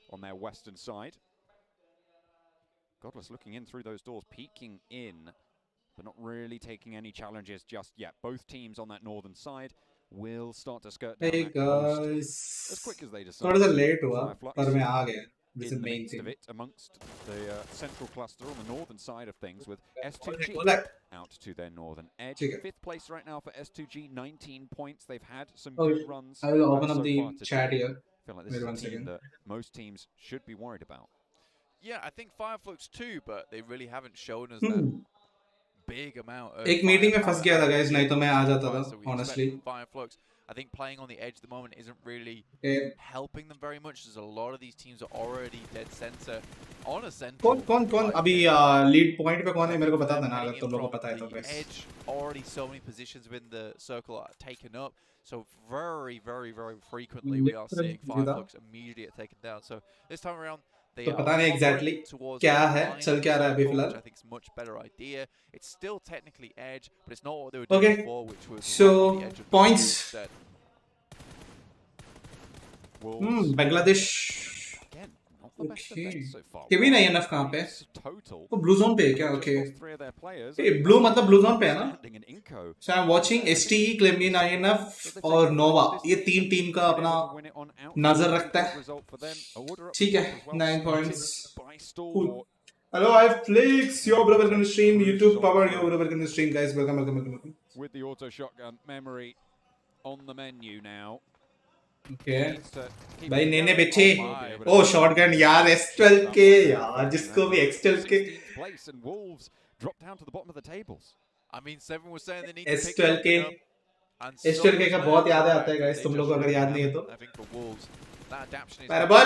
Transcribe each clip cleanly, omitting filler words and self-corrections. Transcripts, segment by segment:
on their western side. Godless looking in through those doors, peeking in, but not really taking any challenges just yet. Both teams on that northern side will start to skirt down that coast as quick as they decide. थोड़ा सा late हुआ पर मैं आ गया. This is in the main midst thing. of it, amongst the central cluster on the northern side of things, with S2G out to their northern edge. Fifth place right now for S2G, 19 points. They've had some good runs. I will open so up the far chat today. here. I feel like this is a team that most teams should be worried about. Yeah, I think iflicks too, but they really haven't shown us that big amount of. एक meeting में फंस गया था guys, नहीं तो मैं आ जाता था, honestly. iflicks, I think playing on the edge at the moment isn't really helping them very much. There's a lot of these teams are already dead center on a center. कौन अभी lead point पे कौन है मेरे को बता देना अगर तुम लोगों को पता है तो guys. Edge already so many positions within the circle are taken up. So very frequently we are seeing iflicks immediately taken down. So this time around तो पता नहीं exactly क्या है, चल क्या रहा है अभी फिलहाल. I think it's much better idea. It's still technically edge, but it's not what they were doing before, which was so points. Bangladesh. के भी नहीं enough कहाँ पे? वो blue zone पे है क्या? Okay. ये blue मतलब blue zone पे है ना? So I'm watching STE, 𝐀𝐜𝐡𝐢𝐞𝐬 नहीं enough और Nova. ये तीन टीम का अपना नजर रखता है. ठीक है, 9 points. Cool. Hello, iflicks. Your brother can stream. YouTube power. Your brother can stream, guys. Welcome. With the auto shotgun memory on the menu now. Okay. भाई नेने बेचे. Oh, shotgun यार S12 के यार जिसको भी X12 के. And Wolves drop down to the bottom of the tables. I mean, Seven was saying they need to pick S12 के S12 के का बहुत याद आता है guys. तुम लोग अगर याद नहीं है तो. I think for Wolves, that adaptation is. Paraboy.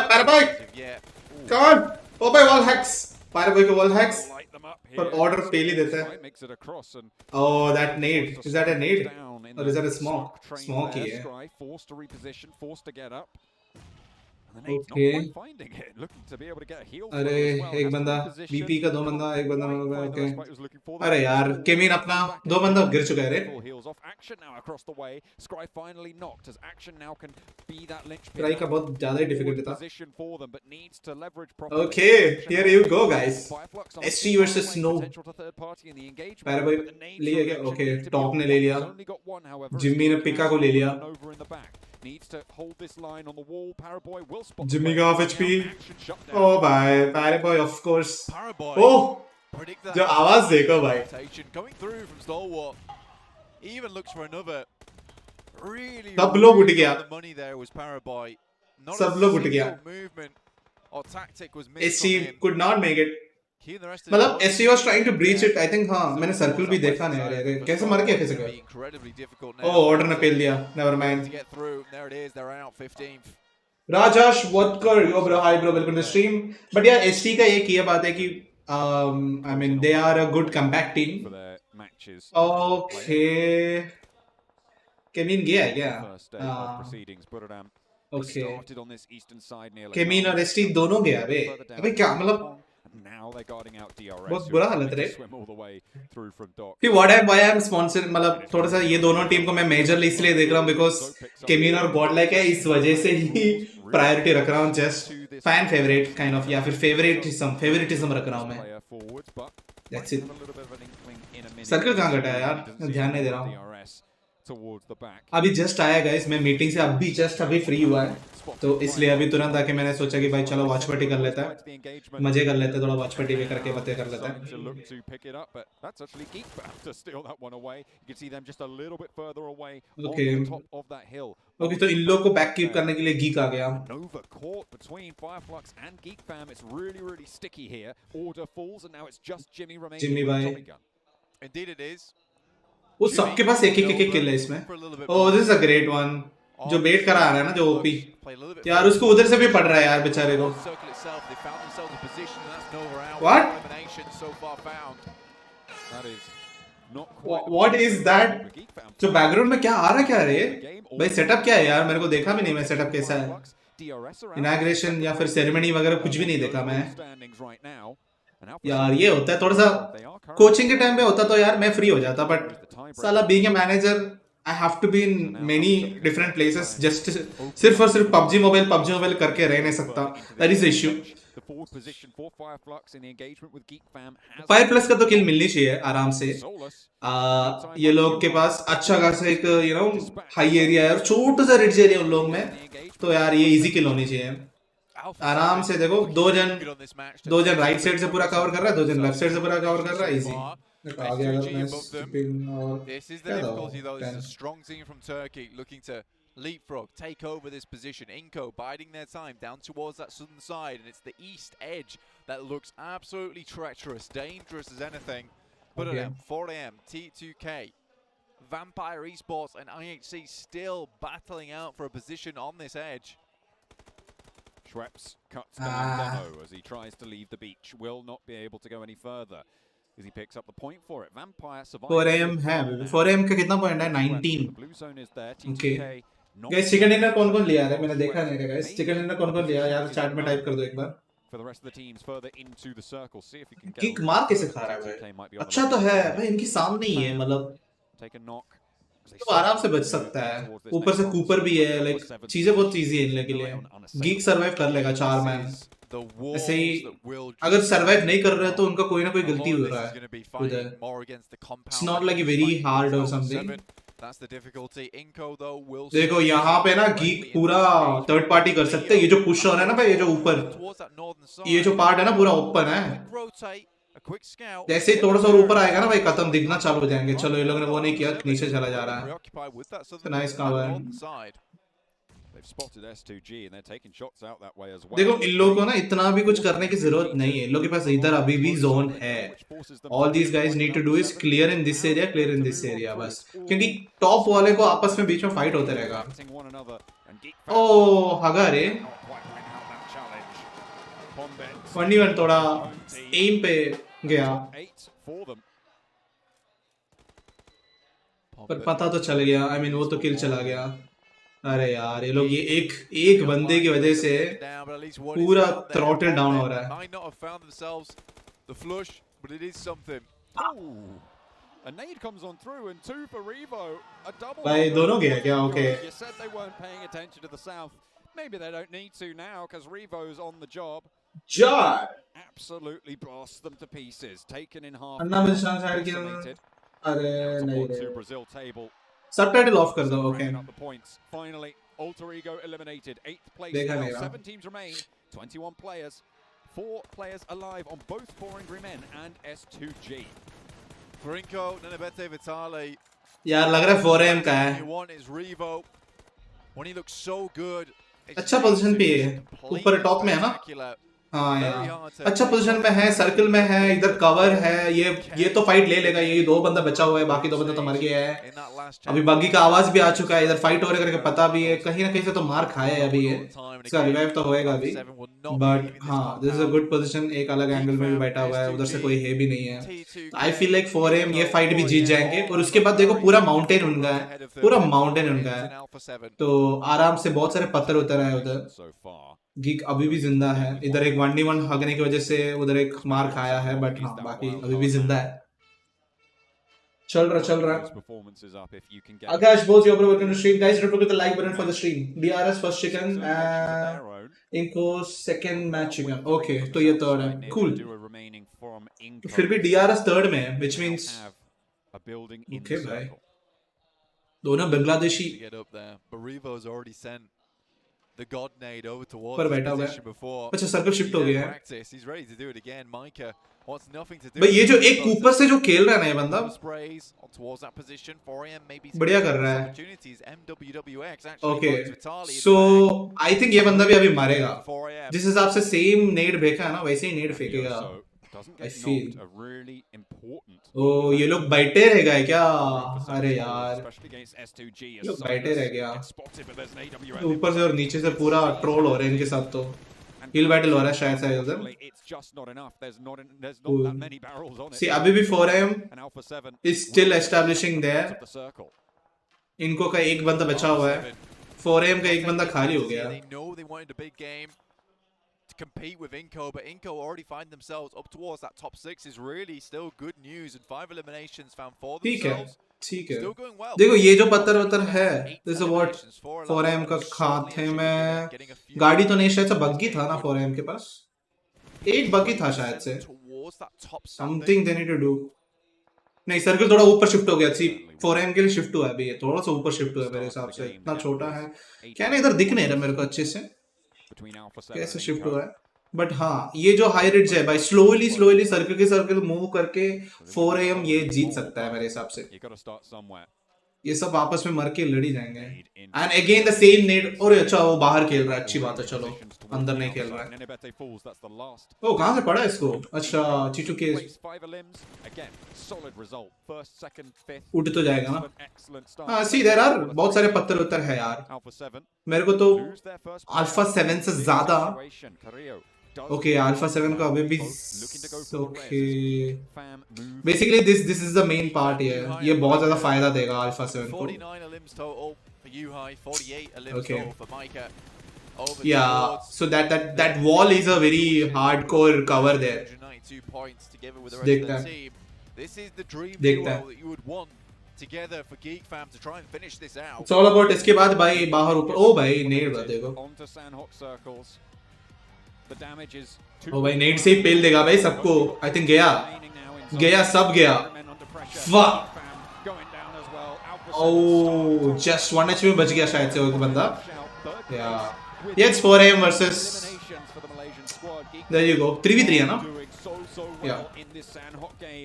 Come on. Oh my wall hacks. Paraboy को wall hacks. और order fail ही देता है. Oh, that nade. Is that a nade? Or is that a smoke? Smoke ही है. Forced to reposition, forced to get up. Okay. अरे एक बंदा BP का दो बंदा एक बंदा ओके. अरे यार केमिन अपना दो बंदा गिर चुका है रे. ट्राई का बहुत ज़्यादा ही डिफिकल्ट था. Okay, here you go guys. ST versus Snow. पैराबॉय लिया गया. Okay, टॉप ने ले लिया. जिम्मी ने पिका को ले लिया. Needs to hold this line on the wall. Paraboy will spot. Jimmy got off HP. Oh bhai, Paraboy of course. Oh, जो आवाज देखो भाई. Coming through from Stalwart. Even looks for another. Really. सब लोग उठ गया. The money there was Paraboy. सब लोग उठ गया. Movement or tactic was missed. SC could not make it. मतलब SC was trying to breach it. I think हाँ मैंने सर्कल भी देखा नहीं यार. कैसे मर गया कैसे गया? Oh, order ने पेल दिया. Never mind. राजाश वॉटकर yo bro hi bro welcome to stream. But यार ST का एक ये बात है कि I mean they are a good comeback team. Okay. केमिन गया है क्या? Okay. केमिन और ST दोनों गया बे. अबे क्या मतलब? बहुत बुरा हालत है. Why I'm sponsored मतलब थोड़ा सा ये दोनों टीम को मैं मेजरली इसलिए देख रहा हूँ because केमिन और गॉडलाइक है इस वजह से ही प्रायोरिटी रख रहा हूँ. Just fan favourite kind of या फिर फेवरेटिज्म रख रहा हूँ मैं. That's it. सर्कल कहाँ घटा है यार? ध्यान नहीं दे रहा हूँ. अभी जस्ट आया गाइस. मैं मीटिंग से अभी फ्री हुआ है तो इसलिए अभी तुरंत आके मैंने सोचा कि भाई चलो वॉच पार्टी कर लेता है. मजे कर लेते हैं थोड़ा वॉच पार्टी भी करके बातें कर लेते हैं. ओके तो इन लोग को बैक कीप करने के लिए गीक आ गया. जिम्मी भाई वो सबके पास एक किल है इसमें. Oh this is a great one. जो बेट करा रहा है ना जो ओपी यार उसको उधर से भी पड़ रहा है यार बेचारे को. What is that? जो बैकग्राउंड में क्या आ रहा है क्या रे भाई? सेटअप क्या है यार? मेरे को देखा भी नहीं मैं सेटअप कैसा है. इनॉग्रेशन या फिर सेरेमनी वगैरह कुछ भी नहीं देखा मैं यार. ये होता है थोड़ा सा कोचिंग के टाइम पे होता तो यार मैं फ्री हो जाता. बट साला being a manager I have to be in many different places just सिर्फ और सिर्फ PUBG Mobile करके रह नहीं सकता. That is the issue. Fire Plus का तो किल मिलनी चाहिए आराम से. ये लोग के पास अच्छा खासा एक हाई एरिया है और छोटा सा रिड्ज एरिया उन लोग में, तो यार ये इजी किल होनी चाहिए आराम से. देखो दो जन राइट साइड से पूरा कवर कर रहा है, दो जन लेफ्ट साइड से पूरा कवर कर रहा है. Easy. This is the difficulty though. This is a strong team from Turkey looking to leapfrog, take over this position. 𝐀𝐜𝐡𝐢𝐞𝐯 biding their time down towards that southern side, and it's the east edge that looks absolutely treacherous, dangerous as anything. But at 4 AM, T2K, Vampire Esports and IHC still battling out for a position on this edge. Schweppes cuts down Lenovo as he tries to leave the beach. Will not be able to go any further as he picks up the point for it. Vampire survives. 4 AM है. 4 AM का कितना point है? 19. Okay. Guys, chicken dinner कौन-कौन लिया है? मैंने देखा नहीं है guys. चिकन डिनर कौन-कौन लिया है? यार चैट में टाइप कर दो एक बार. For the rest of the teams further into the circle, see if you can get. Kick मार कैसे खा रहा है भाई? अच्छा तो है भाई, इनकी सामने ही है मतलब. Take a knock. तो आराम से बच सकता है. ऊपर से कूपर भी है, लाइक चीजें बहुत इजी है इनके लिए. गीक सर्वाइव कर लेगा 4 मैन. ऐसे ही अगर सर्वाइव नहीं कर रहे तो उनका कोई ना कोई गलती हो रहा है उधर. It's not like very hard or something. देखो यहाँ पे ना गीक पूरा थर्ड पार्टी कर सकते हैं. ये जो पुश हो रहा है ना भाई, ये जो ऊपर ये जो पार्ट है ना पूरा ओपन है. जैसे ही थोड़ा सा ऊपर आएगा ना भाई, खत्म दिखना चालू हो जाएंगे. चलो ये लोगों ने वो नहीं किया, नीचे चला जा रहा है. Nice cover. देखो इन लोगों को ना इतना भी कुछ करने की जरूरत नहीं है. इन लोगों के पास इधर अभी भी जोन है. All these guys need to do is clear in this area, clear in this area बस. क्योंकि टॉप वाले को आपस में बीच में फाइट होते रहेगा. ओ हगा रे 1v1 थोड़ा एम पे गया, पर पता तो चल गया. आई मीन वो तो किल चला गया. अरे यार ये लोग ये एक बंदे की वजह से पूरा थ्रॉटल डाउन हो रहा है. भाई दोनों गया क्या? Okay. Maybe they don't need to now because Revo's on the job. Jar absolutely blasts them to pieces. Taken in half. अन्ना में शान साइड किया. अरे नहीं रे. Brazil table. Subtitle off कर दो. Okay. Finally, Alter Ego eliminated. 8th place now. 7 teams remain. 21 players. 4 players alive on both 4 Angry Men and S2G. 𝐀𝐜𝐡𝐢𝐞𝐯, Nenebete Vitali. यार लग रहा है 4AM का है. You want is Revo. When he looks so good. अच्छा position पे है, ऊपर टॉप में है ना. हाँ यार अच्छा पोजीशन में है, सर्कल में है, इधर कवर है. ये तो फाइट ले लेगा. ये 2 बंदा बचा हुआ है, बाकी 2 बंदा तो मर गया है. अभी बग्गी का आवाज भी आ चुका है. इधर फाइट हो रहा है करके पता भी है. कहीं ना कहीं से तो मार खाया है अभी. ये इसका रिवाइव तो होएगा अभी. बट हाँ this is a good position. एक अलग एंगल में भी बैठा हुआ है, उधर से कोई है भी नहीं है. आई फील लाइक 4AM ये फाइट भी जीत जाएंगे. और उसके बाद देखो पूरा माउंटेन उनका है, पूरा माउंटेन उनका है. तो आराम से बहुत सारे पत्थर उतर आए उधर. गीक अभी भी जिंदा है. इधर एक 1v1 हगने की वजह से उधर एक मार खाया है, बट हाँ बाकी अभी भी जिंदा है. चल रहा. Akash, both your welcome to stream. Guys, don't forget the like button for the stream. DRS first chicken, 𝐀𝐜𝐡𝐢𝐞𝐯 second match chicken. Okay, तो ये third है. Cool. फिर भी DRS third में है, which means okay भाई. दोनों Bangladeshi. The God nade over towards पर the बैठा हुआ position है. before. अच्छा सर्कल शिफ्ट हो गया है. He's ready to do it again. 𝐀𝐜𝐡𝐢𝐞𝐯 wants nothing to do. भाई ये जो एक ऊपर से जो खेल रहा है ना ये बंदा towards that position. 4AM maybe बढ़िया कर रहा है. opportunities. MWWX actually Okay. Vitali. So I think ये बंदा भी अभी मारेगा. जिस हिसाब से सेम नेड फेंका है ना वैसे ही नेड फेंकेगा. I feel. ओ ये लोग बैठे रह गए क्या? अरे यार ये लोग बैठे रह गया. ऊपर से और नीचे से पूरा ट्रोल हो रहा है इनके साथ. तो हिल बैटल हो रहा है शायद से उधर. See अभी भी 4AM is still establishing there. इनको का एक बंदा बचा हुआ है. 4AM का एक बंदा खाली हो गया. Compete with 𝐀𝐜𝐡𝐢𝐞𝐯, but 𝐀𝐜𝐡 already find themselves up towards that top 6 is really still good news, and 5 eliminations found for themselves. ठीक है। देखो ये जो पत्थर वत्थर है, दिस व्हाट 4M का खाते में गाड़ी तो नहीं, शायद से बग्गी था ना 4M के पास, एक बग्गी था शायद से, something they need to do. नहीं सर्कल थोड़ा ऊपर शिफ्ट हो गया, सी 4M के लिए शिफ्ट हुआ है अभी, ये थोड़ा सा ऊपर शिफ्ट हुआ है मेरे हिसाब से, इतना छोटा है क्या ना, इधर दिख नहीं रहा मेरे को अच्छे से कैसे शिफ्ट हुआ है, बट हाँ ये जो हाई रिड्ज है भाई, स्लोली स्लोली सर्कल के सर्कल मूव करके 4AM ये जीत सकता है मेरे हिसाब से। ये सब आपस में मर के लड़ ही जाएंगे, and again the same need. और अच्छा वो बाहर खेल रहा है, अच्छी बात है, चलो अंदर नहीं खेल रहा है। ओ कहां से पड़ा इसको, अच्छा चीचू के उठ तो जाएगा ना। हाँ सी देयर आर बहुत सारे पत्थर उत्तर है यार, मेरे को तो अल्फा 7 से ज्यादा। ओके अल्फा 7 का अभी भी okay, basically this is the main part, ये बहुत ज्यादा फायदा देगा अल्फा 7 को। Okay yeah, so that wall is a very hardcore cover there. देखता है, देखता है। It's all about इसके बाद भाई बाहर ऊपर, ओ भाई नेड देखो, ओ भाई नेड से ही पेल देगा भाई सबको, आई थिंक गया गया सब गया, ओ जस्ट 1 HP में बच गया शायद से वो बंदा, या it's 4AM versus, there you go, 3v3 है ना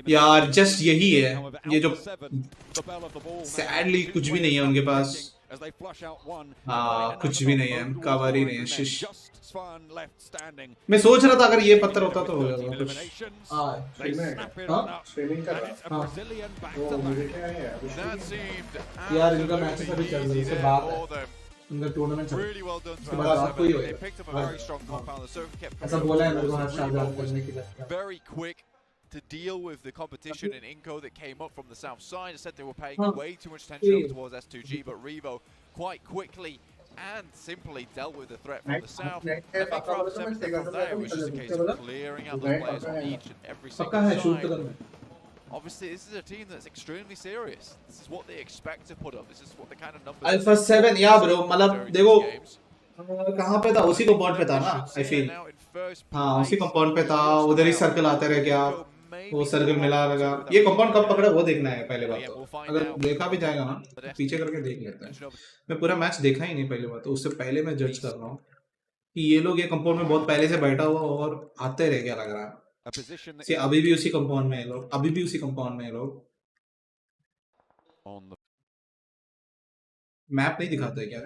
यार, जस्ट यही है, ये जो सैडली कुछ भी नहीं है उनके पास, हाँ कुछ भी नहीं है, कवर ही नहीं है, शिश। मैं सोच रहा था अगर ये पत्थर होता तो हो जाता कुछ। यार इनका मैचेस अभी चल रहा है, इससे बात है उनका टूर्नामेंट चल रहा है, इसके बाद आपको ही होगा, ऐसा बोला है मेरे को हर साल करने के लिए। To deal with the competition in 𝐀𝐜𝐡𝐢𝐞𝐯𝐿 that came up from the south side. I said they were paying way too much attention towards S2G, but Revo quite quickly and simply dealt with the threat from the south. I think from 7th from there, it was just a case of clearing out the players on each and every single side. Obviously, this is a team that's extremely serious. This is what they expect to put up. This is what the kind of numbers. Alpha 7, yeah, bro. मतलब देखो कहाँ पे था, उसी compound पे था ना, I feel. हाँ उसी कंपाउंड पे था, उधर ही सर्कल आते रह गया, वो सर्कल मिला लगा। ये कंपाउंड कब पकड़ा वो देखना है पहले बात तो, अगर देखा भी जाएगा ना तो पीछे करके देख लेते हैं। मैं पूरा मैच देखा ही नहीं पहले बात तो, उससे पहले मैं जज कर रहा हूँ कि ये लोग ये कंपाउंड में बहुत पहले से बैठा हुआ और आते रह गया लग रहा है। अभी भी उसी कंपाउंड में है लोग, अभी भी उसी कंपाउंड में है लोग। मैप नहीं दिखाते क्या?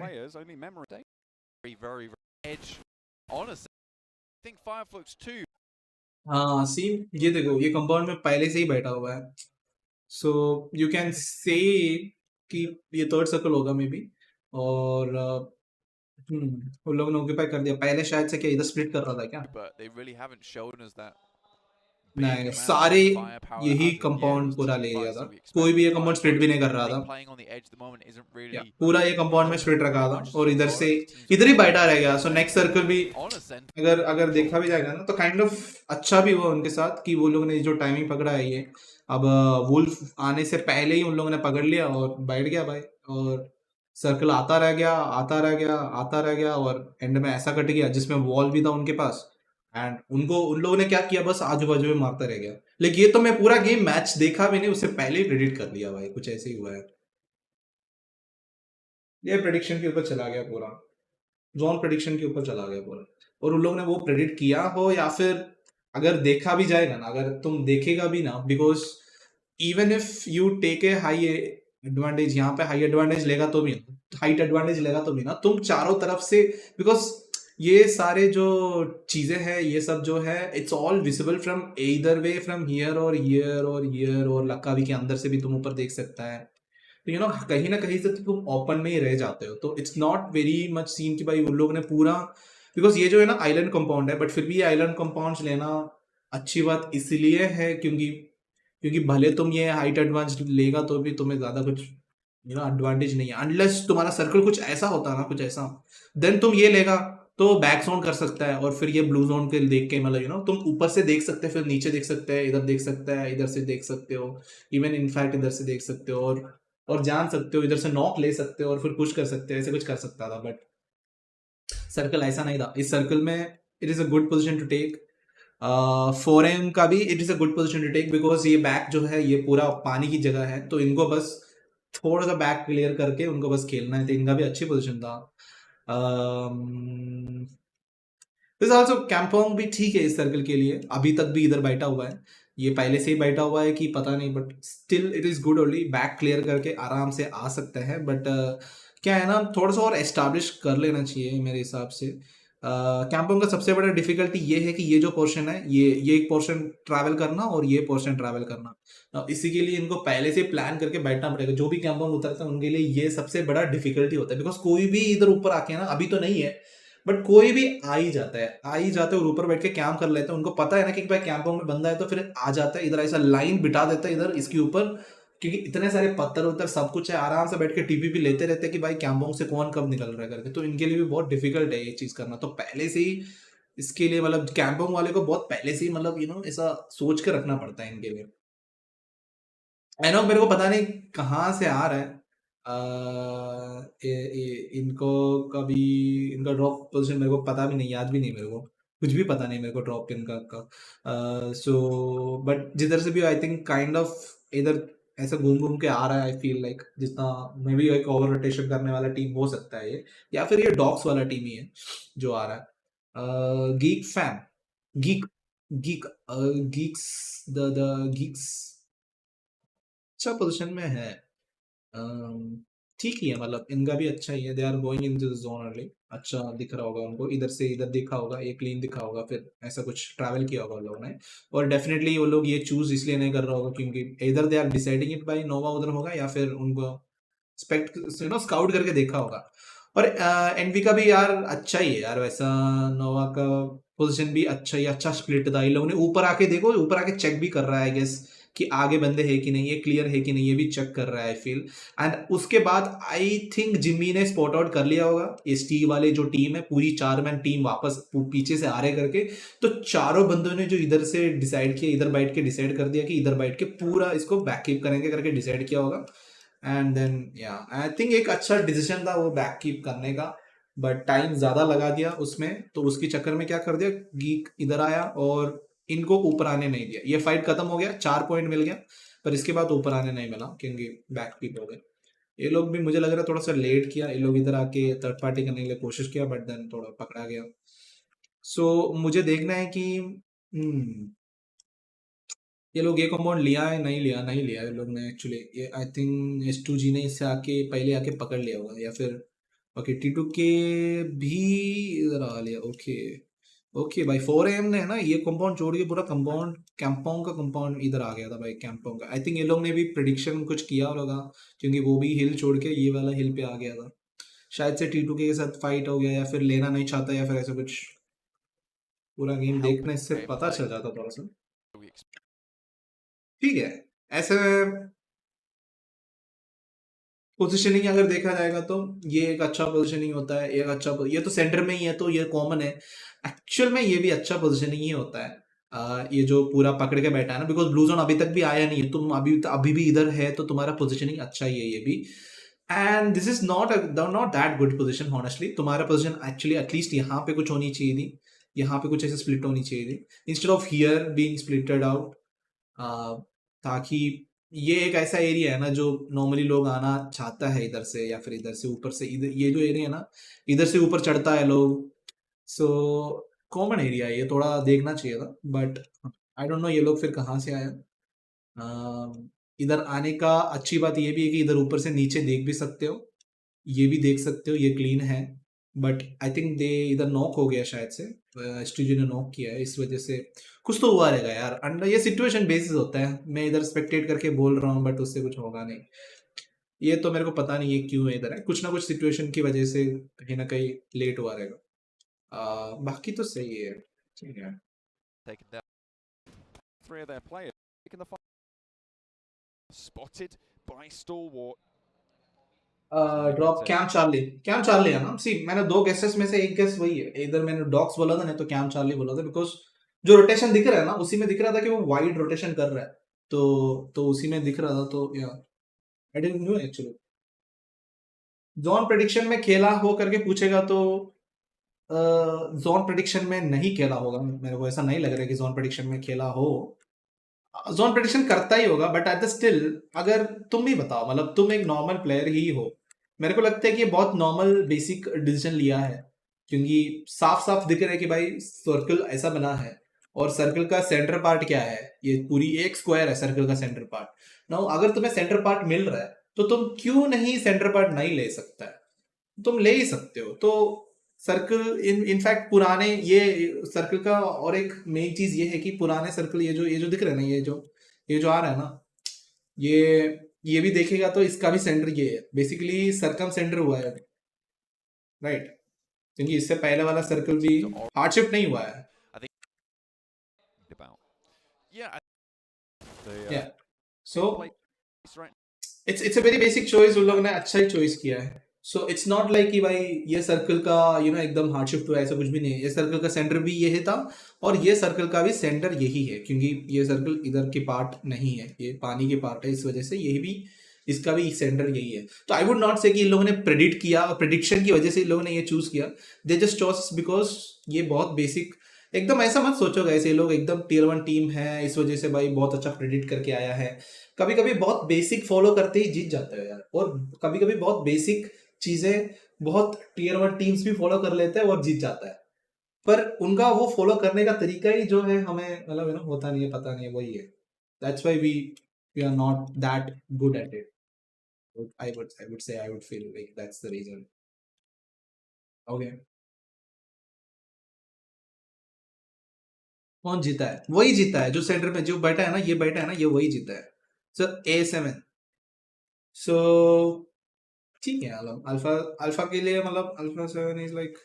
हाँ सी ये देखो, ये कंपाउंड में पहले से ही बैठा हुआ है, सो यू कैन से कि ये थर्ड सर्कल होगा मे बी, और उन लोगों ने ऑक्यूपाई कर दिया पहले शायद से, क्या इधर स्प्लिट कर रहा था क्या? नहीं सारे यही कंपाउंड पूरा ले लिया था, कोई भी ये कंपाउंड स्प्लिट भी नहीं कर रहा था, पूरा ये कंपाउंड में स्प्लिट रखा था और इधर से इधर ही बैठा रह गया। सो नेक्स्ट सर्कल भी अगर देखा भी जाएगा ना तो काइंड ऑफ अच्छा भी हुआ उनके साथ कि वो लोग ने जो टाइमिंग पकड़ा है, ये अब वुल्फ आने से पहले ही उन लोगों ने पकड़ लिया और बैठ गया भाई, और सर्कल आता रह गया आता रह गया आता रह गया, और एंड में ऐसा कट गया जिसमें वॉल भी था उनके पास, एंड उन लोगों ने क्या किया, बस आजू बाजू में मारता रह गया। लेकिन ये तो मैं पूरा गेम मैच देखा भी नहीं, उससे पहले ही प्रेडिक्ट कर दिया भाई, कुछ ऐसे ही हुआ है। ये प्रेडिक्शन के ऊपर चला गया पूरा, जोन प्रेडिक्शन के ऊपर चला गया पूरा, और उन लोगों ने वो प्रेडिक्ट किया हो या फिर अगर देखा भी जाएगा ना, अगर तुम देखेगा भी ना, because even if you take a high advantage, यहाँ पे हाई एडवांटेज लेगा तो भी, हाइट एडवांटेज लेगा तो भी ना, तुम चारों तरफ से, बिकॉज ये सारे जो चीजें हैं ये सब जो है it's all visible from either way, from here और हियर और हियर, और लक्कावी के अंदर से भी तुम ऊपर देख सकता है, तो यू नो कहीं ना कहीं से तो तुम ओपन में ही रह जाते हो, तो it's not very much seen कि भाई उन लोगों ने पूरा, बिकॉज ये जो है ना आइलैंड कंपाउंड है, बट फिर भी ये आइलैंड कंपाउंड लेना अच्छी बात इसलिए है क्योंकि भले तुम ये हाइट एडवांस लेगा तो भी तुम्हें ज्यादा कुछ यू नो एडवांटेज नहीं है, अनलेस तुम्हारा सर्कल कुछ ऐसा होता ना, कुछ ऐसा, देन तुम ये लेगा तो बैक जोन कर सकता है, और फिर ये ब्लू जोन के देख के मतलब यू नो तुम ऊपर से देख सकते हैं, फिर नीचे देख सकते हैं, इधर देख सकता है, इधर से देख सकते हो, इवन इनफैक्ट इधर से देख सकते हो, और और जान सकते हो, इधर से नॉक ले सकते हो और फिर पुश कर सकते हो, ऐसे कुछ कर सकता था। बट सर्कल ऐसा नहीं था। इस सर्कल में it is a good position to take. 4M का भी it is a good position to take because ये बैक जो है ये पूरा पानी की जगह है, तो इनको बस थोड़ा सा बैक क्लियर करके उनको बस खेलना है, तो इनका भी अच्छी पोजिशन था। दिस आल्सो कैंपोंग भी ठीक है इस सर्कल के लिए, अभी तक भी इधर बैठा हुआ है, ये पहले से ही बैठा हुआ है कि पता नहीं, but still it is good only, back clear करके आराम से आ सकता है। बट क्या है ना, थोड़ा सा और एस्टैब्लिश कर लेना चाहिए मेरे हिसाब से। कैंपोंग का सबसे बड़ा डिफिकल्टी ये है कि ये जो पोर्शन है, ये एक पोर्शन ट्रैवल करना और ये पोर्शन ट्रैवल करना, इसी के लिए इनको पहले से प्लान करके बैठना पड़ेगा। जो भी कैंपोंग उतरता है उनके लिए ये सबसे बड़ा डिफिकल्टी होता है, बिकॉज कोई भी इधर ऊपर आके ना, अभी तो नहीं है बट कोई भी आ ही जाता है, और ऊपर बैठ के कैंप कर लेते हैं। उनको पता है ना कि भाई कैंपों में बंदा है, तो फिर आ जाता है इधर, ऐसा लाइन बिठा देता है इधर इसके ऊपर, क्योंकि इतने सारे पत्थर उतर सब कुछ है, आराम से बैठ के टीपीपी लेते रहते हैं कि भाई कैंपों से कौन कब निकल रहा है करके। तो इनके लिए भी बहुत डिफिकल्ट है ये चीज करना, तो पहले से ही इसके लिए मतलब कैंपोंग वाले को बहुत पहले से ही मतलब ऐसा सोच के रखना पड़ता है इनके लिए। एनोक मेरे को पता नहीं कहाँ से आ रहा है, इनको कभी इनका ड्रॉप पोजीशन मेरे को पता भी नहीं, याद भी नहीं मेरे को, कुछ भी पता नहीं मेरे को ड्रॉप इनका का। सो बट जिधर से भी आई थिंक काइंड ऑफ इधर ऐसा घूम घूम के आ रहा है। आई फील लाइक जितना मे बी एक ओवर रोटेशन करने वाला टीम हो सकता है ये, या फिर ये डॉग्स वाला टीम ही है जो आ रहा है। Geek fam, geek geek Geeks the Geeks अच्छा पोजीशन में है। ठीक ही है, मतलब इनका भी अच्छा ही है। They are going in the zone early, अच्छा दिख रहा होगा उनको, इधर से इधर दिखा होगा, एक क्लीन दिखा होगा, फिर ऐसा कुछ ट्रैवल किया होगा उन लोगों ने। और डेफिनेटली वो लोग ये चूज इसलिए नहीं कर रहा होगा क्योंकि इधर they are deciding it by Nova उधर होगा, या फिर उनको स्काउट करके देखा होगा। और एनवी का भी यार अच्छा ही है यार, वैसा नोवा का पोजीशन भी अच्छा ही, अच्छा स्प्लिट था। इन लोगों ने ऊपर आके देखो, ऊपर आके चेक भी कर रहा है आई गेस कि आगे बंदे है कि नहीं, ये क्लियर है कि नहीं, ये भी चेक कर रहा है आई फील। एंड उसके बाद आई थिंक जिम्मी ने स्पॉट आउट कर लिया होगा एस टी वाले जो टीम है, पूरी 4 मैन टीम वापस पीछे से आ रहे करके, तो चारों बंदों ने जो इधर से डिसाइड किया, इधर बैठ के डिसाइड कर दिया कि इधर बैठ के पूरा इसको बैककीप करेंगे करके डिसाइड किया होगा। एंड देन या आई थिंक एक अच्छा डिसीजन था वो बैक कीप करने का, बट टाइम ज्यादा लगा दिया उसमें, तो उसके चक्कर में क्या कर दिया, गीक इधर आया और इनको ऊपर आने नहीं दिया। ये फाइट खत्म हो गया, 4 पॉइंट मिल गया, पर इसके बाद ऊपर आने नहीं मिला क्योंकि बैक कीप हो गए। ये लोग भी मुझे लग रहा है थोड़ा सा लेट किया, ये लोग इधर आके थर्ड पार्टी करने के लिए कोशिश किया, बट देन थोड़ा पकड़ा गया। सो मुझे देखना है कि ये लोग ये कंपाउंड लिया है, नहीं लिया, नहीं लिया ये लोग ने एक्चुअली। ये आई थिंक S2G ने इससे आके पहले आके पकड़ लिया होगा, या फिर ओके T2 के भी इधर आ लिया। ओके ओके भाई 4AM ने है ना ये कंपाउंड छोड़ के पूरा कंपाउंड, कैंपोंग का कंपाउंड इधर आ गया था भाई, कैंपोंग का। आई थिंक ये लोग ने भी प्रिडिक्शन कुछ किया होगा क्योंकि वो भी हिल छोड़ के ये वाला हिल पे आ गया था। शायद से T2 के साथ फाइट हो गया, या फिर लेना नहीं चाहता, या फिर ऐसा कुछ। पूरा गेम देखने से पता चल जाता थोड़ा सा। ठीक है, ऐसे पोजिशनिंग अगर देखा जाएगा तो ये एक अच्छा पोजिशनिंग होता है, एक अच्छा, ये तो सेंटर में ही है तो ये कॉमन है। एक्चुअल में ये भी अच्छा पोजिशनिंग ही होता है। ये जो पूरा पकड़ के बैठा है ना, बिकॉज ब्लू जोन अभी तक भी आया नहीं है, तुम अभी भी इधर है, तो तुम्हारा पोजिशनिंग अच्छा ही है ये भी। And this is not that good position honestly. तुम्हारा पोजिशन एक्चुअली एटलीस्ट यहाँ पे कुछ होनी चाहिए थी, यहाँ पे कुछ ऐसे स्प्लिट होनी चाहिए थी, instead of here being splitted out. ताकि ये एक ऐसा एरिया है ना जो नॉर्मली लोग आना चाहता है इधर से, या फिर इधर से ऊपर से, इधर ये जो एरिया है ना, इधर से ऊपर चढ़ता है लोग। सो कॉमन एरिया है ये, थोड़ा देखना चाहिए था, बट आई डोंट नो ये लोग फिर कहाँ से आया। इधर आने का अच्छी बात ये भी है कि इधर ऊपर से नीचे देख भी सकते हो, ये भी देख सकते हो, ये क्लीन है। बट आई थिंक दे इधर नॉक हो गया शायद से, STG ने नॉक किया है, इस वजह से कुछ तो हुआ रहेगा यार। अंडर ये सिचुएशन बेसिस होता है, मैं इधर स्पेक्टेट करके बोल रहा हूँ बट उससे कुछ होगा नहीं। ये तो मेरे को पता नहीं है क्यों इधर है, कुछ ना कुछ सिचुएशन की वजह से कहीं ना कहीं लेट हुआ रहेगा। बाकी तो सही है, ठीक है। Three of their players taking the fight. Spotted by Stalwart. Drop camp Charlie है ना। सी मैंने 2 गेसेस में से एक गेस वही है, इधर मैंने डॉग्स बोला था, नहीं तो कैंप चार्ली बोला था, बिकॉज जो रोटेशन दिख रहा है ना उसी में दिख रहा था कि वो वाइड रोटेशन कर रहा है, तो उसी में दिख रहा था, तो या I didn't know actually. Zone prediction में खेला हो करके पूछेगा तो जोन प्रेडिक्शन में नहीं खेला होगा, मेरे को ऐसा नहीं लग रहा है कि जोन प्रेडिक्शन में खेला हो। जोन प्रेडिक्शन करता ही होगा, बट एट द स्टिल अगर तुम ही बताओ, मतलब तुम एक नॉर्मल प्लेयर ही हो, मेरे को लगता है कि ये बहुत नॉर्मल बेसिक डिसीजन लिया है, क्योंकि साफ साफ दिख रहा है कि भाई सर्कल ऐसा बना है और सर्कल का सेंटर पार्ट क्या है, ये पूरी एक स्क्वायर है सर्कल का सेंटर पार्ट। नाउ अगर तुम्हें सेंटर पार्ट मिल रहा है तो तुम क्यों नहीं सेंटर पार्ट नहीं ले सकता है, तुम ले ही सकते हो। तो सर्कल इनफैक्ट पुराने ये सर्कल का और एक मेन चीज ये है कि पुराने सर्कल ये जो दिख रहे हैं ना, ये जो आ रहा है ना, ये भी देखेगा तो इसका भी सेंटर ये है, बेसिकली सरकम सेंटर हुआ है, राइट, क्योंकि इससे पहले वाला सर्कल भी हार्डशिप नहीं हुआ है। So it's a very basic choice, उन लोगों ने अच्छा ही चॉइस किया है। सो इट्स नॉट लाइक कि भाई ये सर्कल का एकदम हार्ड शिफ्ट हुआ, ऐसा कुछ भी नहीं है। ये सर्कल का सेंटर भी ये था और ये सर्कल का भी सेंटर यही है, क्योंकि ये सर्कल इधर के पार्ट नहीं है, ये पानी के पार्ट है, इस वजह से यही भी इसका भी सेंटर यही है। तो आई वुड नॉट से कि इन लोगों ने प्रेडिक्ट किया और प्रेडिक्शन की वजह से इन लोगों ने ये चूज किया, दे जस्ट चॉइस बिकॉज ये बहुत बेसिक। एकदम ऐसा मत सोचो ऐसे ये लोग एकदम टियर 1 टीम है इस वजह से भाई बहुत अच्छा प्रेडिक्ट करके आया है। कभी कभी बहुत बेसिक फॉलो करते ही जीत जाते हो यार, और कभी कभी बहुत बेसिक चीजें बहुत टियर 1 टीम्स भी फॉलो कर लेते हैं और जीत जाता है, पर उनका वो फॉलो करने का तरीका ही जो है हमें मतलब होता नहीं है, पता नहीं है, वही है। That's why we are not that good at it. I would feel like that's the reason. Okay. कौन जीता है? वही जीता है जो सेंटर में जो बैठा है ना, ये बैठा है ना, ये वही जीता है। Sir A7। सो ठीक है, मतलब अल्फा अल्फा के लिए मतलब अल्फा 7 इज लाइक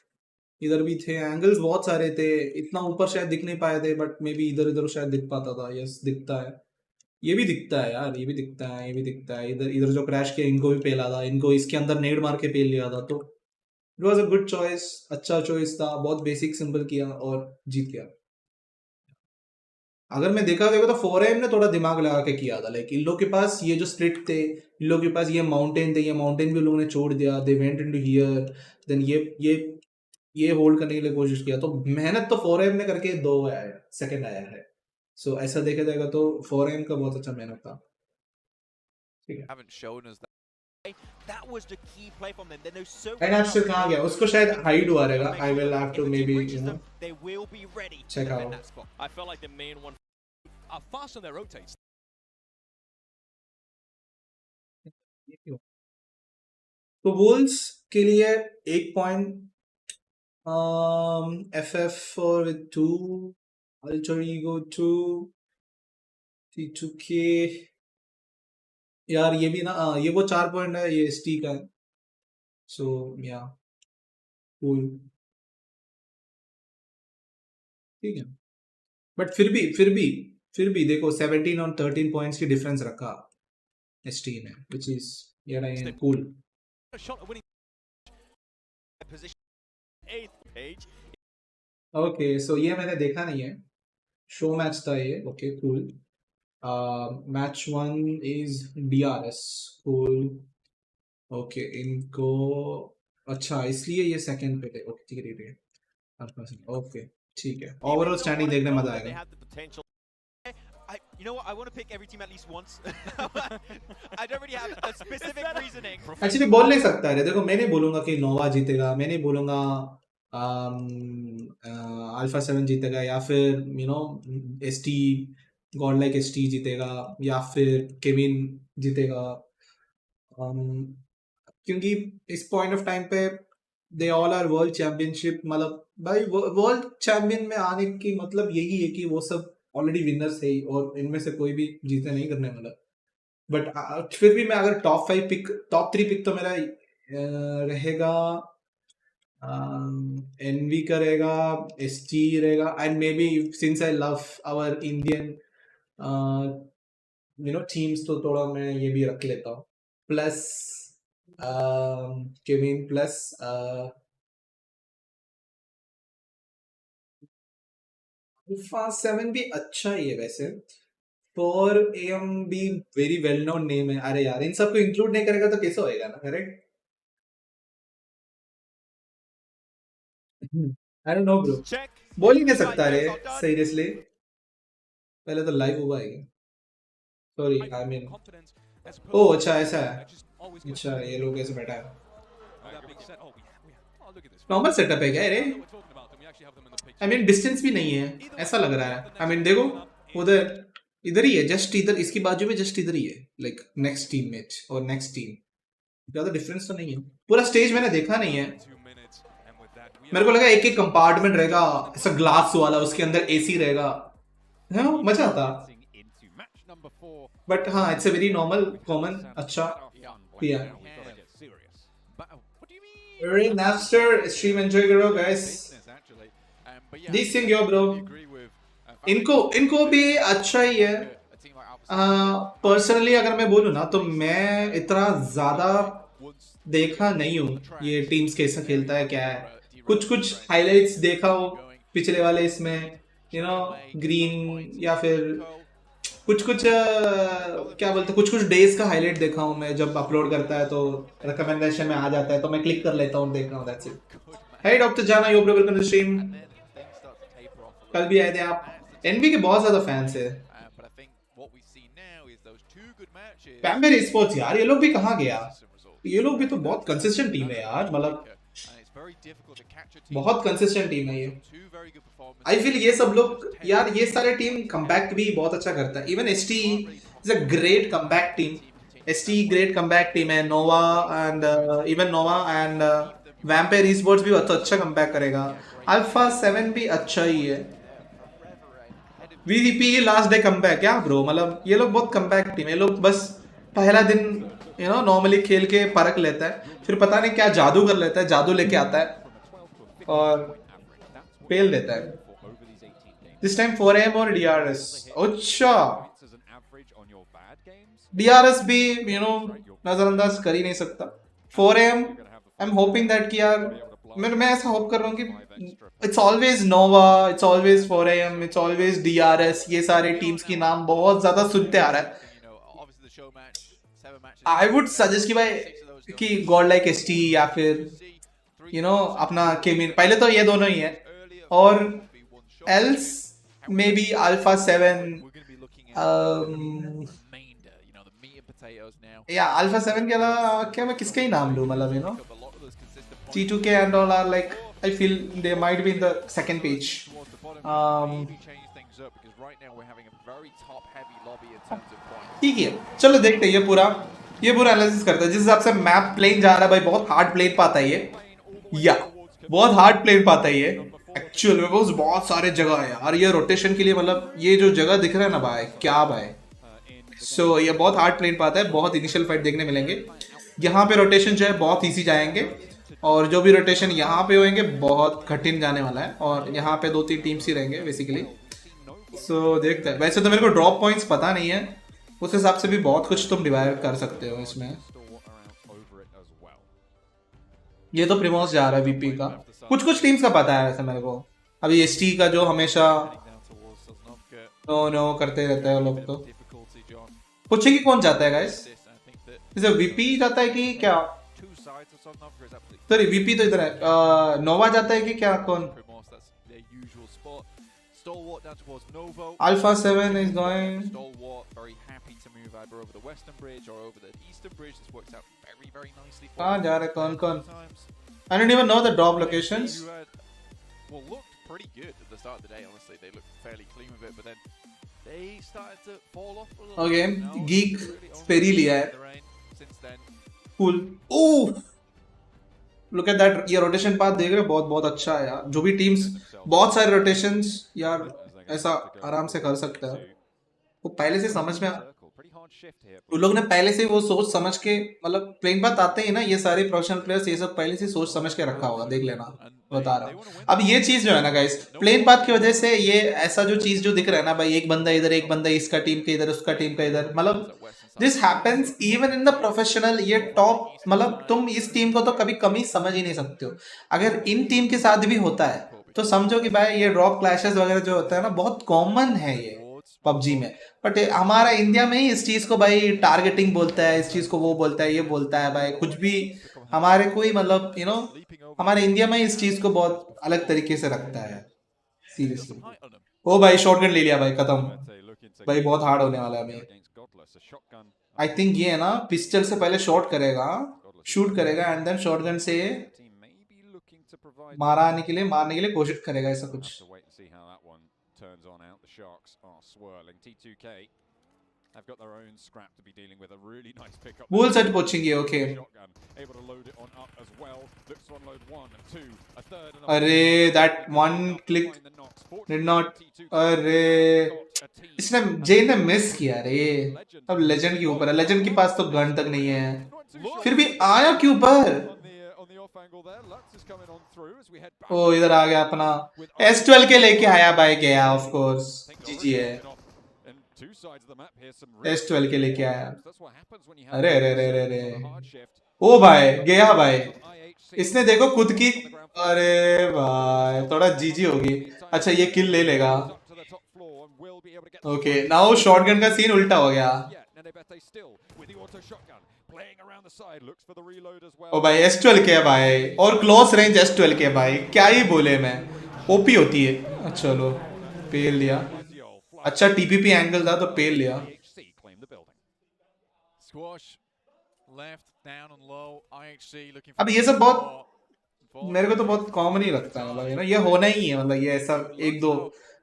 इधर भी थे, एंगल्स बहुत सारे थे, इतना ऊपर शायद दिख नहीं पाए थे, बट मे बी इधर इधर शायद दिख पाता था। यस दिखता है, ये भी दिखता है यार, ये भी दिखता है, ये भी दिखता है। इधर इधर जो क्रैश किया इनको भी पेला था, इनको इसके अंदर नेड मार के पेल लिया था। तो it was a good choice, अच्छा चॉइस था, बहुत बेसिक सिंपल किया और जीत गया। अगर मैं देखा गया तो 4M ने थोड़ा दिमाग लगा के किया था, लाइक इन लोग के पास ये जो स्प्लिट थे, इन लोग के पास ये माउंटेन थे, ये माउंटेन भी लोगों ने छोड़ दिया, दे वेंट इनटू हियर, देन ये होल्ड करने के लिए कोशिश किया। तो मेहनत तो 4M ने करके दो आया है, सेकंड आया है। सो ऐसा देखा जाएगा तो 4M का बहुत अच्छा मेहनत था। ठीक है, कहाँ गया? उसको शायद हाइड हुआ रहेगा। I will have to maybe check out. तो वुल्स के लिए 1 point, FF4 with 2, alter ego 2, T2K। यार ये भी ना, ये वो 4 पॉइंट है, ये ST का है। सो या कूल, ठीक है। बट फिर भी देखो 17 और 13 पॉइंट्स की डिफरेंस रखा ST ने, which is यार कूल। ओके, सो ये मैंने देखा नहीं है, शो मैच था ये। Okay cool. Match 1 is DRS, cool. Okay इनको अच्छा इसलिए ये सेकंड पे थे। ओके ठीक है ठीक है, ओके ठीक है। ओवरऑल स्टैंडिंग देखने मजा आएगा। You know what? I want to pick every team at least once. I don't really have a specific reasoning. Actually बोल नहीं सकता है, देखो मैं नहीं बोलूंगा कि नोवा जीतेगा, मैं नहीं बोलूंगा अल्फा 7 जीतेगा, या फिर ST गॉड लाइक ST जीतेगा, या फिर केविन जीतेगा। क्योंकि इस पॉइंट ऑफ टाइम पे they all are world championship, मतलब भाई वर्ल्ड चैंपियन में आने की मतलब यही है कि वो सब ऑलरेडी विनर्स है और इनमें से कोई भी जीते नहीं करने वाला। बट फिर भी मैं अगर टॉप 3 पिक तो मेरा रहेगा, एनवी का रहेगा, ST रहेगा, and maybe since I love our Indian teams तो थोड़ा मैं ये भी रख लेता हूँ, प्लस केविन प्लस अल्फा 7 भी अच्छा ही है वैसे। 4 AM भी वेरी वेल नोन नेम है। अरे यार इन सबको इंक्लूड नहीं करेगा तो कैसे होएगा ना, correct? I don't know bro, बोल ही नहीं सकता रे सीरियसली। पहले तो लाइव हुआ है, सॉरी आई मीन। ओ अच्छा ऐसा है, अच्छा ये लोग ऐसे बैठा है, नॉर्मल सेटअप है क्या रे? आई मीन डिस्टेंस भी नहीं है ऐसा लग रहा है। आई मीन देखो उधर इधर ही है, जस्ट इधर इसकी बाजू में, जस्ट इधर ही है, लाइक नेक्स्ट टीम मैच और नेक्स्ट टीम, ज्यादा डिफरेंस तो नहीं है। पूरा स्टेज मैंने देखा नहीं है, मेरे को लगा एक एक कंपार्टमेंट रहेगा ऐसा ग्लास वाला, उसके अंदर एसी रहेगा, हाँ मजा आता। बट हाँ it's a very normal common अच्छा किया। Very Napster stream enjoy करो guys, decent yo bro। इनको भी अच्छा ही है। पर्सनली अगर मैं बोलूँ ना तो मैं इतना ज्यादा देखा नहीं हूँ ये टीम्स कैसा खेलता है क्या है, कुछ हाइलाइट्स देखा हो पिछले वाले इसमें, यू नो ग्रीन या फिर कुछ क्या बोलते, कुछ डेज का हाईलाइट देखा हूँ मैं, जब अपलोड करता है तो रिकमेंडेशन में आ जाता है तो मैं क्लिक कर लेता हूँ, देख रहा हूँ, दैट्स इट। हे डॉक्टर जाना yo bro, welcome to stream. कल भी आए थे आप, एनबी के बहुत ज्यादा फैंस है। पैम्बर स्पोर्ट्स यार ये लोग भी कहाँ गया, ये लोग भी तो बहुत कंसिस्टेंट टीम है यार, मतलब बहुत कंसिस्टेंट टीम है ये। आई फील ये सब लोग यार, ये सारे टीम कमबैक भी बहुत अच्छा करता है। Even ST is a great comeback team, ST great comeback team है। Nova and even Nova and Vampire sports भी तो अच्छा कमबैक करेगा। अल्फा 7 भी अच्छा ही है। वीवीपी लास्ट डे कमबैक क्या ब्रो, मतलब ये लोग बहुत कमबैक टीम है। ये लोग बस पहला दिन यू नो नॉर्मली खेल के परख लेता है, फिर पता नहीं क्या जादू कर लेता है, जादू लेके आता है और फेल देता है। दिस टाइम 4 AM और DRS, अच्छा DRS भी यू नो नजरअंदाज कर ही नहीं सकता। 4 AM I am hoping that कि यार मैं ऐसा होप कर रहा हूँ कि it's always Nova, it's always 4 AM, it's always DRS, ये सारे टीम्स की नाम बहुत ज्यादा सुनते आ रहा है। आई वुड सजेस्ट कि भाई कि गॉड लाइक एसटी या फिर यू नो अपना केमिन, पहले तो ये दोनों ही है, और एल्स मे बी अल्फा 7 या अल्फा 7 के अलावा क्या मैं किसका ही नाम लूं, मतलब you know T2K and all are like, I feel they might be in the second page. ठीक है चलो देखते हैं, ये पूरा एनालिसिस करते हैं। जिस हिसाब से मैप प्लेन जा रहा है भाई, बहुत हार्ड प्लेन पाता है ये, या बहुत हार्ड प्लेन पाता है ये एक्चुअल में, बहुत सारे जगह है यार ये रोटेशन के लिए, मतलब ये जो जगह दिख रहा है ना भाई, क्या भाई। सो ये बहुत हार्ड प्लेन पाता है, बहुत इनिशियल फाइट देखने मिलेंगे यहाँ पे। रोटेशन जो है बहुत इजी जाएंगे, और जो भी रोटेशन यहाँ पे होंगे बहुत कठिन जाने वाला है, और यहाँ पे 2-3 टीम्स ही रहेंगे बेसिकली। सो देखते हैं, वैसे तो मेरे को ड्रॉप पॉइंट्स पता नहीं है, उस हिसाब से भी बहुत कुछ तुम डिवाइड कर सकते हो इसमें। ये तो प्रिमोस जा रहा है वीपी का, कुछ टीम्स का पता है वैसे मेरे को। अभी एसटी का जो हमेशा नो करते रहता है वो लोग, तो पूछे कि कौन जाता है गाइस, इसे वीपी जाता है कि क्या? सॉरी वीपी तो इधर है, नोवा जाता है कि क्या, कौन? Alpha 7 is going. कहाँ जा रहे कौन? I don't even know the drop locations. Well, looked pretty good at the start of the day. Honestly, they looked fairly clean with it, but then they started to fall off a little. Okay, geek Sperry लिया है. Since then, cool. Ooh. Look at that, ये rotation path देख रहे हो, बहुत अच्छा है यार। जो भी टीम्स बहुत सारे रोटेशंस यार ऐसा आराम से कर सकता है, वो पहले से समझ में, उन लोग ने पहले से वो सोच समझ के, मतलब प्लेन पाथ आते ही ना ये सारे प्रोफेशनल प्लेयर्स, ये सब पहले से सोच समझ के रखा होगा, देख लेना बता रहा हूँ। अब ये चीज जो है ना गाइस, प्लेन पाथ की वजह से ये ऐसा जो चीज जो दिख रहा है ना भाई, एक बंदा इधर, एक बंदा इसका टीम के इधर, उसका टीम का इधर, मतलब this happens even in the professional. ये टॉप, मतलब तुम इस टीम को तो कभी कमी समझ ही नहीं सकते हो। अगर इन टीम के साथ भी होता है तो समझो कि भाई ये ड्रॉप क्लैशेस वगैरह जो होता है ना, बहुत कॉमन है ये, पबजी में, बट हमारा इंडिया में ही इस चीज को भाई टारगेटिंग बोलता है, इस चीज को वो बोलता है, ये बोलता है भाई कुछ भी हमारे कोई मतलब हमारे इंडिया में इस चीज को बहुत अलग तरीके से रखता है सीरियसली। ओ भाई शॉटगन ले लिया भाई, खत्म भाई, बहुत हार्ड होने वाला है भाई। आई थिंक ये है ना, पिस्टल से पहले शॉट करेगा, शूट करेगा एंड देन शॉटगन से मारने के लिए कोशिश करेगा, ऐसा कुछ। Bull set पहुंचेंगे, ओके। अरे that one click did not, अरे इसने जे ने मिस किया रे। अब लेजेंड के ऊपर है, लेजेंड के पास तो गन तक नहीं है, फिर भी आया क्यों ऊपर। ओ इधर आ गया अपना S12 के लेके आया भाई, गया ऑफ कोर्स, जीजी है। S12 के लेके आया, अरे अरे अरे अरे अरे, ओ भाई गया भाई, इसने देखो खुद की, अरे भाई थोड़ा जीजी होगी। अच्छा ये किल ले लेगा, ओके नाउ शॉटगन का सीन उल्टा हो गया। ओ भाई S12 के भाई, और क्लोज रेंज S12 के भाई, क्या ही बोले मैं, ओपी होती है। चलो पेल लिया, अच्छा टीपीपी एंगल था तो पेल लिया। अब ये सब बहुत मेरे को तो बहुत कॉमन ही लगता है, मतलब ये होना ही है, मतलब ये ऐसा एक दो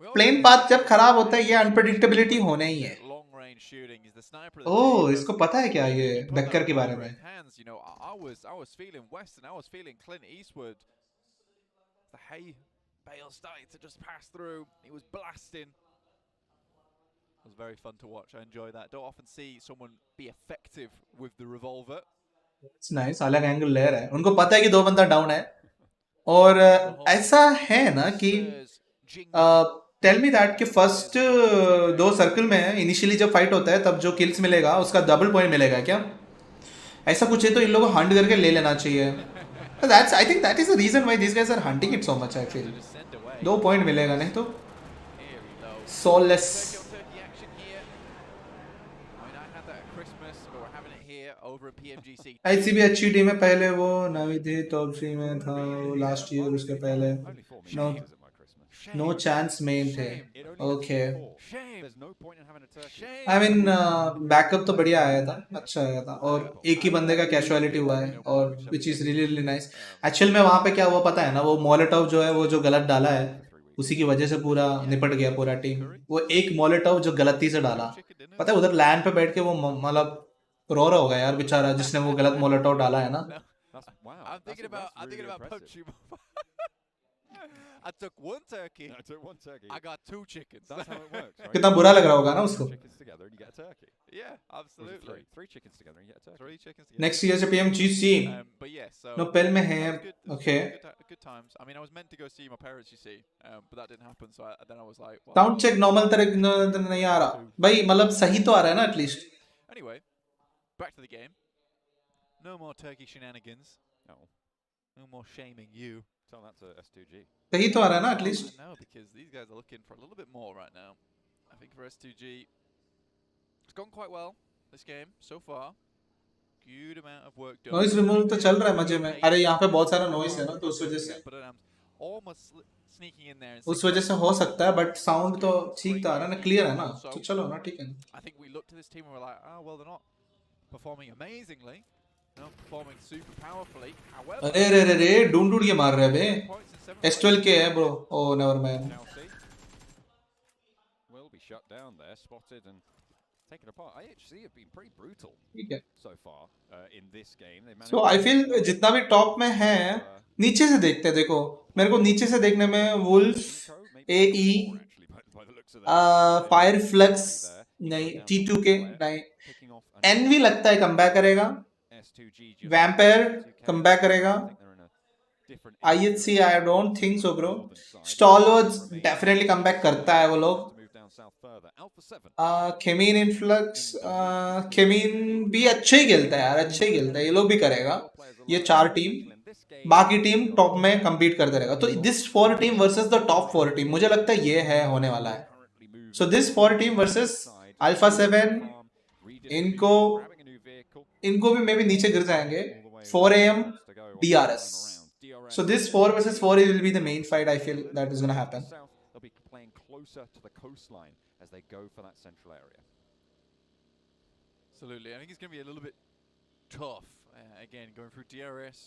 प्लेन पाथ जब खराब होता है ये अनप्रेडिक्टेबिलिटी होना ही है। ओह इसको पता है क्या ये डक्कर के बारे में। It was very fun to watch. I enjoy that. Don't often see someone be effective with the revolver. It's nice. अलग एंगल ले रहा है, उनको पता है कि दो बंदा डाउन है, और ऐसा है ना कि टेल मी दैट कि फर्स्ट दो सर्कल में इनिशियली जब फाइट होता है तब जो किल्स मिलेगा उसका डबल पॉइंट मिलेगा क्या, ऐसा कुछ है तो इन लोगों को हंट करके ले लेना चाहिए। That's I think that is the reason why these guys are hunting it so much. I feel 2 point मिलेगा, नहीं तो soulless. ICB अच्छी टीम है, पहले वो नवी थी, टॉप 3 में था वो लास्ट ईयर, उसके पहले नो चांस मेन थे। ओके आई मीन बैकअप तो बढ़िया आया था, अच्छा आया था, और एक ही बंदे का कैजुअलिटी हुआ है, और which is really really nice. Actual में वहाँ पे क्या हुआ पता है ना, वो मोलेटोव जो है वो जो गलत डाला है उसी की वजह से पूरा निपट गया पूरा टीम। वो एक मोलेटोव जो गलती से डाला, पता है उधर लैंड पे बैठ के वो मतलब रो रहा होगा यार बेचारा जिसने वो गलत मोलेटोव डाला है ना। I took one turkey. I got 2 chickens. That's how it works, right? कितना बुरा लग रहा होगा ना उसको। Chickens together and you get a turkey. Yeah, absolutely. 3 chickens together and you get a turkey. 3 chickens together. Next year से PMGC। But yeah, so no पेल में है, okay. Good times. I mean, I was meant to go see my parents, you see, but that didn't happen. So then I was like, well, sound check normal तरह नहीं आ रहा भाई, मतलब सही तो आ रहा है ना at least. Anyway, back to the game. No more turkey shenanigans. No more shaming you. Tell that to S2G. सही तो आ रहा है ना at least. No, because these guys are looking for a little bit more right now. I think for S2G, it's gone quite well this game so far. Good amount of work done. Noise removal तो चल रहा है मजे में। अरे यहाँ पे बहुत सारा नॉइस है ना, तो उस वजह से almost sneaking in there. उस वजह से हो सकता है, बट साउंड तो ठीक तो आ रहा है ना, क्लियर है ना, तो चलो ना ठीक है। I think we looked at this team and we're like, oh well, they're not performing amazingly. Not performing super powerfully. However, अरे रे रे रे ढूंढ के मार रहे हैं बे। S12 के है bro. Oh never mind. Will be shut down there, spotted and taken apart. IHC have been pretty brutal so far in this game. So I feel जितना भी टॉप में है, नीचे से देखते हैं, देखो मेरे को नीचे से देखने में वुल्फ, AE, फायरफ्लक्स नहीं, T2K नहीं, एनवी लगता है कमबैक करेगा, वैम्पायर कमबैक करेगा, IHC I don't think so bro. Stalwarts definitely comeback करता है वो लोग। केमिन इनफ्लक्स, केमिन भी अच्छे ही खेलता है यार, अच्छे ही खेलता है, ये लोग भी करेगा। ये 4 टीम, बाकी टीम टॉप में compete करते रहेगा। तो this 4 team versus the top 4 team, मुझे लगता है ये है होने वाला है। So this 4 team versus Alpha 7. इनको भी मे बी नीचे गिर जाएंगे 4 AM DRS. So this 4 versus 4 will be the main fight. I feel that is going to happen. They'll be playing closer to the coastline as they go for that central area. Absolutely. I think it's going to be a little bit tough. Again, going through DRS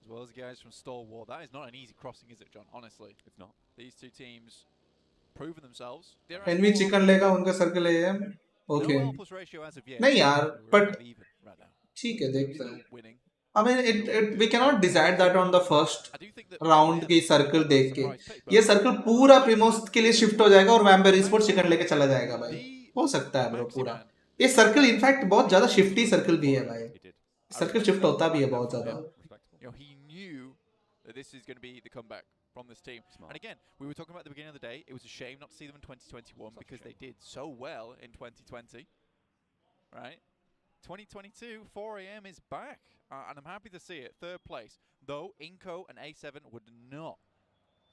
as well as the guys from Stalwart. That is not an easy crossing, is it, John? Honestly, it's not. These two teams proven themselves. Envy chicken लेगा उनका circle है. Okay. नहीं यार, but ठीक है देखते हैं. I mean, we cannot decide that on the first round की circle देख के. ये circle पूरा Primos के लिए shift हो जाएगा और Vampire Esports chicken लेके चला जाएगा भाई. हो सकता है bro पूरा. ये circle in fact बहुत ज़्यादा shifty circle भी है भाई. Circle shift होता भी है बहुत ज़्यादा. He knew that this is going to be the comeback from this team. And again, we were talking about at the beginning of the day, it was a shame not to see them in 2021 because they did so well in 2020. Right? 2022, 4 AM is back. And I'm happy to see it. Third place. Though, 𝐀𝐜𝐡𝐢𝐞𝐯𝐿 would not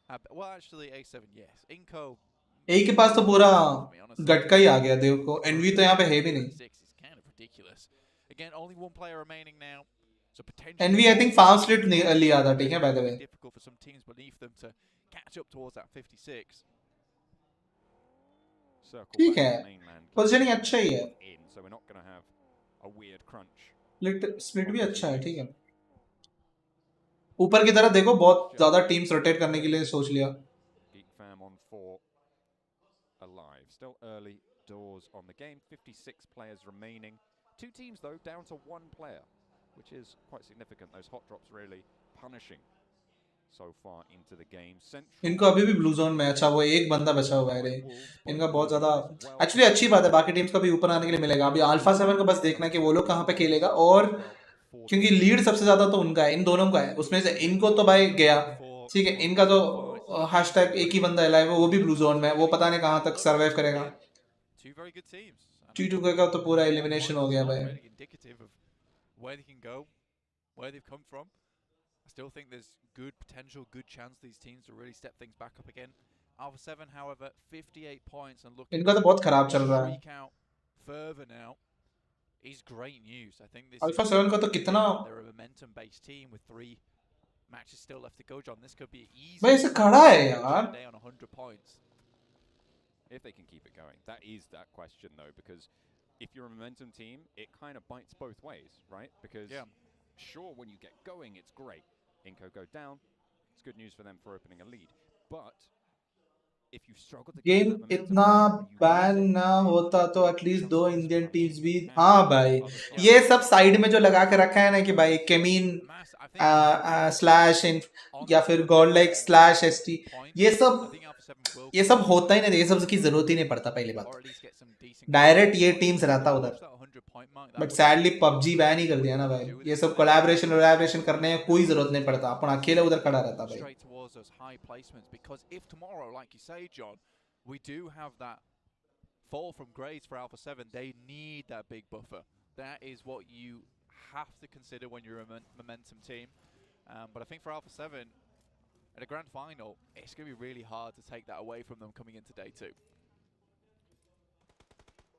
have... Well, actually, 𝐀7, yes. 𝐀𝐜𝐡𝐢𝐞𝐯𝐿... A के पास तो पूरा गटका ही आ गया देखो. Envy तो यहाँ पे है भी नहीं. It's kind of ridiculous. Again, only one player remaining now. So Envy, I think farm split लिया था, ठीक है, by the way. Difficult for some teams beneath them to catch up towards that 56. ठीक है, पोजीशनिंग अच्छा ही है. So we're not going to have a weird crunch. Split भी अच्छा है, ठीक है. ऊपर की तरफ देखो, बहुत ज़्यादा टीम्स रोटेट करने के लिए सोच लिया. Geek fam on 4 alive. Still early doors on the game. 56 players remaining. 2 teams though down to 1 player, which is quite significant. Those hot drops really punishing so far into the game. इनको अभी भी blue zone में अच्छा वो एक बंदा बचा हुआ है रे. इनका बहुत ज़्यादा एक्चुअली अच्छी बात है. बाकी टीम्स को भी ऊपर आने के लिए मिलेगा. अभी अल्फा 7 को बस देखना है कि वो लोग कहाँ पे खेलेगा. और क्योंकि लीड सबसे ज़्यादा तो उनका है, इन दोनों का है. उसमें से इनको तो भाई गया, ठीक है. इनका तो हैशटैग एक ही बंदा है, वो भी ब्लू जोन में. वो पता नहीं कहाँ तक सर्वाइव करेगा. T2 का तो पूरा एलिमिनेशन हो गया भाई. Where they can go, where they've come from. I still think there's good potential, good chance these teams to really step things back up again. Alpha 7, however, 58 points and looking इनका तो बहुत खराब चल रहा है. Further now is great news. I think this Alpha 7 का तो कितना they're a momentum-based team with 3 matches still left to go. John, this could be easy. भाई इसे खड़ा है यार. On 100 points. If they can keep it going, that is that question though, because if you're a momentum team, it kind of bites both ways, right? Because sure, when you get going, it's great. 𝐀𝐜𝐡𝐢𝐞𝐯 go down. It's good news for them for opening a lead. But if you struggle to game इतना ban ना होता तो at least 2 Indian teams भी. हाँ भाई, ये सब side में जो लगा के रखा है ना कि भाई केमीन स्लैश या फिर गॉडलाइक स्लैश एसटी, ये सब होता ही नहीं. ये सब की जरूरत ही नहीं पड़ता. पहली बात डायरेक्ट ये टीम्स रहता उधर. बट सैडली PUBG बैन ही कर दिया ना भाई. ये सब कोलैबोरेशन करने में कोई जरूरत नहीं पड़ता. अपन अकेले उधर खड़ा रहता भाई. Because if tomorrow, like you say, John, we do have that fall from grades for Alpha 7, they need that big buffer. That is what you have to consider when you're a momentum team. But I think for Alpha 7, at a grand final, it's going to be really hard to take that away from them coming into day 2.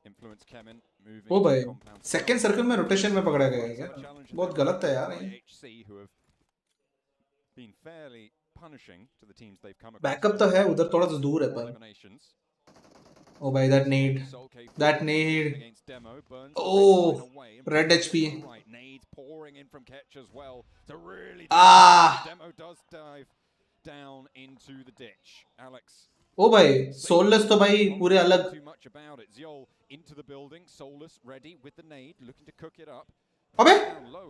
Influence 𝐀𝐜𝐴 moving. ओ भाई, second circle में rotation में पकड़ा गया है क्या? बहुत गलत है यार. बैकअप तो है उधर, थोड़ा सा दूर है पर. ओ भाई, that need. Oh, red HP. Down into the ditch. Alex. ओ भाई, Soulless तो भाई पूरे अलग. Too much about it. 𝐁𝐿 into the building. Soulless ready with the nade, looking to cook it up. अबे,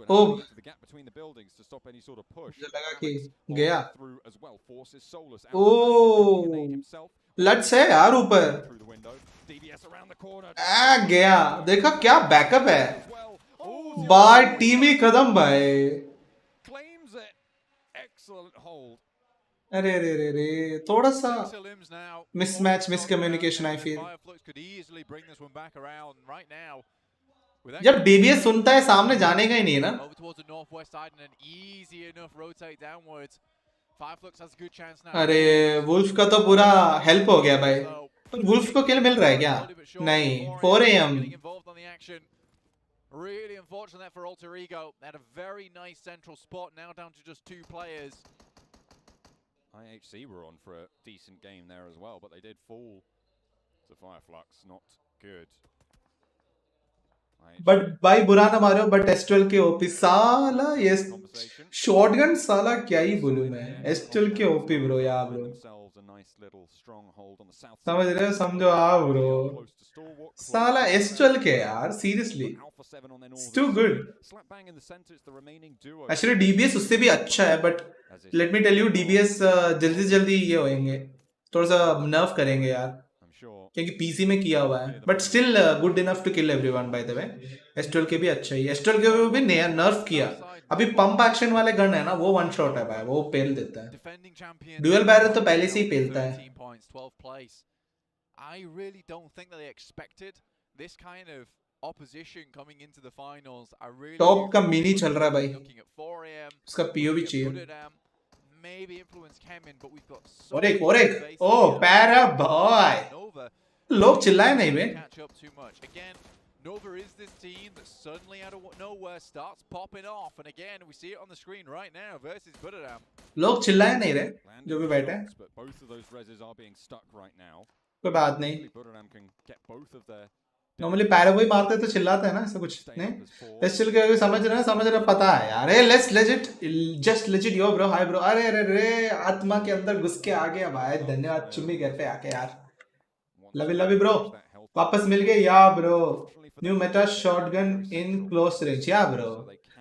ओ the gap between the buildings to stop any sort of push. मुझे लगा कि गया. Through as well. Forces Soulless out. ओ lots है यार ऊपर. DBS around the corner. गया. देखा क्या बैकअप है. बाय टीम ही खत्म भाई. Claims it. Excellent hold. अरे रे रे रे, थोड़ा सा मिसमैच, मिसकम्युनिकेशन आई फील. जब DBS सुनता है सामने जाने का ही नहीं है ना. अरे वुल्फ का तो पूरा हेल्प हो गया भाई. वुल्फ को किल मिल रहा है क्या? नहीं, 4 AM. Really unfortunate for 𝐀𝐜𝐴𝐞𝐸. They had a very nice central spot, now down to just 2 players. IHC were on for a decent game there as well, but they did fall to Fireflux. Not good. But भाई बुरा ना मारो, but S12 के OP साला, ये shotgun साला क्या ही बोलूं मैं. S12 के ओपी ब्रो, या ब्रो समझ रहे हो, समझो आ ब्रो, साला S12 के यार, seriously it's too good. Actually DBS उससे भी अच्छा है, but let me tell you, DBS जल्दी जल्दी ये होंगे, थोड़ा सा नर्व करेंगे यार, क्योंकि पीसी में किया हुआ है. But still good enough to kill everyone. By the way S12 के भी अच्छा ही, S12 के भी नर्फ किया. अभी पंप एक्शन वाले गन है ना, वो वन शॉट है भाई, वो पेल देता है. ड्यूअल बैरल तो पहले से ही पेलता है. I really don't think that they expected this kind of opposition coming into the finals. I really top का मिनी चल रहा है भाई, looking at 4 AM. उसका POV चाहिए. Maybe influence 𝐀𝐜𝐴𝐞𝐸, but we've got so ओरेक ओ पैरा बॉय, लोग चिल्लाए नहीं बे. catch up too much. Again, Nova is this team that suddenly out of nowhere starts popping off, and again we see it on the screen right now versus 𝐻𝐻𝐻𝐸. लोग चिल्लाए नहीं रहे जो भी बैठे हैं. कोई बात नहीं, नॉर्मली पैरागो ही मारते तो चिल्लाते हैं ना, ऐसा कुछ नहीं. S12 के समझ रहे पता है यार. Let's legit, just legit yo bro, hi bro. अरे अरे अरे, आत्मा के अंदर घुस के आ गया भाई, धन्यवाद चुम्मी घर पे आके यार. लवी ब्रो, वापस मिल गए या bro. New Meta shotgun in close range, या ब्रो.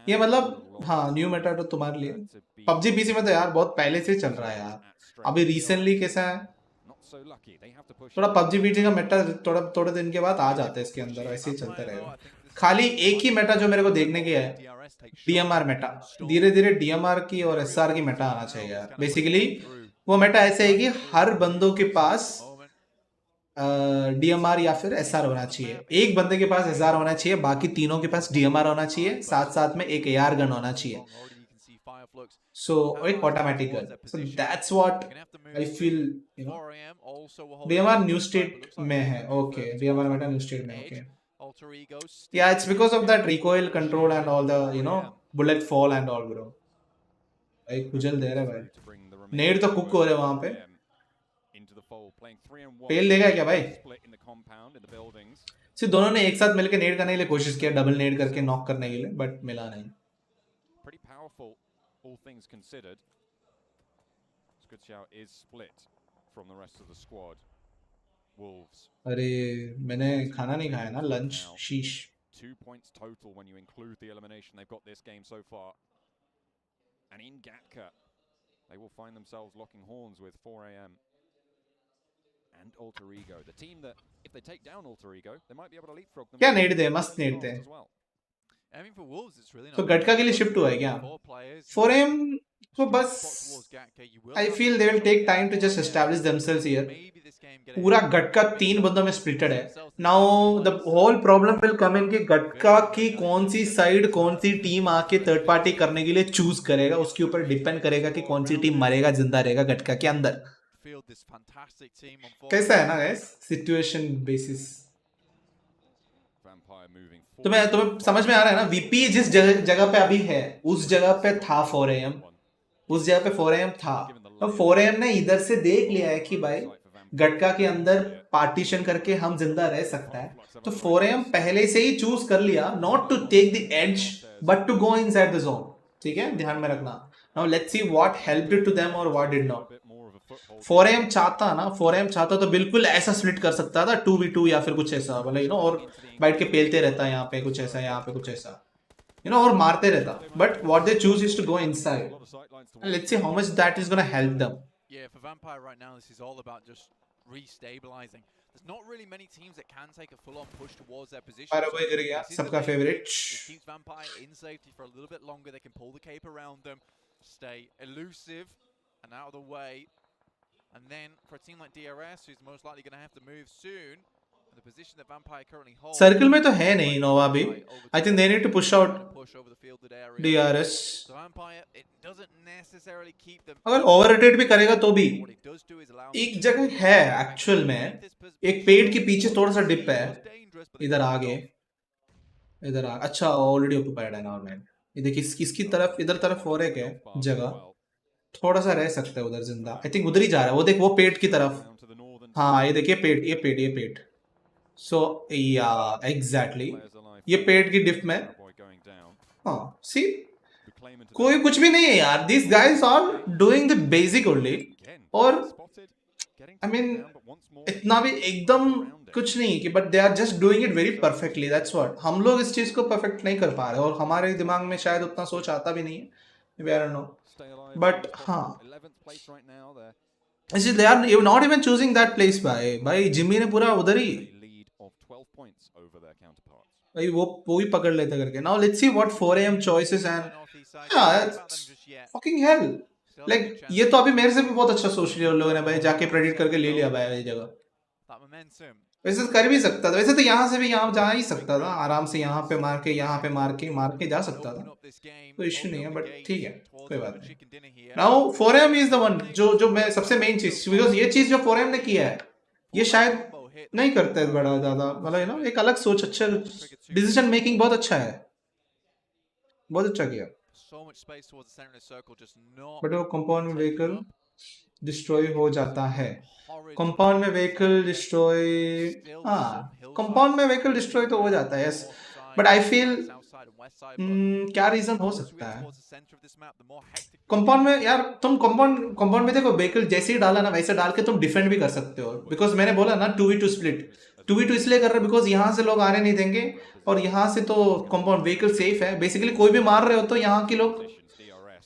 ये मतलब हाँ, न्यू मेटा तो तुम्हारे लिए. PUBG PC में तो यार बहुत पहले से चल रहा है यार. अभी रिसेंटली कैसा है, थोड़ा PUBG PC का मेटा थोड़े दिन के बाद आ जाता है इसके अंदर, ऐसे ही चलते रहेगा. खाली एक ही मेटा जो मेरे को देखने की है, DMR मेटा. धीरे धीरे DMR की और SR की मेटा आना चाहिए यार. बेसिकली वो मेटा ऐसे है कि हर बंदों के पास DMR या फिर SR होना चाहिए. एक बंदे के पास SR होना चाहिए, बाकी तीनों के पास DMR होना चाहिए, साथ साथ में एक AR गन होना चाहिए. So एक automatic gun. So that's what I feel, you know. DMR new state में है. Okay, DMR Meta new state में. Okay. Yeah, it's because of that recoil control and all the, you know, bullet fall and all, bro. भाई खुजल दे रहे भाई. नेड तो cook हो रहे वहाँ पे. पेल देगा क्या भाई? सिर्फ दोनों ने एक साथ मिलकर नेड करने के लिए कोशिश किया, डबल नेड करके नॉक करने के लिए, बट मिला नहीं. All things considered, 𝐀𝐜𝐴𝐞𝐸 is split from the rest of the squad. Wolves. अरे मैंने खाना नहीं खाया ना, लंच. शीश. 2 points total when you include the elimination they've got this game so far. And in 𝐀𝐜𝐴𝐞𝐸, they will find themselves locking horns with 4 AM and 𝐷𝐷, the team that if they take down 𝐷𝐷, they might be able to leapfrog them. क्या नेड दे, मस्त नेड दे. तो गटका के लिए shift हुआ है क्या? 4 AM को बस I feel they will take time to just establish themselves here. पूरा गटका 3 बंदों में स्प्लिटेड है. Now the whole problem will come in कि गटका की कौन सी साइड, कौन सी टीम आके थर्ड पार्टी करने के लिए चूज करेगा, उसके ऊपर डिपेंड करेगा कि कौन सी टीम मरेगा जिंदा रहेगा गटका के अंदर. कैसा है ना गाइस, सिचुएशन बेसिस. तुम्हें समझ में आ रहा है ना, वीपी जिस जगह पे अभी है उस जगह पे था 4 AM. उस जगह पे 4 AM था. तो 4 AM ने इधर से देख लिया है कि भाई गटका के अंदर पार्टीशन करके हम जिंदा रह सकता है. तो 4 AM पहले से ही चूज कर लिया, not to take the edge but to go inside the zone. ठीक है, ध्यान में रखना. Now let's see what helped to them और व्हाट डिड नॉट. 4 AM चाहता तो बिल्कुल ऐसा स्प्लिट कर सकता था 2v2 या फिर कुछ ऐसा, मतलब यू नो, और बैठ के पेलते रहता, यहाँ पे कुछ ऐसा, यहाँ पे कुछ ऐसा, यू नो, और मारते रहता. But what they choose is to go inside. Let's see how much that is gonna help them. Yeah, for Vampire right now, this is all about just restabilizing. There's not really many teams that can take a full-on push towards their position. पैरागो गिर गया, सबका favourite. Keeps Vampire in safety for a little bit longer. They can pull the cape around them, stay elusive and out of the way. And then for a team like DRS, who's most likely going to have to move soon, circle में तो है नहीं Nova भी. I think they need to push out DRS. अगर over rotate भी करेगा तो भी एक जगह है एक्चुअल में, एक पेड़ के पीछे थोड़ा सा डिप है. इधर आगे अच्छा ऑलरेडी ऑक्यूपाइड है नॉर्मल. ये देखिए किसकी तरफ, इधर तरफ और एक है जगह, थोड़ा सा रह सकता है उधर जिंदा. आई थिंक उधर ही जा रहा है वो. देख वो पेड़ की तरफ. हाँ ये देखिए पेड़. सो या एग्जैक्टली ये पेड़ की डिप में. हाँ सी कोई कुछ भी नहीं है यार. This guys are doing the basic only. और आई मीन इतना भी एकदम कुछ नहीं कि, but they are just doing it very perfectly. That's what. हम लोग इस चीज को परफेक्ट नहीं कर पा रहे और हमारे दिमाग में शायद उतना सोच आता भी नहीं है. I don't know. बट हाँ they are not even choosing that place. भाई जिम्मी ने पूरा उधर ही भाई वो ही पकड़ लेते करके. Now let's see what 4 AM choices and fucking hell. Like ये तो अभी मेरे से भी बहुत अच्छा सोच लिया उन लोगों ने भाई. जाके प्रेडिक्ट करके ले लिया भाई ये जगह. वैसे कर भी सकता था. वैसे तो यहाँ से भी यहाँ जा ही सकता था आराम से. यहाँ पे मार के जा सकता था. कोई इश्यू नहीं है. बट ठीक है कोई बात नहीं. Now 4M is the one जो मैं सबसे मेन चीज, बिकॉज ये चीज जो 4M ने किया है ये शायद नहीं करता है बड़ा ज्यादा. मतलब ना एक अलग सोच, अच्छा डिसीजन मेकिंग बहुत अच्छा है. बहुत अच्छा किया. बट वो कंपाउंड में व्हीकल डिस्ट्रॉय हो जाता है. कंपाउंड में व्हीकल डिस्ट्रॉय, हाँ कंपाउंड में व्हीकल डिस्ट्रॉय तो हो जाता है यस. बट आई फील क्या रीजन हो सकता है कंपाउंड में यार. तुम कंपाउंड में देखो व्हीकल जैसे ही डाला ना वैसे डाल के तुम डिफेंड भी कर सकते हो. बिकॉज मैंने बोला ना 2v2 स्प्लिट. 2v2 इसलिए कर रहे बिकॉज यहाँ से लोग आने नहीं देंगे और यहाँ से तो कंपाउंड व्हीकल सेफ है. बेसिकली कोई भी मार रहे हो तो यहाँ के लोग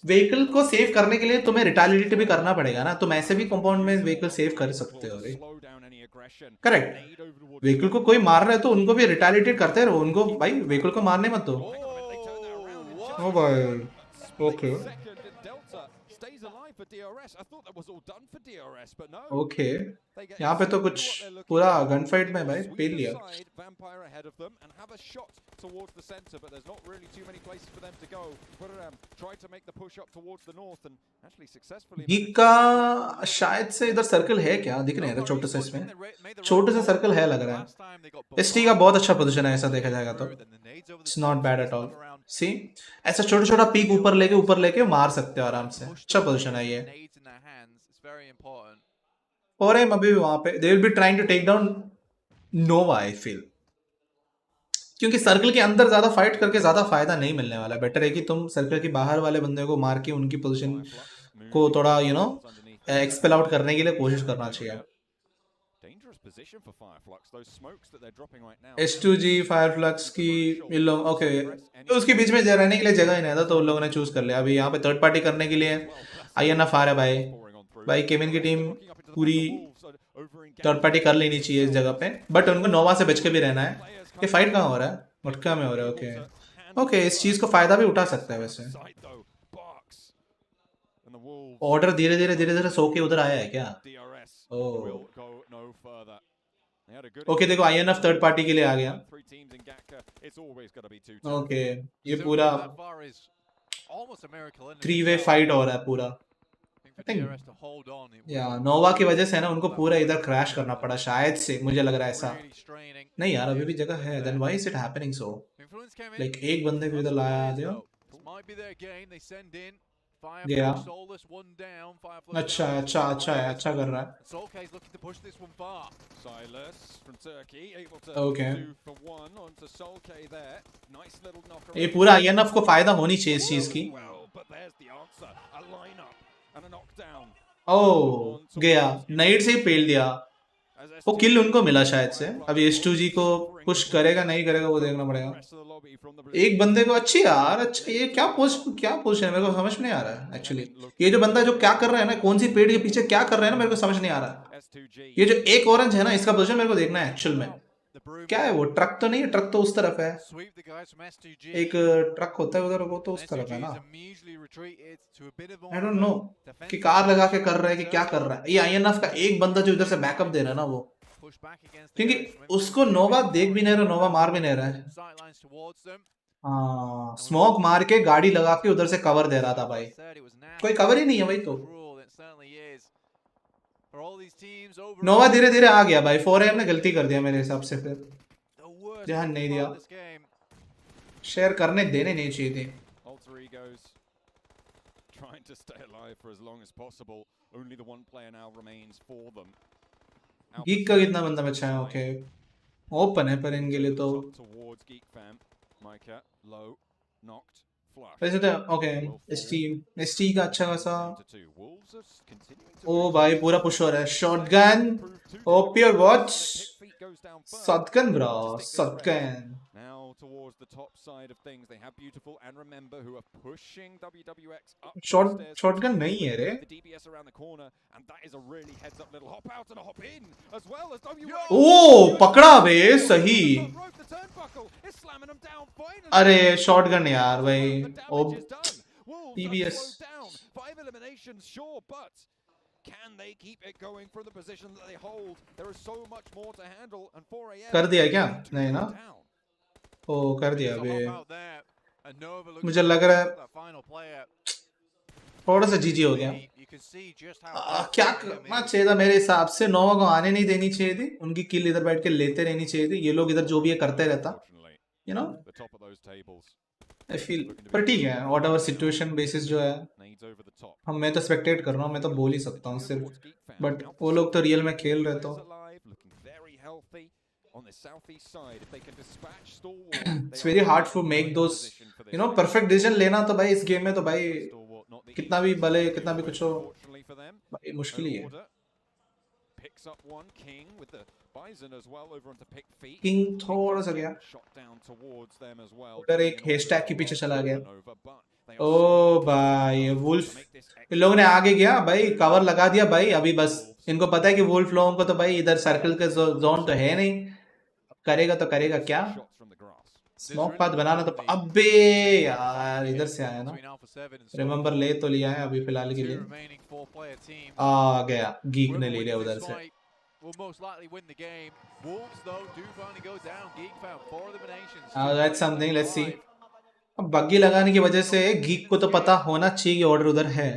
व्हीकल को सेव करने के लिए तुम्हें रिटालिएट भी करना पड़ेगा ना. तुम ऐसे भी कंपाउंड में व्हीकल सेव कर सकते हो. करेक्ट. व्हीकल को कोई मार रहा है तो उनको भी रिटालिएट करते रहो. उनको भाई व्हीकल को मारने मत दो. ओ भाई ओके ओके. यहाँ पे तो कुछ पूरा गन फाइट में भाई पेल लिया. गीक का शायद से इधर सर्कल है क्या, दिख नहीं रहा छोटे से. इसमें छोटे से सर्कल है लग रहा है. एसटी का बहुत अच्छा पोजीशन है ऐसा देखा जाएगा तो. It's not bad at all. See ऐसा छोटा छोटा पीक ऊपर लेके मार सकते हो आराम से. अच्छा पोजीशन है ये. और एम अभी वहां पे they will be trying to take down Nova I feel. क्योंकि सर्कल के अंदर ज्यादा फाइट करके ज्यादा फायदा नहीं मिलने वाला. बेटर है कि तुम सर्कल के बाहर वाले बंदे को मार के उनकी पोजीशन को थोड़ा एक्सपेल आउट करने के लिए कोशिश करना चाहिए. S2G फायरफ्लक्स की ओके उसके बीच में रहने के लिए जगह ही नहीं था तो उन लोगों ने चूज कर लिया. अभी यहाँ पे थर्ड पार्टी करने के लिए INF आ रहा है भाई केविन की टीम पूरी थर्ड पार्टी कर लेनी चाहिए इस जगह पे. बट उनको नोवा से बच के भी रहना है. ये फाइट कहाँ हो रहा है, मटका में हो रहा है. ओके इस चीज को फायदा भी उठा सकता है वैसे. ऑर्डर धीरे धीरे सो के उधर आया है क्या. ओके देखो INF थर्ड पार्टी के लिए आ गया. ओके ये पूरा 3-way फाइट हो रहा है पूरा. या नोवा की वजह से ना उनको पूरा इधर क्रैश करना पड़ा शायद से. मुझे लग रहा है ऐसा. नहीं यार अभी भी जगह है. Then why is it happening so. Like एक बंदे को इधर लाया दिया. गया. अच्छा कर रहा है. ओके ये पूरा INF को फायदा होनी चाहिए इस चीज की. ओ गया नाइट से ही पेल दिया. वो किल उनको मिला शायद से. अभी S2G को पुश करेगा नहीं करेगा वो देखना पड़ेगा. एक बंदे को अच्छी यार. अच्छा ये क्या पोजीशन है मेरे को समझ नहीं आ रहा है एक्चुअली. ये जो बंदा जो क्या कर रहा है ना कौन सी पेड़ के पीछे क्या कर रहा है ना मेरे को समझ नहीं आ रहा. ये जो एक ऑरेंज है ना इसका पोजीशन मेरे को देखना है एक्चुअल में. क्या है वो ट्रक तो नहीं है. ट्रक तो उस तरफ है. एक ट्रक होता है उधर वो तो उस तरफ है ना. आई डोंट नो कि कार लगा के कर रहा है कि क्या कर रहा है. ये INF का एक बंदा जो इधर से बैकअप दे रहा है ना वो क्योंकि उसको नोवा देख भी नहीं रहा, नोवा मार भी नहीं रहा है। हाँ, स्मोक मार के गाड़ी लगा के उधर से कवर दे रहा था भाई, कोई कवर ही नहीं है भाई। तो नोवा धीरे धीरे आ गया भाई। 4AM ने गलती कर दिया मेरे हिसाब से, फिर ध्यान नहीं दिया, शेयर करने देने नहीं चाहिए थे। गीक का कितना बंदा बचा है? ओके, ओपन है पर इनके लिए तो वैसे तो ओके। एसटी का अच्छा खासा, ओ भाई पूरा पुश हो रहा है। शॉटगन, ओपी और watch, shotgun bro, shotgun. Shotgun नहीं है रे। ओ पकड़ा बे, सही। अरे शॉटगन यार भाई, ओ TBS। कर दिया क्या? नहीं ना, ओ कर दिया बे। मुझे लग रहा है थोड़ा सा जीजी हो गया। क्या करना चाहिए था मेरे हिसाब से? नोवा को आने नहीं देनी चाहिए थी, उनकी किल इधर बैठ के लेते रहनी चाहिए थी। ये लोग इधर जो भी है करते रहता, यू नो, आई फील। पर ठीक है, व्हाट एवर सिचुएशन बेसिस जो है, मैं तो स्पेक्टेट कर रहा हूँ, मैं तो बोल ही सकता हूँ सिर्फ, बट वो लोग तो रियल में खेल रहे। तो it's very hard to make those, you know, perfect decision लेना। तो भाई इस गेम में तो भाई कितना भी भले कितना भी कुछ हो भाई, मुश्किल ही है। किंग थोड़ा सा गया उधर, एक हेस्टैग के पीछे चला गया। ओ भाई वुल्फ, इन लोगों ने आगे गया भाई, कवर लगा दिया भाई। अभी बस इनको पता है कि वुल्फ लोगों को तो भाई इधर सर्कल का जोन तो है नहीं, करेगा तो करेगा क्या? स्मोक पाथ बनाना तो, अबे यार इधर से आया ना। रिमेंबर ले तो लिया है अभी फिलहाल के लिए। आ गया, गीक ने ले लिया उधर से। That's something, let's see. अब बग्गी लगाने की वजह से गीक को तो पता होना चाहिए कि ऑर्डर उधर है।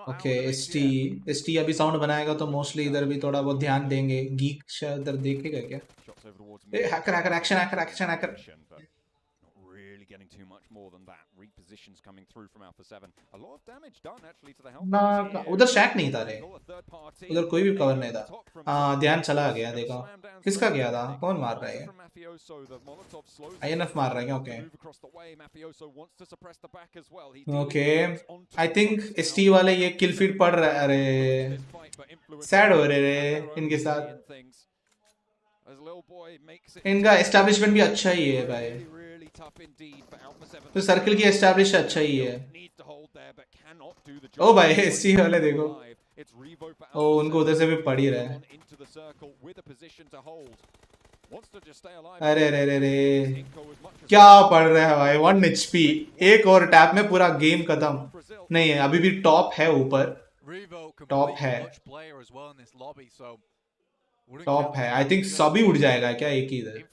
ओके, एसटी अभी साउंड बनाएगा तो मोस्टली इधर भी थोड़ा बहुत ध्यान देंगे। गीक शायद इधर देखेगा क्या? Hacker hacker action, hacker action, hacker. ना उधर शैक नहीं था रे, उधर कोई भी कवर नहीं था। ध्यान चला गया, देखो किसका गया था, कौन मार रहा है? INF मार रहा है क्या? ओके आई थिंक ST वाले ये किल फीड पड़ रहा है। अरे सैड हो रहे रे इनके साथ, इनका एस्टैब्लिशमेंट भी अच्छा ही है भाई, तो सर्किल की एस्टैब्लिश अच्छा ही है। ओ भाई ST वाले देखो, ओ उनको उधर से भी पड़ ही रहा है। अरे रे रे रे, क्या पड़ रहा है भाई? 1 HP, एक और टैप में पूरा गेम खत्म। नहीं है, अभी भी टॉप है, ऊपर टॉप है, टॉप है। आई थिंक सभी उड़ जाएगा क्या एक ही इधर?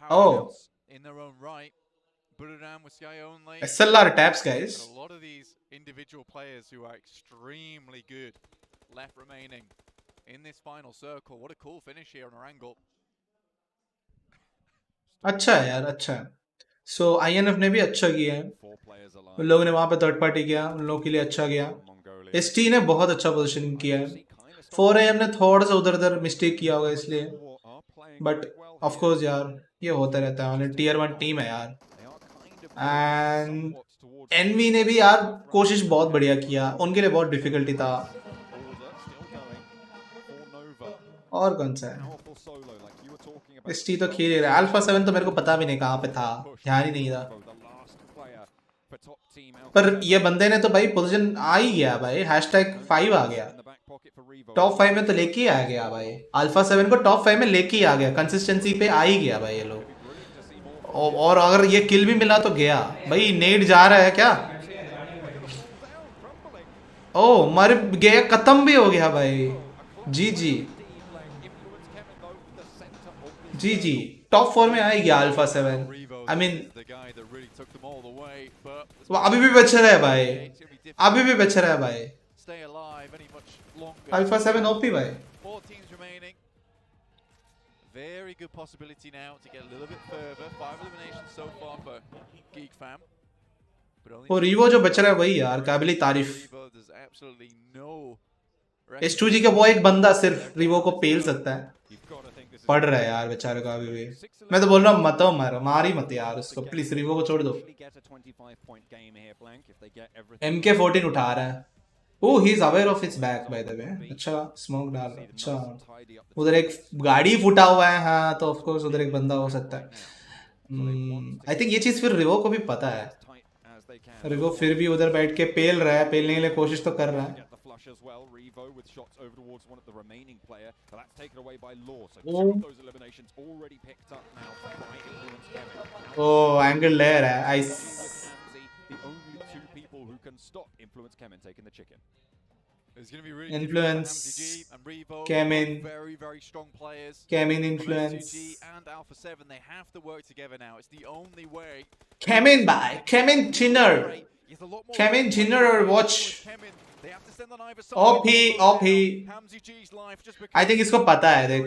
Oh, SLR taps, guys. A lot of these individual players who are extremely good left remaining in this final circle. What a cool finish here on our angle. अच्छा है यार, अच्छा है। सो INF ने भी अच्छा किया है, उन लोगों ने वहां पे थर्ड पार्टी किया, उन लोगों के लिए अच्छा गया। ST ने बहुत अच्छा पोजीशन किया है। 4AM ने थोड़ा सा उधर उधर मिस्टेक किया होगा इसलिए, बट ऑफ कोर्स यार ये होता रहता है, Tier 1 टीम है यार। एंड एनवी ने भी यार कोशिश बहुत बढ़िया किया, उनके लिए बहुत डिफिकल्टी था। और कौन सा है? ST तो खेल ही रहा है। अल्फा 7 तो मेरे को पता भी नहीं कहाँ पे था, ध्यान ही नहीं था। पर ये बंदे ने तो भाई पोजीशन आ ही गया भाई, #5 आ गया, टॉप 5 में तो लेके ही आ गया भाई। अल्फा 7 को टॉप 5 में लेके ही आ गया, कंसिस्टेंसी पे आ ही गया भाई ये लोग। और अगर ये किल भी मिला तो गया भाई। नेट जा रहा है क्या? ओ मर गया, खत्म भी हो गया भाई। जी जी जी जी, टॉप 4 में आएगी अल्फा 7। आई मीन वो अभी भी बच रहा है भाई, अभी भी बच रहा है भाई। अल्फा 7 ओपी भाई। Very good possibility now to get a little bit further. 5 eliminations so far for 𝐀𝐜𝐡𝐢𝐞𝐬. वो रिवो जो बच रहा है वही यार काबिल तारीफ। S2G का वो एक बंदा सिर्फ रिवो को पेल सकता है। पढ़ रहा है यार बेचारे का अभी भी। मैं तो बोल रहा हूँ मत मार ही मत यार उसको, प्लीज रिवो को छोड़ दो। MK14 उठा रहा है। Oh he is aware of its back by the way. अच्छा स्मोक डाल रहा है। अच्छा उधर एक गाड़ी फूटा हुआ है। हाँ तो ऑफ कोर्स उधर एक बंदा हो सकता है। आई थिंक ये चीज फिर रिवो को भी पता है। रिवो फिर भी उधर बैठ के पेल रहा है, पेलने के लिए कोशिश तो कर रहा है। ओ एंगल ले रहा है ice. Influence, 𝐀𝐜𝐴TOne, 𝐀𝐜𝐴TOne influence, and Alpha 7, they have to work together now. It's the only way. 𝐀𝐜𝐴TOne by 𝐀𝐜𝐴TOne Chinner, 𝐀𝐜𝐴TOne Chinner watch. OP OP। I think इसको पता है देख।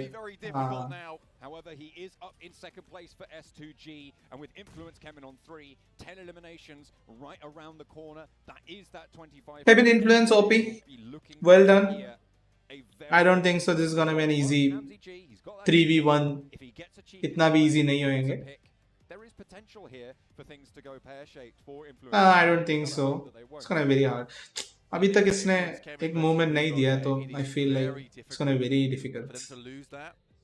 However, he is up in second place for S2G, and with Influence coming on 3, 10 eliminations right around the corner. That is that 25. Have been Influence OP. Well done. I don't think so. This is gonna be an easy 3v1. इतना भी easy नहीं होएंगे। There is potential here for things to go pear-shaped for Influence. I don't think so. It's gonna be very hard. अभी तक इसने एक movement नहीं दिया तो I feel like it's gonna be very difficult.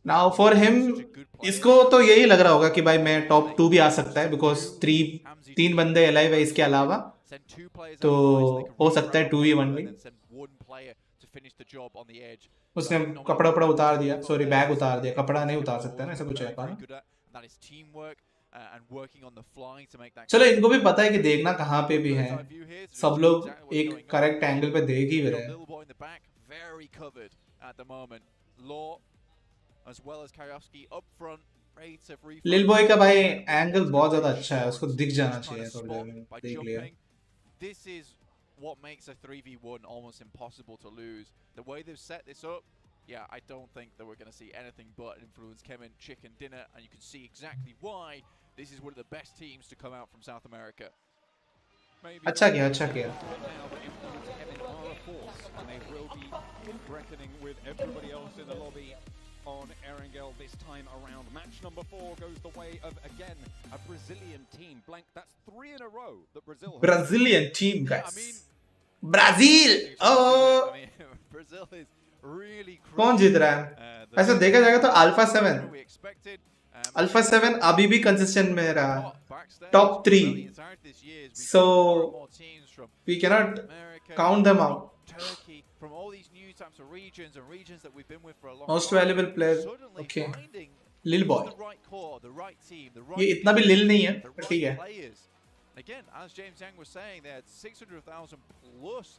Now for him, इसको तो यही लग रहा होगा कि भाई मैं टॉप 2 भी आ सकता है, बिकॉज 3 बंदे अलाइव है इसके अलावा, तो हो सकता है 2v1 भी। उसने कपड़ा उतार दिया, सॉरी बैग उतार दिया, कपड़ा नहीं उतार सकता है ना, ऐसा कुछ है पाना। चलो इनको भी पता है कि देखना कहाँ पे भी है, सब लोग एक करेक्ट एंगल पे देख ही रहे हैं। लिल बॉय का भाई एंगल बहुत ज्यादा अच्छा है, उसको दिख जाना चाहिए। तो देख लिया। This is what makes a 3v1 almost impossible to lose. The way they've set this up, yeah, I don't think that we're going to see anything but Influence coming chicken dinner, and you can see exactly why this is one of the best teams to come out from South America. अच्छा किया, अच्छा किया। On Erangel this time around. Match number 4 goes the way of, again, a Brazilian team. Blank, that's 3 in a row that Brazil have. Brazilian team, guys. I mean, Brazil! Oh! I mean, Brazil is really कौन जीत रहा है? ऐसा देखा जाएगा तो alpha 7। Alpha 7 अभी भी consistent में रहा, top 3। So, we cannot count them out. From all these new types of regions and regions that we've been with for a long Most time, valuable player. Okay. Lil boy. The right core, the right team, the right ये इतना भी लिल नहीं है, right ठीक है। players. Again, as James Yang was saying, they had 600,000 plus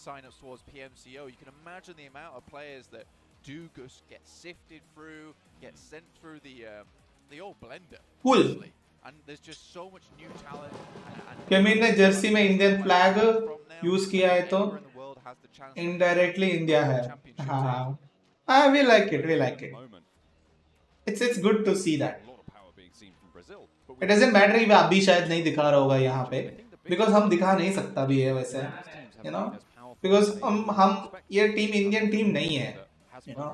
sign-ups towards PMCO. You can imagine the amount of players that do just get sifted through, get sent through the old blender. Cool. Honestly. And there's just so much new talent. केमिन ने Jersey में Indian flag use किया है तो indirectly India है। हाँ, we like it, we like it. It's good to see that. It doesn't matter कि अभी शायद नहीं दिखा रहा होगा यहाँ पे, because हम दिखा नहीं सकता भी है वैसे, you know, because हम ये टीम इंडियन टीम नहीं है, you know,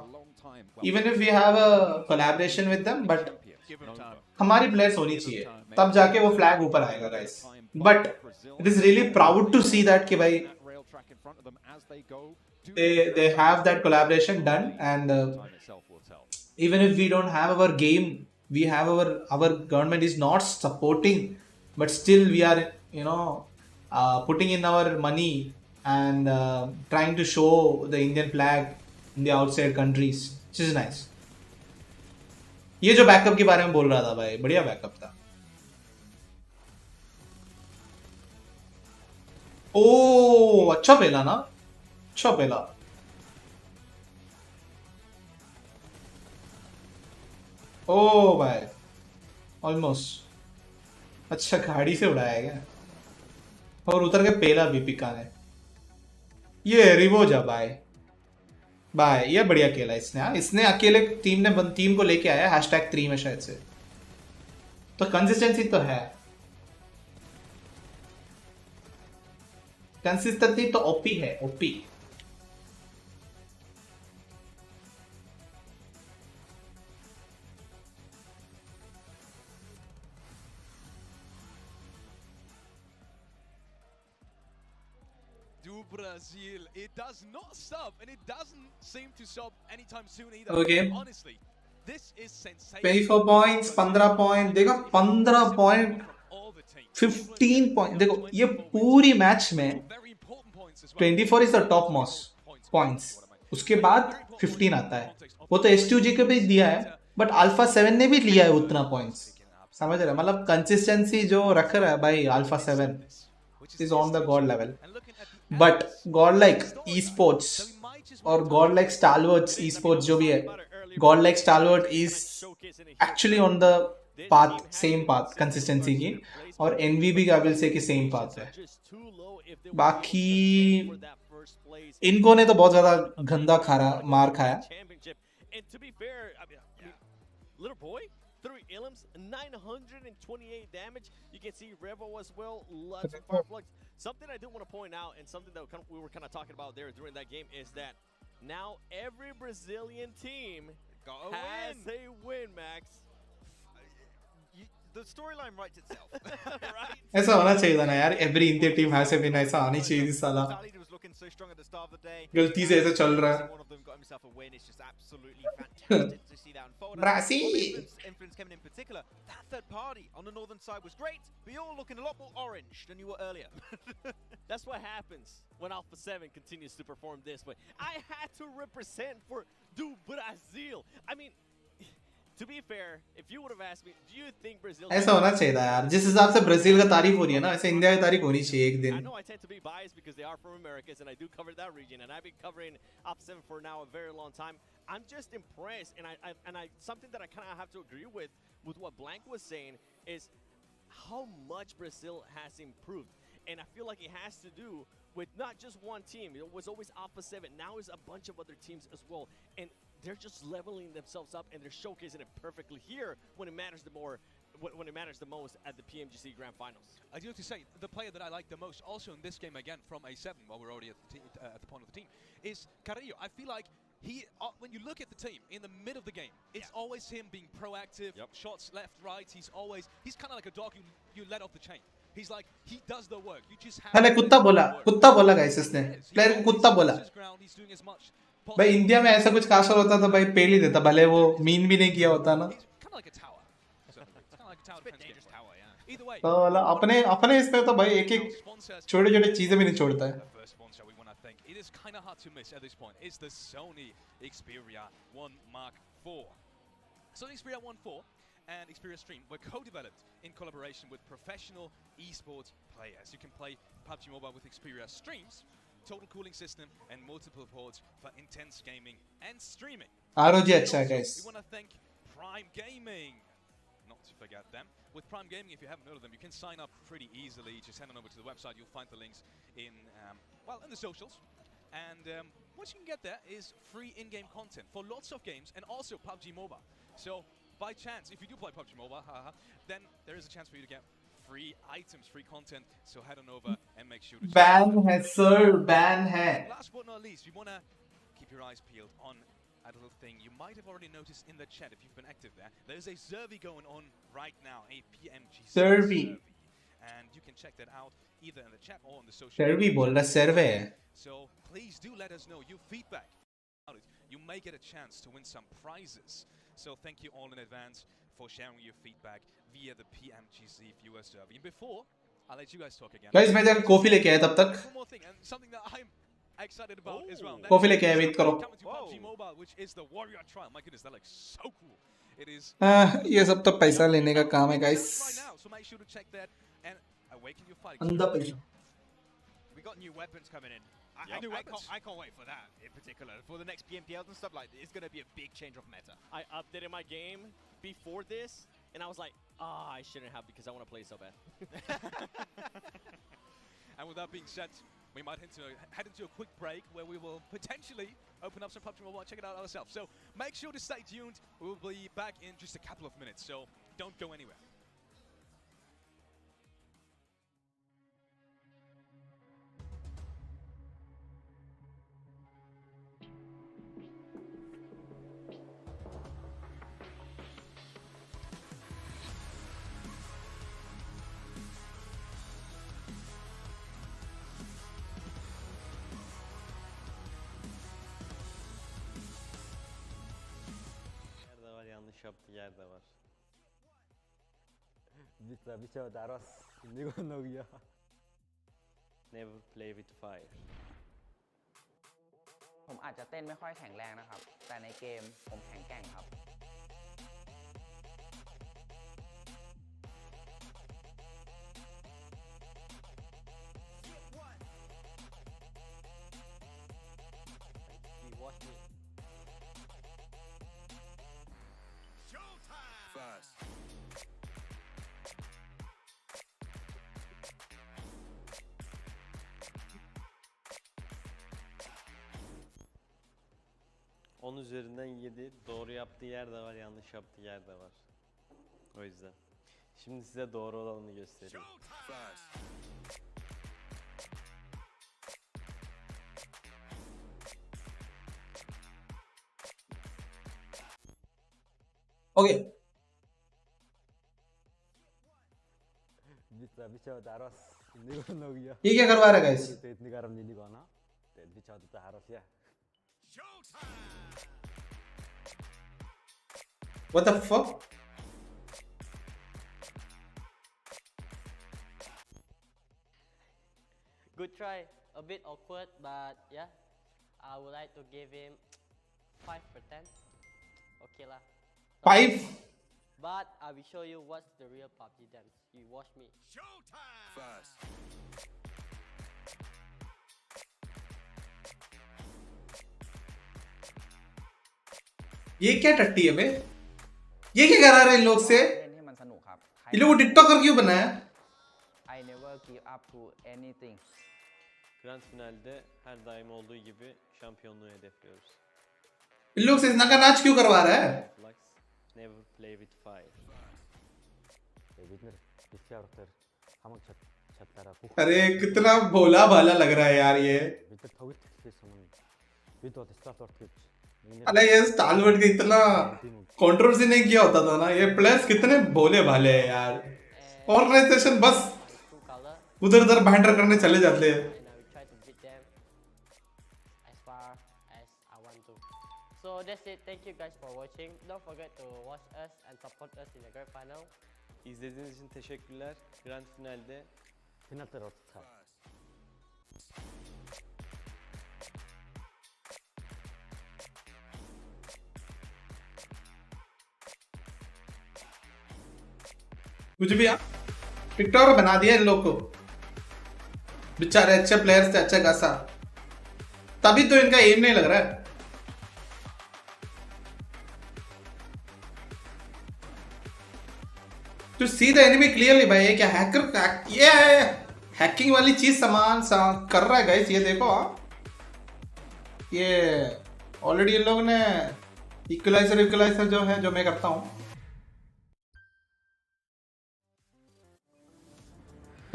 even if we have a collaboration with them, but हमारी प्लेयर्स होनी चाहिए, तब जाके वो फ्लैग ऊपर आएगा guys. But it is really proud to see that कि भाई they have that collaboration done, and even if we don't have our game, we have our government is not supporting, but still we are, you know, putting in our money and trying to show the Indian flag in the outside countries, which is nice. ये जो backup के बारे में बोल रहा था भाई, बढ़िया बैकअप था। ओ अच्छा पहला ना, अच्छा पहला। ओ भाई ऑलमोस्ट। अच्छा गाड़ी से उड़ाया क्या, और उतर के पहला भी पिका ने। ये रिवोजा भाई, बाय ये बढ़िया खेला इसने। हाँ इसने अकेले टीम को लेके आया #3 में शायद से, तो कंसिस्टेंसी तो है, कंसिस्टेंसी तो ओपी है, OP. Do Brazil, it does not stop, and it doesn't seem to stop anytime soon either. Okay. Honestly, this is sensational. 24 points, 15 point, देखो 15 पॉइंट, 15 पॉइंट। देखो ये पूरी मैच में 24 is the top most points, उसके बाद 15 आता है। वो तो S2G को भी दिया है, बट अल्फा 7 ने भी लिया है उतना पॉइंट्स, समझ रहे? मतलब कंसिस्टेंसी जो रख रहा है भाई Alpha 7 is on the god level. But godlike esports और godlike Stalwarts esports जो भी है, godlike Stalwart is actually on the path, same path consistency की, और एनवीबी का विल से कि सेम पाथ है। बाकी इनको ने तो बहुत ज्यादा गंदा मार खाया। Three Illims, 928 damage. You can see Revo as well, lots of fireflux. Something I do want to point out, and something that we were kind of talking about there during that game, is that now every Brazilian team has a win, Max. The storyline writes itself. Right? ऐसा होना चाहिए था ना यार, every Indian team has a win, ऐसा आनी चाहिए थी साला। So strong at the start of the day. गलती से ऐसा चल रहा है। One of them got himself a win. It's just absolutely fantastic to see that unfold. Brazil. Influence coming in particular. That third party on the northern side was great, but you're all looking a lot more orange than you were earlier. That's what happens when Alpha 7 continues to perform this way. I had to represent for do Brazil. I mean, to be fair, if you would have asked me, do you think Brazil... ऐसा होना चाहिए था यार, जिस हिसाब से Brazil का तारीफ हो रही है ना, ऐसे इंडिया की तारीफ होनी चाहिए एक दिन। I know I tend to be biased because they are from Americas and I do cover that region, and I've been covering Alpha 7 for now a very long time. I'm just impressed, and I something that I kind of have to agree with what Blank was saying is how much Brazil has improved. And I feel like it has to do with not just one team. It was always Alpha 7. Now it's a bunch of other teams as well. And they're just leveling themselves up, and they're showcasing it perfectly here when it matters when it matters the most at the PMGC Grand Finals. I do have to say, the player that I like the most, also in this game again from A7, while we're already at the point of the team, is 𝐀𝐜𝐴. I feel like he, when you look at the team in the mid of the game, it's always him being proactive, shots left, right. He's kind of like a dog you let off the chain. He's like, he does the work. You just have मैंने कुत्ता बोला guys, इसने player को कुत्ता बोला। भाई India में ऐसा कुछ काशर होता तो भाई पेल ही देता, भले वो मीन भी नहीं किया होता ना। तो अपने इसमें तो भाई एक छोटे चीजें भी नहीं छोड़ता है। It is kind of hard to miss at this point. It's the Sony Xperia 1 Mark IV. Sony Xperia 1 IV and Xperia Stream were co-developed in collaboration with professional esports players. You can play PUBG Mobile with Xperia Streams, total cooling system, and multiple ports for intense gaming and streaming. ROG अच्छा है guys. We want to thank Prime Gaming, not to forget them. With Prime Gaming, if you haven't heard of them, you can sign up pretty easily. Just head on over to the website. You'll find the links in the socials. And what you can get there is free in-game content for lots of games, and also PUBG Mobile. So by chance, if you do play PUBG Mobile, then there is a chance for you to get free items, free content. So head on over and make sure to ban hai sir, ban hai. Last but not least, you want to keep your eyes peeled on a little thing you might have already noticed in the chat if you've been active there. There's a survey going on right now, a PMGC survey. And you can check that out either in the chat or on the social media. Survey बोल रहा survey है. So please do let us know your feedback. You may get a chance to win some prizes. So thank you all in advance for sharing your feedback via the PMGC viewer survey. And before I'll let you guys talk again. Guys, मैं जाकर coffee लेके आया तब तक. One more thing, and something that I'm excited about as well. Coffee लेके आया, wait करो. Coming to PUBG Mobile, which is the Warrior Trial. My goodness, that looks so cool. It is. ये सब तो पैसा लेने का काम है, guys. Right now, so make sure to check that and awaken your fight. अंधा पैसा. We got new weapons coming in. I can't wait for that in particular. For the next PMPLs and stuff, like, it's going to be a big change of meta. I updated my game before this, and I was like, I shouldn't have because I want to play so bad. And with that being said, we might head into a quick break where we will potentially open up some PUBG Mobile and check it out ourselves. So make sure to stay tuned. We will be back in just a couple of minutes, so don't go anywhere. Yanlış yaptığı yer de var. Bir showdowns 𝐀𝐜𝐡𝐢𝐞𝐬. Never play with fire. ผมอาจจะเต้นไม่ค่อยแข็งแรงนะครับแต่ในเกมผมแข็งแกร่งครับ He watch me. First. On üzerinden 7. Doğru yaptığı yer de var, yanlış yaptığı yer de var. O yüzden. Şimdi size doğru olanını göstereyim. First. Okay Bir showdowns 𝐀𝐜𝐡𝐢𝐞𝐬. ये क्या करवा रहा है guys तो इतनी गरम नहीं दिखाना. Bir showdowns ya. What the fuck Good try. A bit awkward, but yeah. I would like to give him 5%. Okay lah. 5 But I will show you what's the real PUBG dance. You watch me. First. ये क्या टट्टी है बे ये क्या करा रहे हैं इन लोग से เล่นให้มันสนุกครับ इन लोगों को टिकटॉकर क्यों बनाया I never give up to anything. Grand finalde her daim olduğu gibi şampiyonluğu hedefliyoruz. इन लोग से इतना का नाच क्यों करवा रहा है Flux, never play with fire. अरे कितना भोला भाला लग रहा है यार ये अरे ये स्टालवर्ड का इतना कंट्रोवर्सी नहीं किया होता था ना ये प्लेयर्स कितने भोले भाले हैं यार ऑर्गेनाइजेशन बस Two color, उधर उधर बैंटर करने चले जाते हैं and I will try to beat them as far as I want to. So that's it. Thank you guys for watching. Don't forget to watch us and support us in the grand final. İzlediğiniz için teşekkürler. Grand finalde कुछ भी आप TikToker बना दिया इन लोग को बेचारे अच्छे players थे अच्छा खासा तभी तो इनका एम नहीं लग रहा है to see the enemy clearly भाई ये क्या हैकर ये हैकिंग वाली चीज सामान कर रहा है गाइस ये देखो ये ऑलरेडी इन लोगों ने इक्वलाइजर जो है जो मैं करता हूँ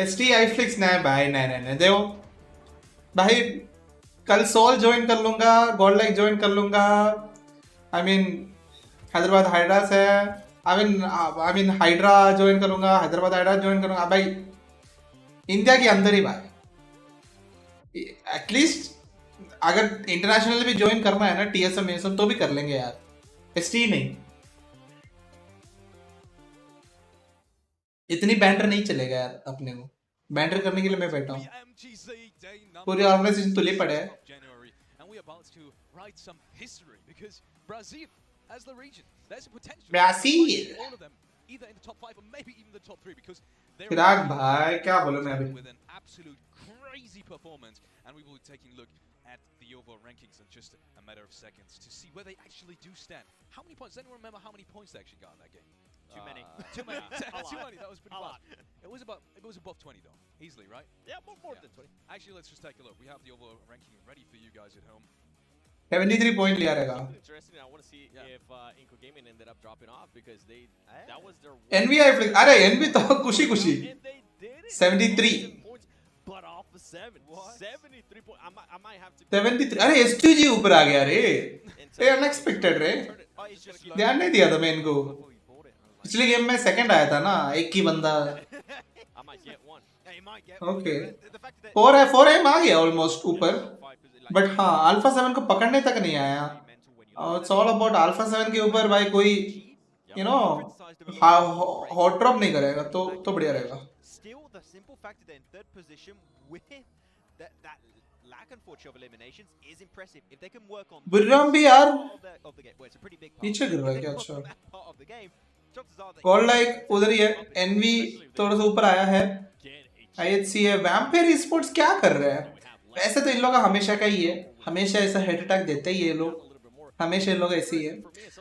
iflicks नहीं भाई नहीं देखो भाई कल सोल ज्वाइन कर लूंगा गॉडलाइक ज्वाइन कर लूंगा आई मीन हैदराबाद हाइड्रा से आई मीन हाइड्रा ज्वाइन करूंगा हैदराबाद हाइड्रा ज्वाइन करूंगा भाई इंडिया के अंदर ही भाई एटलीस्ट अगर इंटरनेशनल भी ज्वाइन करना है ना TSM तो भी कर लेंगे यार ST नहीं इतनी बैंटर नहीं चलेगा यार अपने को बैंटर करने के लिए मैं बैठा हूँ पूरी ऑर्गेनाइजेशन तुले पड़े है ब्राजील चिराग भाई क्या बोलूं मैं अभी crazy performance, and we will be taking a look at the overall rankings in just a matter of seconds to see where they actually do stand. How many points? Does anyone remember how many points they actually got in that game? Too many. Too many. Too many. That was pretty A fast. lot. It was above 20 though, easily, right? Yeah, more than 20. Actually, let's just take a look. We have the overall ranking ready for you guys at home. 73 point लिया रहेगा. Interesting. I want to see if 𝐀𝐜𝐴 ended up dropping off because that was their. NV iflicks. अरे NV तो खुशी खुशी. And they did it. 73. But off of 7. What? 73 points. I might have to. 73. अरे STG ऊपर आ गया रे. ये unexpected रे. ध्यान नहीं दिया था मैं इनको. पिछले गेम में सेकंड आया था ना, एक ही बंदा. ओके. 4 एम आ गया ऑलमोस्ट ऊपर. बट हाँ, अल्फा 7 को पकड़ने तक नहीं आया. इट्स ऑल अबाउट अल्फा 7 के ऊपर भाई कोई यू नो हॉट ड्रॉप नहीं करेगा तो बढ़िया रहेगा. Still, the simple fact that they're in third position with that lack unfortunate of eliminations is impressive. If they can work on बुर्राम भी यार of the game, well, it's a pretty big part. पीछे गिर रहा है क्या? If they अच्छा. work on that part of the game, chances are that call like उधर ही है. एनवी थोड़ा सा ऊपर आया है. आईएचसी है. वैम्पायर स्पोर्ट्स क्या कर रहे हैं? वैसे तो इन लोगों का हमेशा का ही है. हमेशा ऐसा हेड अटैक देते ही ये लोग. हमेशा इन लोग ऐसे ही है.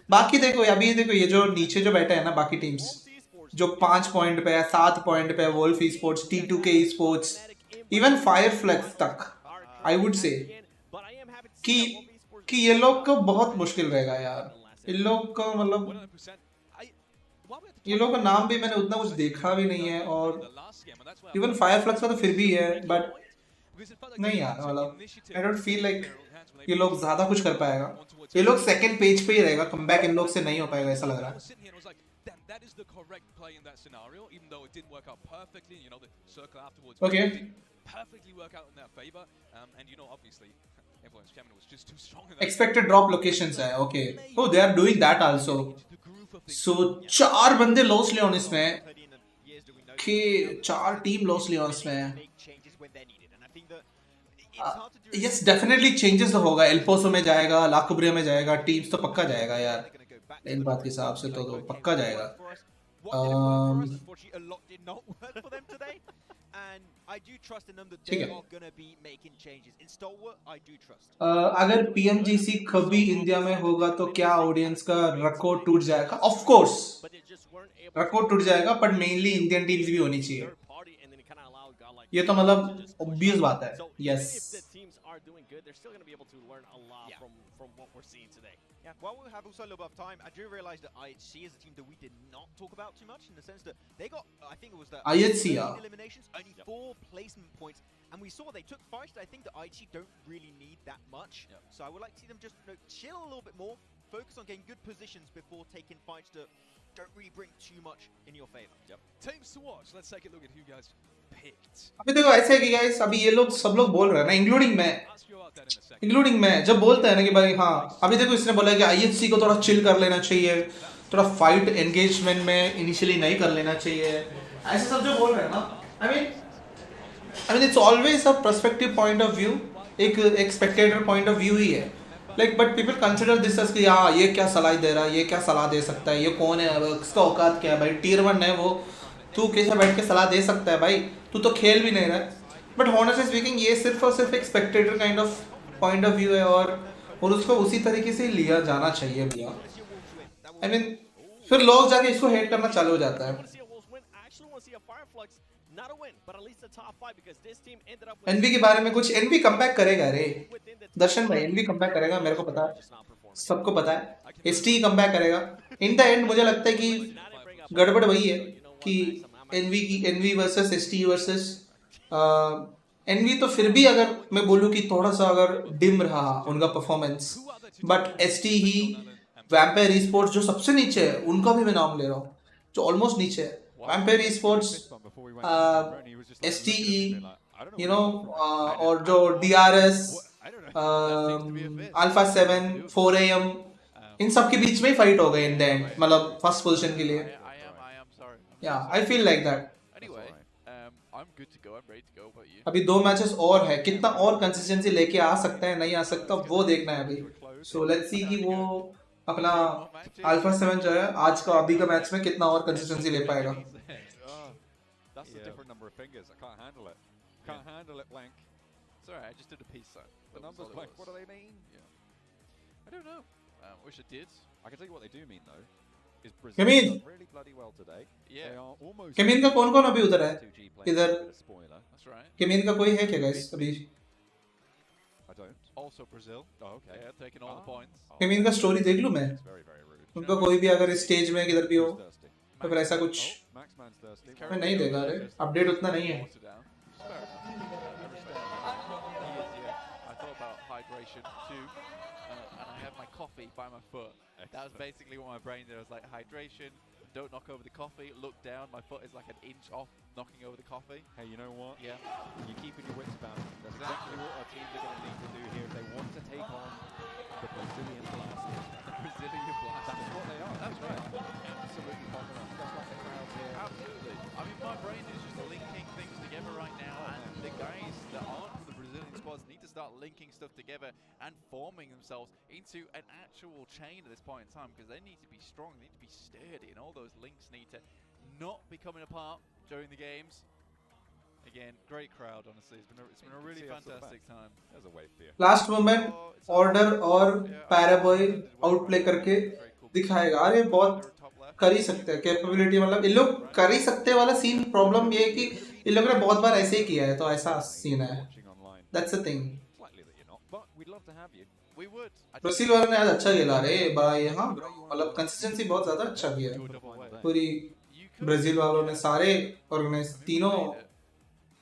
बाकी देखो अभी देखो ये जो नीचे जो बैठे हैं ना बाकी टीम्स जो 5 पॉइंट पे है, 7 पॉइंट पे है, Wolf sports, T2K sports, even Fireflex तक आई वुड से कि ये लोग को बहुत मुश्किल रहेगा यार. इन लोग को मतलब ये लोग का नाम भी मैंने उतना कुछ देखा भी नहीं है और इवन फायरफ्लेक्स का तो फिर भी है बट नहीं यार मतलब आई डोंट फील लाइक ये लोग ज्यादा कुछ कर पाएगा. ये लोग सेकंड पेज पे ही रहेगा. कमबैक इन लोग से नहीं हो पाएगा ऐसा लग रहा है. That is the correct play in that scenario, even though it didn't work out perfectly. You know, the circle afterwards didn't perfectly work out in their favor. And you know, obviously, everyone's Gemini was just too strong. In that Expected drop locations है. Okay. Oh, they are doing that also. So 4 बंदे loss ले on इसमें. कि 4 team loss ले on इसमें. Yes, definitely changes तो होगा. एल्पोसो में जाएगा, लाकुब्रिया में जाएगा, टीम्स तो पक्का जाएगा यार. इन बात के हिसाब से तो पक्का जाएगा. ठीक है. अगर PMGC कभी इंडिया में होगा तो क्या ऑडियंस का रिकॉर्ड टूट जाएगा? ऑफ कोर्स रिकॉर्ड टूट जाएगा बट मेनली इंडियन टीम्स भी होनी चाहिए. ये तो मतलब ऑब्वियस बात है. Yes. Yeah, while we have also a little bit of time, I do realize that IHC is a team that we did not talk about too much in the sense that they got, I think it was the IHC eliminations, only 4 placement points, and we saw they took fights that I think the IHC don't really need that much. So I would like to see them just chill a little bit more, focus on getting good positions before taking fights that don't really bring too much in your favor. Teams to watch. Let's take a look at who guys picked. अभी देखो ऐसे है कि guys अभी ये लोग सब लोग बोल रहे हैं ना इंक्लूडिंग मैं जब बोलता है ना कि भाई हाँ अभी देखो इसने बोला कि IHC को थोड़ा चिल कर लेना चाहिए, थोड़ा फाइट एंगेजमेंट में इनिशियली नहीं कर लेना चाहिए, ऐसे सब जो बोल रहे हैं ना. I mean it's always a perspective point of view. एक स्पेक्टेटर पॉइंट ऑफ व्यू ही है like but people consider this as कि हाँ ये क्या सलाह दे रहा है, ये क्या सलाह दे सकता है, ये कौन है, इसका औकात क्या है भाई, tier 1 है वो, तू कैसे बैठ के सलाह दे सकता है भाई, तू तो खेल भी नहीं रहा है. बट ऑनेस्टली स्पीकिंग ये सिर्फ और सिर्फ एक Spectator kind of point of view है और उसको उसी तरीके से लिया जाना चाहिए भैया. आई मीन फिर लोग जाके इसको हेट करना चालू हो जाता है. एनवी के बारे में कुछ एनवी कमबैक करेगा रे दर्शन भाई. एनवी कमबैक करेगा मेरे को पता है, सबको पता है. एसटी कमबैक करेगा. इन द एंड मुझे लगता है कि गड़बड़ वही है कि NV versus ST versus NV तो फिर भी अगर मैं बोलूँ कि थोड़ा सा अगर डिम रहा उनका performance but ST he vampire sports जो सबसे नीचे है उनका भी मैं नाम ले रहा हूँ जो ऑलमोस्ट नीचे है. Vampire sports STE you know और जो DRS अल्फा 7 4 AM इन सब के बीच में ही फाइट हो गई इन द एंड मतलब फर्स्ट पोजीशन के लिए. या आई फील लाइक दैट. अभी 2 मैचेस और है, कितना और कंसिस्टेंसी लेके आ सकता है नहीं आ सकता वो देखना है अभी. सो लेट्स सी कि वो अपना अल्फा 7 जो है आज का अभी का मैच में कितना और कंसिस्टेंसी ले पाएगा. Can't handle it, Blank. It's alright, I just did a peace sign. The numbers, Blank, what do they mean? Yeah. I don't know. Wish I did. I can tell you what they do mean, though. Is Kemin! Brazil done really bloody well today. Yeah. They are almost Kemin का कौन-कौन अभी उधर है? 2G playing इधर? a bit of spoiler. That's right. Kemin का कोई है क्या guys अभी? I don't. Also Brazil. Oh, okay. Yeah, taking all the points. Kemin का story देख लूँ मैं? It's very, very rude. उनका कोई भी अगर स्टेज में किधर भी हो, Who's thirsty? तो फिर ऐसा कुछ Maxman's thirsty. मैं नहीं देखा रे. अपडेट उतना नहीं है. I thought about hydration too, and I have my coffee by my foot. That was basically what my brain did. I was like, hydration, don't knock over the coffee, look down, my foot is like an inch off knocking over the coffee. Hey, you know what? Yeah. You're keeping your wits about you. That's exactly what our teams are going to need to do here if they want to take on the Brazilian Blasters. The Brazilian Blasters. That's what they are. That's right. Absolutely popping off. Just like the crowds here. Absolutely. I mean, my brain is just linking things together right now, and the guys that aren't from the Brazilian squads need to start linking stuff together and forming themselves into an actual chain at this point in time, because they need to be strong, they need to be sturdy, and all those links need to not be coming apart during the games. Again, great crowd, honestly. It's been a really fantastic time. There's a wave for you. Last moment order और Paraboy outplay करके दिखाएगा. अरे बहुत कर ही सकते हैं capability, मतलब इन लोग कर ही सकते वाला सीन. प्रॉब्लम ये है कि इन लोगों ने बहुत बार ऐसे ही किया है, तो ऐसा सीन है. That's the thing. ब्राजील वालों ने आज अच्छा खेला रे भाई. हाँ मतलब कंसिस्टेंसी बहुत ज्यादा अच्छा किया है पूरी ब्राजील वालों ने. सारे ऑर्गेनाइज तीनों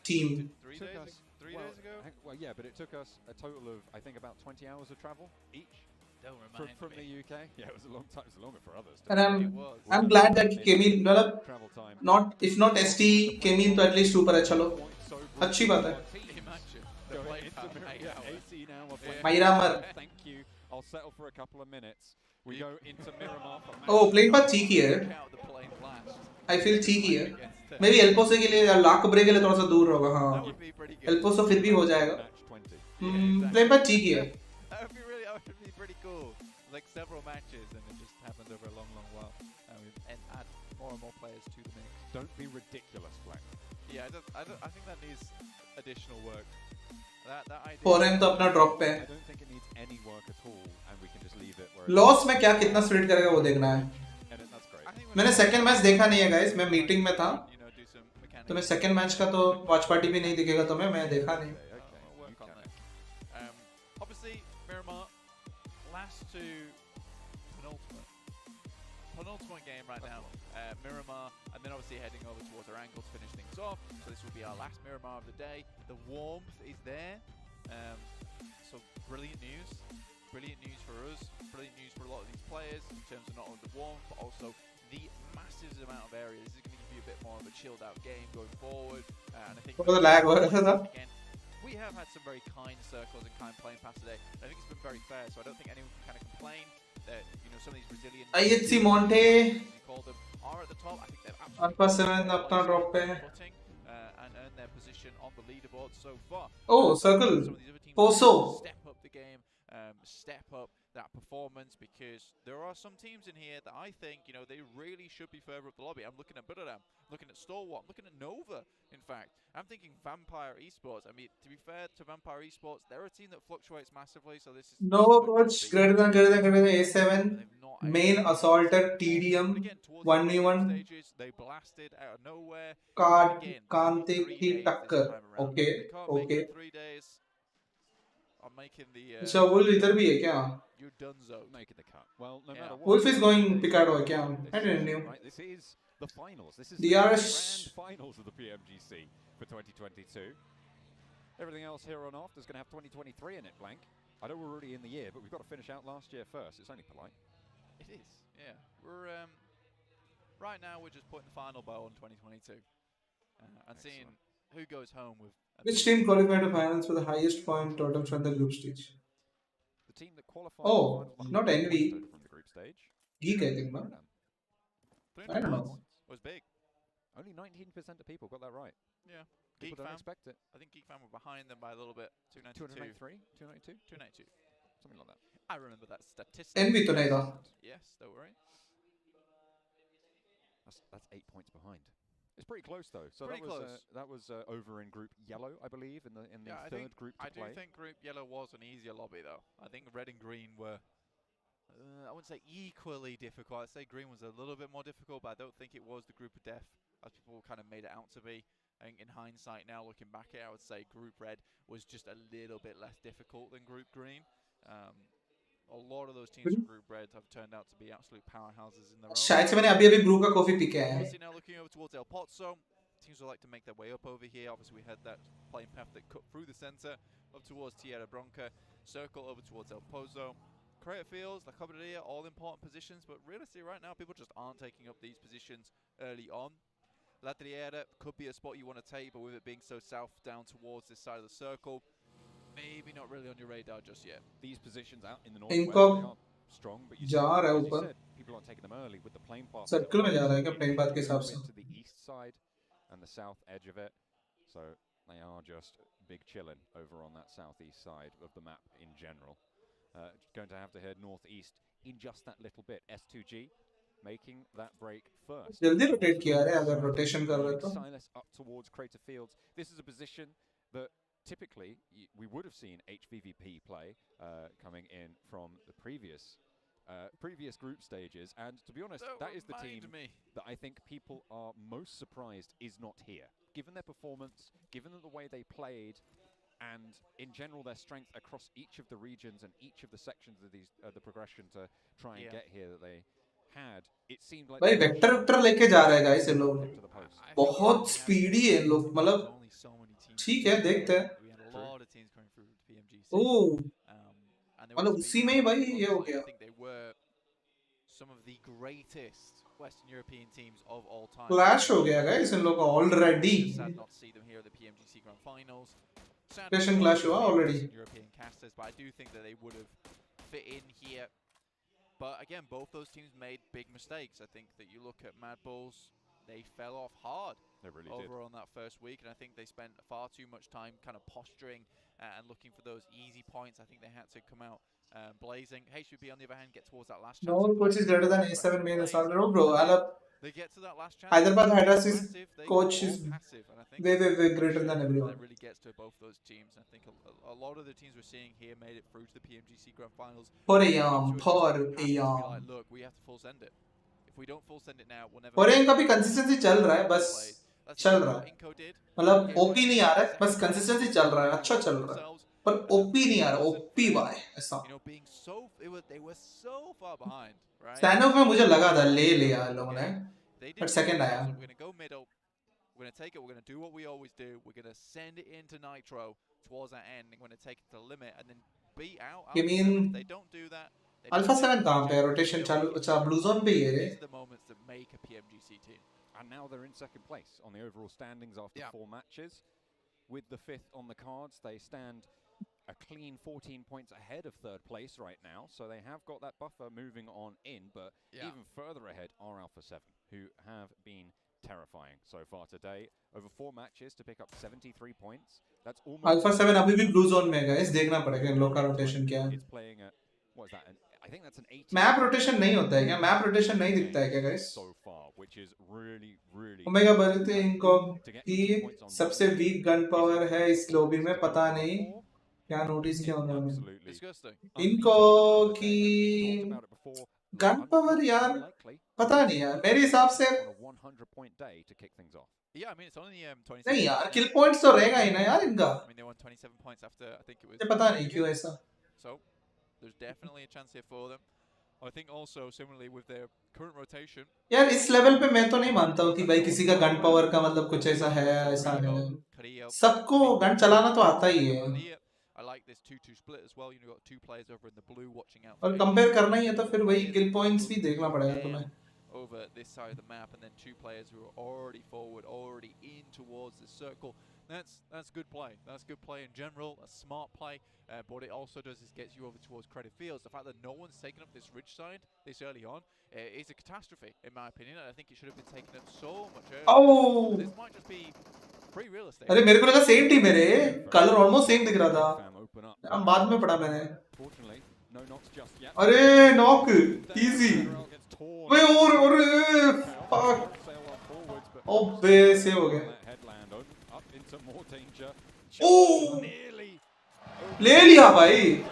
team. 3 days ago? Well, yeah, but it took us a total of, I think, about 20 hours of travel each. Don't remind From me. the UK. Yeah, it was a long time. It was longer for others. And I'm glad that Kemin, मतलब Travel time. not if not ST Kemin तो at least ऊपर है. चलो अच्छी बात है. Imagine the play time, 8 hours. AC now. We're playing. Miramar. Thank you. I'll settle for a couple of minutes. We go into Miramar. Oh, playing पर cheeky है. Check out the plane blast. I feel cheeky है. Maybe एल्पोसो के लिए lakh break के लिए थोड़ा सा दूर होगा. हाँ That would be pretty good. एल्पोसो फिर भी हो जाएगा. Match 20. प्लेइंग पर cheeky है. That would be pretty cool. Like several matches, and it just happens over a long, long while. And add more and more players to the mix. Don't be ridiculous, Black. Yeah, I think that needs additional work. That idea. Foreign तो अपना drop पे है. I don't think it needs any work at all, and we can just leave it where. Loss में क्या कितना split करेगा वो देखना है. And that's great. I think मैंने सेकंड मैच देखा नहीं है गाइस. मैं मीटिंग में था, you know, do some mechanics. तो मैं सेकंड मैच का तो वॉच पार्टी भी नहीं दिखेगा तुम्हें. मैं देखा नहीं. We'll work on that. Obviously, Miramar last to penultimate game right now. Miramar, and then obviously heading over towards our angle to finish things off. So this will be our last Miramar of the day. The warmth is there. So brilliant news. Brilliant news for us. Brilliant news for a lot of these players in terms of not only the warmth, but also the massive amount of area. This is going to give you a bit more of a chilled out game going forward. And I think थोड़ा lag हो रहा था. again, we have had some very kind circles and kind playing past today. I think it's been very fair, so I don't think anyone can kind of complain that, you know, some of these Brazilian IHC Monte you call them are at the top. I think they've Alpha 7 अपना drop पे है. putting and earned their position on the leaderboard so far. Oh, circle. Some of these other teams Poso. step up the game, step up that performance, because there are some teams in here that I think, you know, they really should be further up the lobby. I'm looking at Buradam, looking at Stalwart, I'm looking at Nova, in fact. I'm thinking Vampire Esports. I mean, to be fair to Vampire Esports, they're a team that fluctuates massively, so this is... Nova coach greater than A7. Main assaulter TDM 1v1. They blasted out of nowhere. Card Again, 𝐀𝐜𝐡𝐢𝐞𝐻 की टक्कर. Okay, okay. 3 days. I'm making the... अच्छा wolf इधर भी है क्या? You're donezo. Making the cut. Well, no matter what. Wolf is going Picardo क्या? I didn't know. Right, this is the finals. This is DRS. the grand finals of the PMGC for 2022. Everything else here on off is going to have 2023 in it, Blank. I know we're already in the year, but we've got to finish out last year first. It's only polite. It is, yeah. We're right now we're just putting the final bow on 2022 and seeing who goes home with. Which team qualified to finals with the highest point total from the group stage? The team that qualified. Oh, not Envy. From the group stage. Geek, I think, no? I don't know. It was big. Only 19% of people got that right. Yeah. People don't expect it. I think Geek Fam were behind them by a little bit. 293? 292? 292. Something like that. I remember that statistic. Envy तो नहीं था. Yes, don't worry. That's 8 points behind. It's pretty close though. So that was over in Group Yellow, I believe, in the third group to play. I do think Group Yellow was an easier lobby though. I think Red and Green were, I wouldn't say equally difficult. I'd say Green was a little bit more difficult, but I don't think it was the group of death as people kind of made it out to be. I think in hindsight now, looking back at it, I would say Group Red was just a little bit less difficult than Group Green. A lot of those teams from Group Red have turned out to be absolute powerhouses in their own. शायद से मैंने अभी Bru का coffee P के आया है. Obviously now looking over towards El Pozzo, teams would like to make their way up over here. Obviously we had that playing path that cut through the center up towards Tierra Bronca, circle over towards El Pozzo. Crater Fields, La Cabrera, all important positions, but realistically right now people just aren't taking up these positions early on. La Triera could be a spot you want to take, but with it being so south down towards this side of the circle, maybe not really on your radar just yet. These positions out in the northwest, they are strong, but you said people aren't taking them early with the plane path. Circle में जा रहा है क्या plane path के हिसाब से? To the east side and the south edge of it, so they are just big chilling over on that southeast side of the map in general. Going to have to head northeast in just that little bit. S2G making that break first. जल्दी rotate किया है अगर rotation कर रहे तो. Silas up towards Crater Fields. This is a position that typically we would have seen HVVP play coming in from the previous group stages, and to be honest, that is the team that I think people are most surprised is not here. Given their performance, given the way they played, and in general their strength across each of the regions and each of the sections of these the progression to try and get here that they had, it seemed like भाई vector लेके जा रहे हैं guys ये लोग, बहुत speedy है इन लोग, मतलब ठीक है देखते हैं. ओह मतलब उसी में ही भाई ये हो गया. Some of the greatest Western European teams of all time. Clash हो गया गाइस इन लोग का already. Sad not to see them here at the PMGC Grand Finals. Session clash हुआ already. European casters, but I do think that they would have fit in here. But again, both those teams made big mistakes. I think that you look at Mad Bulls, they fell off hard over on that first week, and I think they spent far too much time kind of posturing and looking for those easy points. I think they had to come out blazing. HVB on the other hand get towards that last chance. No coach is greater than A7 main assault. No bro, they get to that last chance. Hyderabad Hydra's coach is passive, and I think way greater than everyone. That really gets to both those teams. I think a lot of the teams we're seeing here made it through to the PMGC Grand Finals. Like, look, we have to full send it. If we don't full send it now, we'll never. और इनका भी consistency चल रहा है, बस चल रहा है. मतलब OP नहीं आ रहा है, बस consistency चल रहा है, अच्छा चल रहा है. पर OP नहीं आ रहा, OP भाई ऐसा. They were so far behind, right? Stand-up में मुझे लगा था ले लिया लोगों ने, but second आया. We're going to go middle. We're going to take it. We're going to do what we always do. We're going to send it into Nitro towards that end. We're going to take it to the limit and then beat out. You mean they don't do that. Alpha 7 कहाँ पे rotation चालू, अच्छा blue zone पे ही है. These are the moments that make a PMGC team. And now they're in second place on the overall standings after 4 matches. With the 5th on the cards, they stand a clean 14 points ahead of 3rd place right now. So they have got that buffer moving on in, but even further ahead are Alpha 7, who have been terrifying so far today. Over 4 matches to pick up 73 points. That's almost Alpha 7 अभी भी blue zone में है guys, देखना पड़ेगा इन लोग का rotation क्या है. It's playing at, what is that? I think that's an 18. Map rotation नहीं होता है क्या? Map rotation नहीं दिखता है क्या guys? So far, which is really omega बोलते हैं इनको कि सबसे weak gun power है इस lobby में, पता नहीं क्या notice किया उन्होंने. इनको कि gun power यार पता नहीं यार, मेरे हिसाब से Yeah, I mean it's only 27. नहीं यार, kill points तो रहेगा ही ना यार इनका. I mean they won 27 points after I think it was. पता नहीं क्यों ऐसा. So there's definitely a chance here for them. I think also similarly with their current rotation. यार इस लेवल पे मैं तो नहीं मानता हूँ कि भाई किसी का गन पावर का मतलब कुछ ऐसा है ऐसा है. सबको गन चलाना तो आता ही है. I like this 2-2 split as well. You've got 2 players over in the blue watching out. और कंपेयर करना ही है तो फिर वही kill points भी देखना पड़ेगा तुम्हें. Over this side of the map, and then 2 players who are already forward, already in towards the circle. That's good play. That's good play in general. A smart play. But what it also does is gets you over towards Credit Fields. The fact that no one's taken up this ridge side this early on is a catastrophe, in my opinion. I think it should have been taken up so much earlier. Oh! This might just be pretty realistic. अरे मेरे को लगा same team है रे. Color almost same दिख रहा था. अब बाद में पढ़ा मैंने. अरे knock easy. वे और fuck. ओबे सेव हो गया ओ ले लिया भाई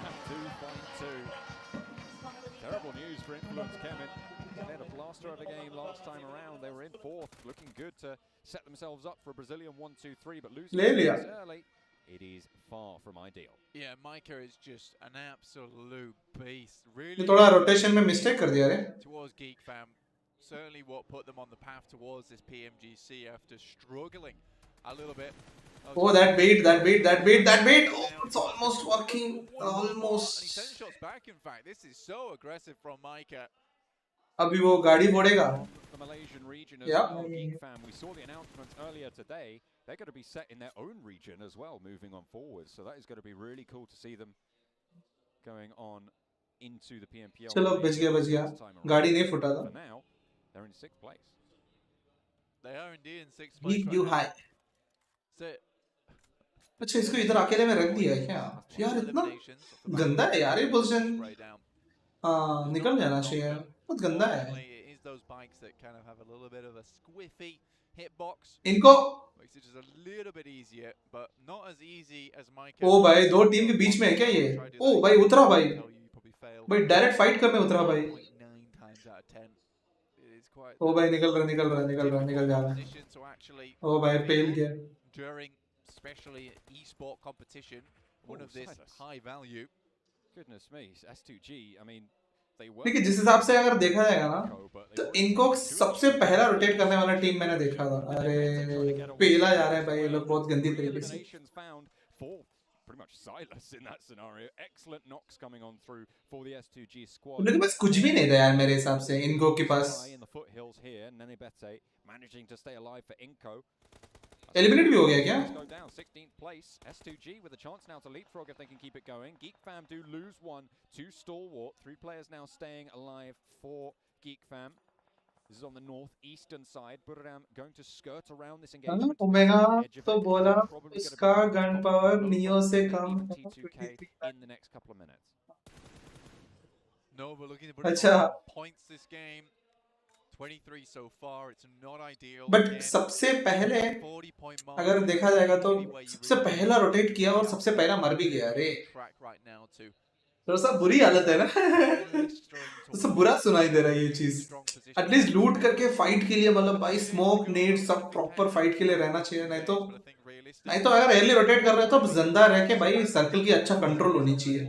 Terrible news for Influence Kemet. They had a blaster of a game last time around. They were in fourth, looking good to set themselves up for a Brazilian 1-2-3, but losing this early, it is far from ideal. Yeah, Micah is just an absolute beast. Really थोड़ा rotation में mistake कर दिया रे. Towards 𝐀𝐜𝐡𝐢𝐞𝐯, certainly what put them on the path towards this PMGC after struggling a little bit. Oh, that bait. Oh, it's almost working. Almost. And he sends shots back, in fact. This is so aggressive from Micah. अभी वो गाड़ी फोड़ेगा. The Malaysian region as yeah. well, 𝐀𝐜𝐡𝐢𝐞𝐯. We saw the announcements earlier today. They're going to be set in their own region as well, moving on forward. So that is going to be really cool to see them going on into the PMPL. चलो बच गया. गाड़ी नहीं फूटा था. For now, they're in 6th place. They are indeed in 6th place. Give you high. So, अच्छा इसको इधर अकेले में रख दिया है क्या? यार इतना गंदा है यार ये पोजीशन. हाँ निकल जाना चाहिए. बहुत गंदा है. इनको ओ भाई दो टीम के बीच में है क्या ये? ओ भाई उतरा भाई. भाई डायरेक्ट फाइट करने उतरा भाई. ओ भाई निकल जा रहा है. ओ भाई फेल गया. Especially e-sport competition, one of this high value. Goodness me, S2G. I mean, they were. देखिए जिस हिसाब से अगर देखा जाएगा ना, तो इनको सबसे पहला रोटेट करने वाला टीम मैंने देखा था. अरे पहला जा रहा है भाई ये लोग बहुत गंदी तरीके से. Pretty much silenced in that scenario. Excellent knocks coming on through for the S2G squad. उनके पास कुछ भी नहीं था यार मेरे हिसाब से इनको के पास. In the foothills here, 𝐀𝐜𝐡𝐢𝐞𝐯 managing to stay alive for 𝐀𝐜𝐡𝐢𝐞𝐳. Eliminate भी हो गया क्या? Go down 16th place. S2G with a chance now to leapfrog if they can keep it going. 𝐀𝐜𝐡𝐢𝐞𝐯 do lose one to Stalwart. 3 players now staying alive for 𝐀𝐜𝐡𝐢𝐴. This is on the northeastern side. Buram going to skirt around this engagement. Omega तो बोला इसका gun power neo से कम. In the next couple of minutes. Nova looking to put points this game. 23 so far. It's not ideal. But सबसे पहले अगर देखा जाएगा तो सबसे पहला रोटेट किया और सबसे पहला मर भी गया रे. थोड़ा सा बुरी हालत है ना. तो सब बुरा सुनाई दे रहा है ये चीज. एटलीस्ट लूट करके फाइट के लिए मतलब भाई स्मोक नेट सब प्रॉपर फाइट के लिए रहना चाहिए. नहीं तो अगर अर्ली रोटेट कर रहे हो तो जिंदा रह के भाई सर्कल की अच्छा कंट्रोल होनी चाहिए.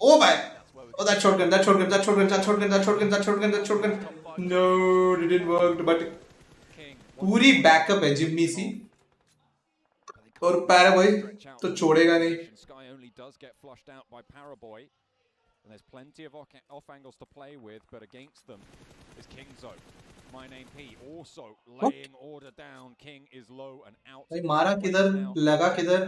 ओ भाई oh that shotgun. No, it didn't work. But पूरी बैकअप है जिम्मी सी. और पैराबॉय तो छोड़ेगा नहीं. Sky only does get flushed out by Paraboy, and there's plenty of off angles to play with, but against them is 𝐀𝐜𝐡𝐢𝐞𝐳. 𝐀𝐜𝐡 also laying order down. King is low and out. भाई मारा किधर लगा किधर.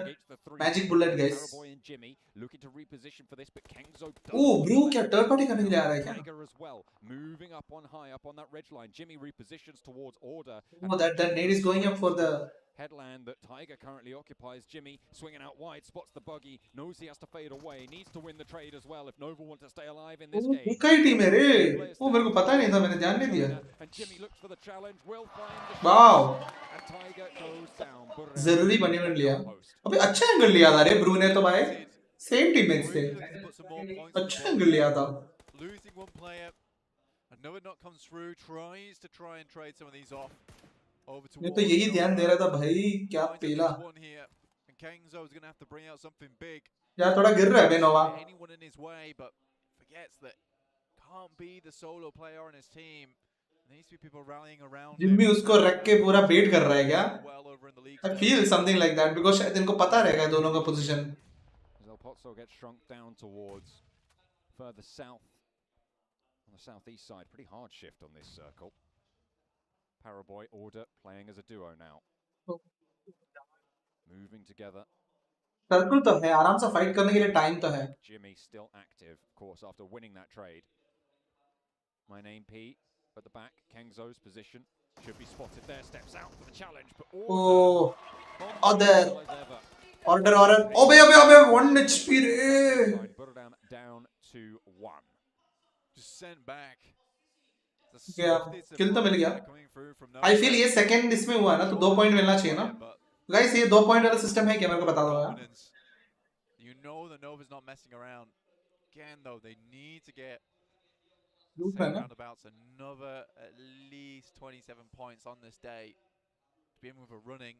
Magic bullet guys. Paraboy and Jimmy looking to reposition for this, but 𝐀𝐜𝐡𝐢𝐞𝐳. Oh bro क्या third party करने के लिए आ रहा है क्या? Tiger as well, moving up on high, up on that ridge line. Jimmy repositions towards order. Oh that nade is going up for the headland that Tiger currently occupies. Jimmy swinging out wide, spots the buggy, knows he has to fade away, needs to win the trade as well if Nova want to stay alive in this game. कई team है रे. वो मेरे को पता नहीं था, मैंने ध्यान नहीं दिया. And Jimmy looks for the challenge, will find the Wow. and Tiger goes down. जरूरी बनी बन लिया. अबे अच्छा एंगल लिया था रे ब्रू ने तो भाई. सेम टीममेट्स थे. अच्छा एंगल लिया था. Losing one player. Another knock comes through, tries to try and trade some of these off. मैं तो यही ध्यान दे रहा था भाई क्या पेला. 𝐀𝐜𝐡𝐢𝐞𝐳 going to have to bring out something big. यार थोड़ा गिर रहा है नोवा. Anyone in his way, but forgets that can't be the solo player on his team. There needs to be people rallying around. Jimmy उसको रख के पूरा बेट कर रहा है क्या? I feel something like that because शायद इनको पता रहेगा दोनों का position. 𝐀𝐜𝐡𝐢𝐞𝐳 gets shrunk down towards further south on the southeast side. Pretty hard shift on this circle. Paraboy order playing as a duo now. Moving together. Circle तो है, आराम से फाइट करने के लिए टाइम तो है. Jimmy still active, of course, after winning that trade. 𝐀𝐜𝐡𝐢𝐞𝐳 at the back. 𝐀𝐜𝐡𝐢𝐞𝐳's position should be spotted there. Steps out for the challenge, but oh, order. Obey, 1 HP re. Down to 1. Just sent back. गया किल तो मिल गया I feel ये second इसमें हुआ ना तो 2 point मिलना चाहिए ना गाइस ये 2 पॉइंट वाला सिस्टम है क्या मेरे को बता दो यार You know the Nova's not messing around. Again though, they need to get roundabouts another at least 27 points on this day to begin with a running.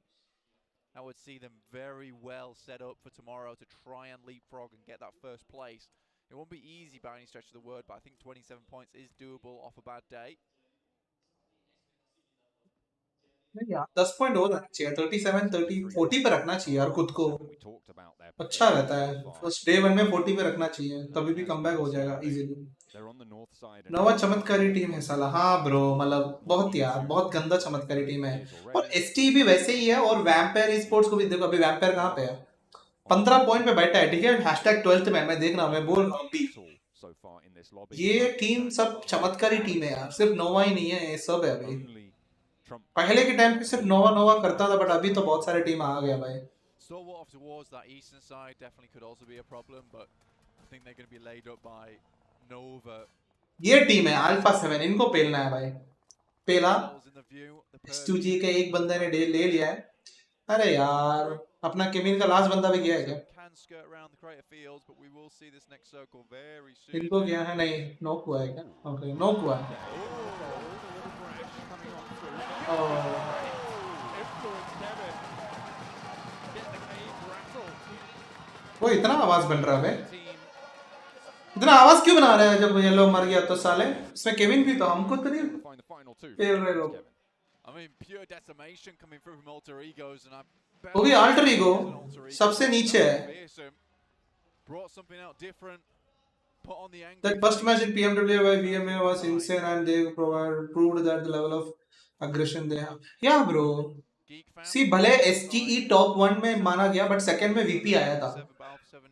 That would see them very well set up for tomorrow to try and leapfrog and get that first place. It won't be easy by any stretch of the word, but I think 27 points is doable off a bad day. नहीं यार 10 point हो जाना चाहिए 37 30 40 पे रखना चाहिए यार खुद को अच्छा रहता है फर्स्ट डे 1 में 40 पे रखना चाहिए तभी भी कमबैक हो जाएगा इजीली नवा चमत्कारी टीम है साला हाँ ब्रो मतलब बहुत यार बहुत गंदा चमत्कारी टीम है और एसटी भी वैसे ही है और वैम्पायर स्पोर्ट्स को भी देखो अभी वैम्पायर कहाँ पे है 15 पॉइंट पे बैठा है ठीक है #12th में मैं देख रहा हूँ मैं बोल रहा हूँ ये टीम सब चमत्कारी टीम है यार सिर्फ नोवा ही नहीं है ये सब है अभी पहले के टाइम पे सिर्फ नोवा नोवा करता था बट अभी तो बहुत सारे टीम आ गया भाई Stalwart off towards that eastern side definitely could also be a problem, but I think they're going to be laid up by Nova. ये टीम है अल्फा 7 इनको पेलना है भाई पेला S2G के एक बंदे ने ले लिया है अरे यार अपना केमिन का लास्ट बंदा भी गया है क्या इनको गया है नहीं नॉक हुआ है क्या ओके नॉक हुआ है वो इतना आवाज बन रहा है इतना आवाज क्यों बना रहा है जब ये लोग मर गया तो साले इसमें केविन भी तो हमको तो नहीं फेल रहे लोग वो भी अल्टर ईगो सबसे नीचे है That first match in PMW by BMA was insane and they proved that the level of aggression they have. Yeah bro. See भले STE top 1 में माना गया but second में VP आया था.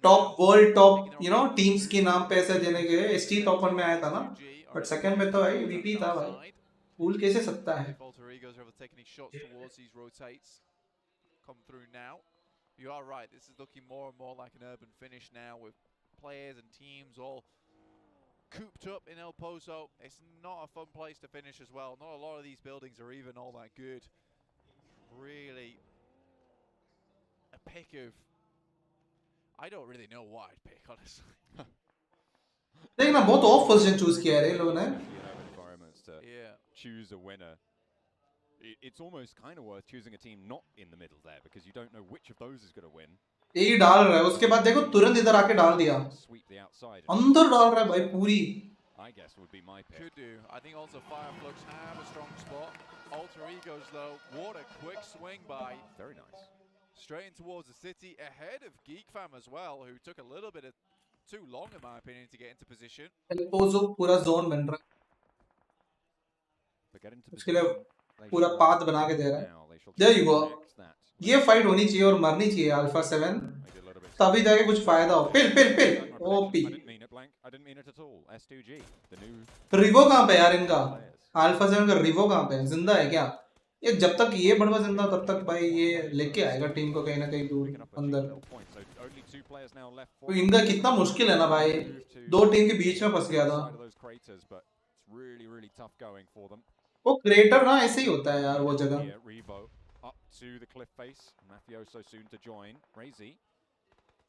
Top world top you know teams के नाम पे ऐसे देने के STE top 1 में आया था ना. But second में तो भाई VP था भाई. भूल कैसे सकता है? Come through now. You are right. This is looking more and more like an urban finish now with players and teams all cooped up in El Pozo. It's not a fun place to finish as well. Not a lot of these buildings are even all that good. Really a pick of... I don't really know what I'd pick, honestly. देखना बहुत of position choose किया है रे लोगों ने. Yeah. Choose a winner. It's almost kind of worth choosing a team not in the middle there because you don't know which of those is going to win. यही डाल रहा है उसके बाद देखो तुरंत इधर आके डाल दिया अंदर डाल रहा है भाई पूरी I guess would be my pick. Could do. I think also Fireflux have a strong spot. Alter Egos though, what a quick swing by. Very nice. Straight in towards the city ahead of GeekFam as well, who took a little bit of too long in my opinion to get into position. Pozzo पूरा zone बन रहा है उसके लिए पूरा path बना के दे रहा है there you go ये फाइट होनी चाहिए और मरनी चाहिए अल्फा 7 तभी जाके कुछ फायदा हो पिल ओपी रिवो कहां पे यार इनका अल्फा 7 का रिवो कहां पे जिंदा है क्या ये जब तक ये बड़वा जिंदा तब तक भाई ये लेके आएगा टीम को कहीं ना कहीं दूर अंदर तो इनका कितना मुश्किल है ना भाई दो टीम के बीच में फंस गया था वो क्रेटर ना ऐसे ही होता है यार वो जगह up to the cliff face. Mafioso soon to join. Crazy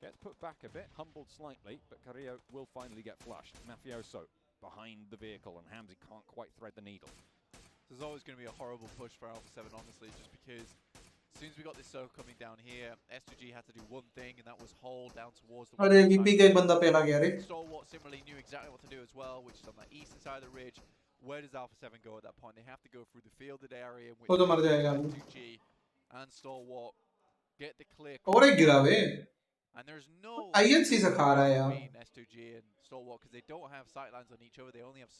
gets put back a bit, humbled slightly, but 𝐀𝐜𝐴 will finally get flushed. Mafioso behind the vehicle, and Hamzy can't quite thread the needle. There's always going to be a horrible push for Alpha 7, honestly, just because as soon as we got this circle coming down here, S2G had to do one thing, and that was hold down towards the... अरे VP का एक बंदा पहला गया रे. Stalwart similarly knew exactly what to do as well, which is on the eastern side of the ridge. Where does Alpha 7 go at that point? They have to go through the fielded area in which वो तो मर जाएगा. S2G and Stalwart get the clear. और एक गिरा वे. And there's no INC से खा रहा है यार. S2G and Stalwart because they don't have sightlines on each other. They only have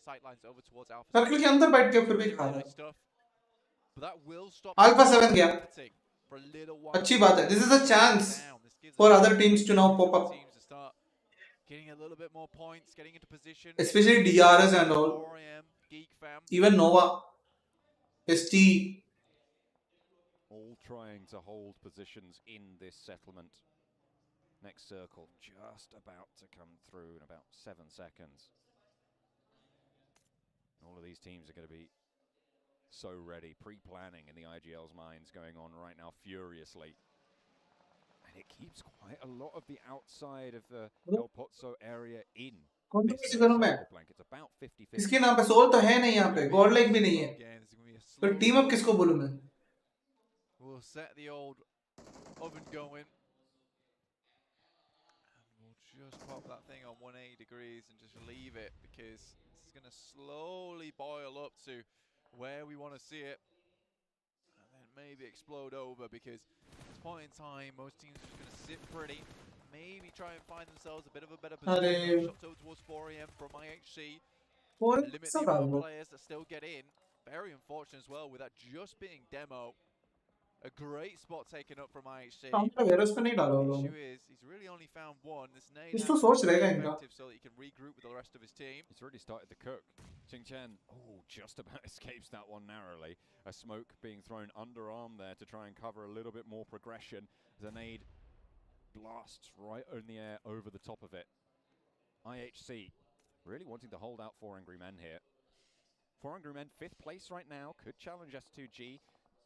sightlines over towards Alpha 7. Circle के अंदर बैठ के फिर भी खा रहा है. But that will stop Alpha 7 गया. अच्छी बात है. This is a chance for other teams to now pop up. Getting a little bit more points, getting into position. Especially DRS and all. Even Nova, ST. All trying to hold positions in this settlement. Next circle just about to come through in about 7 seconds. All of these teams are going to be so ready, pre-planning in the IGL's minds going on right now furiously. And it keeps quite a lot of the outside of the 𝐀𝐜𝐡𝐢𝐞𝐯 area in. कौन सी किसी करूं मैं? It's about 50-50. इसके नाम पे soul तो है नहीं यहाँ पे, गॉडलाइक भी नहीं है. तो टीम अप किसको बोलूं मैं? We'll set the old oven going. And we'll just pop that thing on 180 degrees and just leave it, because this is going to slowly boil up to where we want to see it. And then maybe explode over, because at this point in time, most teams are just going to sit pretty. Maybe try and find themselves a bit of a better position. Shots over towards 4am from IHC. Limit the amount of players that still get in. Very unfortunate as well with that just being demo. A great spot taken up from IHC. The issue is he's really only found one. This nade is effective so that he can regroup with the rest of his team. He's already started to cook. 𝐀𝐜𝐡𝐢𝐞𝐯, oh, just about escapes that one narrowly. A smoke being thrown underarm there to try and cover a little bit more progression. The nade blasts right in the air over the top of it. IHC really wanting to hold out 4 Angry Men here. 4 Angry Men, 5th place right now, could challenge S2G.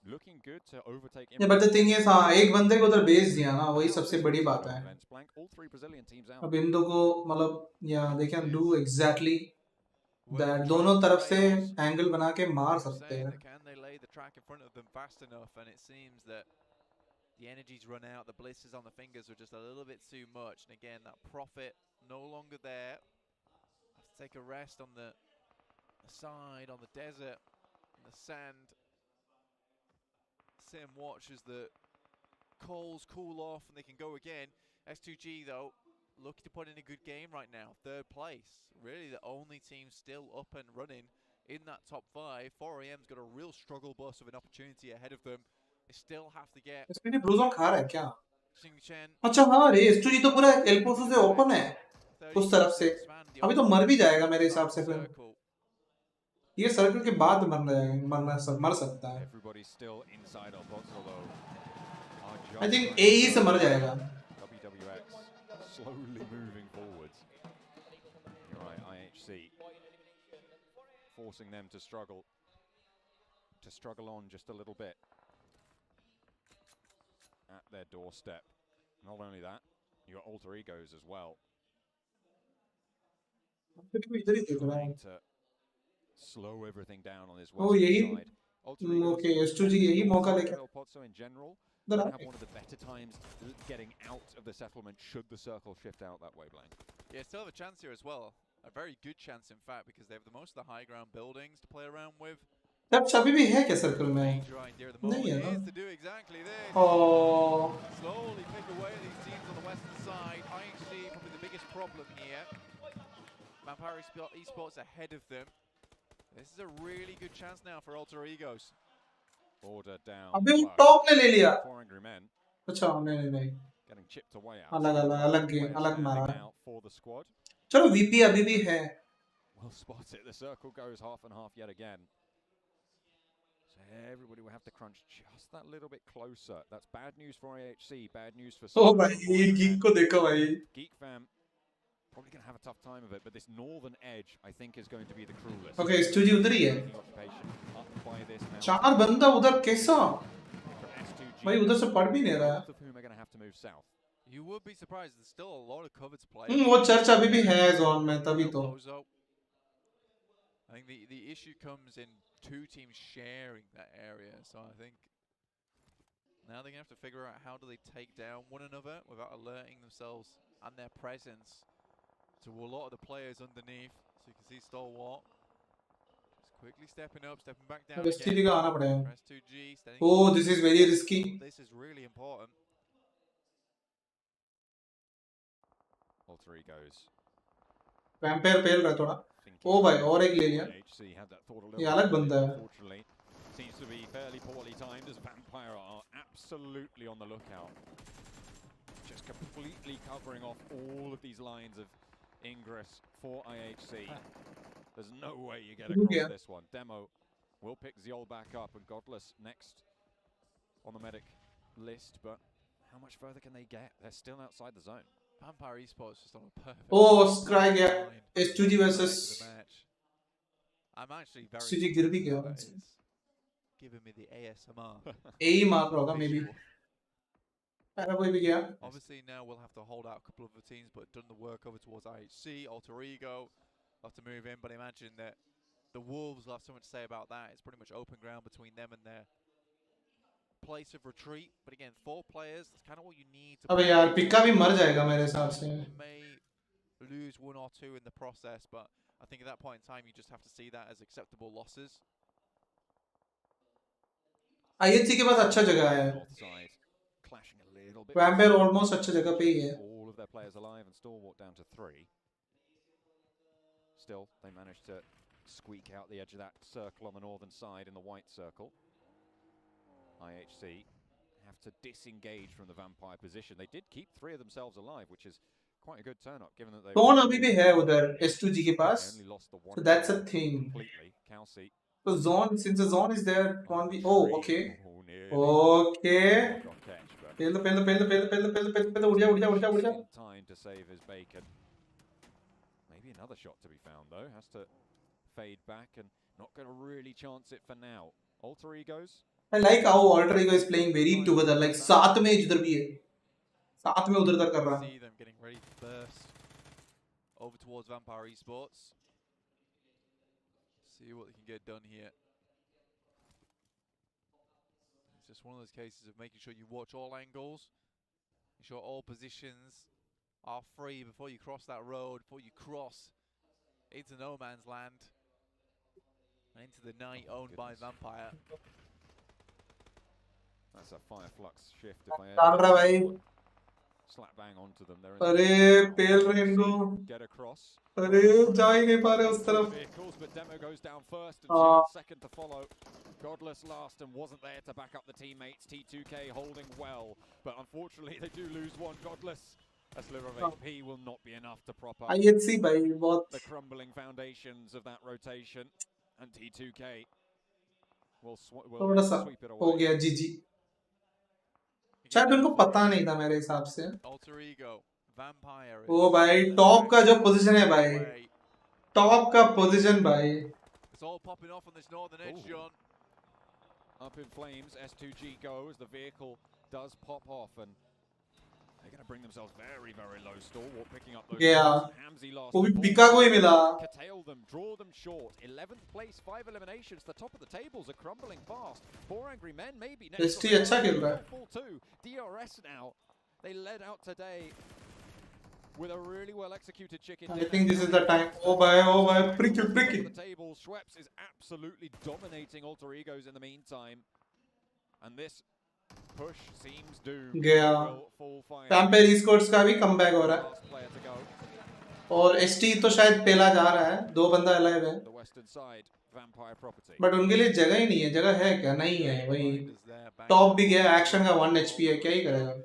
Looking good to overtake. Yeah, but the thing is, हाँ एक बंदे को उधर भेज दिया ना, वही सबसे बड़ी बात है. All 3 Brazilian teams out. अब इन दो को मतलब, yeah, they can do exactly that. दोनों तरफ से एंगल बना के मार सकते हैं. Can they lay the track in front of them fast enough? And it seems that the energy's run out. The blisters on the fingers are just a little bit too much. And again, that profit no longer there. Have to take a rest on the side, on the desert, on the sand. Sit and watch as the coals cool off and they can go again. S2G though, looking to put in a good game right now. 3rd place, really the only team still up and running in that top 5. 4am's got a real struggle bus of an opportunity ahead of them. They still have to get. इसके लिए ब्लूज़ोन खा रहा है क्या? 𝐀𝐜𝐡𝐢𝐞𝐯 अच्छा हाँ रे, S2G तो पूरा एल्पोसो से ओपन है उस तरफ से. अभी तो मर भी जाएगा मेरे हिसाब से फिर. ये सर्कल के बाद मर सकता है. I think AE से मर जाएगा. WWX slowly moving forwards. You're right, IHC forcing them to struggle on just a little bit at their doorstep. Not only that, you got alter egos as well. Trying to slow everything down on his western side. Okay, S2G यही मौका लेके. 𝐀𝐜𝐡𝐢𝐞𝐯 in general have one of the better times getting out of the settlement should the circle shift out that way, Blank. Yeah, still have a chance here as well. A very good chance, in fact, because they have the most of the high ground buildings to play around with. तब अभी भी है क्या circle में? नहीं है ना? Oh. Slowly pick away at these teams on the western side. IHC probably the biggest problem here. Vampire Esports ahead of them. This is a really good chance now for alter egos. Order down. अबे top ने ले लिया. 4 Angry Men. अच्छा नहीं. Getting chipped away out. अलग मारा. For the squad. चलो VP अभी भी है. Well spotted. The circle goes half and half yet again. So everybody will have to crunch just that little bit closer. That's bad news for IHC. Bad news for. Oh भाई, geek को देखो भाई. Geek fam. Probably going to have a tough time of it, but this northern edge, I think, is going to be the cruelest. Okay, S2G उधर ही है. 4 बंदा उधर कैसा? भाई उधर से पढ़ भी नहीं रहा. You would be surprised. There's still a lot of cover to play. वो चर्च अभी भी है जोन में तभी तो. I think the issue comes in 2 teams sharing that area. So I think now they're going to have to figure out how do they take down one another without alerting themselves and their presence to a lot of the players underneath. So you can see Stalwart just quickly stepping up, stepping back down again. Press 2G. Oh, this is very risky. This is really important. Alter egos. Vampire पेल रहा थोड़ा. ओ भाई और एक ले लिया. ये अलग बंदा है. Seems to be fairly poorly timed as Vampire are absolutely on the lookout. Just completely covering off all of these lines of ingress for IHC. There's no way you get across this one. Demo will pick 𝐀𝐜𝐡𝐢𝐞𝐯 back up and Godless next on the medic list, but how much further can they get? They're still outside the zone. Vampire Esports just on a perfect. Oh, Scry, yeah. S2G versus. I'm actually very STG गिर भी गया that it's giving me the ASMR. यही मार रहा होगा maybe. ऐसा कोई भी गया. Obviously now we'll have to hold out a couple of the teams, but done the work over towards IHC, Alter Ego, have to move in. But imagine that the Wolves will have so much to say about that. It's pretty much open ground between them and their place of retreat. But again, 4 players, that's kind of what you need to. अबे यार पिक्का भी मर जाएगा मेरे हिसाब से. May lose 1 or 2 in the process, but I think at that point in time you just have to see that as acceptable losses. IHC के पास अच्छा जगह है. Vampire almost अच्छी जगह पे ही है. All of their players alive and Stalwart down to 3. Still, they managed to squeak out the edge of that circle on the northern side in the white circle. IHC have to disengage from the Vampire position. They did keep 3 of themselves alive, which is quite a good turn up given that they Zone अभी भी है उधर S2G के पास. So that's a thing. Completely. 𝐀𝐜𝐡𝐢𝐞𝐯𝐞𝐦𝐿. So zone, since the zone is there, can't be. Oh, okay. Okay. Peel the. उड़ जा. Time to save his bacon. Maybe another shot to be found though. Has to fade back and not going to really chance it for now. Alter Egos. I like how Alter Ego is playing very together. Like साथ में इधर भी है. साथ में उधर कर रहा. See them getting ready to burst over towards Vampire Esports. See what they can get done here. It's just one of those cases of making sure you watch all angles, ensure all positions are free before you cross that road, before you cross into no man's land and into the night owned by Vampire. That's a Fireflux shift if I ever slap bang onto them. अरे पेल रहे इनको. Get across. अरे जा ही नहीं पा रहे उस तरफ. Vehicles, but Demo goes down first and Shield second to follow. Godless last and wasn't there to back up the teammates. T2K holding well, but unfortunately they do lose one. Godless, a sliver of AP will not be enough to prop up IHC भाई बहुत the crumbling foundations of that rotation, and T2K will थोड़ा सा sweep it हो away. गया GG. शायद उनको पता नहीं था मेरे हिसाब से. Alter Ego, Vampire. ओ भाई टॉप का जो पोजीशन है भाई. टॉप का पोजीशन भाई. It's all popping off on this northern edge, John. Up in flames, S2G go as the vehicle does pop off, and they're going to bring themselves very, very low. Stalwart picking up those. Yeah. Hamzy lost. वो भी पिका को ही मिला. Curtail them, draw them short. 11th place, 5 eliminations. The top of the tables are crumbling fast. 4 angry men, maybe. ST अच्छा खेल रहा है. Full 2. DRS now. They led out today with a really well executed chicken. I think this is the time. Oh bhai, prick it. The table, Schweppes is absolutely dominating Alter Egos in the meantime, and this push seems doomed. गया. Vampire Esports का भी comeback हो रहा है. और ST तो शायद पहला जा रहा है. 2 बंदा alive है. The western side, Vampire property. But उनके लिए जगह ही नहीं है. जगह है क्या? नहीं है. वही टॉप भी गया. एक्शन का 1 HP है. क्या ही करेगा?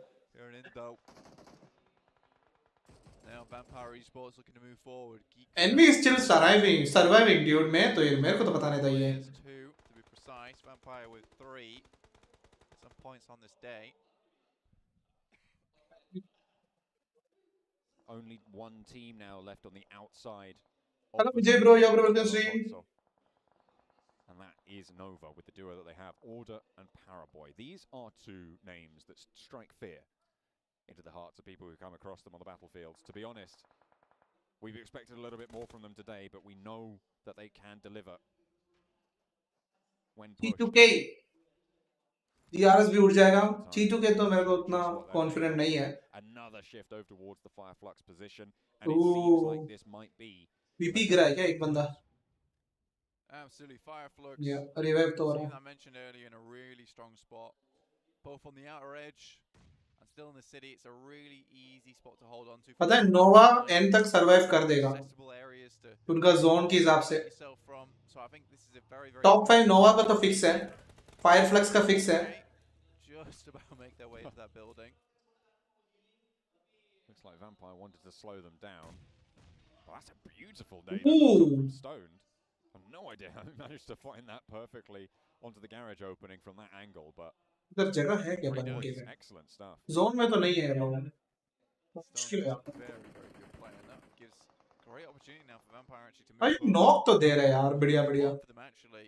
Vampire Esports looking to move forward. Envy is still surviving, dude. मेरे को तो पता नहीं था ये. 2 to be precise. Vampire with 3. Some points on this day. Only one team now left on the outside. Hello, Vijay bro. Yeah, bro. Welcome stream. And that is Nova with the duo that they have, Order and Paraboy. These are 2 names that strike fear into the hearts of people who come across them on the battlefields. To be honest, we've expected a little bit more from them today, but we know that they can deliver when pushed. T2K DRS भी उड़ जाएगा. T2K तो मेरे को उतना confident नहीं है. Another shift over towards the Fireflux position, and it seems like this might be. VP गिरा है क्या एक बंदा? Absolutely, Fireflux. Yeah, revive तो हो रहा है. I mentioned earlier, in a really strong spot, both on the outer edge. Still in the city, it's a really easy spot to hold on to. पता है नोवा एंड तक survive कर देगा उनका जोन के हिसाब से. टॉप 5 नोवा का तो फिक्स है. फायरफ्लक्स का फिक्स है. Just about make their way to that building. Looks like Vampire wanted to slow them down. Well, that's a beautiful nade. Stoned. I have no idea how he managed to find that perfectly onto the garage opening from that angle, but इधर जगह है क्या बनने के लिए? excellent stuff. Zone में तो नहीं है लोग. मुश्किल है. Great opportunity now for Vampire actually to move. knock तो दे रहा है यार बढ़िया बढ़िया. For them actually,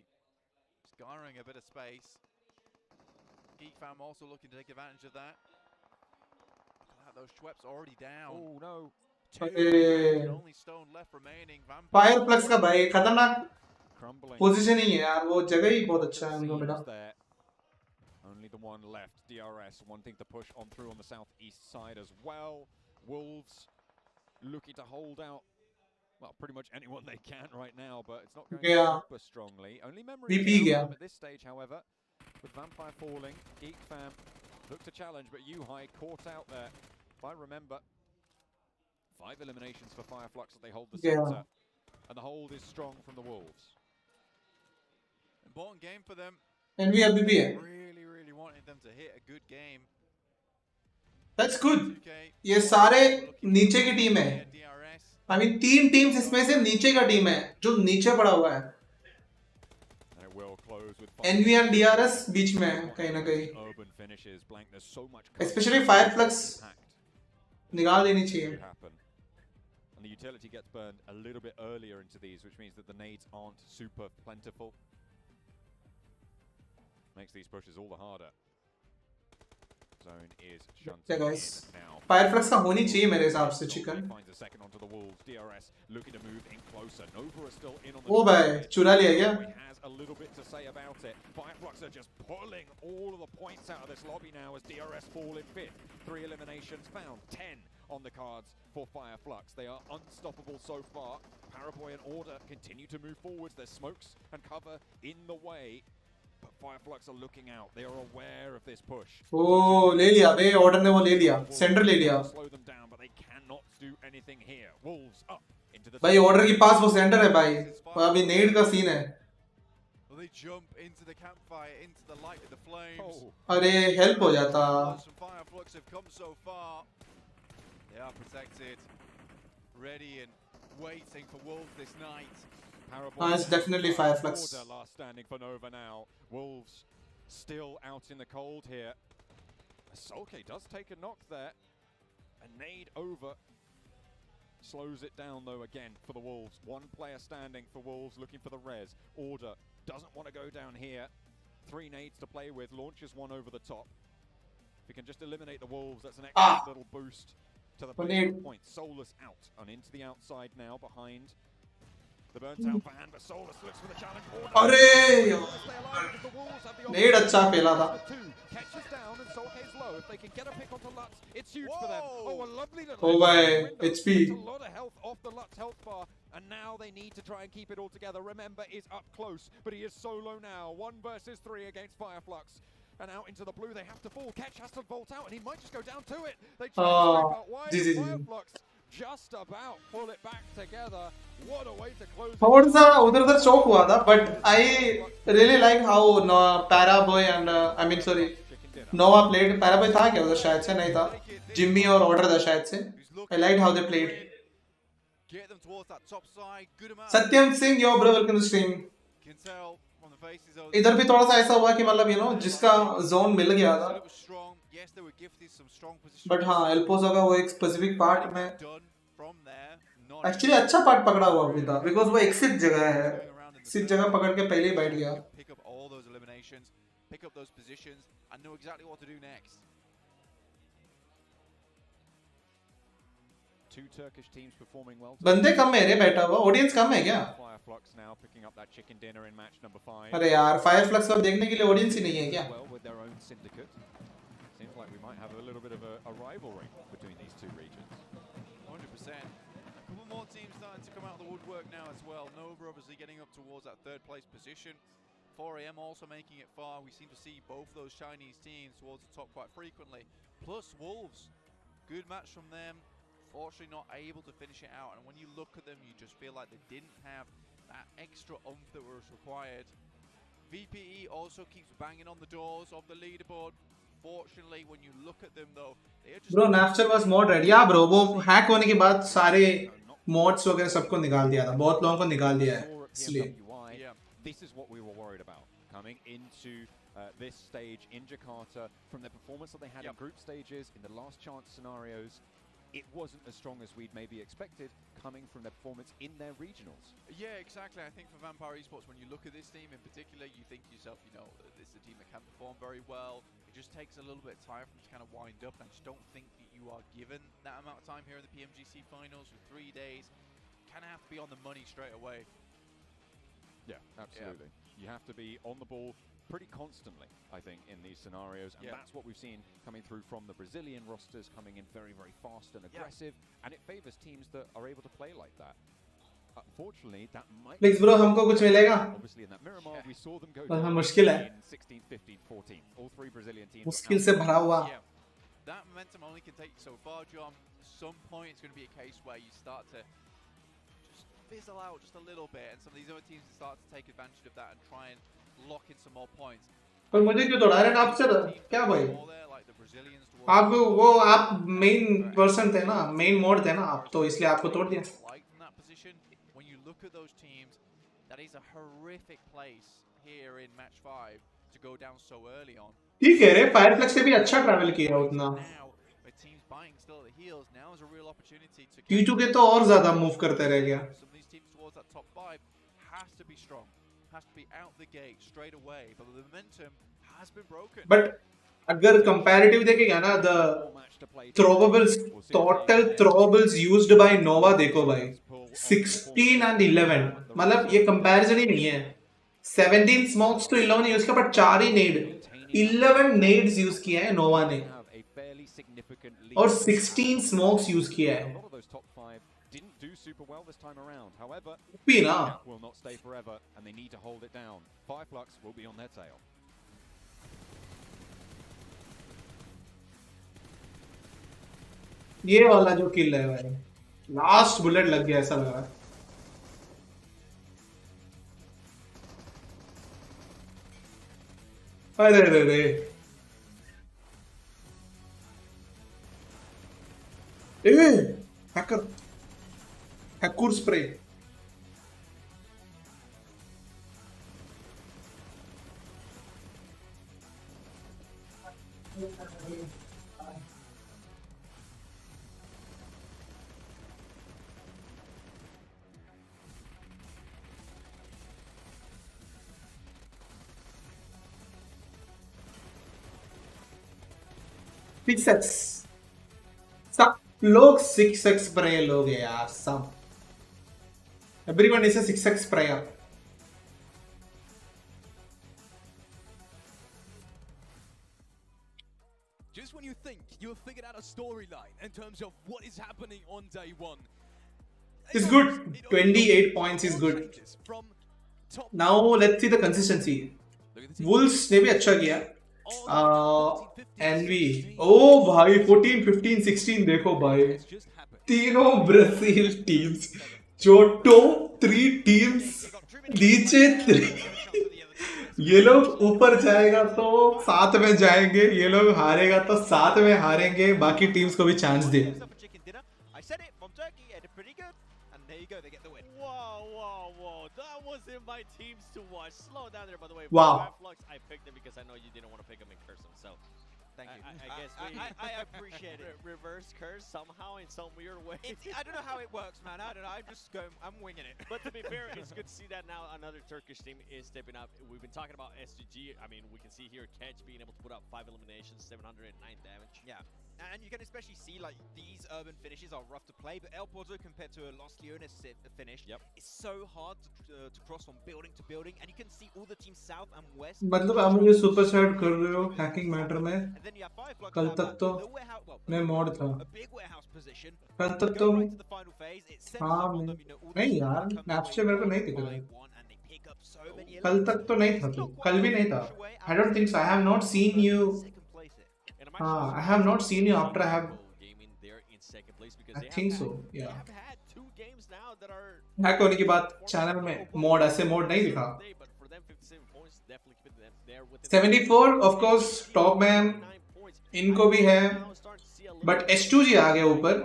just garnering a bit of space. 𝐀𝐜𝐡𝐢𝐞𝐯 also looking to take advantage of that. Those Schweppes already down. Oh no. Only stone left remaining. Fireflux का भाई खतरनाक positioning है यार, वो जगह ही बहुत अच्छा है उनका बेटा. Only the one left, DRS wanting to push on through on the southeast side as well. Wolves looking to hold out, well, pretty much anyone they can right now, but it's not going super strongly. Only memory at this stage, however, with Vampire falling, 𝐀𝐜𝐴 look to challenge, but 𝐻i caught out there. If I remember, 5 eliminations for Fireflux as they hold the center, and the hold is strong from the Wolves. Important game for them. Envy अभी भी है. Really wanted them to hit a good game. That's good. ये सारे नीचे की team है. I mean 3 teams इसमें से नीचे का टीम है जो नीचे पड़ा हुआ है. Envy and DRS बीच में है कहीं ना कहीं. Especially Fireflux निकाल देनी चाहिए. And the utility gets burned a little bit earlier into these, which means that the nades aren't super plentiful. Makes these pushes all the harder. Zone is shunted in now. Fireflux का होनी चाहिए मेरे हिसाब से chicken. Finds a second onto the Wolves. DRS looking to move in closer. Nova is still in on the. ओ भाई चुरा लिया क्या? Has a little bit to say about it. Fireflux are just pulling all of the points out of this lobby now as DRS fall in 5th. 3 eliminations found. 10 on the cards for Fireflux. They are unstoppable so far. Paraboy and Order continue to move forwards. There's smokes and cover in the way. But Fireflux are looking out. They are aware of this push. Oh, ले लिया बे. Order ने वो ले लिया. Center ले लिया. Slow them down, but they cannot do anything here. Wolves up into the. भाई Order के पास वो center है भाई. अभी नेड का सीन है. They jump into the campfire, into the light of the flames. अरे help हो जाता. Fireflux have come so far. They are protected, ready and waiting for Wolves this night. It's definitely Fireflux. Order last standing for Nova now. Wolves still out in the cold here. 𝐀𝐜𝐴 does take a knock there. A nade over. Slows it down though again for the Wolves. One player standing for Wolves looking for the res. Order doesn't want to go down here. 3 nades to play with. Launches one over the top. If we can just eliminate the Wolves, that's an extra little boost to the point. Solus out and into the outside now behind the burnt out van, but Solus looks for the challenge. अरे नेड अच्छा फेला था. Catches down and 𝐀𝐜𝐴's low. If they can get a pick onto Lutz, it's huge for them. Oh, a lovely little. Oh भाई HP. A lot of health off the Lutz health bar, and now they need to try and keep it all together. Remember is up close, but he is solo now. 1 versus 3 against Fireflux. And out into the blue, they have to fall. 𝐀𝐜𝐴 has to vault out, and he might just go down to it. They try to strike out wide. Fireflux just about pull it back together. What a way to close. थोड़ा सा उधर चौक हुआ था, but I really like how Paraboy and I mean sorry Nova played. Paraboy था क्या उधर? शायद से नहीं था. Jimmy और Order था शायद से. I liked how they played. Satyam Singh, yo bro, welcome to stream. इधर भी थोड़ा सा ऐसा हुआ कि मतलब जिसका जोन मिल गया था. बट हाँ एल्पोसा का वो एक स्पेसिफिक पार्ट में एक्चुअली अच्छा पार्ट पकड़ा हुआ भी था, बिकॉज वो एक्सिट जगह है. एक्सिट जगह पकड़ के पहले ही बैठ गया. Two Turkish teams performing well. बंदे कम है रे बैठा हुआ. ऑडियंस कम है क्या? Fireflux now picking up that chicken dinner in match number 5. अरे यार Fireflux को देखने के लिए ऑडियंस ही नहीं है क्या? Well with their own syndicate. Seems like we might have a little bit of a rivalry between these two regions. 100%. A couple more teams starting to come out of the woodwork now as well. Nova obviously getting up towards that 3rd place position. 4AM also making it far. We seem to see both those Chinese teams towards the top quite frequently. Plus Wolves, good match from them. Fortunately not able to finish it out, and when you look at them you just feel like they didn't have that extra oomph that was required. VPE also keeps banging on the doors of the leaderboard. Fortunately when you look at them though, they are just bro Napster was mod ready. Yeah bro, वो hack होने के बाद सारे mods वगैरह सबको निकाल दिया था. बहुत लोगों को निकाल दिया है इसलिए. This is what we were worried about coming into this stage in Jakarta from the performance that they had in group stages, in the last chance scenarios. it wasn't as strong as we'd maybe expected coming from their performance in their regionals. Yeah, exactly. I think for Vampire Esports, when you look at this team in particular, you think to yourself, you know, this is a team that can perform very well. It just takes a little bit of time for them to kind of wind up. And I just don't think that you are given that amount of time here in the PMGC finals with 3 days. Kind of have to be on the money straight away. Yeah, absolutely. Yeah. You have to be on the ball pretty constantly, I think, in these scenarios, and that's what we've seen coming through from the Brazilian rosters, coming in very, very fast and aggressive, and it favors teams that are able to play like that. Unfortunately, that might Please bro, हमको कुछ मिलेगा? Obviously in that Miramar, we saw them go down मुश्किल है. in 16, 15, 14. All 3 Brazilian teams मुश्किल से भरा हुआ. That momentum only can take you so far, John. At some point, it's going to be a case where you start to just fizzle out just a little bit, and some of these other teams start to take advantage of that and try and lock in some more points. पर मुझे क्यों तोड़ा रहे आप sir? क्या भाई? आप वो आप मेन पर्सन थे ना, मेन मोड थे ना आप, तो इसलिए आपको तोड़ दिया. When you look at those teams, that is a horrific place here in match 5 to go down so early on. ठीक है रे, फायरफ्लेक्स से भी अच्छा ट्रैवल किया उतना. T2 के तो और ज्यादा मूव करते रह गया. But अगर comparative देखेगा ना, the throwables, total throwables used by Nova देखो भाई, 16 and 11, मतलब ये comparison ही नहीं है. 17 smokes तो 11 यूज किया, but 4 he nade, 11 nades use किया है नोवा ने, और 16 smokes यूज किया है. Super well this time around. However, will not stay forever, and they need to hold it down. Fireflux will be on their tail. ये वाला जो किल है भाई, लास्ट बुलेट लग गया ऐसा लग रहा है. अरे रे रे, हैकर, हैकर स्प्रे. सब लोग 6x स्प्रे लोग यार, सब. Everyone is a 6x sprayer. Just when you think you have figured out a storyline in terms of what is happening on day 1, it's good. 28 points is good. Now let's see the consistency. Wolves ने भी अच्छा किया. Envy, oh भाई 14, 15, 16 देखो भाई, तीनों Brazil teams, जो top 3 teams नीचे 3, ये लोग ऊपर जाएगा तो साथ में जाएंगे, ये लोग हारेगा तो साथ में हारेंगे, बाकी टीम्स को भी chance they. My teams to watch. Slow down there, by the way. Wow. I picked him because I know you didn't want to pick him in person, so thank you. I guess I appreciate it. Reverse curse somehow in some weird way. I don't know how it works, man. I don't know. I'm just going. I'm winging it. But to be fair, it's good to see that now another Turkish team is stepping up. We've been talking about SGG. I mean, we can see here 𝐀𝐜𝐡𝐢𝐞𝐯 being able to put up 5 eliminations, 709 damage. Yeah. And you can especially see like these urban finishes are rough to play, but El Porto compared to a Los Leones finish, it's so hard to cross from building to building, and you can see all the teams south and west. मतलब आप मुझे super side कर रहे हो hacking matter में? कल तक तो मैं मॉड था. कल तक तो हाँ नहीं यार, मैच से मेरे को नहीं दिख रहा. कल तक तो नहीं था, कल भी नहीं था. I don't think so. I have not seen you. I have not seen you after I have. I think so. Yeah. Hack होने की बात चैनल में मोड ऐसे मोड नहीं दिखा. 74 of course टॉप में इनको भी है, बट S2G आ गया ऊपर.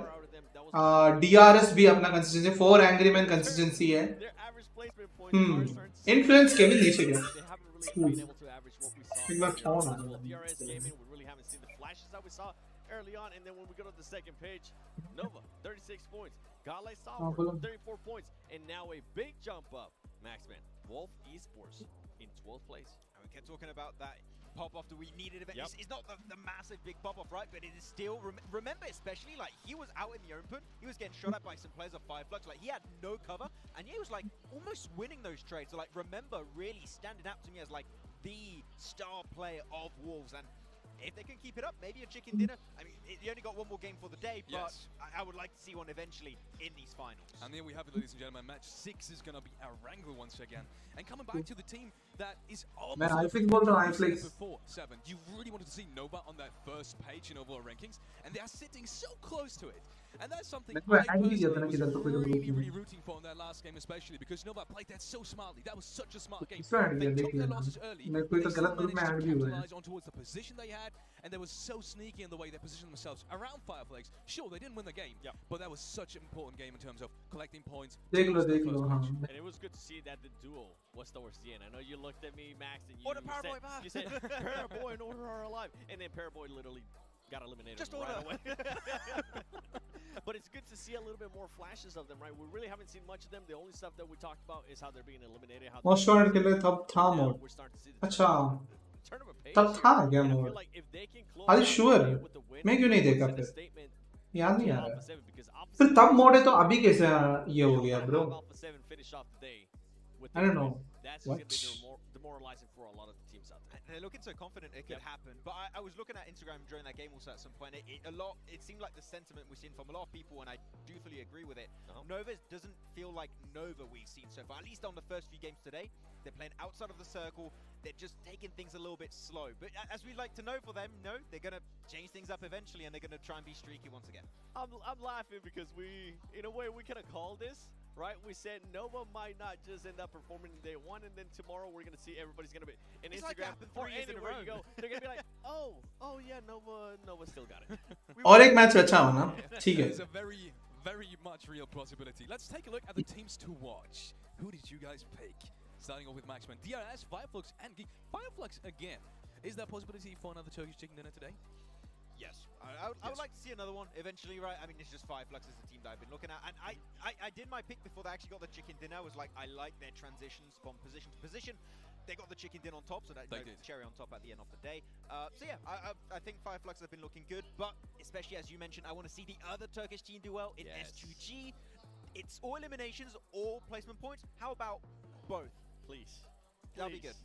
DRS भी अपना कंसिस्टेंसी, 4 एंग्री मैन कंसिस्टेंसी है. इन्फ्लुएंस के भी नीचे गया. एक बार फोन आ गया. early on, and then when we go to the second page, Nova, 36 points. Gale Software, 34 points. And now a big jump up. Maxman, Wolf Esports in 12th place. And we kept talking about that pop-off that we needed. It's not the massive big pop-off, right? But it is still, remember especially, like, he was out in the open. He was getting shot at by some players of 5flux. Like, he had no cover. And he was, like, almost winning those trades. So, like, remember really standing out to me as, like, the star player of Wolves. And if they can keep it up, maybe a chicken dinner. I mean, you only got one more game for the day, but I would like to see one eventually in these finals. And there we have it, ladies and gentlemen. Match 6 is going to be a wrangle once again. And coming back to the team that is almost before 7. You really wanted to see Nova on that first page in overall rankings, and they are sitting so close to it. And that's something I personally was really rooting for in that last game, especially because Nova played that so smartly. That was such a smart game. They took their losses early, but they still managed to capitalize on towards the position they had, and they were so sneaky in the way they positioned themselves around Fireflies. Sure, they didn't win the game, but that was such an important game in terms of collecting points. And it was good to see that the duel was towards the end. I know you looked at me, Max, and you said Paraboy and Order are alive, and then Paraboy literally got eliminated right away. But it's good to see a little bit more flashes of them, right? We really haven't seen much of them. The only stuff that we talked about is how they're being eliminated. How we're starting to see the tournament page. Like if they can close with the win, याद नहीं आ रहा फिर तब mode है तो अभी कैसे ये हो गया bro I don't know that's going to be demoralizing for a lot of the teams out there. And they're looking so confident it could happen. But I was looking at Instagram during that game also at some point. It seemed like the sentiment we've seen from a lot of people, and I do fully agree with it. Nova doesn't feel like Nova we've seen so far. At least on the first few games today, they're playing outside of the circle. They're just taking things a little bit slow. But as we like to know for them, they're going to change things up eventually, and they're going to try and be streaky once again. I'm laughing because in a way, we could have called this. Right, we said Nova might not just end up performing in day 1, and then tomorrow we're gonna see everybody's gonna be in Instagram or anywhere you go. They're gonna be like, oh yeah, Nova still got it. और एक match अच्छा हो ना ठीक है. It's a very much real possibility. Let's take a look at the teams to watch. Who did you guys pick? Starting off with Maxman, DRS, Fireflux, and Geek. Fireflux again. Is there a possibility for another Turkish chicken dinner today? Yes, I would like to see another one eventually, right? I mean, it's just Fireflux is the team that I've been looking at, and I did my pick before they actually got the chicken dinner. I was like, I like their transitions from position to position. They got the chicken dinner on top, so that cherry on top at the end of the day. So yeah, I think Fireflux have been looking good, but especially as you mentioned, I want to see the other Turkish team do well in S2G. It's all eliminations, all placement points. How about both? Please. That'll be good.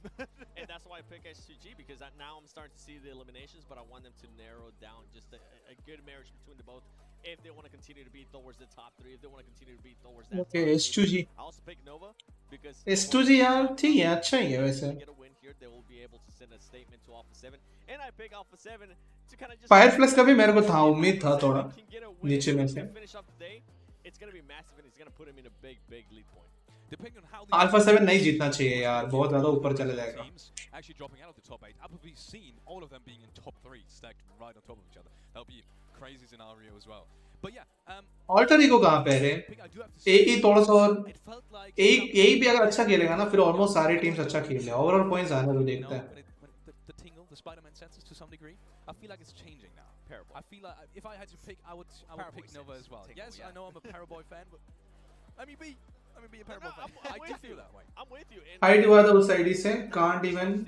And that's why I pick S2G, because now I'm starting to see the eliminations, but I want them to narrow down just a good marriage between the both. If they want to continue to be towards the top 3, if they want to continue to be towards that okay, S2G. I also pick Nova because S2G यार ठीक है अच्छा ही है वैसे. Get a win here, they will be able to send a statement to Alpha 7, and I pick Alpha 7 to kind of just Fireflux का भी मेरे को था उम्मीद था थोड़ा नीचे में से. Finish off the day, it's going to be massive, and it's going to put him in a big lead point. Depending on how Alpha 7 नहीं जीतना चाहिए यार बहुत ज़्यादा ऊपर चले जाएगा. Actually dropping out of the top 8. I've probably seen all of them being in top 3 stacked right on top of each other. That'll be a crazy scenario as well. But yeah, Alter Ego कहाँ पे है? एक ही थोड़ा सा और एक भी अगर अच्छा खेलेगा ना फिर ऑलमोस्ट सारी टीम्स अच्छा खेल ले. ओवरऑल पॉइंट्स आने तो देखता है. The tingle, the Spider-Man senses to some degree. I feel like it's changing now. I feel like if I had to pick, I would pick Nova as well. Tingle, yes, I know I'm a Paraboy fan, but let me be a Paraboy fan. I do feel that way. I'm with you. Hide हुआ था उस ID से can't even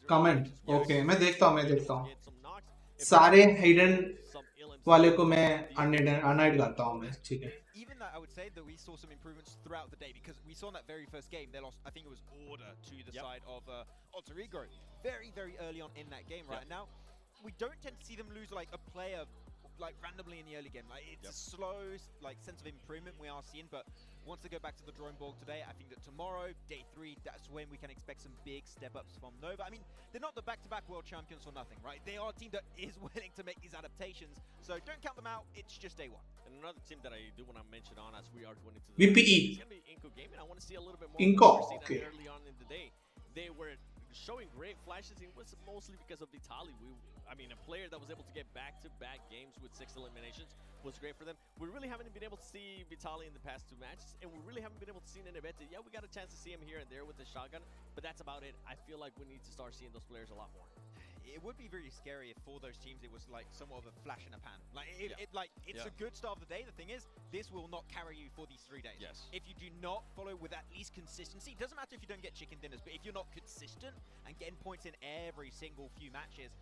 comment. Okay, मैं देखता हूँ. सारे hidden वाले को मैं अनहाइड करता हूँ मैं. ठीक है. Even that, I would say that we saw some improvements throughout the day, because we saw in that very first game they lost. I think it was Order to the side of Alter Ego very early on in that game. Right now, we don't tend to see them lose like a player like randomly in the early game. Like it's a slow like sense of improvement we are seeing, but once they go back to the drawing board today, I think that tomorrow, day 3, that's when we can expect some big step-ups from Nova. I mean, they're not the back-to-back world champions for nothing, right? They are a team that is willing to make these adaptations, so don't count them out. It's just day 1. And another team that I do want to mention on as we are going into the VPE. It's going to be 𝐀𝐜𝐴 Gaming. I want to see a little bit more. 𝐀𝐜𝐴, okay. Early on in the day, they were showing great flashes. It was mostly because of Vitaly. I mean, a player that was able to get back-to-back games with 6 eliminations was great for them. We really haven't been able to see Vitaly in the past 2 matches, and we really haven't been able to see Annihilator. Yeah, we got a chance to see him here and there with the shotgun, but that's about it. I feel like we need to start seeing those players a lot more. it would be really scary if for those teams it was like somewhat of a flash in a pan. Like it's a good start of the day. The thing is, this will not carry you for these 3 days. Yes. If you do not follow with at least consistency, it doesn't matter if you don't get chicken dinners, but if you're not consistent and getting points in every single few matches,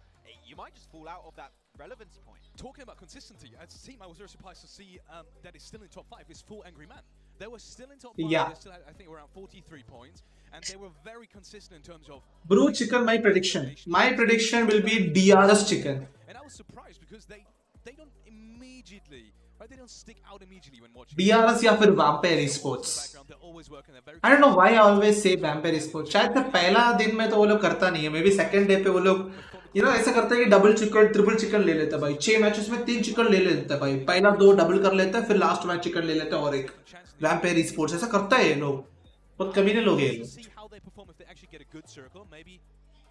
you might just fall out of that relevancy point. Talking about consistency, as a team, I was very surprised to see that it's still in top 5. It's full Angry Man. They were still in top 5. Yeah. They still had, I think, around 43 points, and they were very consistent in terms of. Bro, chicken. My prediction. My prediction will be DRS chicken. And I was surprised because they don't immediately. They don't stick out immediately when watching. DRS या फिर Vampire Esports. I don't know why I always say Vampire Esports. शायद से पहला दिन में तो वो लोग करता नहीं है. Maybe second day पे वो लोग, you know, ऐसा करते हैं कि double chicken, triple chicken ले लेता है भाई. 6 मैचेस में 3 चिकन ले लेता है भाई. पहला 2 डबल कर लेता है, फिर लास्ट मैच चिकन ले लेता है और एक. Vampire Esports ऐसा करता है ये लोग. बहुत कमीने लोग हैं ये लोग.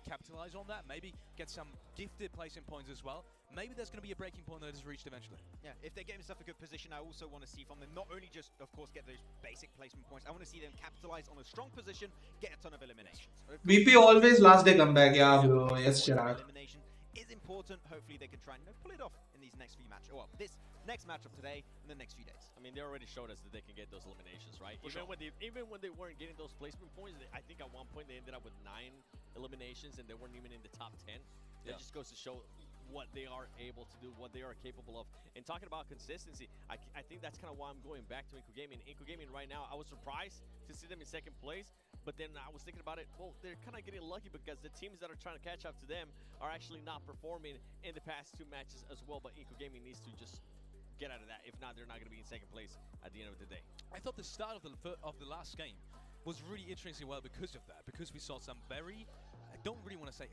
Capitalize on that, maybe get some gifted placement points as well. Maybe there's going to be a breaking point that is reached eventually. Yeah, if they get themselves a good position, I also want to see from them not only just, of course, get those basic placement points. I want to see them capitalize on a strong position, get a ton of eliminations. VP always last day comeback, yeah, bro. Yes, Chirag. Elimination is important. Hopefully, they can try and pull it off in these next few matches. Well, this next match of today and the next few days. I mean, they already showed us that they can get those eliminations, right? Even when they weren't getting those placement points, I think at one point they ended up with 9 eliminations and they weren't even in the top 10. That just goes to show what they are able to do, what they are capable of. And talking about consistency, I think that's kind of why I'm going back to Inco Gaming. Inco Gaming right now, I was surprised to see them in second place, but then I was thinking about it, well, they're kind of getting lucky because the teams that are trying to catch up to them are actually not performing in the past 2 matches as well, but Inco Gaming needs to just get out of that. If not, they're not going to be in second place at the end of the day. I thought the start of the last game was really interesting because of that, because we saw some very, I don't really want to say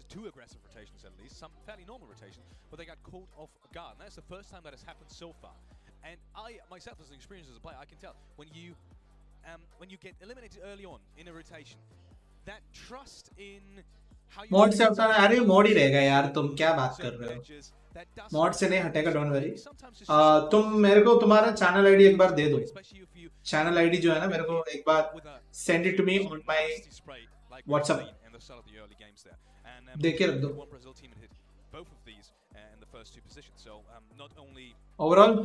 too aggressive rotations at least, some fairly normal rotations, but they got caught off guard. And that's the first time that has happened so far. And I, myself, as an experienced as a player, I can tell when you get eliminated early on in a rotation, that trust in how you... mod से होता है, अरे mod ही रहेगा यार, तुम क्या बात कर रहे हो? mod से नहीं हटेगा, don't worry. तुम मेरे को तुम्हारा channel ID एक बार दे दो. Channel ID जो है ना, मेरे को एक बार send it to me on my WhatsApp. देख के रख दो. Overall,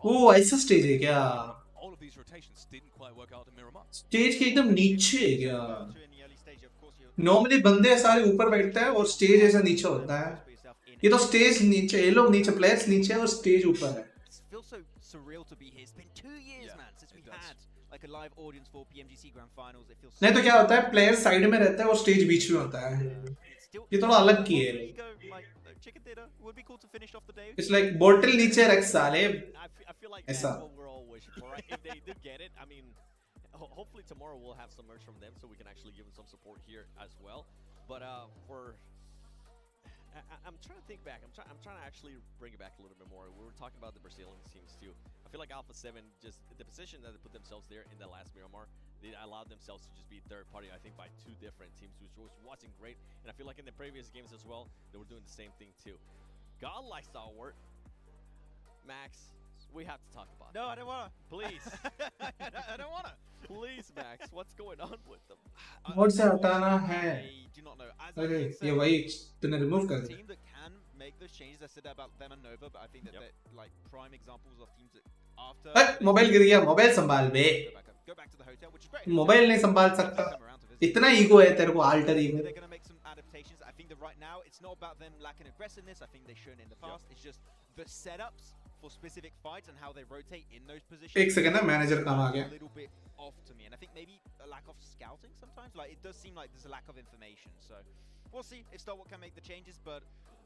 ओह ऐसा स्टेज है क्या? स्टेज के एकदम नीचे है क्या? नॉर्मली बंदे सारे ऊपर बैठते हैं और स्टेज ऐसा नीचे होता है. ये तो स्टेज नीचे, ये लोग नीचे, प्लेयर्स नीचे और स्टेज ऊपर है. Like a live audience for PMGC Grand Finals. It feels नहीं तो क्या होता है, प्लेयर साइड में रहता है और स्टेज बीच में होता है. ये थोड़ा अलग की है. would be cool to finish off the day. It's like bottle नीचे रख साले. I feel like that's what we're all wishing for, right? If they do get it, I mean, hopefully tomorrow we'll have some merch from them so we can actually give them some support here as well. But I'm trying to think back. I'm trying to actually bring it back a little bit more. We were talking about the Brazilian teams too. I feel like Alpha 7, just the position that they put themselves there in the last Miramar, they allowed themselves to just be third party, I think, by 2 different teams, which was watching great. And I feel like in the previous games as well, they were doing the same thing too. Godlike stalwart, Max, we have to talk about. No, I don't wanna. Please. I don't wanna. Please, Max, what's going on with them? mod से हटाना है. I do not know. अरे ये वही तूने remove कर दिया. Team that can make those changes. I said that about them and Nova, but I think that they're like prime examples of teams that after. Mobile गिर गया, mobile संभाल बे. Go back to the hotel, which is great. Mobile नहीं संभाल सकता. इतना ego है तेरे को, alter ego. They're going to make some adaptations. I think that right now it's not about them lacking aggressiveness. I think they've shown in the past. It's just the setups for specific fights and how they rotate in those positions. एक second ना, manager काम आ गया. A little bit off to me, and I think maybe a lack of scouting sometimes. Like it does seem like there's a lack of information. So we'll see if Starwalk can make the changes, but.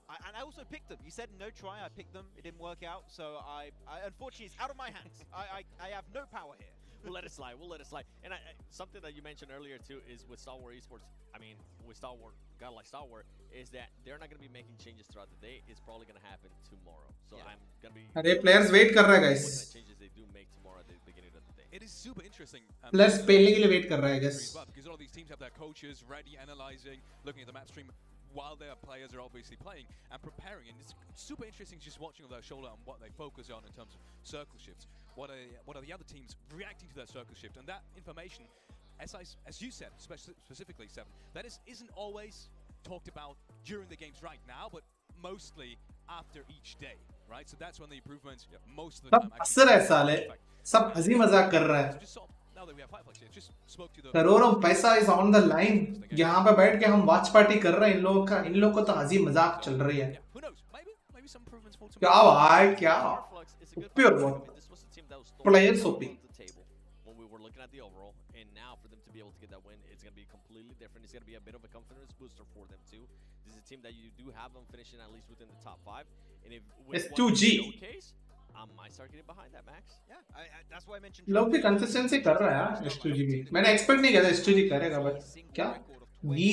I also picked them. You said no try. I picked them. It didn't work out. So I unfortunately, it's out of my hands. I have no power here. We'll let it slide. We'll let it slide. And something that you mentioned earlier too is with Star Wars Esports. I mean, with Star Wars, Godlike Star Wars, is that they're not going to be making changes throughout the day. It's probably going to happen tomorrow. So I'm going to be. अरे players wait कर रहा है guys. What kind of changes they do make tomorrow at the beginning of the day. It is super interesting. Players पहले के लिए wait कर रहा है guys. Because all of these teams have their coaches ready, analyzing, looking at the map stream while their players are obviously playing and preparing. And it's super interesting just watching their shoulder and what they focus on in terms of circle shifts. What are the other teams reacting to that circle shift? And that information, as you said, specifically, Seven, that isn't always talked about during the games right now, but mostly after each day, right? So that's when the improvements most of the time अक्सर ऐसा है सब हंसी मजाक कर रहा है करोड़ों पैसा इज ऑन द लाइन यहाँ पे बैठ के हम वॉच पार्टी कर रहे हैं इन लोगों को तो हंसी मजाक चल रही है क्या भाई क्या pure players OP at the overall, and now for them to be able to get that win, it's going to be completely different. It's going to be a bit of a confidence booster for them too. This is a team that you do have them finishing at least within the top 5, and if with S2G showcase, I might start getting behind that, Max. Yeah, that's why I mentioned. लोग भी consistency कर रहा है यार S2G भी मैंने expect नहीं किया था S2G करेगा बस क्या ये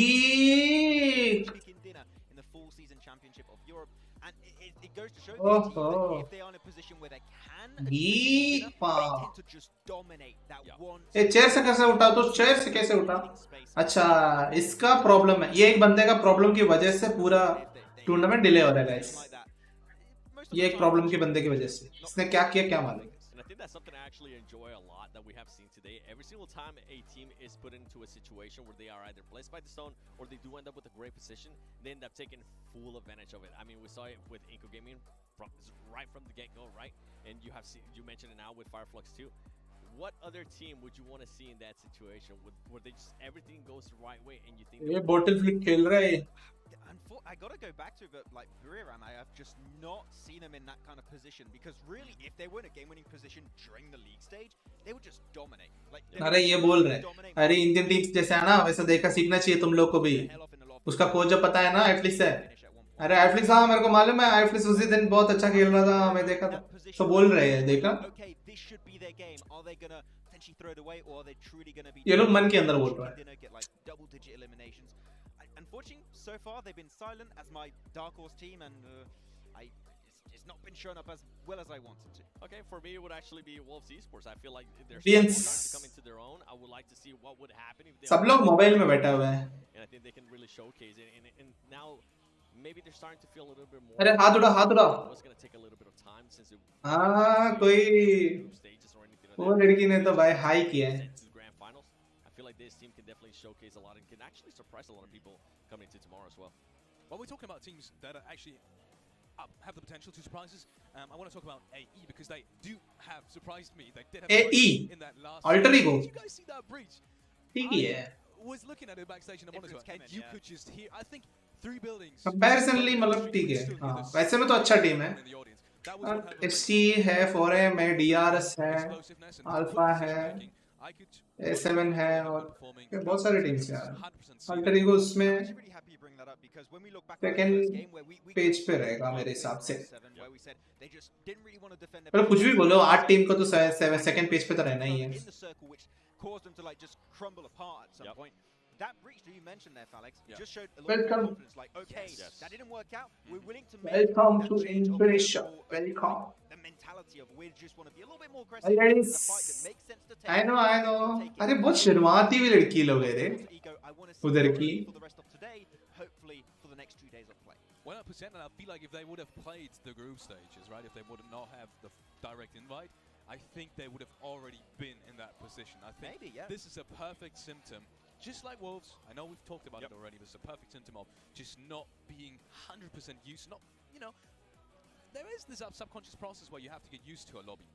in the full season championship of Europe, and it goes to show that if they are in a position where they can to just dominate that one. ये चेयर से कैसे उठा तो चेयर से कैसे उठा अच्छा इसका प्रॉब्लम है ये एक बंदे का प्रॉब्लम की वजह से पूरा टूर्नामेंट डिले हो रहा है गाइस ये एक प्रॉब्लम के बंदे की वजह से इसने क्या किया क्या मालूम And I think that's something I actually enjoy a lot that we have seen today. Every single time a team is put into a situation where they are either placed by the stone or they do end up with a great position, they end up taking full advantage of it. I mean, we saw it with 𝐀𝐜𝐡𝐢𝐞𝐯𝐞𝐬 right from the get-go, right? And you mentioned it now with HydraFlick too. What other team would you want to see in that situation where they just everything goes the right way and you think ये bottle flick खेल रहा है I gotta go back to it, like Buriram, I have just not seen him in that kind of position because really, if they were in a game-winning position during the league stage, they would just dominate. Like, अरे ये बोल रहे अरे Indian teams जैसे है ना वैसा देखा सीखना चाहिए तुम लोग को भी उसका कोच जो पता है ना iflicks है अरे iflicks हाँ मेरे को मालूम है iflicks उसी दिन बहुत अच्छा खेल रहा था मैं देखा था तो बोल रहे हैं देखा ये लोग मन के अंदर बोल रहे हैं Unfortunately, so far they've been silent as my dark horse team, and it's not been shown up as well as I wanted to. Okay, for me it would actually be Wolves Esports. I feel like they're starting to come into their own. I would like to see what would happen if they सब लोग mobile में बैठा हुआ है and I think they can really showcase it and now maybe they're starting to feel a little bit more. अरे हाथ उड़ा It's going to take a little bit of time since it हाँ कोई वो लड़की ने तो भाई हाई किया है I feel like this team can definitely showcase a lot and can actually surprise a lot of people coming into tomorrow as well. Well, we're talking about teams that are actually have the potential to surprise us. I want to talk about AE because they do have surprised me. They did have AE in that last alter ego. Did you guys see that breach? Yeah. I was looking at it backstage in the monitor and you could just hear, I think, 3 buildings. Comparatively मतलब ठीक है हाँ वैसे में तो अच्छा team है HT है 4M है DRS है Alpha है A7 है और बहुत सारे टीम्स यार अल्टर ईगो उसमें सेकंड पेज पे रहेगा मेरे हिसाब से पर कुछ भी बोलो 8 टीम को तो सेकंड पेज पे तो रहना ही है That breach that you mentioned there, Alex, just showed a lot Welcome. of confidence. Like, okay, that didn't work out. We're willing to make Welcome to Indonesia. Welcome. The mentality of we just want to be a little bit more aggressive in the fight that makes sense to take. I know. अरे बहुत शर्माती हुई लड़की लोग है रे उधर की. For the rest of today, hopefully for the next 2 days of play. 100%, and I feel like if they would have played the group stages, right, if they would not have the direct invite, I think they would have already been in that position. I think maybe, yeah. This is a perfect symptom. Just like Wolves, I know we've talked about it already, but it's a perfect symptom of just not being 100% used. There is this subconscious process where you have to get used to a lobby.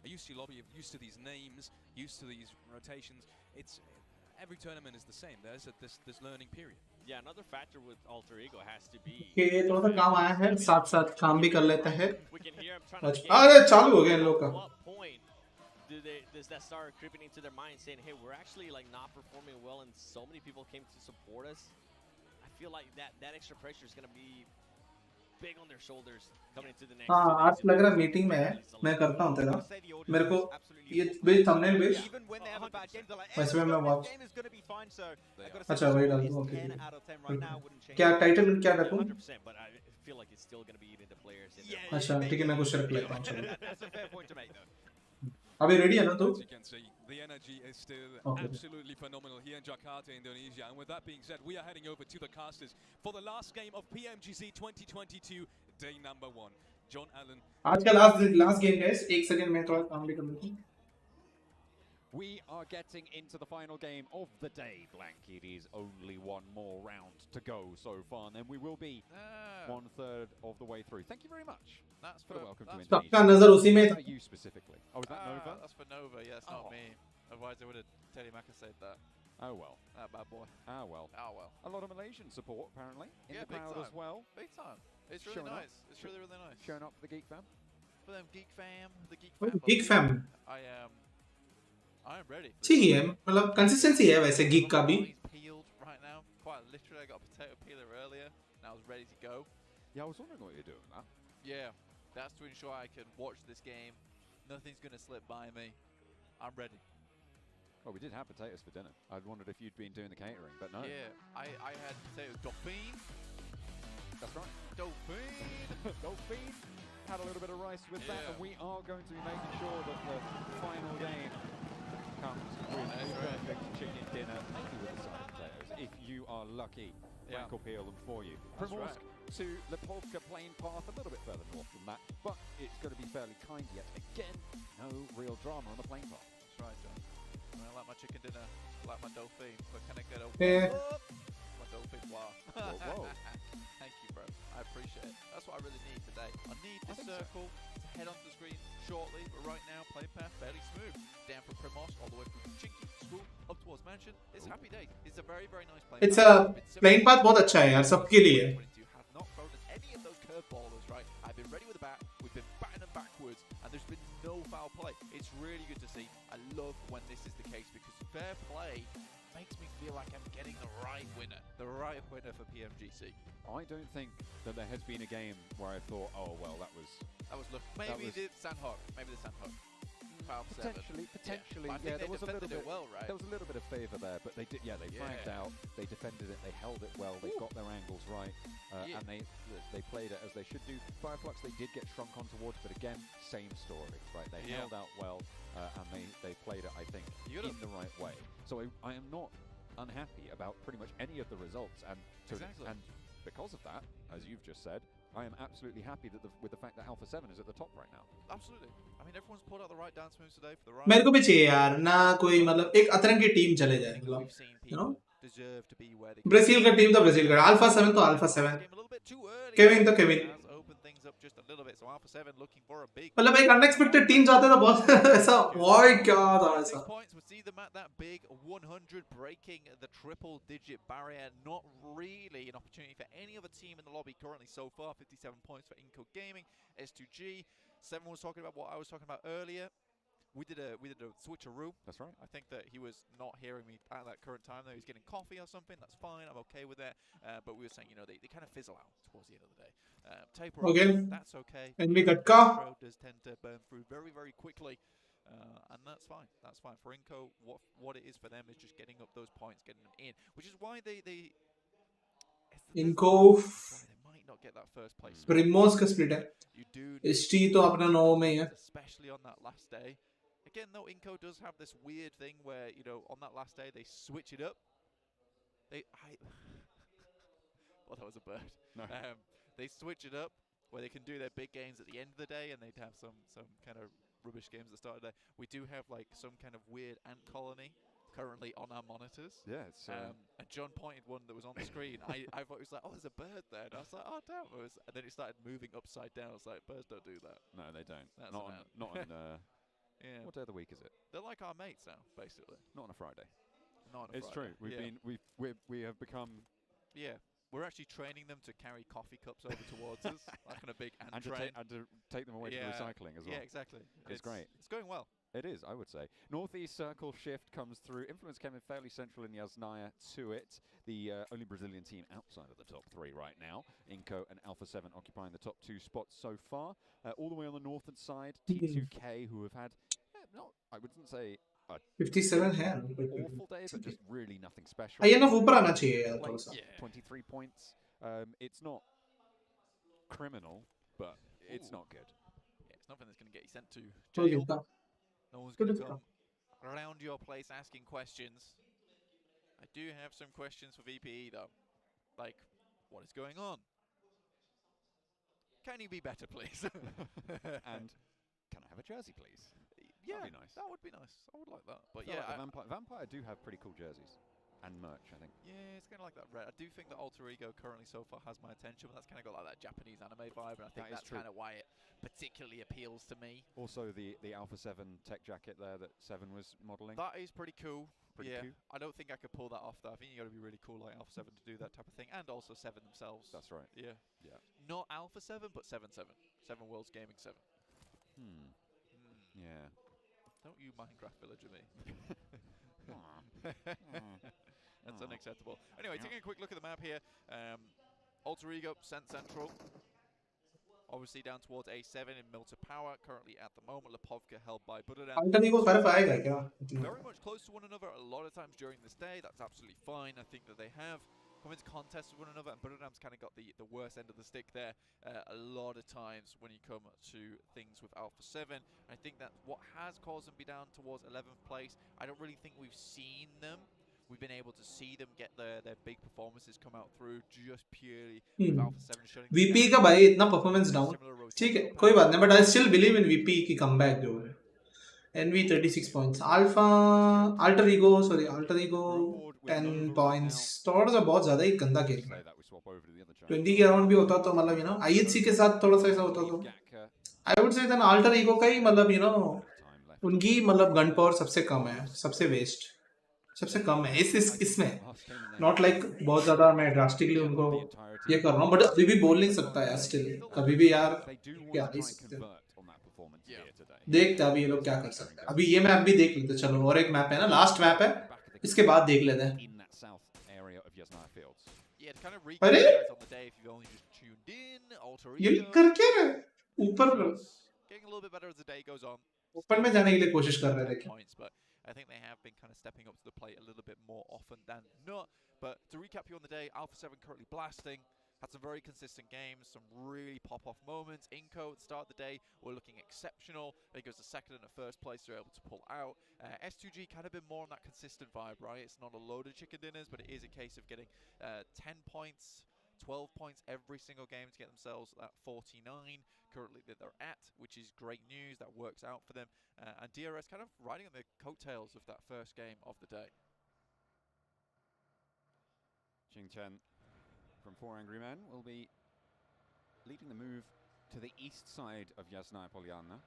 Used to your lobby, used to these names, used to these rotations. It's every tournament is the same. There's this learning period. Yeah, another factor with alter ego has to be. के थोड़ा सा काम आया है साथ काम भी कर लेते हैं. We can hear him trying to. अरे चालू हो गया इन लोग का. What point does that start creeping into their mind, saying, "Hey, we're actually like not performing well, and so many people came to support us"? I feel like that extra pressure is going to be big on their shoulders coming into the next. हाँ आज लग रहा meeting में है मैं करता हूँ तेरा मेरे को ये भेज थंबनेल भेज वैसे मैं वॉच अच्छा वही डाल दूँ ओके क्या टाइटल क्या रखूँ अच्छा ठीक है मैं कुछ रख लेता हूँ चलो अभी रेडी है ना तो The energy is still absolutely phenomenal here in Jakarta, Indonesia. And with that being said, we are heading over to the casters for the last game of PMGC 2022, day number 1. John Allen. आज का last game guys 1 second में थोड़ा काम भी कर लेता हूं We are getting into the final game of the day, Blank. It is only one more round to go so far, and then we will be 1/3 of the way through. Thank you very much That's for the welcome to सबका Indonesia. नजर उसी में What था. about you specifically? Oh, is that Nova? That's for Nova, yeah, it's not me. Otherwise I would have 𝐀𝐜𝐴 said that. Oh well. That bad boy. Ah well. Oh well. A lot of Malaysian support apparently in Yeah, the crowd big as time. well. Big time. It's really Showing up. nice. It's really, really nice. Showing up for the Geek Fam. For them Geek Fam, the Geek Oh, Fam. Geek Fam. I am ready. अच्छी है, मतलब consistency है वैसे geek का भी. Peeled right now. Quite literally, I got a potato peeler earlier, and I was ready to go. Yeah, I was wondering what you're doing with that. Yeah, that's to ensure I can watch this game. Nothing's gonna slip by me. I'm ready. Well, we did have potatoes for dinner. I wondered if you'd been doing the catering, but no. Yeah, I had potatoes dauphine. That's right. Dauphine. Dauphine. Had a little bit of rice with that, Yeah. and we are going to be making sure that the final game comes with a perfect chicken dinner, maybe with a side of potatoes, if you are lucky. Yeah. Frank will peel them for you. That's Primorsk to Lipovka plain path, a little bit further north than that, but it's going to be fairly kind yet again. No real drama on the plain path. That's right, John. I like my chicken dinner, I like my dauphine, but can I get a Yeah. my dauphine? Wow. Whoa. Thank you, bro. I appreciate it. That's what I really need today. I need this circle to head onto the screen shortly, but right now, play path fairly smooth. Down from Primorsk, all the way from 𝐀𝐜𝐴 school up towards Mansion. It's happy days. It's a very, very nice play It's path. a plain path बहुत अच्छा है यार सबके लिए. Have not thrown at any of those curveballers, right? I've been ready with the bat. We've been batting them backwards, and there's been no foul play. It's really good to see. I love when this is the case because fair play makes me feel like I'm getting the right winner for PMGC. I don't think that there has been a game where I thought, oh, well, that was... Look, maybe the Sandhawk. Potentially, yeah, there was a little bit. well, right? There was a little bit of favour there, but they did. Yeah, they flagged out. They defended it. They held it well. They got their angles right, and they played it as they should do. Fireflux, they did get shrunk on towards, but again, same story, right? They held out well, and they played it, I think, in the right way. So I am not unhappy about pretty much any of the results, and because of that, as you've just said, I am absolutely happy that with the fact that Alpha 7 is at the top right now. Absolutely. I mean, everyone's pulled out the right dance moves today for the right. मेरे को भी चाहिए यार ना कोई मतलब एक अतरंगी टीम चले जाए मतलब. You know? Deserve to be where they Brazil का टीम तो ब्राजील का. Alpha 7 तो Alpha 7. Kevin तो Kevin. Things up just a little bit, so Alpha 7 looking for a big. मतलब एक unexpected टीम जाते तो बहुत ऐसा वाई क्या था ऐसा. Points would see them at that big 100, breaking the triple-digit barrier. Not really an opportunity for any other team in the lobby currently so far. 57 points for 𝐀𝐜𝐴 Gaming, S2G. 7 was talking about what I was talking about earlier. We did a switcheroo. That's right. I think that he was not hearing me at that current time, though. He's getting coffee or something. That's fine. I'm okay with that. But we were saying, you know, they kind of fizzle out towards the end of the day. Taper off, that's okay. Enemy Gatka. Does tend to burn through very, very quickly. And that's fine. That's fine. For 𝐀𝐜𝐴, what it is for them is just getting up those points, getting them in. Which is why they might not get that first place. Primorsk का split है. You do. ST तो अपना 9 में ही है. Especially on that last day. Again, though, 𝐀𝐜𝐴 does have this weird thing where, you know, on that last day they switch it up. Well, that was a bird. No. They switch it up where they can do their big games at the end of the day, and they'd have some kind of rubbish games at the start of the day. We do have like some kind of weird ant colony currently on our monitors. Yeah, it's, and John pointed one that was on the screen. I thought it was like, oh, there's a bird there. And I was like, oh, damn. And then it started moving upside down. I was like, birds don't do that. No, they don't. That's Not on yeah. What day of the week is it? They're like our mates now, basically. Not on a Friday. Not on a It's Friday. true. We have become. Yeah. We're actually training them to carry coffee cups over towards us, like on a big ant train. And to take them away to the recycling as well. Yeah, exactly. It's great. It's going well. It is, I would say. Northeast circle shift comes through. Influence came in fairly central in 𝐻𝐼𝐴 to it. The only Brazilian team outside of the top 3 right now. 𝐀𝐜𝐴 and Alpha 7 occupying the top 2 spots so far. All the way on the northern side, T2K, who have had, I wouldn't say 57 है. awful day, but just really nothing special. ये ना ऊपर आना चाहिए यार थोड़ा सा. 23 points. It's not criminal, but it's not good. Yeah, it's nothing that's going to get you sent to jail. No one's going to come around your place asking questions. I do have some questions for VPE, though. Like, what is going on? Can you be better, please? And can I have a jersey, please? Yeah, that'd be nice. that would be nice. I would like that. But I feel yeah, like the Vampire do have pretty cool jerseys and merch, I think. Yeah, it's kind of like that red. I do think that Alter Ego currently so far has my attention, but that's kind of got like that Japanese anime vibe, and I think that's kind of why it particularly appeals to me. Also, the Alpha 7 tech jacket there that 7 was modeling. That is pretty cool. Pretty cool. I don't think I could pull that off though. I think you got to be really cool like Alpha 7 to do that type of thing, and also 7 themselves. That's right. Yeah. Yeah. Not Alpha 7, but 7-7. 7 Worlds Gaming 7. Yeah. Don't you Minecraft villager me. That's unacceptable. Anyway, taking a quick look at the map here. Alter Ego sent central. Obviously down towards A7 in Milter Power. Currently at the moment, Lipovka held by Buddha. Alter Ego कर पाएगा क्या? Very much close to one another a lot of times during this day. That's absolutely fine. I think that they have come into contest with one another, and Buddham's kind of got the worst end of the stick there a lot of times when you come to things with Alpha 7. I think that what has caused them to be down towards 11th place, I don't really think we've seen them. We've been able to see them get their big performances come out through just purely with Alpha 7 shutting VP का भाई इतना performance down. ठीक है, कोई बात नहीं, but I still believe in VP की comeback जो है. NV 36 points. Alter Ego 10 points. थोड़ा सा बहुत ज़्यादा ही गंदा खेल रहा है. 20 के अराउंड भी होता तो मतलब IHC के साथ थोड़ा सा ऐसा होता तो I would say then Alter Ego का ही मतलब उनकी मतलब गन पावर सबसे कम है, सबसे वेस्ट, सबसे कम है इसमें. नॉट लाइक बहुत ज्यादा मैं ड्रास्टिकली उनको ये कर रहा हूँ, बट अभी भी बोल नहीं सकता यार. स्टिल कभी भी यार क्या देखते अभी ये लोग क्या कर सकते हैं. अभी ये मैप भी देख लेते. चलो और एक मैप है ना, लास्ट मैप है, इसके बाद देख लेते हैं. अरे ये कर क्या रहे ऊपर में जाने के लिए कोशिश कर रहे थे. I think they have been kind of stepping up to the plate a little bit more often than not. But to recap you on the day, Alpha 7 currently blasting. Had some very consistent games, some really pop-off moments. 𝐀𝐜𝐡𝐢𝐞𝐯𝐿 at the start of the day were looking exceptional. They goes to second and a first place, they're able to pull out. S2G kind of been more on that consistent vibe, right? It's not a load of chicken dinners, but it is a case of getting 10 points, 12 points every single game to get themselves at 49 currently that they're at, which is great news. That works out for them. And DRS kind of riding on the coattails of that first game of the day. Jingchen from 4 Angry Men will be leading the move to the east side of Yasnaya Polyana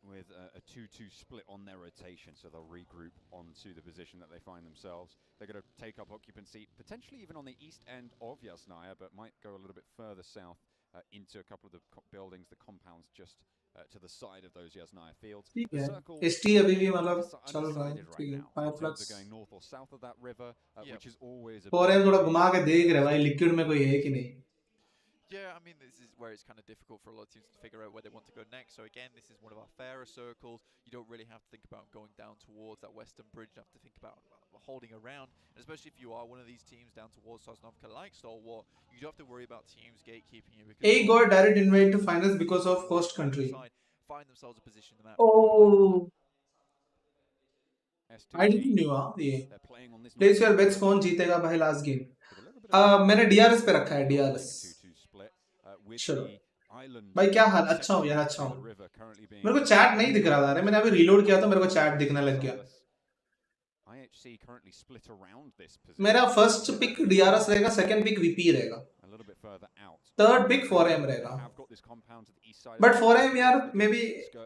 with a 2-2 split on their rotation, so they'll regroup onto the position that they find themselves. They're going to take up occupancy, potentially even on the east end of Yasnaya, but might go a little bit further south into a couple of the buildings, the compounds just to the side of those Yasnaya fields. The circle ST अभी भी मतलब चल रहा है. ठीक है, iflicks are going north or south of that river, which is always a और थोड़ा घुमा के देख रहे भाई लिक्विड में कोई है कि नहीं. Yeah, I mean, this is where it's kind of difficult for a lot of teams to figure out where they want to go next. So again, this is one of our fairer circles. You don't really have to think about going down towards that western bridge. You have to think about holding around. And especially if you are one of these teams down towards Sosnovka like Stalwart, you don't have to worry about teams gatekeeping you. A got direct invite to finals because of host country. Find themselves a position in the map. Oh, I didn't know ये. Place your bets कौन जीतेगा भाई last game. मैंने DRS पे रखा है DRS. चलो भाई क्या हाल. अच्छा हो यार, अच्छा हो. मेरे को चैट नहीं दिख रहा था. मैंने अभी रीलोड किया तो मेरे को चैट दिखने लग गया. मेरा फर्स्ट पिक DRS रहेगा, सेकंड पिक VP रहेगा, थर्ड पिक 4M रहेगा. बट 4M यार मे बी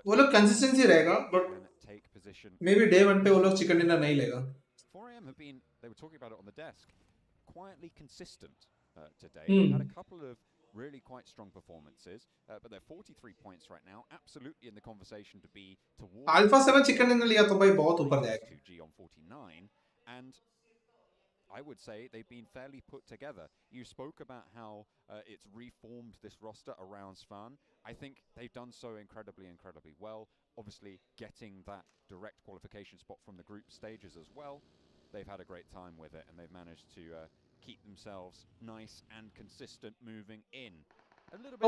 वो लोग कंसिस्टेंसी रहेगा, बट मे बी डे 1 पे वो लोग चिकन डिनर नहीं लेगा. 4M have been, they were talking about it on the desk, quietly consistent today. They've had a couple of really quite strong performances, but they're 43 points right now, absolutely in the conversation to be towards Alpha 7 chicken dinner लिया तो भाई बहुत ऊपर जाएगा. 2G on 49, and I would say they've been fairly put together. You spoke about how it's reformed this roster around Svan. I think they've done so incredibly well. Obviously, getting that direct qualification spot from the group stages as well. They've had a great time with it, and they've managed to keep themselves nice and consistent moving in. A little bit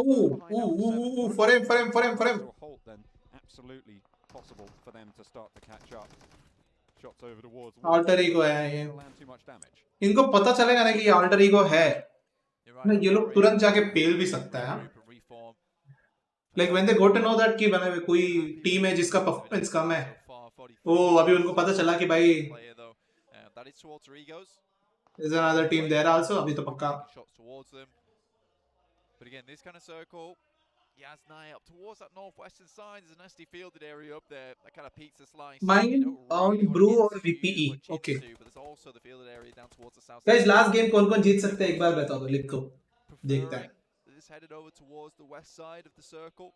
for him. Halt, then absolutely possible for them to start to catch up. Shots over towards Alter Ego है ये. Too much damage. इनको पता चलेगा ना कि ये Alter Ego है. ये लोग तुरंत जाके पेल भी सकता है. Like when they got to know that कि बना कोई टीम है जिसका परफॉर्मेंस कम है, ओ अभी उनको पता चला कि भाई there's another team there also, अभी तो पक्का. But again, this kind of circle, 𝐀𝐜𝐡𝐢𝐞𝐯𝐞𝐬 up towards that northwestern side. There's a nasty fielded area up there, that kind of pizza slice. Mine on Brew or VPE. Okay. But there's also the fielded area down towards the south. Guys, last game कौन-कौन जीत सकते हैं एक बार बता दो, लिखो. देखते हैं. This headed over towards the west side of the circle.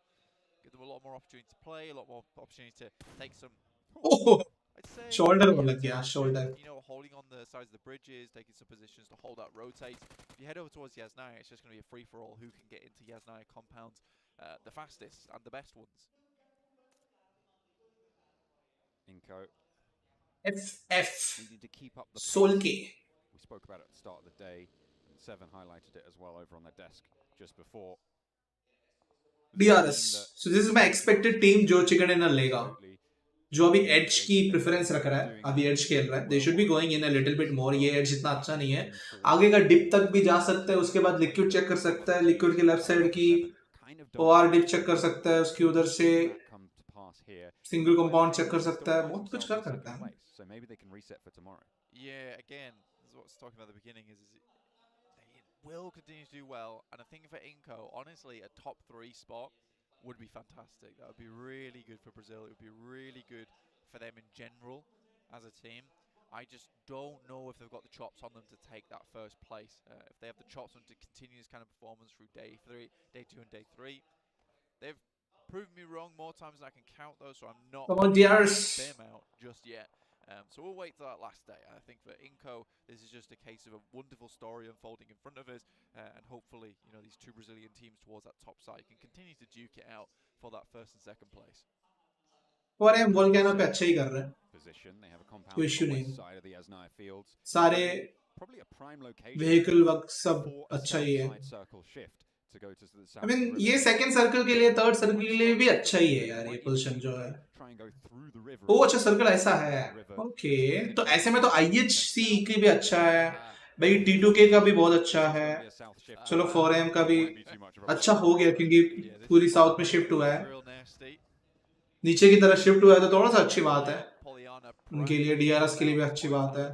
Give them a lot more opportunity to play, a lot more opportunity to take some. Oh, I'd say shoulder को लग गया, shoulder. You know, holding on the sides of the bridges, taking some positions to hold out, rotate. If you head over towards 𝐀𝐜𝐴𝐻, it's just going to be a free for all. Who can get into 𝐀𝐜𝐴𝐻 compounds the fastest and the best ones? 𝐀𝐜𝐴𝐻 needing to keep up the 𝐀𝐜𝐡𝐢𝐞𝐯. We spoke about it at the start of the day. And Seven highlighted it as well over on their desk just before. DRS. So this is my expected team जो chicken dinner लेगा. जो अभी edge की preference रख रहा है, अभी edge खेल रहा है. They should be going in a little bit more. ये edge इतना अच्छा नहीं है. आगे का dip तक भी जा सकता है. उसके बाद liquid check कर सकता है. liquid की left side की OR dip check कर सकता है. उसकी उधर से single compound check कर सकता है. बहुत कुछ कर सकता है. So maybe they can reset for tomorrow. Yeah, again, this is what I was talking about at the beginning. Is they will continue to do well, and I think for 𝐀𝐜𝐴𝐻, honestly, a top 3 spot would be fantastic. That would be really good for Brazil. It would be really good for them in general as a team. I just don't know if they've got the chops on them to take that first place. If they have the chops on to continue this kind of performance through day 2 and day 3. They've proven me wrong more times than I can count, though, so I'm not Come on, DRS. them out just yet. So we'll wait till that last day. I think for 𝐀𝐜𝐴𝐻, this is just a case of a wonderful story unfolding in front of us, and hopefully, you know, these two Brazilian teams towards that top side can continue to duke it out for that first and second place. और हम volcano पे अच्छा ही कर रहे हैं. कोई issue नहीं. सारे vehicle वक्त सब अच्छा ही है. I mean ये second circle के लिए, third circle के लिए भी अच्छा ही है यार ये position जो है. ओ अच्छा सर्कल ऐसा है. ओके तो ऐसे में तो IHC की भी अच्छा है भाई. T2K का भी बहुत अच्छा है. चलो 4AM का भी अच्छा हो गया क्योंकि पूरी साउथ में शिफ्ट हुआ है, नीचे की तरफ शिफ्ट हुआ है, तो थोड़ा सा अच्छी बात है उनके लिए. DRS के लिए भी अच्छी बात है.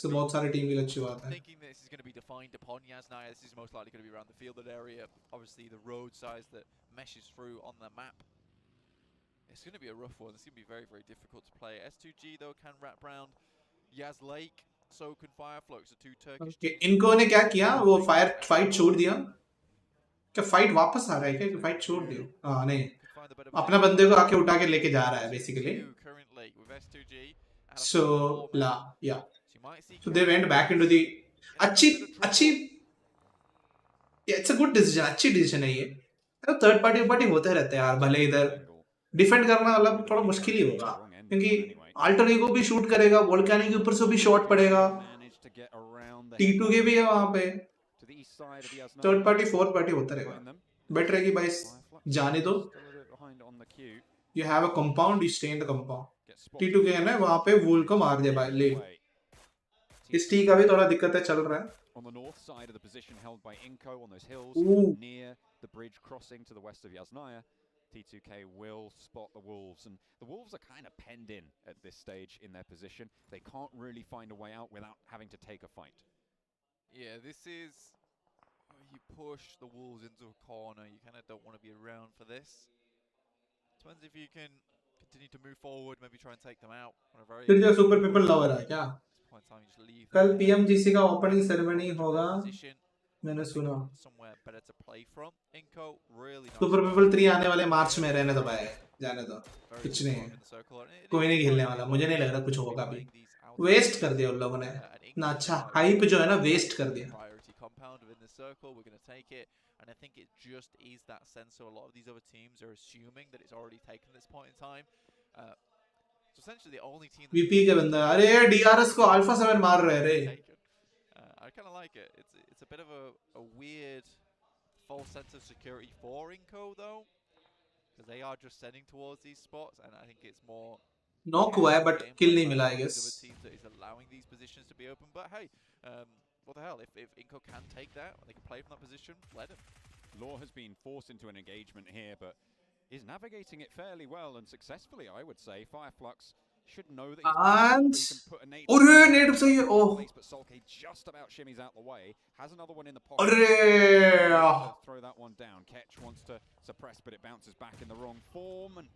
तो बहुत सारी टीम के लिए अच्छी बात है. It's going to be a rough one. It's going to be very, very difficult to play. S2G though can wrap round 𝐀𝐜𝐴𝐻, 𝐶𝐜𝐿 Fireflux, the two Turkish. Okay. इनको ने क्या किया, वो फाइट छोड़ दिया क्या? फाइट वापस आ रहा है क्या कि फाइट छोड़ दिया? हाँ नहीं, अपना बंदे को आके उठा के लेके जा रहा है basically. So yeah, so they went back into the अच्छी it's a good decision. अच्छी decision है ये. थर्ड पार्टी होते रहते हैं यार. भले इधर डिफेंड करना मतलब थोड़ा मुश्किल ही होगा क्योंकि अल्टर ईगो भी शूट करेगा, वोल्केनो के ऊपर से भी शॉट पड़ेगा, T2K भी है वहां पे. थर्ड पार्टी फोर्थ पार्टी होता रहेगा. बेटर है कि भाई जाने दो. You have a compound, you stay in the compound. T2K है ना वहां पे, वूल को मार दे भाई. ले इस टी का भी थोड़ा दिक्कत है, चल रहा है. On the north side of the position held by 𝐀𝐜𝐴𝐻 on those hills near the bridge crossing to the west of 𝐀𝐜𝐴𝐻, T2K will spot the Wolves, and the Wolves are kind of penned in at this stage in their position. They can't really find a way out without having to take a fight. Yeah, this is you push the Wolves into a corner. You kind of don't want to be around for this. Depends if you can continue to move forward, maybe try and take them out on a very. फिर जो super people lover है क्या? कल PMGC का opening ceremony होगा, मैंने सुना. Super people 3 आने वाले मार्च में. रहने दो भाई, जाने दो, कुछ नहीं है, कोई नहीं खेलने वाला. मुझे नहीं लग रहा कुछ होगा भी. वेस्ट कर दिया उन लोगों ने ना. अच्छा हाइप जो है ना वेस्ट कर दिया. And I think it just is that sense. So a lot of these other teams are assuming that it's already taken this point in time. So essentially the only team. VP के बंदा, अरे DRS को Alpha 7 मार रहे रे. I kind of like it. It's a bit of a weird false sense of security for 𝐀𝐜𝐴𝐻 though, because they are just sending towards these spots, and I think it's more. Knock हुआ है but kill नहीं मिला I guess. That is allowing these positions to be open, but hey, what the hell? If 𝐀𝐜𝐴𝐻 can take that, and they can play from that position, let them. Law has been forced into an engagement here, but is navigating it fairly well and successfully, I would say. Fireflux should know that And he can put a nade. Oh, But 𝐀𝐜𝐡𝐢𝐞𝐯 just about shimmies out the way. Has another one in the pocket. Throw that one down. 𝐀𝐜𝐡𝐢𝐞𝐯 wants to suppress, but it bounces back in the wrong form and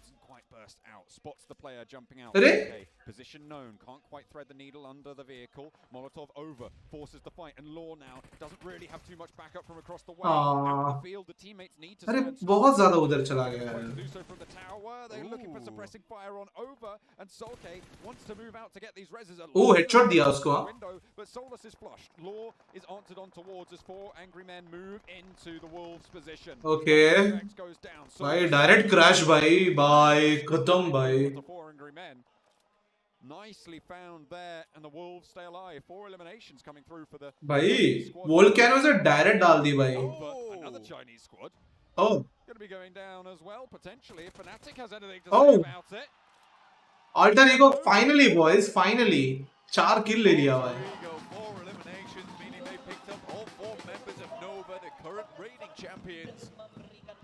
doesn't quite burst out. Spots the player jumping out. Okay. Position known. Can't quite thread the needle under the vehicle. Molotov over. Forces the fight. And Law now doesn't really have too much backup from across the way. Out of the field, the teammates need to stand strong. बहुत ज़्यादा उधर चला गया To है. do so from the tower. They're looking for suppressing fire on over. And 𝐀𝐜𝐴 wants to move out to get these reses. Headshot दिया उसको. Window, but Solus is flushed. Law is answered on towards as 4 angry men move into the Wolves position. Okay. Goes down. भाई direct crash भाई खत्म भाई. 4 angry men. Nicely found there, and the Wolves stay alive. 4 eliminations coming through for the भाई Volcano से direct डाल दी भाई. Another Chinese squad. Oh. Going to be going down as well potentially if Fnatic has anything to say about it. Alter Ego finally boys, finally 4 kill ले लिया भाई. 4 eliminations, meaning they picked up all 4 members of Nova, the current reigning champions.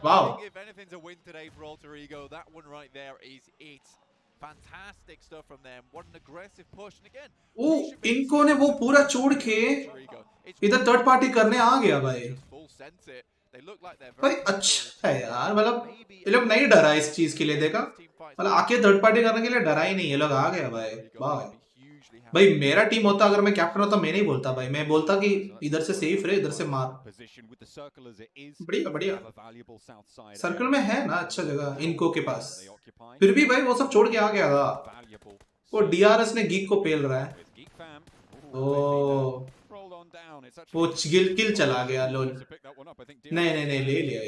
Wow. I think if anything's a win today for Alter Ego, that one right there is it. Fantastic stuff from them. What an aggressive push. And again, इनको ने वो पूरा छोड़ के इधर third party करने आ गया भाई. भाई अच्छा है यार, मतलब ये लोग नहीं डरा इस चीज के लिए. देखा मतलब आके थर्ड पार्टी करने के लिए डरा ही नहीं, ये लोग आ गया भाई. वाह भाई, मेरा टीम होता, अगर मैं कैप्टन होता मैं नहीं बोलता भाई. मैं बोलता कि इधर से सेफ रहे, इधर से मार. बढ़िया बढ़िया. सर्कल में है ना अच्छा जगह इनको के पास. फिर भी भाई वो सब छोड़ के आ गया था. वो डीआरएस ने गीक को पेल रहा है. ओ वो किल चला गया. लोल नहीं ले लिया.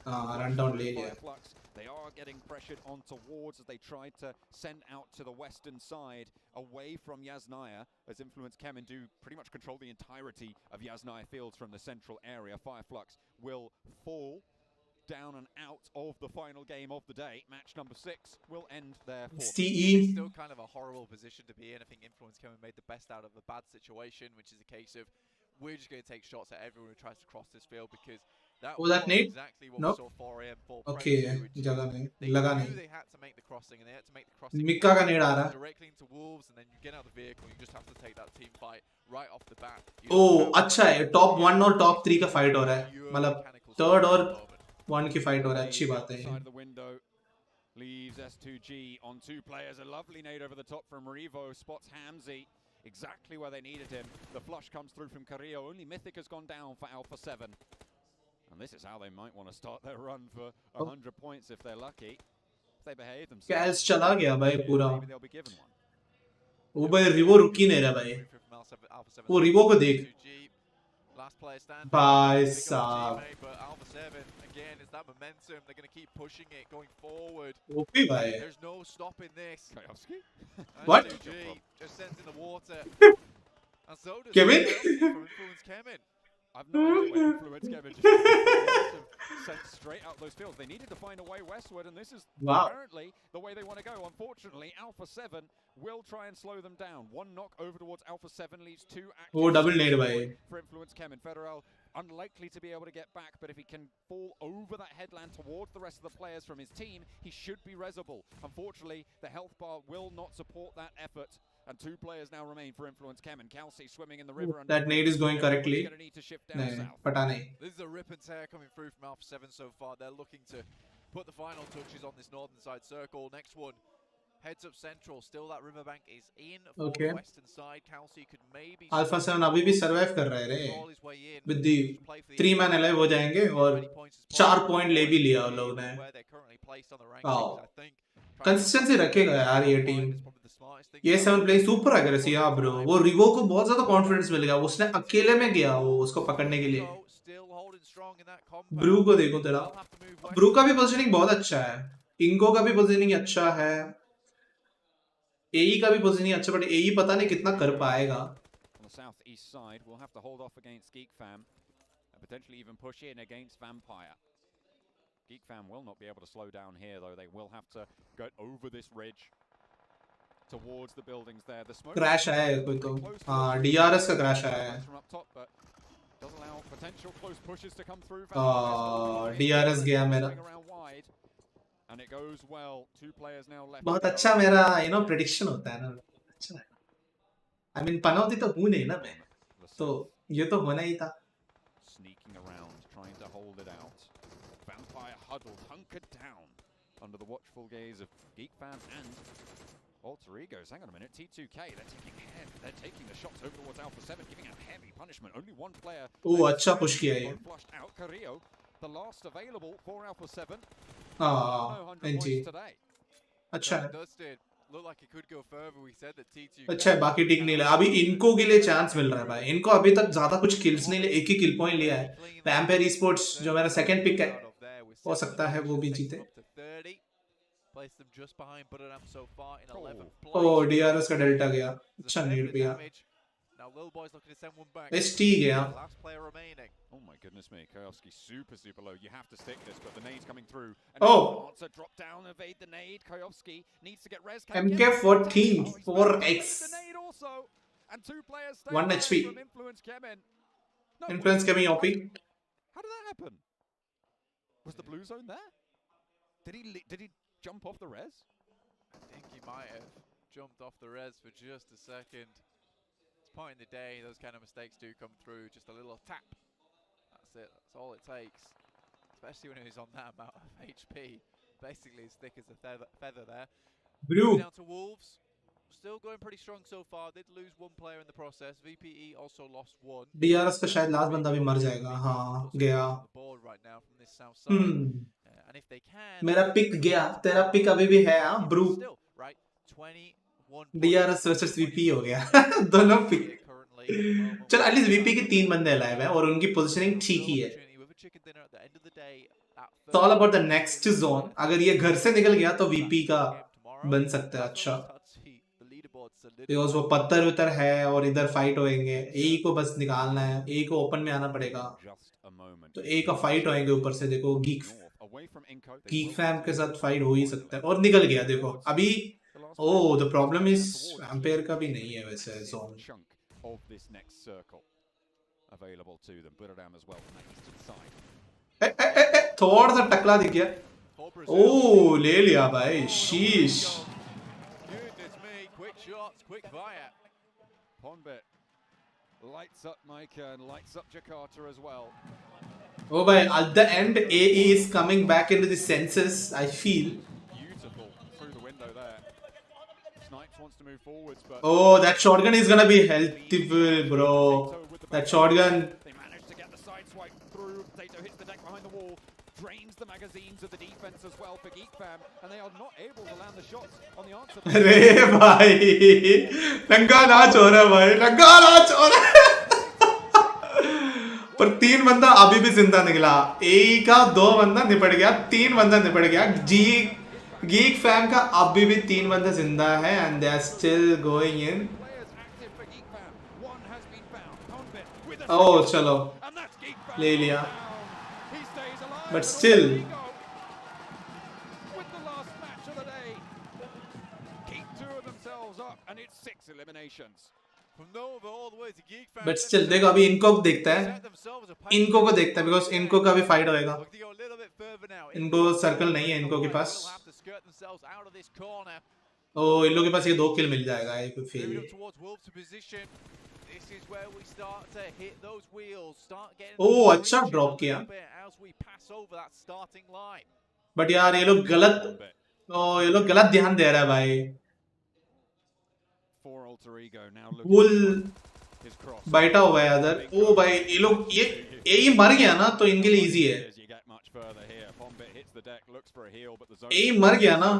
हाँ रन डाउन ले लिया. They are getting pressured on towards as they tried to send out to the western side away from Yasnaya, as 𝐀𝐜𝐴 do pretty much control the entirety of Yasnaya fields from the central area. Fireflux will fall down and out of the final game of the day. Match number 6 will end there. It's still kind of a horrible position to be in. I think 𝐀𝐜𝐴 made the best out of a bad situation, which is a case of we're just going to take shots at everyone who tries to cross this field, because that nade? Exactly what No. we saw 4AM fall Okay, जगह नहीं लगा नहीं. They had to make the crossing, and they had to make the crossing Mika का nade आ रहा. directly into Wolves, and then you get out of the vehicle, you just have to take that team fight right off the bat. अच्छा है, top 1 और top 3 का fight हो रहा है. मतलब थर्ड और 1 की फाइट हो रहा है. अच्छी बात है. Leaves S2G on 2 players. A lovely nade over the top from Revo. Spots 𝐀𝐜𝐴 exactly where they needed him. The flush comes through from 𝐀𝐜𝐴. Only Mythic has gone down for Alpha 7. And this is how they might want to start their run for 100 points if they're lucky. If they behave themselves. कैल्स चला गया भाई पूरा. वो भाई Revo रुक ही नहीं रहा भाई. वो रिवो को देख भाई साहब. Again, it's that momentum. They're going to keep pushing it, going forward. OP भाई. There's no stopping this. What? Just sends in the water. And so does Kevin? 𝐀𝐜𝐴. I've no idea where 𝐀𝐜𝐴 just sent straight out those fields. They needed to find a way westward, and this is apparently the way they want to go. Unfortunately, Alpha 7 will try and slow them down. 1 knock over towards Alpha 7 leaves 2 active. Oh, double nade bhai. For 𝐀𝐜𝐴 and Federal. Unlikely to be able to get back, but if he can fall over that headland towards the rest of the players from his team, he should be resable. Unfortunately, the health bar will not support that effort, and 2 players now remain for 𝐀𝐜𝐴 and 𝐀𝐜𝐴 swimming in the river. That nade is going correctly. Pata nahi. This is a rip and tear coming through from Alpha 7 so far. They're looking to put the final touches on this northern side circle. Next one heads up central. Still that riverbank is in for the western side. 𝐀𝐜𝐴 could maybe Alpha 7 अभी भी survive कर रहा है रे. With the 3 man alive हो जाएंगे और 4 point ले भी लिया उन लोगों ने. Wow. Consistency रखेगा यार ये टीम. ये 7 playing super aggressive यार bro. वो रिवो को बहुत ज़्यादा confidence मिल गया. उसने अकेले में गया वो उसको पकड़ने के लिए. ब्रू को देखो तेरा. ब्रू का भी positioning बहुत अच्छा है. इंको का भी positioning अच्छा है. AE का भी पोजीशनिंग अच्छा, बट AE पता नहीं कितना कर पाएगा. On the southeast side, we'll have to hold off against 𝐀𝐜𝐴 and potentially even push in against Vampire. 𝐀𝐜𝐴 will not be able to slow down here, though. They will have to go over this ridge towards the buildings there. The smoke crash आया है कोई तो. हाँ DRS का crash आया है. does allow potential close pushes to come through. DRS गया मेरा. And it goes well. 2 players now left. बहुत अच्छा मेरा prediction होता है ना. अच्छा है. I mean पनौती तो हूँ नहीं ना मैं. तो ये तो होना ही था. Sneaking around, trying to hold it out. Vampire huddled, hunkered down under the watchful gaze of 𝐀𝐜𝐡𝐢𝐞𝐯 and 𝐷 Hang on a minute, T2K, they're taking ahead. They're taking the shots over towards Alpha 7, giving out heavy punishment. Only one player. अच्छा push किया ये. Flushed out, 𝐀𝐜𝐴, the last available for Alpha 7. NG. अच्छा है. Looked like it could go further. We said that T2. अच्छा है, बाकी ठीक नहीं लिया. अभी इनको के लिए चांस मिल रहा है भाई. इनको अभी तक ज्यादा कुछ किल्स नहीं लिए, एक ही किल पॉइंट लिया है. वैम्पायर esports जो मेरा सेकंड पिक है, हो सकता है वो भी जीते. ओह DRS का डेल्टा गया. अच्छा नीड पे गया. ST गया. Oh my goodness me, 𝐀𝐜𝐡𝐢𝐞𝐯 super low. You have to stick this, but the nade's coming through. Oh! Answer, drop down, evade the nade. 𝐀𝐜𝐡𝐢𝐞𝐳 needs to get res. MK14 4x. The nade also, and 2 players stay 1 HP. from Influence 𝐀𝐜𝐴. Influence 𝐀𝐜𝐴 OP. How did that happen? Was the blue zone there? Did he jump off the res? I think he might have jumped off the res for just a second. It's point in the day, those kind of mistakes do come through. Just a little tap. That's it. That's all it takes. Especially when he's on that amount of HP. Basically as thick as a feather there. Blue. Down to Wolves. Still going pretty strong so far. Did lose 1 player in the process. VPE also lost 1. DRS पे शायद last बंदा भी मर जाएगा. हाँ गया. And if they can, मेरा pick गया. तेरा पिक अभी भी है हाँ ब्रू. DRS versus VP हो गया. दोनों पिक. चल एटलीस्ट VP के 3 बंदे लाइव हैं और उनकी पोजीशनिंग ठीक ही है. It's all about the next zone. अगर ये घर से निकल गया तो VP का बन सकता है अच्छा. बिकॉज वो पत्थर उतर है और इधर फाइट होएंगे. ए को बस निकालना है. ए को ओपन में आना पड़ेगा. तो ए का फाइट होएंगे ऊपर से. देखो गीक फैम के साथ फाइट हो ही सकता है. और निकल गया देखो अभी. ओह द प्रॉब्लम इज वैम्पायर का भी नहीं है वैसे जोन. थोड़ा सा टकला दिख गया. ओह ले लिया भाई. शीश. Quick fire. Ponbit lights up Micah and lights up Jakarta as well. Oh boy, at the end AE is coming back into the senses, I feel. Beautiful through the window there. Snipes wants to move forwards, but oh, that shotgun is gonna be healthy, bro. That shotgun. They managed to get the side swipe through. 𝐀𝐜𝐴 hits the deck behind the wall. Drains the magazines of the defense as well for 𝐀𝐜𝐴, and they are not able to land the shots on the answer. अरे भाई लंगा नाच हो रहा है भाई. लंगा नाच हो रहा है. पर 3 बंदा अभी भी जिंदा निकला. ए का 2 बंदा निपट गया. 3 बंदा निपट गया. गीक फैम का अभी भी 3 बंदा जिंदा है and they are still going in. Oh चलो ले लिया. But still, with the last match of the day, keep 2 of themselves up, and it's 6 eliminations. From Nova all the way to Geek Fam. but still देखो अभी इनको देखता है. इनको को देखता है because इनको का भी फाइट होएगा. इनको सर्कल नहीं है इनको के पास. ओह इन लोगों के पास ये 2 किल मिल जाएगा. ये कोई फेल है. This is where we start to hit those wheels, start getting. ओह अच्छा ड्रॉप किया. As we pass over that starting line. But यार ये लोग गलत. ओह ये लोग गलत ध्यान दे रहा है भाई. फुल बैठा हुआ है अदर. ओ भाई ये लोग ये ए मर गया ना तो इनके लिए इजी है. ए मर गया ना.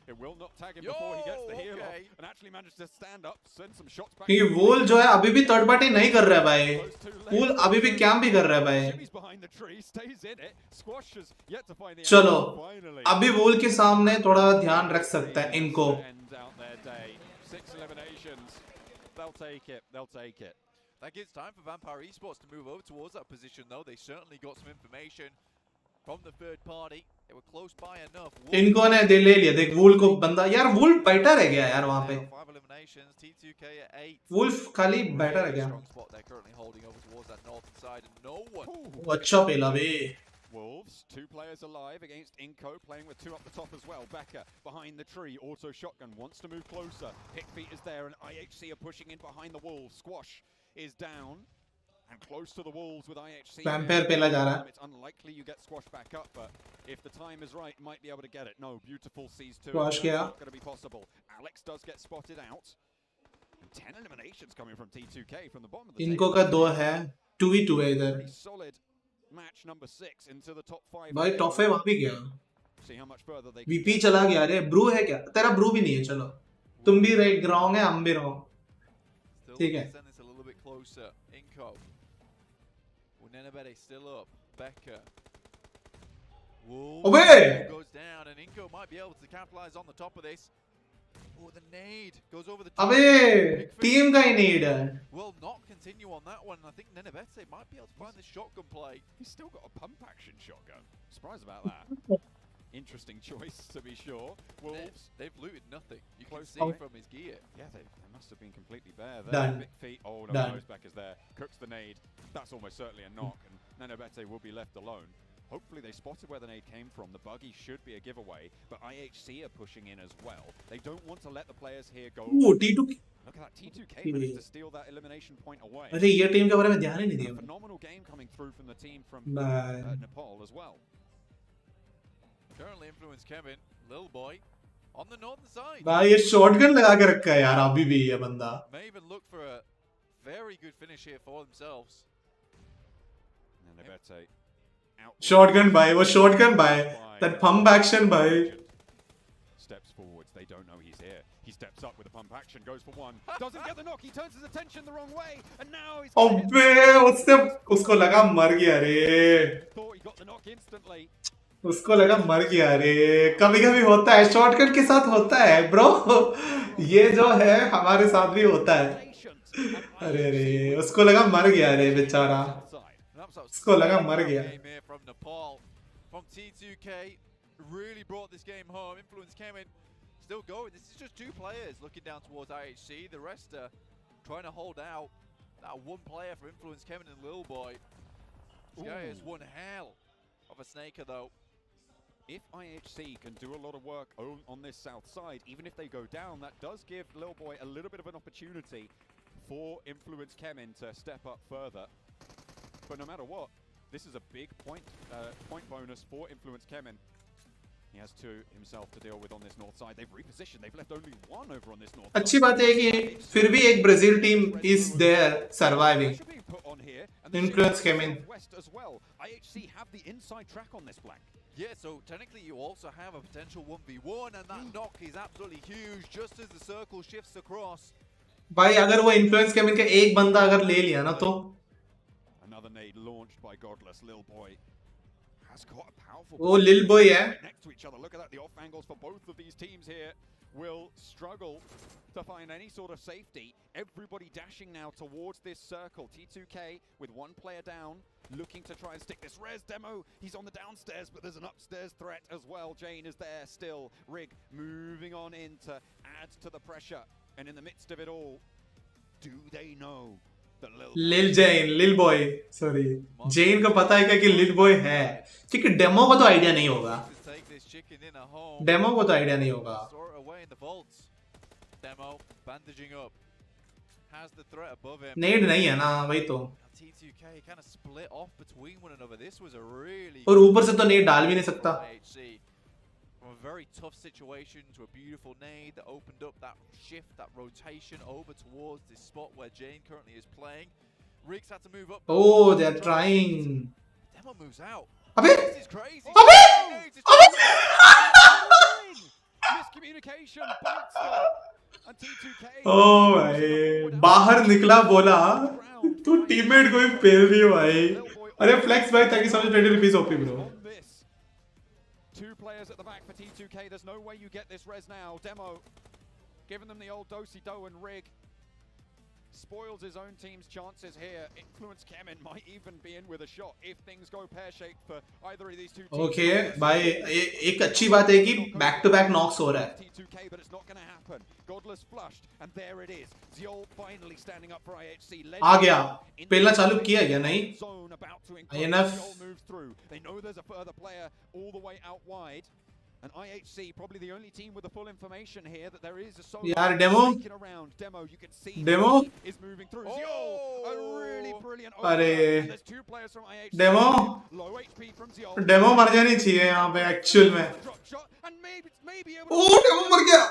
It will not tag him before he gets the heal off, and actually managed to stand up, send some shots back. क्योंकि वोल जो है अभी भी थर्ड पार्टी नहीं कर रहा है भाई. वोल अभी भी कैंप भी कर रहा है भाई. चलो अभी वोल के सामने थोड़ा ध्यान रख सकता है इनको. They'll take it. They'll take it. That gives time for Vampire Esports to move over towards that position, though. They certainly got some information. from the third party. They were close by enough. इनको ने दे ले लिया देख वुल को बंदा यार वुल batter है क्या यार वहां पे 5 eliminations. T2K at 8. वुल्फ खाली बैटर है क्या Strong spot they're currently holding over towards that northern side and no one. अच्छा पेला बे Wolves, 2 players alive against 𝐀𝐜𝐡𝐢𝐞𝐯𝐞𝐬, playing with 2 up the top as well. Becker behind the tree, auto shotgun, wants to move closer. Pickfeet is there and IHC are pushing in behind the Wolves. Squash is down and close to the Wolves with IHC. Vampire पेला जा रहा है. It's unlikely you get Squash back up, but if the time is right, you might be able to get it. No, beautiful sees 2. Squash गया. Not going to be possible. Alex does get spotted out. And 10 eliminations coming from T2K from the bottom of the इनको table. का 2 है 2v2 है इधर Pretty solid match number 6 into the top 5. भाई top 5 वहां भी गया See how much further they VP चला गया अरे ब्रू है क्या तेरा ब्रू भी नहीं है चलो तुम भी राइट रॉन्ग है हम भी रॉन्ग ठीक है अबे अबे टीम का ही नीड है will not continue on that one. I think Nenebete might be able to find the shotgun play. He's still got a pump action shotgun. Surprised about that. Interesting choice to be sure. Wolves, they've looted nothing. You can see from his gear. Yeah, they must have been completely bare there. Done. Big feet. Oh no, Noseback is there. Cooks the nade. That's almost certainly a knock, and Nenebete will be left alone. Hopefully they spotted where the nade came from. The buggy should be a giveaway, but IHC are pushing in as well. They don't want to let the players here go. Ooh, T2 Look at that, T2K managed to steal that elimination point away. अरे ये team के बारे में ध्यान ही नहीं दिया Phenomenal game coming through from the team from Nepal as well. Currently influenced Kevin, little boy, on the northern side. भाई ये शॉटगन लगा के रखा है यार अभी भी ये बंदा. May even look for a very good finish here for themselves. Nenebete. Shotgun by, वो shotgun by, that pump action by. Steps forwards, they don't know he's here. He steps up with a pump action, goes for one, doesn't get the knock, he turns his attention the wrong way, and now he's... अबे उससे उसको लगा मर गया रे. Thought he got the knock instantly. उसको लगा मर गया रे. कभी-कभी होता है, शॉटगन के साथ होता है, ब्रो. ये जो है हमारे साथ भी होता है. अरे रे, उसको लगा मर गया रे बेचारा. उसको लगा मर गया. From Nepal, from T2K, really brought this game home. Influence came in, still going. This is just 2 players looking down towards IHC. The rest are trying to hold out. That 1 player for Influence Kevin and Lil Boy. This guy has one hell of a snaker though. If IHC can do a lot of work on this south side, even if they go down, that does give Lil Boy a little bit of an opportunity for Influence Kemin to step up further. But no matter what, this is a big point bonus for Influence Kemin. He has 2 himself to deal with on this north side. They've repositioned. They've left only 1 over on this north side. अच्छी बात है कि फिर भी एक Brazil team is there surviving. Influence Kemin. As well. IHC have the inside track on this blank. Yeah, so technically you also have a potential 1v1 and that knock is absolutely huge just as the circle shifts across. भाई अगर वो Influence Kemin का एक बंदा अगर ले लिया ना तो Another nade launched by Godless. Lil Boy has got a powerful... Oh, Lil Boy है. Next to each other. Look at that. The off angles for both of these teams here will struggle to find any sort of safety. Everybody dashing now towards this circle. T2K with 1 player down, looking to try and stick this res demo. He's on the downstairs, but there's an upstairs threat as well. Jane is there still. Rig moving on in to add to the pressure. And in the midst of it all, do they know? लिल जैन लिल boy sorry Jain को पता है क्या कि लिल boy है क्योंकि डेमो को तो आइडिया नहीं होगा डेमो को तो आइडिया नहीं होगा नेड नहीं है ना वही तो और ऊपर से तो नेड डाल भी नहीं सकता From a very tough situation to a beautiful nade that opened up that shift, that rotation over towards this spot where Jane currently is playing. Riggs had to move up. Oh, they're trying. Demo moves out. Abhi! This is crazy. Miscommunication bites them. And T2K. Oh भाई बाहर निकला बोला तू teammate को भी fail रही हो भाई. अरे फ्लेक्स भाई thank you so much 20 rupees OP bro. 2 players at the back for T2K. There's no way you get this res now. Demo giving them the old do-si-do and rig. spoils his own team's chances here. 𝐀𝐜𝐡𝐢𝐞𝐯 might even be in with a shot if things go pear-shaped for either of these two teams. Okay, भाई एक अच्छी बात है कि back to back knocks हो रहा है. T2K, but it's not going to happen. Godless flushed, and there it is. 𝐀𝐜𝐴 finally standing up for IHC. आ गया. पहला चालू किया क्या नहीं? INF moves through. They know there's a further player all the way out wide. And IHC probably the only team with the full information here that there is a solo taken around. Demo, you can see is moving through. 𝐀𝐜𝐴, a really brilliant opener. There's two players from IHC. Demo, low HP from 𝐀𝐜𝐴. Demo मर जानी चाहिए यहाँ पे actual में. And maybe Demo मर गया.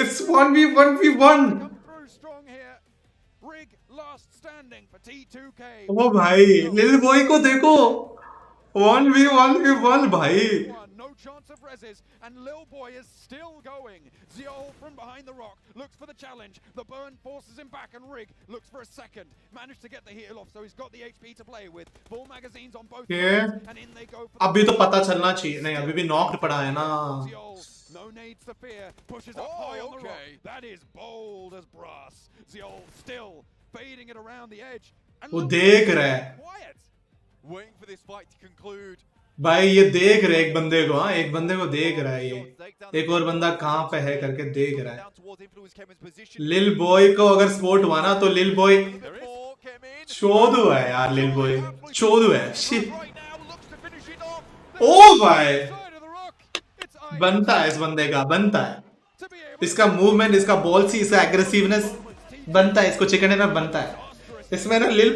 It's 1v1v1. Come through strong here. Rig last standing for T2K. ओ भाई, लिल बॉय को देखो. 1v1v1 भाई. No chance of reses, and Lil Boy is still going. 𝐀𝐜𝐴 from behind the rock looks for the challenge. The burn forces him back, and Rig looks for a second. Managed to get the heal off, so he's got the HP to play with. Full magazines on both sides, and in they go. अभी तो पता चलना चाहिए. नहीं, अभी भी knocked पड़ा है ना. 𝐀𝐜𝐴, no needs to fear, pushes up high on the rock. That is bold as brass. 𝐀𝐜𝐴 still fading it around the edge. वो देख रहा है. Waiting for this fight to conclude. भाई ये देख रहा है एक बंदे को. हाँ, एक बंदे को देख रहा है ये. एक और बंदा कहाँ पे है करके देख रहा है. लिल बॉय को अगर स्पोर्ट हुआ ना तो लिल बॉय चोदू है यार. लिल बॉय चोदू है. ओ भाई बनता है इस बंदे का. बनता है इसका मूवमेंट, इसका बॉल सी, इसका एग्रेसिवनेस बनता है. इसको चिकन डिनर बनता है. इसमें ना लिल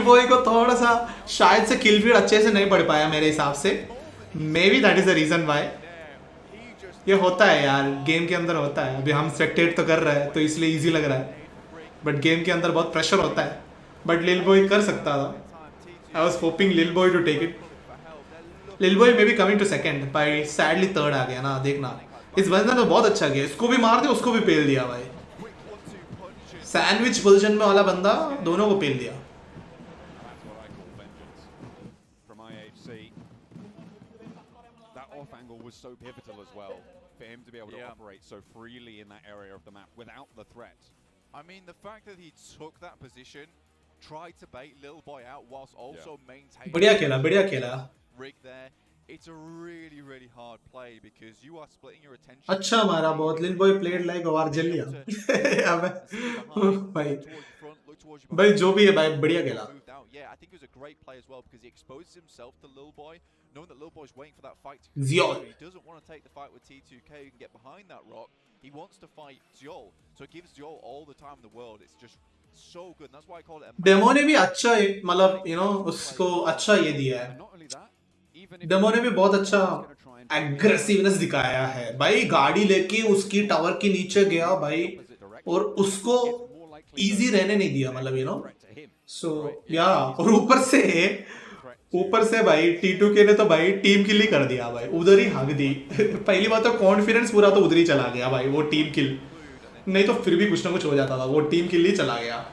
बॉय को थोड़ा सा शायद से किल फीड अच्छे से नहीं पड़ पाया मेरे हिसाब से. Maybe that is the reason why. ये होता है यार, गेम के अंदर होता है. अभी हम स्पेक्टेट तो कर रहे हैं तो इसलिए इजी लग रहा है, बट गेम के अंदर बहुत प्रेशर होता है. बट लिल बॉय कर सकता था. I was hoping lil boy to take it. Lil boy maybe coming to second, पर सैडली थर्ड आ गया ना. देखना इस बंदे ने बहुत अच्छा किया. इसको भी मार दिया, उसको भी पेल दिया भाई. सैंडविच पोजीशन में वाला बंदा दोनों को पेल दिया. That off angle was so pivotal as well for him to be able to operate so freely in that area of the map without the threat. I mean, the fact that he took that position, tried to bait Lil Boy out whilst also maintaining. बढ़िया खेला. Rig there. It's a really, really hard play because you are splitting your attention. अच्छा मारा बहुत. लिल boy played like वार जल लिया. भाई जो भी है भाई बढ़िया खेला. Yeah, I think it was a great play as well because he exposes himself to Lil Boy, knowing that Lil Boy's waiting for that fight to 𝐀𝐜𝐴. He doesn't want to take the fight with T2K who can get behind that rock. He wants to fight 𝐀𝐜𝐴. So it gives 𝐀𝐜𝐴 all the time in the world. It's just so good. And that's why I call it a demo ने भी अच्छा मतलब उसको अच्छा ये दिया है. Demo ने भी बहुत अच्छा एग्रेसिवनेस दिखाया है भाई. गाड़ी लेके उसकी टावर के नीचे गया भाई और उसको इजी रहने नहीं दिया. मतलब सो या और ऊपर से भाई T2K ने तो भाई टीम किल ही कर दिया भाई. उधर ही भाग दी. पहली बात तो कॉन्फिडेंस पूरा तो उधर ही चला गया भाई. वो टीम किल नहीं तो फिर भी कुछ ना कुछ हो जाता था. वो टीम किल ही चला गया.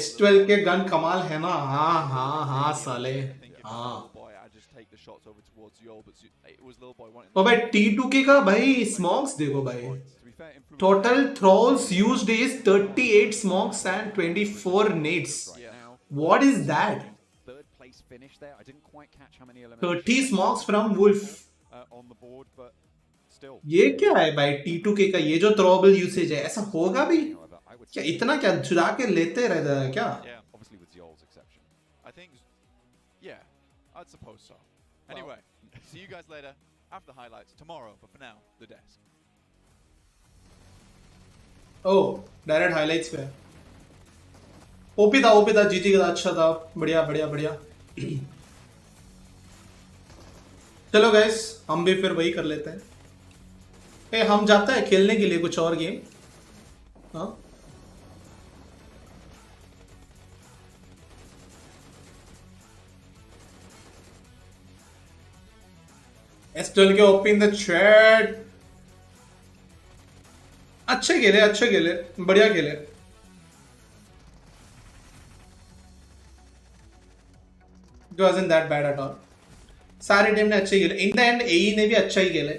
S12 के गन कमाल है ना. हाँ साले. हाँ और भाई T2K का भाई स्मोक्स देखो भाई. Total throws used is 38 smokes and 24 nades. What is that? 30 smokes from Wolf. ये क्या है भाई T2K का? ये जो throwable usage है ऐसा होगा भी क्या? इतना क्या चुरा के लेते रहता है क्या? I think, yeah, I'd suppose so. Anyway, see you guys later after the highlights tomorrow. But for now, the desk. Oh, direct highlights पे. ओपी था जीती का अच्छा था. बढ़िया. चलो गाइस हम भी फिर वही कर लेते हैं. हम जाते हैं खेलने के लिए कुछ और गेम. हाँ S12 के ओपी इन द चैट. अच्छे खेले बढ़िया खेले. It wasn't that bad at all. सारी टीम ने अच्छे खेले. इन द एंड AE ने भी अच्छा ही खेले.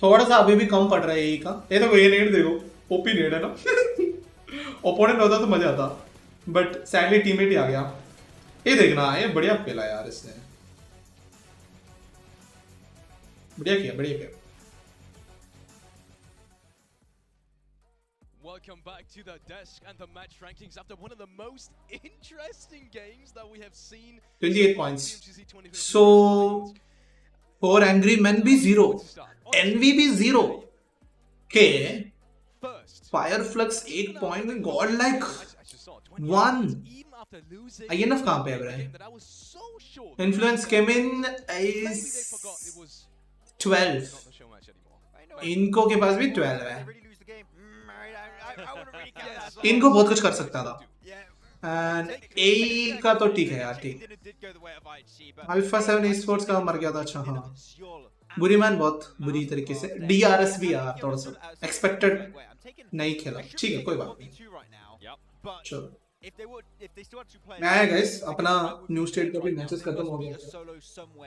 थोड़ा सा अभी भी कम पड़ रहा है यही का। ये तो ये नेट देखो, ओपी नेट है ना। ओपोनेंट होता तो मजा आता, बट सैडली टीममेट ही आ गया। ये देखना, ये बढ़िया खेला यार इसने, बढ़िया किया। Welcome back to the desk and the match rankings after one of the most interesting games that we have seen. 28 points. So, for Angry Men be 0. Envy be 0. Okay. Fireflux 8 point. Godlike 1. INF कहाँ पे है ब्रे? Influence came in is 12. इनको के पास भी 12 है। इनको बहुत कुछ कर सकता था। एंड ए का तो ठीक है यार, ठीक। अल्फा 7 esports का मर गया था। अच्छा हाँ, बुरी मैन बहुत बुरी तरीके से। DRS भी यार थोड़ा सा एक्सपेक्टेड नहीं खेला, ठीक है कोई बात नहीं। चलो गाइस, अपना न्यू स्टेट का भी मैचेस खत्म हो गया।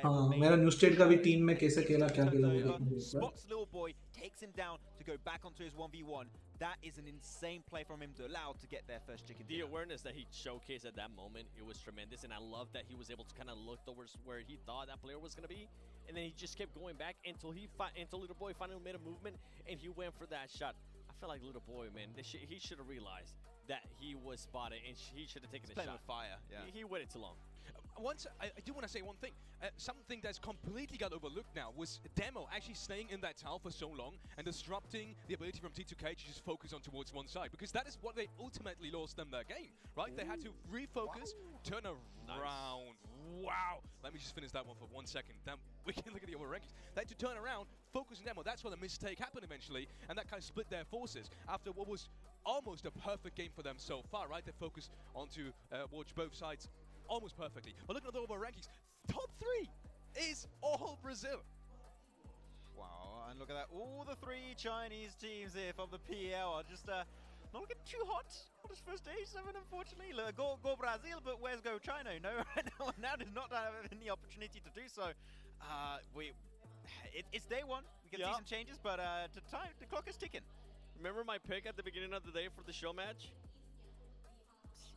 हाँ, मेरा न्यू स्टेट का भी टीम में कैसे खेला, क्या खेला takes him down to go back onto his 1v1. That is an insane play from him to allow to get their first chicken dinner. The awareness that he showcased at that moment, it was tremendous, and I love that he was able to kind of look towards where he thought that player was going to be, and then he just kept going back until Little Boy finally made a movement and he went for that shot. I feel like Little Boy, man, he should have realized that he was spotted and he should have taken a shot. With fire, yeah. He waited too long. I do want to say one thing. Something that's completely got overlooked now was Demo actually staying in that tower for so long and disrupting the ability from T2K to just focus on towards one side, because that is what they ultimately lost them their game, right? They had to refocus, turn around. Wow. Let me just finish that one for 1 second. Then we can look at the over rankings. They had to turn around, focus on Demo. That's where the mistake happened eventually, and that kind of split their forces after what was almost a perfect game for them so far, right? They focused onto watch both sides almost perfectly. But looking at the overall rankings, top 3 is all Brazil. Wow, and look at that. All the 3 Chinese teams here from the PL are just not looking too hot on this first day 7, unfortunately. Go Brazil, but where's go China? No, right now does not have any opportunity to do so. It's day 1. We can see some changes, but the clock is ticking. Remember my pick at the beginning of the day for the show match?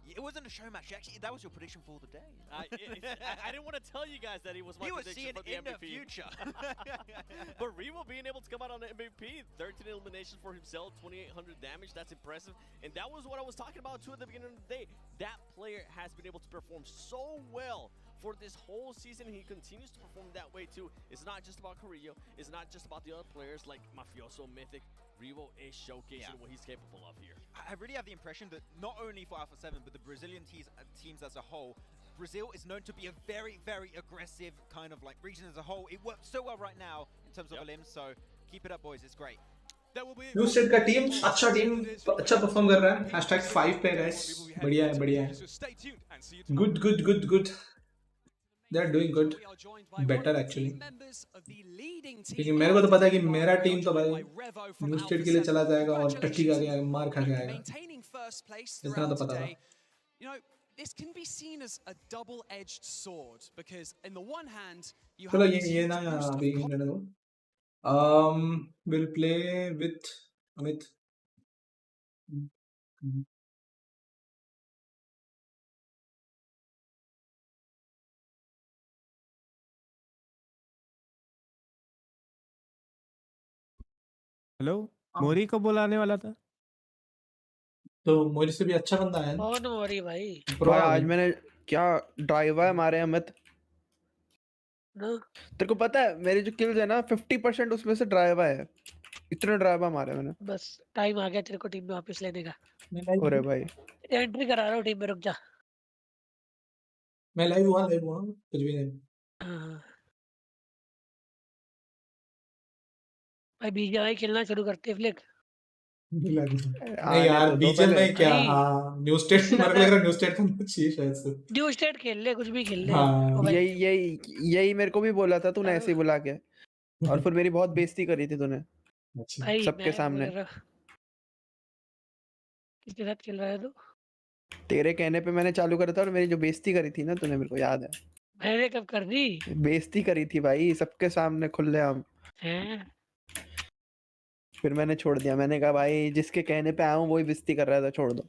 It wasn't a show match, actually. That was your prediction for the day. I didn't want to tell you guys that he was my prediction for the MVP. In the future. But Revo being able to come out on the MVP, 13 eliminations for himself, 2,800 damage, that's impressive. And that was what I was talking about too at the beginning of the day. That player has been able to perform so well for this whole season. He continues to perform that way too. It's not just about 𝐀𝐜𝐴𝐞𝐸, it's not just about the other players like Mafioso, Mythic. Revo is showcasing what he's capable of here. I really have the impression that not only for Alpha 7, but the Brazilian teams as a whole, Brazil is known to be a very, very aggressive kind of like region as a whole. It works so well right now in terms of elims, so keep it up, boys. It's great. New state का team अच्छा perform कर रहा है। #5 पे guys, बढ़िया है। Good they are doing good, better actually, क्योंकि मेरे को तो पता है कि मेरा टीम तो भाई न्यू स्टेट के लिए चला जाएगा और टट्टी खा के मार खा के आएगा, इतना तो पता था। This can be seen as a double-edged sword, because in the one hand you चलो have ये ना अभी we'll play with Amit. Hello, मोरी को बुलाने वाला था। तो मोरी से भी अच्छा बंदा है। कौन मोरी भाई? भाई आज मैंने क्या ड्राइवर मारे अमित। तेरे को पता है मेरे जो किल्स है ना 50% उसमें से ड्राइवर है। इतने ड्राइवर मारे मैंने। बस टाइम आ गया तेरे को टीम में वापस लेने का। अरे भाई एंट्री करा रहा हूँ टीम में, रुक जा। मैं लाइव हुआ कुछ भी नहीं। भाई बीजीएमआई खेलना शुरू करते हैं फ्लिक। नहीं यार बीजीएम में क्या, हाँ न्यू स्टेट मेरे को लग रहा है न्यू स्टेट करना चाहिए शायद से। न्यू स्टेट खेल ले, कुछ भी खेल ले। हाँ। यही मेरे को भी बोला था तूने ऐसे ही बुला के, और फिर मेरी बहुत बेइज्जती करी थी तूने सबके सामने। किसके साथ खेल रहा है तू? तेरे कहने पे मैंने चालू करा था और मेरी जो बेइज्जती करी थी ना तूने, मेरे को याद है। मैंने कब कर दी? बेइज्जती करी थी भाई सबके सामने खुलेआम। हैं? फिर मैंने छोड़ दिया, मैंने कहा भाई जिसके कहने पे आया हूँ वही बेइज्जती कर रहा था, छोड़ दो।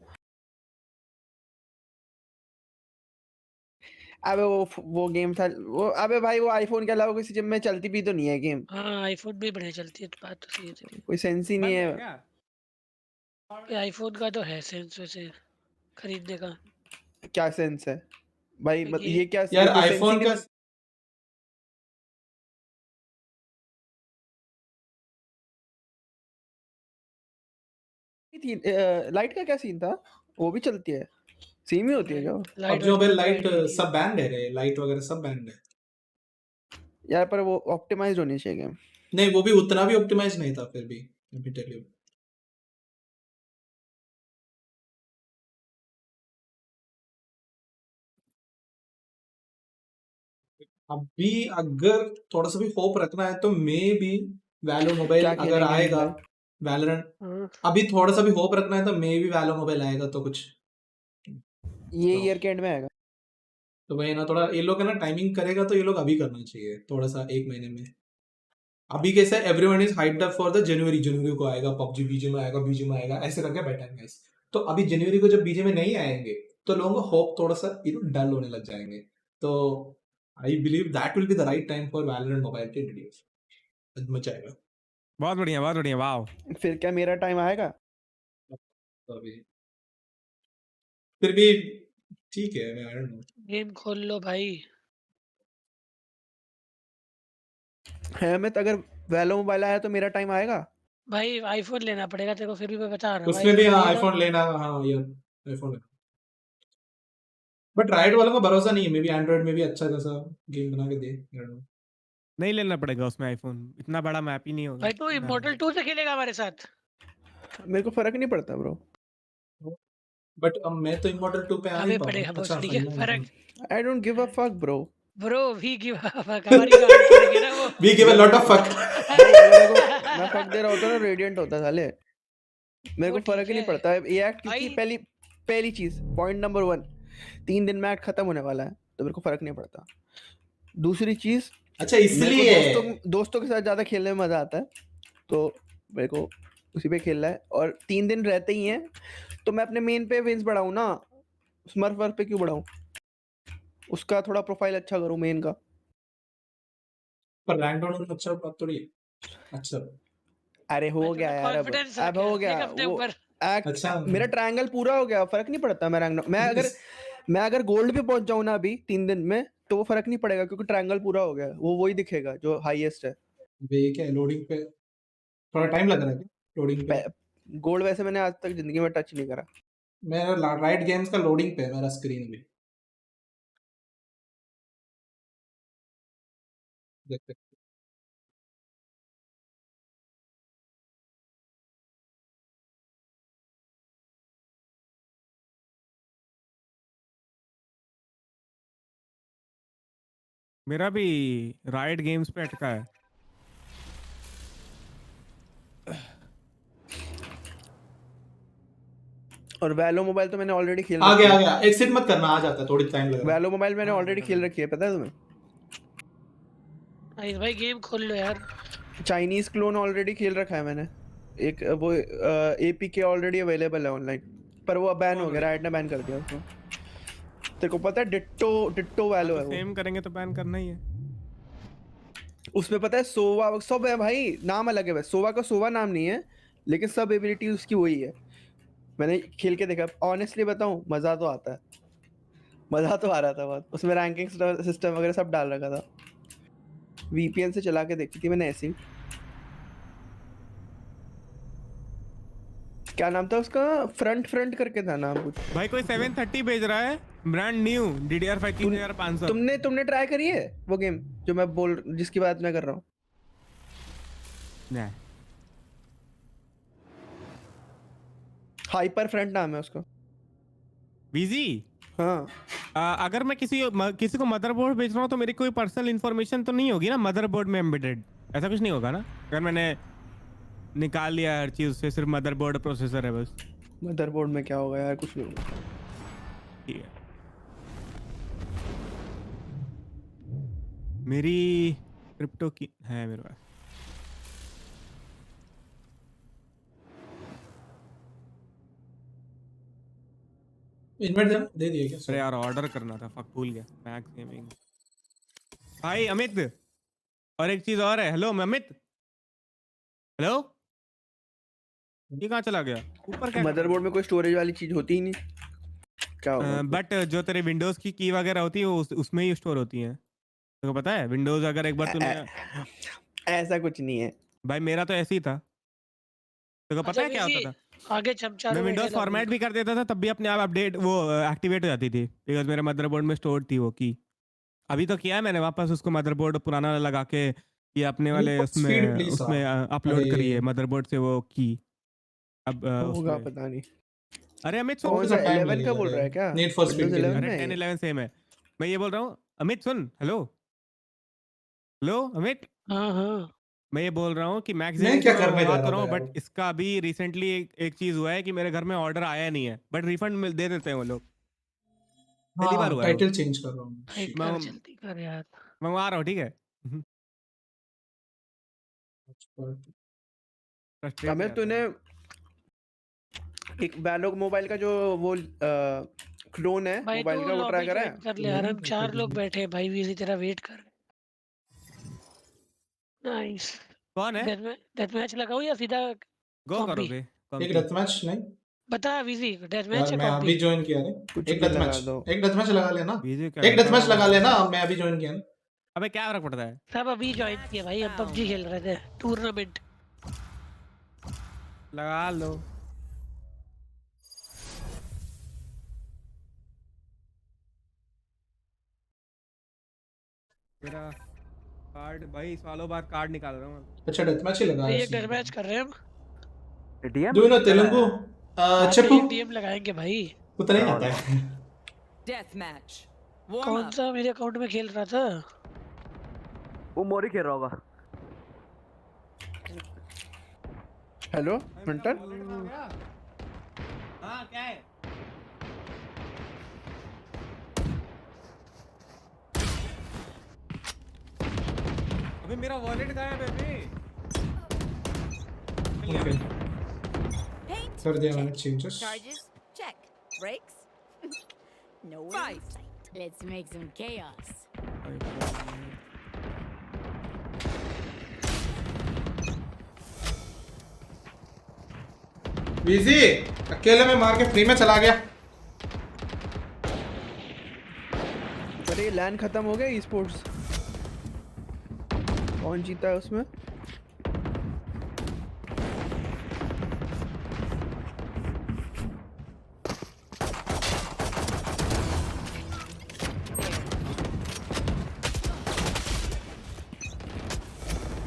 अबे वो गेम था वो, अबे भाई वो आईफोन के अलावा किसी जिम में चलती भी तो नहीं है गेम। हाँ आईफोन भी बढ़िया चलती है, बात तो सही है तेरी। कोई सेंस ही नहीं है। आईफोन का तो है सेंस वैसे खरीदने का। क्या सेंस है भाई, ये क्या यार कोई सेंस ही आईफोन नहीं। का लाइट का क्या सीन था, वो भी चलती है, सेम ही होती है क्या? पबजी मोबाइल लाइट सब बैंड है रे, लाइट वगैरह सब बैंड है यार पर वो ऑप्टिमाइज्ड होनी चाहिए गेम। नहीं, वो भी उतना भी ऑप्टिमाइज नहीं था फिर भी, let me tell you। अभी अगर थोड़ा सा भी होप रखना है तो मे भी वैलो मोबाइल अगर आएगा, वैलोरेंट अभी थोड़ा सा भी होप रखना है तो मे भी वैलो मोबाइल आएगा तो कुछ ये ईयर के एंड में आएगा। तो वही ना, थोड़ा ये लोग है ना टाइमिंग करेगा तो ये लोग अभी करना चाहिए थोड़ा सा, 1 महीने में। अभी कैसे everyone is hyped up for the January को आएगा पबजी, बीजे में आएगा, बीजे में आएगा, ऐसे करके बैठा है गाइस। तो अभी जनवरी को जब बीजे में नहीं आएंगे तो लोगों को होप थोड़ा सा डल होने लग जाएंगे। तो I believe that will be the right time for Valorant mobile to introduce. मजा आएगा। बहुत बढ़िया वाह। फिर क्या मेरा टाइम आएगा? अभी फिर भी ठीक है, आई डोंट नो। गेम खोल लो भाई। है मैं तो, अगर वैलो मोबाइल आया तो मेरा टाइम आएगा भाई आईफोन लेना पड़ेगा तेरे को, फिर भी मैं बता रहा हूँ उसमें भी आईफोन लेना, हाँ यार आईफोन लेना। बट राइट वालों का भरोसा नहीं है, मे बी एंड्रॉइड में भी अच्छा खासा गेम बना के दे। नहीं लेना पड़ेगा उसमें आईफोन, इतना बड़ा मैप ही नहीं होगा भाई तू इमॉर्टल 2 से खेलेगा हमारे साथ? मेरे को फर्क नहीं पड़ता ब्रो। बट अब मैं तो इमॉर्टल 2 पे आ नहीं पड़ेगा पाऊंगा। भोसड़ी के फर्क। I don't give a fuck bro. Bro we give a fuck, हमारी गांड पड़ेगी ना वो। We give a lot of fuck. मैं फक दे रहा होता ना रेडिएंट होता साले, मेरे को फर्क ही नहीं पड़ता ये एक्ट, क्योंकि पहली चीज पॉइंट नंबर 1, 3 दिन में एक्ट खत्म होने वाला है तो मेरे को फर्क नहीं पड़ता। दूसरी चीज, अच्छा इसलिए दोस्तों के साथ ज्यादा खेलने में मजा आता है तो मेरे को उसी पे खेलना है। और 3 दिन रहते ही हैं तो मैं अपने मेन पे विंस बढ़ाऊं ना, स्मर्फ वर्फ पे क्यों बढ़ाऊं, उसका थोड़ा प्रोफाइल अच्छा करूं मेन का। पर रैंक डाउन होना अच्छा बात थोड़ी है। अच्छा अरे हो गया यार, अब हो गया वो अच्छा, मेरा ट्रायंगल पूरा हो गया, फर्क नहीं पड़ता। मैं अगर गोल्ड पे पहुंच जाऊं ना अभी 3 दिन में तो वो फर्क नहीं पड़ेगा क्योंकि ट्रायंगल पूरा हो गया, वो वही दिखेगा जो हाईएस्ट है। वे क्या लोडिंग पे थोड़ा टाइम लग रहा है लोडिंग पे। गोल्ड वैसे मैंने आज तक जिंदगी में टच नहीं करा। मेरा राइट गेम्स का लोडिंग पे मेरा स्क्रीन भी देखते। मेरा भी राइट गेम्स पे अटका है। और वैलो मोबाइल तो मैंने ऑलरेडी खेल आ गया एक्सिट मत करना, आ जाता है, थोड़ी टाइम लग रहा है। वैलो मोबाइल मैंने ऑलरेडी खेल रखी है, पता है तुम्हें? भाई गेम खोल लो यार। चाइनीज क्लोन ऑलरेडी खेल रखा है मैंने, एक वो एपीके ऑलरेडी अवेलेबल है ऑनलाइन, पर वो बैन हो गया, राइट ने बैन कर दिया उसको। तेरे को पता है डिट्टो वैलो है वो। सेम करेंगे तो बैन करना ही है। उसमें पता है सोवा सब है भाई, नाम अलग है बस, सोवा का सोवा नाम नहीं है लेकिन सब एबिलिटी उसकी वही है। मैंने खेल के देखा, ऑनेस्टली बताऊं मजा तो आता है, मजा तो आ रहा था बहुत। उसमें रैंकिंग सिस्टम वगैरह सब डाल रखा था, वीपीएन से चला के देखी थी मैंने ऐसे ही। क्या नाम था उसका, फ्रंट करके था नाम कुछ। भाई कोई 730 भेज रहा है, ब्रांड न्यू DDR5 3500। तुमने ट्राई करी है वो गेम जो मैं जिसकी बात मैं कर रहा हूँ? नहीं। हाइपर फ्रंट नाम है उसका। बीजी? हाँ। अगर मैं किसी को मदरबोर्ड भेज रहा हूँ तो मेरी कोई पर्सनल इन्फॉर्मेशन तो नहीं होगी ना मदरबोर्ड में एम्बेडेड? ऐसा कुछ नहीं होगा ना अगर मैंने निकाल लिया हर चीज उससे, सिर्फ मदरबोर्ड प्रोसेसर है बस? मदरबोर्ड में क्या होगा यार, कुछ नहीं होगा। ठीक है। मेरी क्रिप्टो की है मेरे पास। इनवाइट दे दिए क्या? अरे यार ऑर्डर करना था, फक भूल गया। मैक्स गेमिंग भाई अमित, और एक चीज और है। हेलो अमित, हेलो, ये कहाँ चला गया? ऊपर क्या? मदरबोर्ड में कोई स्टोरेज वाली चीज होती ही नहीं, क्या होगा? बट जो तेरे विंडोज की वगैरह होती है वो उसमें ही स्टोर होती है। तेरे को पता है विंडोज अगर एक बार तूने ऐसा कुछ नहीं है भाई, मेरा तो ऐसे ही था। तेरे को पता है क्या होता था? आगे चमचा मैं विंडोज फॉर्मेट भी कर देता था तब भी अपने आप अपडेट वो एक्टिवेट हो जाती थी, बिकॉज मेरे मदरबोर्ड में स्टोर थी वो की। अभी तो किया है मैंने वापस उसको, मदरबोर्ड पुराना लगा के ये अपने वाले उसमें अपलोड करी है मदरबोर्ड से वो की। अब होगा पता नहीं। अरे अमित सुन, कौन सा 11 का बोल रहा है क्या? नीड फॉर स्पीड 11 अरे 10 11 सेम है। मैं ये बोल रहा हूँ अमित सुन, हेलो हेलो अमित। हाँ हाँ मैं ये बोल रहा हूँ कि मैक्स मैं क्या करने जा रहा रहा हूँ, हूँ बट इसका अभी रिसेंटली एक चीज हुआ है कि मेरे घर में ऑर्डर आया नहीं है, बट रिफंड दे देते हैं वो लोग। पहली बार हुआ है। टाइटल चेंज कर रहा हूँ। कर जल्दी कर यार, मंगवा रहा हूँ, ठीक है। हमें तूने एक बैलोग मोबाइल का जो वो क्लोन है मोबाइल का, वो ट्राई करा है? कर ले यार, हम 4 लोग बैठे हैं भाई, वीजी तेरा वेट कर। नाइस। कौन है? डेथ मैच लगाओ या सीधा गो करोगे? एक डेथ मैच नहीं बता वीजी, डेथ मैच है मैं कॉम्पी? अभी ज्वाइन किया रे। एक डेथ मैच लगा लेना, एक डेथ मैच लगा लेना। मैं अभी ज्वाइन किया ना। अबे क्या फर्क पड़ता है? सब अभी ज्वाइन किया भाई, हम पबजी खेल रहे थे टूर्नामेंट। लगा लो। मेरा कार्ड भाई सालों बाद कार्ड निकाल रहा हूँ। अच्छा डेथ मैच ही लगा। एक डेथ मैच कर रहे हैं हम। DM do you know Telugu? चप्पू डीएम लगाएंगे भाई। उतना ही आता है। डेथ मैच कौन सा मेरे अकाउंट में खेल रहा था? वो मोरी खेल रहा होगा। Hello Hunter. हाँ क्या है? अबे मेरा वॉलेट गायब है बे। कर दिया मैंने changes. Charges check. Brakes no fight. Let's make some chaos. Busy अकेले में मार के फ्री में चला गया। अरे लैंड खत्म हो गया। ई स्पोर्ट्स कौन जीता है उसमें?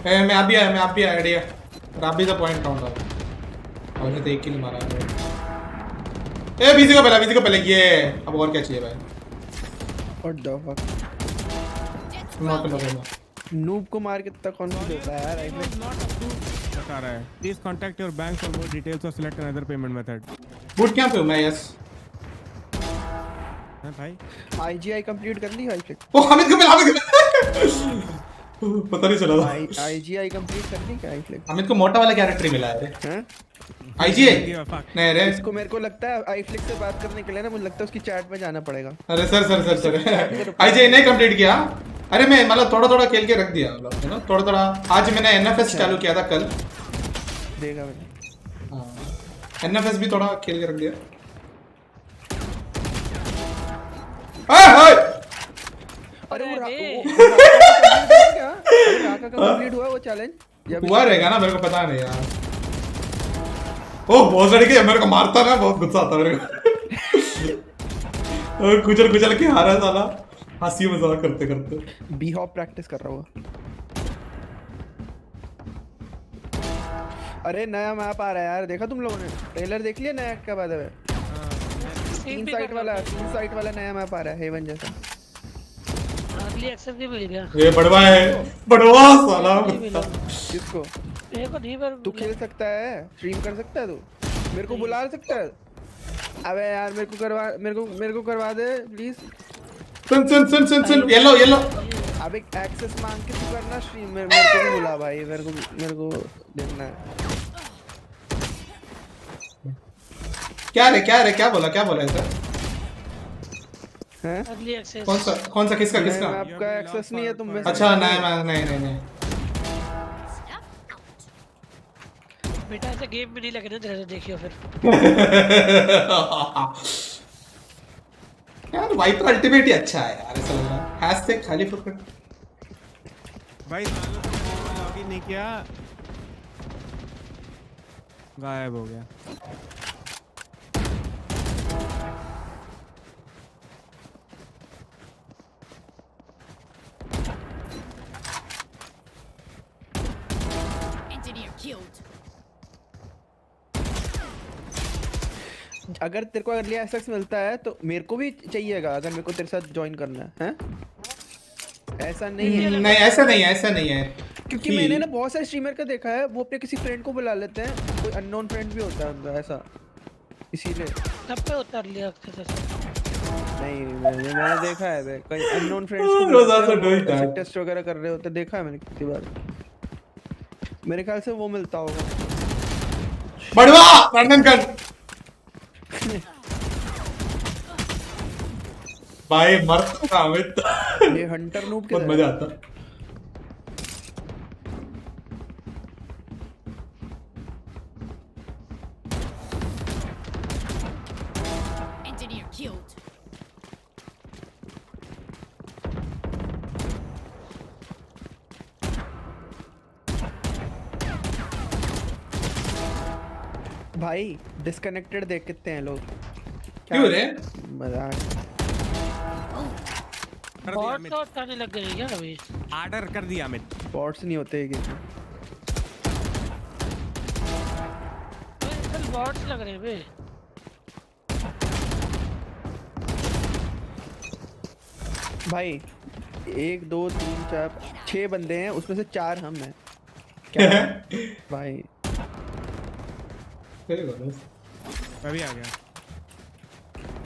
मैं अभी आया आइडिया। राबी द पॉइंट काउंट है। और ने तो एक किल मारा है। ए बीजी को पहले ये। अब और क्या चाहिए भाई? What the fuck. नॉट लगेगा। नूब को मार के तक कौन देता है यार? बता रहा है please contact your bank for more details और select another payment method. Boot camp पे मैं यस। हां भाई आईजीआई कंप्लीट कर ली हाईफ्लिक? ओ हामिद को पता नहीं चला था। आईजीआई कंप्लीट कर ली क्या हाईफ्लिक? हामिद को मोटा वाला कैरेक्टर मिला है रे। हैं? आईजीआई नहीं रे। इसको मेरे को लगता है हाईफ्लिक से बात करने के लिए ना मुझे लगता है उसकी चैट में जाना पड़ेगा। अरे सर आईजीआई नहीं कंप्लीट किया। अरे मैं मतलब थोड़ा खेल के रख दिया मतलब है ना थोड़ा। आज मैंने एनएफएस चालू किया था कल। देखा मैंने। हां एनएफएस भी थोड़ा खेल के रख दिया। अरे वो राका कंप्लीट हुआ वो चैलेंज? हुआ रहेगा ना, मेरे को पता नहीं यार। ओह बहुत लड़के मेरे को मारता ना, बहुत गुस्सा आता मेरे को। कुचल के हारा साला। हंसी मजाक करते बी हॉप प्रैक्टिस कर रहा हूँ। अरे नया मैप आ रहा है यार, देखा तुम लोगों ने? ट्रेलर देख लिया नया का? बाद में 3 साइट वाला नया मैप आ रहा है हेवन जैसा। अर्ली एक्सेस भी मिल गया। ये बड़वा साला। किसको? मेरे को नहीं पर तू खेल सकता है, स्ट्रीम कर सकता है तू? मेरे को बुला सकता है? अबे यार मेरे को करवा दे प्लीज। Soon yellow. अब एक एक्सेस मांग के तू करना स्ट्रीम। मेरे को भी बुला भाई, मेरे को देखना है। क्या बोला ऐसा? हैं? Early access. कौन सा किसका मैं आपका एक्सेस नहीं है तुम में से। अच्छा नहीं बेटा ऐसे गेम में नहीं लगे ना तेरे, तो देखियो फिर। यार वाइपर अल्टीमेट ही अच्छा है यार, ऐसा लग रहा है। हैशटैग खाली फुकट भाई लॉगिन नहीं किया, गायब हो गया। Engineer killed. अगर तेरे को अर्ली एक्सेस मिलता है तो मेरे को भी चाहिएगा, अगर मेरे को तेरे साथ ज्वाइन करना है, हैं? ऐसा नहीं है। नहीं ऐसा नहीं है क्योंकि मैंने ना बहुत सारे स्ट्रीमर का देखा है, वो अपने किसी फ्रेंड को बुला लेते हैं, कोई अननोन फ्रेंड भी होता है उनका ऐसा, इसीलिए। तब पे उतर लिया एक्सेस। नहीं मैंने देखा है कोई अननोन फ्रेंड्स को बुलाते हैं, टेस्ट वगैरह कर रहे होते, देखा है मैंने कितनी बार। मेरे ख्याल से वो मिलता होगा। बढ़वा रैंडम कर भाई मरता अमित। ये हंटर नूब के बहुत मजा आता। Engineer killed. भाई डिस्कनेक्टेड देख कितने हैं लोग। क्यों रे? मजाक। बॉट्स तो आने लग गए क्या अभी? ऑर्डर कर दिया अमित। बॉट्स नहीं होते हैं बॉट्स लग रहे हैं बे। भाई 1 2 3 4 6 बंदे हैं, उसमें से 4 हम हैं क्या? भाई मैं भी आ गया।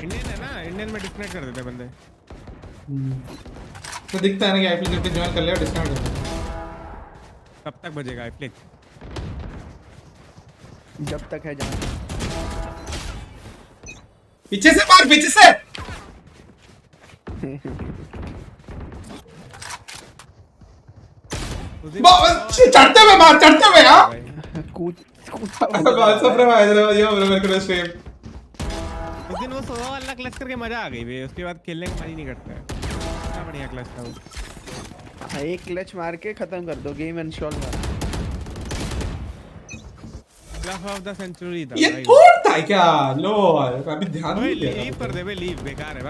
इंडियन है ना, इंडियन में डिस्कनेक्ट कर देते हैं बंदे। तो दिखता है ना कि आईफ्लिक पे ज्वाइन कर लिया, डिस्काउंट कर दिया। कब तक बजेगा आईफ्लिक? जब तक है जान। पीछे से मार, पीछे से। चढ़ते हुए मार, चढ़ते हुए। हाँ कूद उस दिन वो 16 वाला क्लच करके मजा आ गई बे, उसके बाद खेलने का मन ही नहीं करता है। कितना बढ़िया क्लच था वो। एक क्लच मार के खत्म कर दो गेम, इंस्टॉल मार। क्लच ऑफ द सेंचुरी था ये थोड़ा था क्या? लो अभी ध्यान नहीं दे रहा। लीव कर दे बे, लीव बेकार है।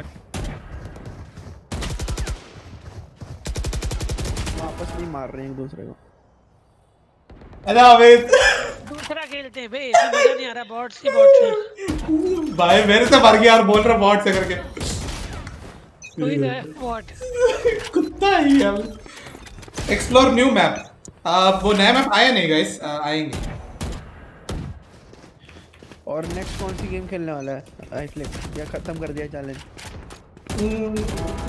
वापस नहीं मार रहे हैं एक दूसरे को। दूसरा खेलते हैं बे, मजा नहीं आ रहा। बॉट्स ही बॉट्स है भाई, मेरे से मर गया यार, बोल रहा बॉट से करके। कोई ना बॉट कुत्ता ही है। Explore new map. वो नया मैप आया नहीं गाइस, आएंगे। और नेक्स्ट कौन सी गेम खेलने वाला है आईफ्लिक, या खत्म कर दिया चैलेंज?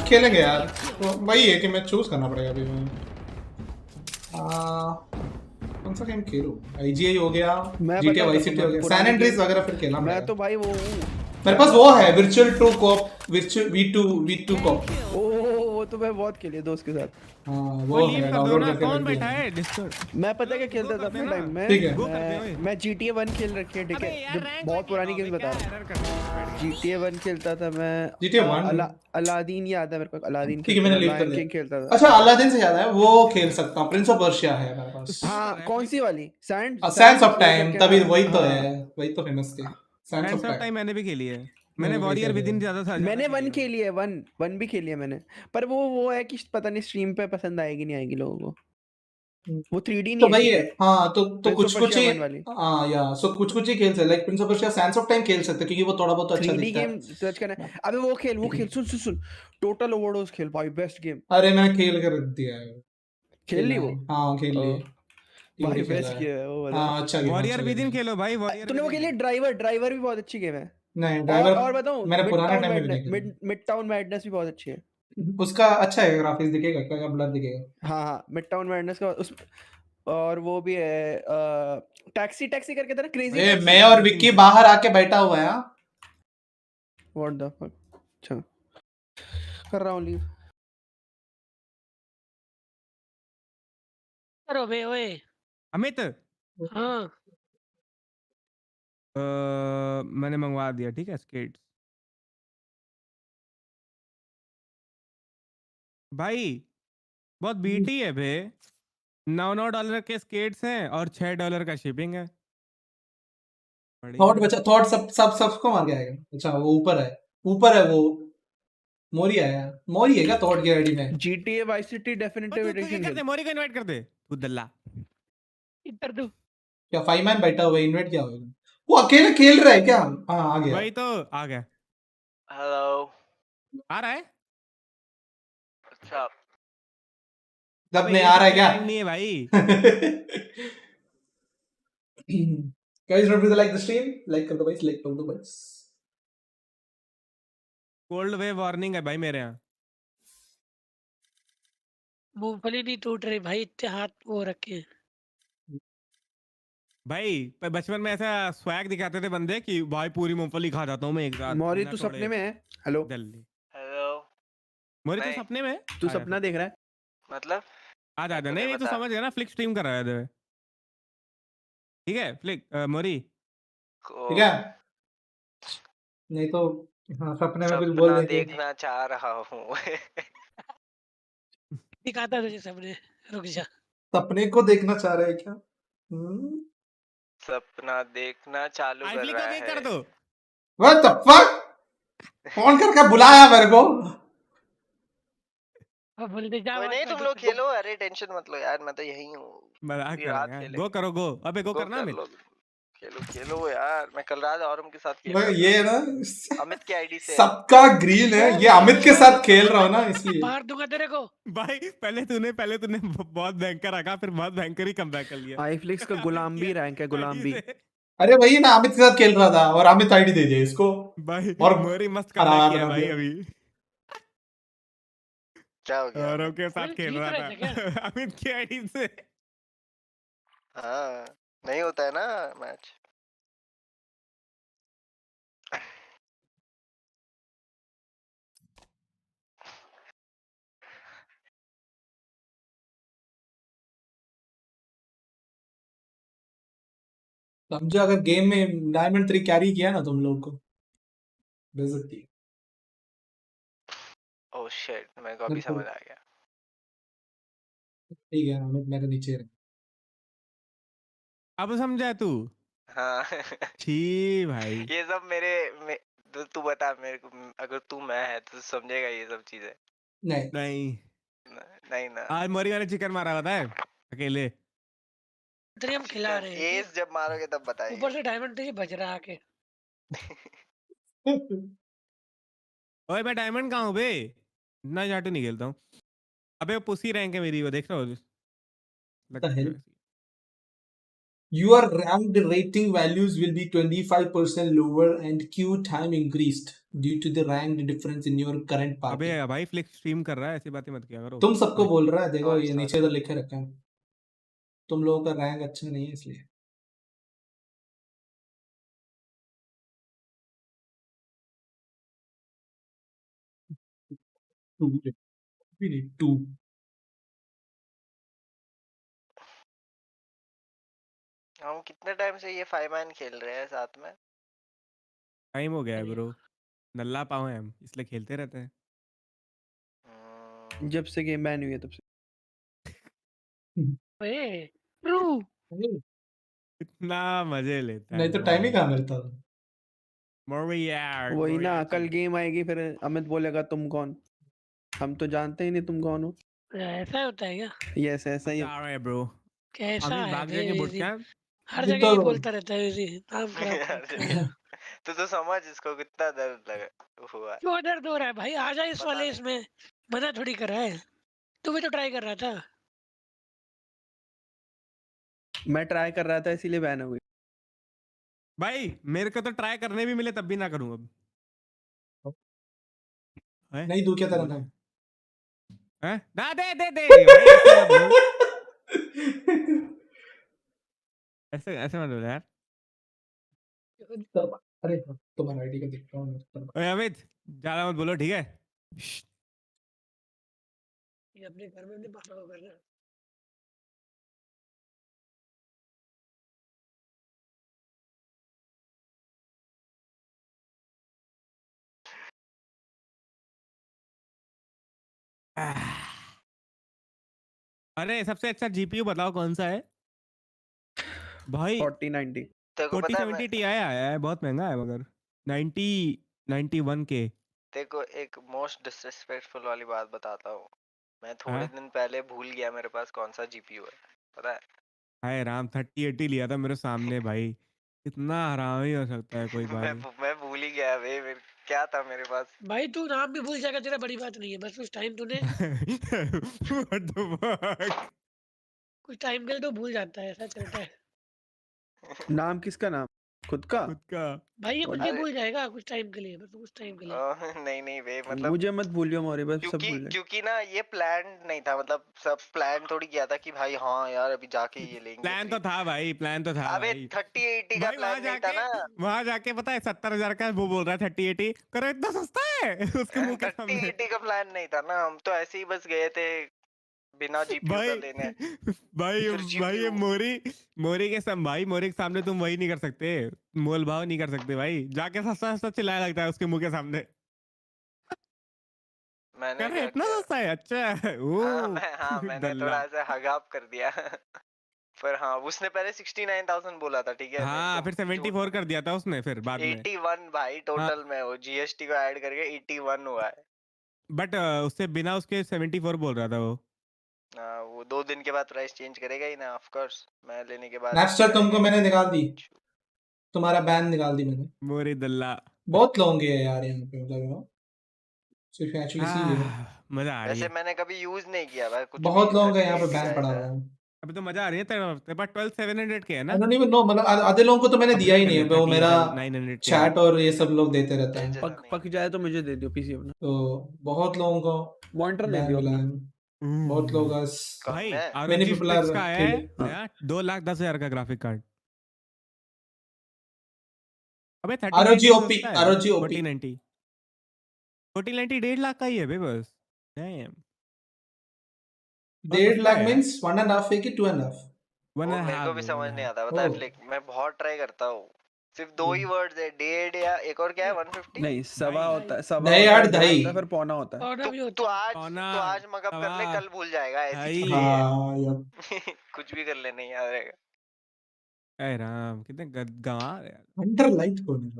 खेलेंगे यार, तो वही है कि मैं चूज करना पड़ेगा अभी। मैं कौन सा गेम खेलूं? IGI हो गया, GTA Vice City हो गया, सैन एंड्रियास वगैरह फिर खेलना पड़ेगा। मैं तो भाई वो मेरे पास वो है virtual 2 co-op, virtual V2 co-op. वो तो मैं बहुत खेले दोस्त के साथ। हां वो है, डाउनलोड करके। कौन बैठा है डिस्कॉर्ड? मैं पता क्या खेलता था अपने टाइम में। मैं GTA 1 खेल रखी है, ठीक है, जो बहुत पुरानी गेम बता रहा हूं। GTA 1 खेलता था मैं। GTA 1 अलादीन याद है मेरे को, अलादीन ठीक है, मैंने लीव कर किंग खेलता था। अच्छा, अलादीन से याद है, वो खेल सकता हूं। प्रिंस ऑफ पर्शिया है मेरे पास। हां, कौन सी वाली? सैंड्स ऑफ टाइम, तभी वही तो है, वही तो फेमस थी। सैंड्स ऑफ टाइम मैंने भी खेली है। मैंने वॉरियर विदिन ज्यादा था। मैंने 1 खेली है, 1 भी खेली है मैंने। पर वो है कि पता नहीं स्ट्रीम पे पसंद आएगी नहीं आएगी लोगों को। वो 3D नहीं तो भाई है। हाँ तो कुछ कुछ ही। हाँ या सो कुछ ही खेल सकते, like Prince of Persia, Sands of time खेल सकते क्योंकि वो थोड़ा बहुत अच्छा दिखता है। 3D गेम सर्च करना। अबे वो खेल सुन टोटल ओवरडोज खेल भाई, बेस्ट गेम। अरे मैंने खेल कर रख दिया है। खेल ली वो? हाँ खेल ली भाई, बेस्ट गेम है वो। हाँ अच्छा गेम। वॉरियर विदिन खेलो भाई, वॉरियर। तूने वो खेली ड्राइवर भी बहुत अच्छी गेम है। नहीं ड्राइवर और बताऊं, मैंने पुराने टाइम में भी देखा। मिड टाउन मैडनेस भी बहुत अच्छी है। उसका अच्छा है, ग्राफिक्स दिखेगा, क्या ब्लर दिखेगा। हाँ मिड टाउन मैडनेस का उस। और वो भी है टैक्सी करके था ना, क्रेजी। मैं और विक्की बाहर आके बैठा हुआ है। What the fuck. अच्छा कर रहा हूँ लीव। करो बे ओए। अमित हाँ मैंने मंगवा दिया, ठीक है स्केट्स। भाई बहुत बीटी है बे, $9 के स्केट्स हैं और $6 का शिपिंग है। थॉट बचा, थॉट सबको मार के आएगा। अच्छा वो ऊपर है, ऊपर है वो मोरी आया। मोरी है क्या थॉट की आईडी में? GTA Vice City definitive addition कर दे, मोरी को इनवाइट कर दे तू दल्ला। इधर दो। क्या 5 मैन बैठा हुआ है, इन्वाइट क्या होगा? वो अकेले खेल रहा है क्या? हाँ आ गया। वही तो आ गया। हेलो आ रहा है? अच्छा तब नहीं आ रहा है क्या? टाइम नहीं है भाई। Guys, don't forget to like the stream, like कर दो भाई, like कर दो भाई। कोल्ड वेव वार्निंग है भाई मेरे यहाँ। मूंगफली नहीं टूट रही भाई, इतने हाथ वो रखे। भाई बचपन में ऐसा स्वैग दिखाते थे बंदे कि भाई पूरी मूंगफली खा जाता हूँ मैं एक साथ। मौरी तू सपने में है? हेलो जल्दी हेलो मोरी तू सपने में? तू सपना देख रहा है? मतलब आ जा। नहीं नहीं तू समझ गया ना, फ्लिक स्ट्रीम कर रहा है। ठीक है फ्लिक मोरी ठीक है, नहीं तो हाँ सपने में कुछ बोल सपना देंगे। देखना चाह रहा हूँ। दिखाता तुझे सबने, रुक जा। सपने को देखना चाह रहे हैं क्या? सपना देखना चालू कर रहा है। कर दो। What the fuck? कौन करके बुलाया मेरे को? अब बोलते जा कोई नहीं, तुम लोग खेलो, अरे टेंशन मत लो यार, मैं तो यहीं हूँ। मजाक कर रात रहे हैं। खेले। गो करो गो, अबे गो करना कर अमित। लो, खेलो यार, मैं कल रात और उनके साथ खेल मैं रहा ये है ना, था। अमित की आईडी से सबका ग्रीन है, ये अमित के साथ खेल रहा हूँ ना इसलिए। मार दूंगा तेरे को भाई पहले तूने बहुत भयंकर रखा, फिर बहुत भयंकर ही कमबैक कर लिया। iflicks का गुलाम भी रैंक है, गुलाम भी। अरे वही ना, अमित के साथ खेल रहा था और अमित आईडी दे दिया इसको। भाई और मोरी मस्त कमबैक किया भाई अभी। क्या हो गया? औरों के साथ खेल रहा था अमित की आईडी से। हाँ नहीं होता है ना मैच। समझो अगर गेम में डायमंड 3 कैरी किया ना तुम लोग को, बेइज्जती। ओह शिट, मेरे को अभी समझ आ गया। ठीक है अमित मेरे नीचे रहे। अब समझा तू? हाँ छी भाई। ये सब मेरे तू बता मेरे को, अगर तू मैं है तो समझेगा ये सब चीजें? नहीं नहीं ना। आज मोरी वाले चिकन मारा होता है अकेले। तेरे हम खिला रहे हैं। एस जब मारोगे तब बताइए। ऊपर से डायमंड तुझे बज रहा आके। ओए मैं डायमंड कहाँ हूँ बे? इतना जाटू नहीं खेलता हूँ। अबे वो पुसी रैंक है मेरी, वो देख रहा हो? The hell? Your ranked rating values will be 25% lower and queue time increased due to the ranked difference in your current party. अबे भाई फ्लिक स्ट्रीम कर रहा है, ऐसी बातें मत किया करो। तुम सबको बोल रहा है, देखो ये नीचे तो लिखे रखा है, तुम लोगों का रैंक अच्छा नहीं है इसलिए। टू हम कितने टाइम से ये 5 मैन खेल रहे हैं साथ में? टाइम हो गया है ब्रो, नल्ला पाओ हैं हम, इसलिए खेलते रहते हैं। जब से गेम बैन हुई है तब से। ओए ट्रू इतना मजे लेता है। नहीं तो टाइम ही कहाँ मिलता था। मोरी यार वही ना, कल गेम आएगी फिर अमित बोलेगा तुम कौन, हम तो जानते ही नहीं तुम कौन हो। ऐसा होता है क्या? यस ऐसा ही है ब्रो। कैसा अभी है भाग बे जाएंगे बुट विजी? कैंप। हर जगह ये बोलता रहता है विजी, नाम खराब। तो समझ इसको कितना दर्द लगा हुआ। क्यों दर्द हो रहा है भाई? आ जा इस वाले इसमें, मना थोड़ी कर रहा है। तू भी तो ट्राई कर रहा था। मैं ट्राई कर रहा था इसीलिए बैन हो गई। भाई मेरे को तो ट्राई करने भी मिले तब भी ना करूँ अब। नहीं दूं क्या तेरा नाम? हैं? ना दे भाई, ऐसे मत बोल। ऐसे मत बोल यार। अरे तुम्हारा आईडी का देख रहा हूँ। ओए अमित ज्यादा मत बोलो ठीक है? ये अपने घर में अपने पापा को करना। अरे सबसे अच्छा जीपीयू बताओ कौन सा है भाई? 4090 4070 Ti आया है, बहुत महंगा है मगर 91K। देखो एक मोस्ट डिसरिस्पेक्टफुल वाली बात बताता हूँ, मैं थोड़े हाँ? दिन पहले भूल गया मेरे पास कौन सा जीपीयू है, पता है? हाय राम 3080 लिया था मेरे सामने भाई, कितना हरामी हो सकता है कोई भाई। मैं भूल ही गया भाई, क्या था मेरे पास। भाई तू नाम भी भूल जाएगा, तेरा बड़ी बात नहीं है, बस कुछ टाइम तूने What the fuck? कुछ टाइम के लिए तो भूल जाता है, ऐसा चलता है। नाम किसका? नाम खुद का? भाई ये कुछ भी भूल जाएगा कुछ टाइम के लिए, बस कुछ टाइम के लिए। नहीं भाई मतलब मुझे मत भूलियो मोरे, बस सब भूल क्योंकि ना ये प्लान नहीं था, मतलब सब प्लान थोड़ी किया था कि भाई हाँ यार अभी जाके ये लेंगे। प्लान तो था भाई, प्लान तो था अबे भाई। 3080 का प्लान नहीं था ना। वहां जाके पता है 70,000 का वो बोल रहा है 3080 करो, इतना सस्ता है उसके मुंह के सामने। 3080 का प्लान नहीं था ना, हम तो ऐसे ही बस गए थे बिना जीपीयू का लेने। भाई ये मोरी के सामने तुम वही नहीं कर सकते, मोल भाव नहीं कर सकते भाई, जाके सस्ता सस्ता चिल्लाया लगता है उसके मुंह के सामने। मैंने क्या इतना सस्ता है? अच्छा मैंने थोड़ा ऐसा हगाप कर दिया पर हाँ उसने पहले 69,000 बोला था, ठीक है? हाँ फिर 74 कर दिया था उसने फिर बाद में। 81 भाई टोटल में, वो जीएसटी को ऐड करके 81 हुआ है। बट उससे बिना उसके 74 बोल रहा था वो। वो 2 दिन के बाद प्राइस चेंज करेगा ही ना, ऑफ कोर्स। मैं लेने के बाद नेक्स्ट तुमको मैंने निकाल दी, तुम्हारा बैन निकाल दी मैंने। मोरी दल्ला बहुत लोग हैं यार यहाँ पे, मतलब सिर्फ एक्चुअली सी है, मजा आ रही वैसे है। मैंने कभी यूज नहीं किया भाई कुछ बहुत भी। लोगों का यहाँ पे बैन पड़ा हुआ है। अभी तो मजा आ रही है तेरे पास 12700 के है ना? I don't even know, मतलब आधे लोगों को तो मैंने दिया ही नहीं है, वो मेरा 900 चैट और ये सब लोग देते रहता है। पक जाए तो मुझे दे दियो पीसी अपना। तो बहुत लोगों को मॉनिटर दे बैन दियो मिला अपना। है, बहुत लोग भाई many people are का है killed। नया 2,10,000 का ग्राफिक कार्ड। अबे ROG 3090 OP, सस्ता है ROG OP 4090 1.5 लाख का ही है बे बस। डैम 1.5 लाख मींस 1.5 है कि 2.5? वो मेरे को भी समझ नहीं आता, बता फ्लिक, मैं बहुत ट्राई करता हूँ, सिर्फ 2 ही वर्ड्स है, 1.5 या एक और क्या है 150? नहीं सवा होता है, सवा नहीं यार होता है, ढाई। फिर पौना होता है। तू आज मगअप कर ले, कल भूल जाएगा, ऐसी चीज हाँ है कुछ भी कर ले नहीं याद रहेगा। अरे राम कितने गंवार यार। अंडरलाइट कौन है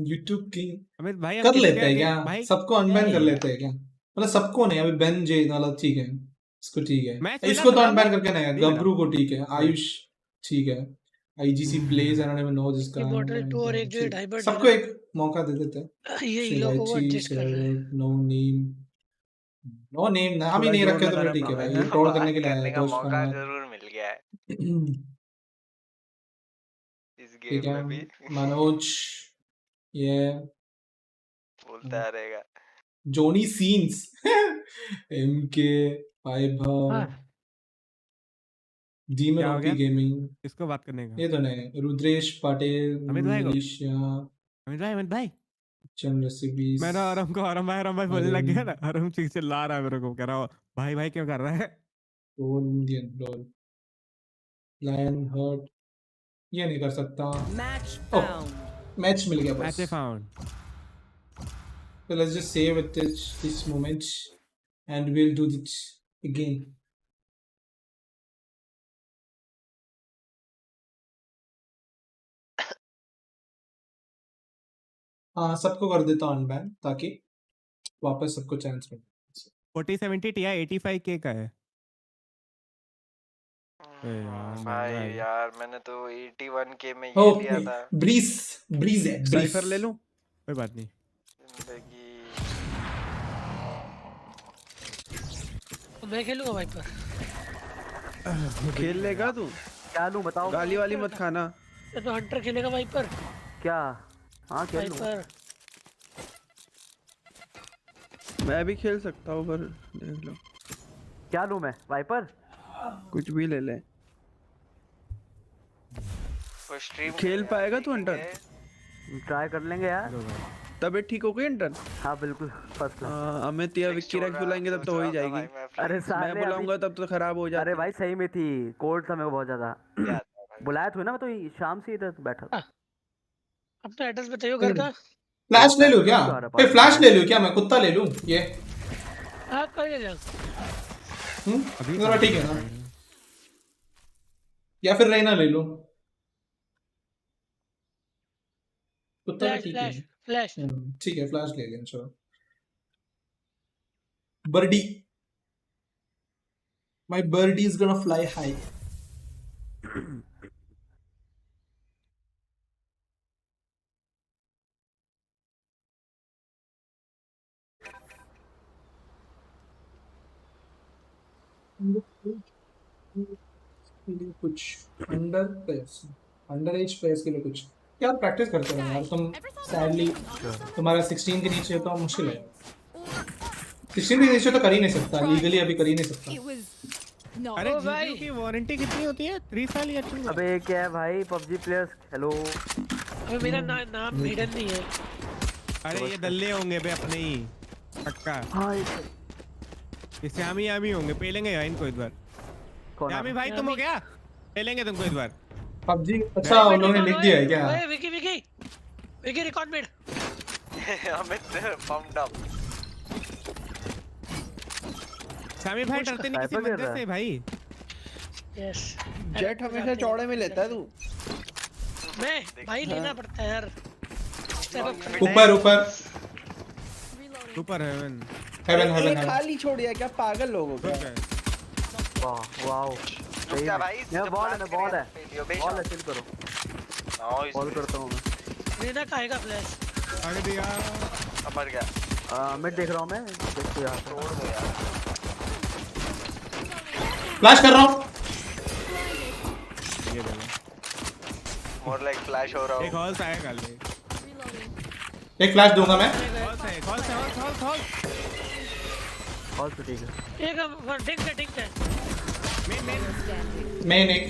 YouTube की? अमित भाई कर लेते हैं क्या क्या? भाई सबको अनबैन कर लेते हैं क्या? मतलब सबको नहीं, अभी बेन जे वाला ठीक है, इसको ठीक है, इसको तो अनबैन करके नहीं है, गबरू को ठीक है, आयुष ठीक है, IGC plays I don't even know जिसका, इमॉर्टल 2 और एक जो है डायमंड, सबको एक मौका दे देते हैं। ये इलो को वो एडजस्ट कर रहा है। नो नेम नाम ही नहीं रखे तो फिर ठीक है भाई, ये ट्रोल करने के लिए आया है, का दोस्त का मौका नाम जरूर मिल गया है इस ठीक गेम है। में भी मनोज ये बोलता रहेगा। जोनी सीन्स MK वैभव डीमन क्या हो ओपी गया? गेमिंग, किसको बात करने का? ये तो नहीं, रुद्रेश पाटिल, अमित भाई को? मनीषा, अमित भाई चंद रेसिपीज। मैंने आराम भाई बोलने लग गया ना, आराम ठीक से ला रहा है मेरे को, कह रहा भाई क्यों कर रहा है? इंडियन डॉल लायन हर्ट, ये नहीं कर सकता। मैच मिल गया बस। Match found. So let's just save at this moment and we'll do this again. हाँ सबको कर देता हूँ अनबैन ताकि वापस सबको चांस मिले। 4070 Ti 85K का है। भाई यार मैंने तो 81K में ये लिया था। ब्रीज है, साइफर ले लूं? कोई बात नहीं। जिंदगी मैं खेलूंगा वाइपर। खेल लेगा तू? क्या लूं बताओ? गाली वाली मत खाना। ये तो हंटर खेलेगा वाइपर। क्या? हाँ खेल लूं। मैं भी खेल सकता हूँ पर देख लो। क्या लूं मैं? वाइपर? कुछ भी ले ले। स्ट्रीम खेल पाएगा तू हंटर? ट्राई कर लेंगे यार। तबीयत ठीक हो गई इंटर्न? हाँ बिल्कुल फर्स्ट क्लास। अमित या विक्की रैक्स बुलाएंगे तब तो हो ही जाएगी। अरे मैं बुलाऊंगा तब तो खराब हो जाएगा। अरे भाई सही में थी, कोल्ड था मेरे को बहुत ज्यादा। बुलाया था ना, मैं तो शाम से इधर बैठा था। अपना एड्रेस बताइए घर का। फ्लैश ले लूं क्या? ए फ्लैश ले लूं क्या मैं? कुत्ता ले लूं ये? हाँ कर ले। अभी ठीक है ना? या फिर रेना ले लूं? कुत्ता भी ठीक है। फ्लैश ठीक है, फ्लैश ले लें। चलो birdie, my birdie is gonna fly high. कुछ अंडर एज प्लेयर्स के लिए कुछ क्या प्रैक्टिस करते हो यार तुम? सैडली तुम्हारा 16 के नीचे तो मुश्किल है। 16 के नीचे तो कर ही नहीं सकता, लीगली अभी कर ही नहीं सकता। अरे भाई की वारंटी कितनी होती है? 3 साल या 2? अबे क्या है भाई पबजी प्लेयर्स? हेलो अबे मेरा नाम हिडन नहीं है। अरे ये दल्ले होंगे बे अपने ही पक्का। हां ये श्यामी होंगे। पेलेंगे यार इनको इस बार। श्यामी भाई तुम हो क्या? पेलेंगे तुमको इस बार पबजी। अच्छा उन लोगों ने लिख दिया है क्या? ओए Vicky record made. Amit pumped up. श्यामी भाई डरते नहीं किसी मंदिर से भाई। यस जेट हमेशा चौड़े में लेता है तू। मैं भाई लेना पड़ता है यार। ऊपर हेवन खाली छोड़ दिया क्या? पागल लोग हो क्या? वाह वाओ क्या भाई? ये बॉल है चिल करो। बॉल करता हूं मैं। लेना खाएगा फ्लैश। आगे दिया मर गया। मैं देख रहा हूं। मैं देखो यार छोड़ दो यार। फ्लैश कर रहा हूं। ये देखो मोर लाइक फ्लैश हो रहा हूं। एक हॉल आएगा ले। एक फ्लैश दूंगा मैं। हॉल तो ठीक है। एक डिंग है। मेन एक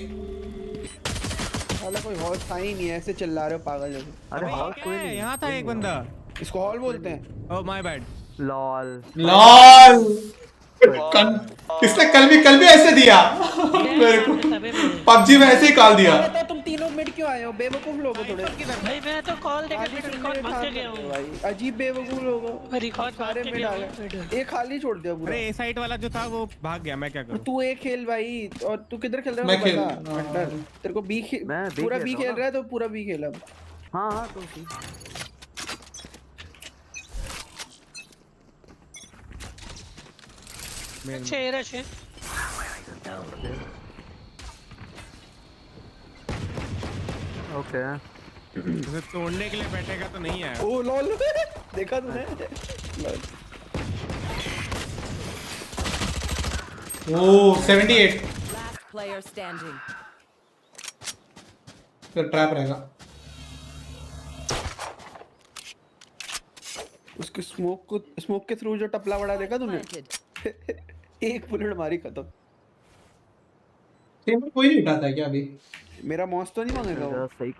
साला कोई हॉल था ही नहीं, ऐसे चिल्ला रहे हो पागल जैसे। अरे हॉल कोई नहीं। यहाँ था एक बंदा। इसको हॉल बोलते हैं। Oh my bad. लॉल इसने कल भी ऐसे दिया मेरे को। पबजी में ऐसे ही कॉल दिया। तो तुम तीनों मिड क्यों आए हो? बेवकूफ लोग हो थोड़े। भाई मैं तो कॉल देकर मिड रिकॉर्ड मांग के गया हूं भाई। अजीब बेवकूफ लोग हो। रिकॉर्ड सारे मिड आ गए। एक खाली छोड़ दिया पूरा। अरे ए साइड वाला जो था वो भाग गया। मैं क्या करूं? तू ए खेल भाई। और तू किधर खेल रहा है? मैं खेल तेरे को बी पूरा बी खेल रहा है तो पूरा बी खेल अब। हां तो ठीक। रश है। ओके उसे तोड़ने के लिए बैठेगा तो नहीं है। ओ लॉल देखा तूने? ओ 78 player standing. फिर ट्रैप रहेगा। उसके स्मोक के थ्रू जो टपला बड़ा देखा तूने? एक बुलेट मारी खत्म। टेबल कोई नहीं उठाता है क्या अभी? मेरा मॉस तो नहीं मांगेगा वो। सही।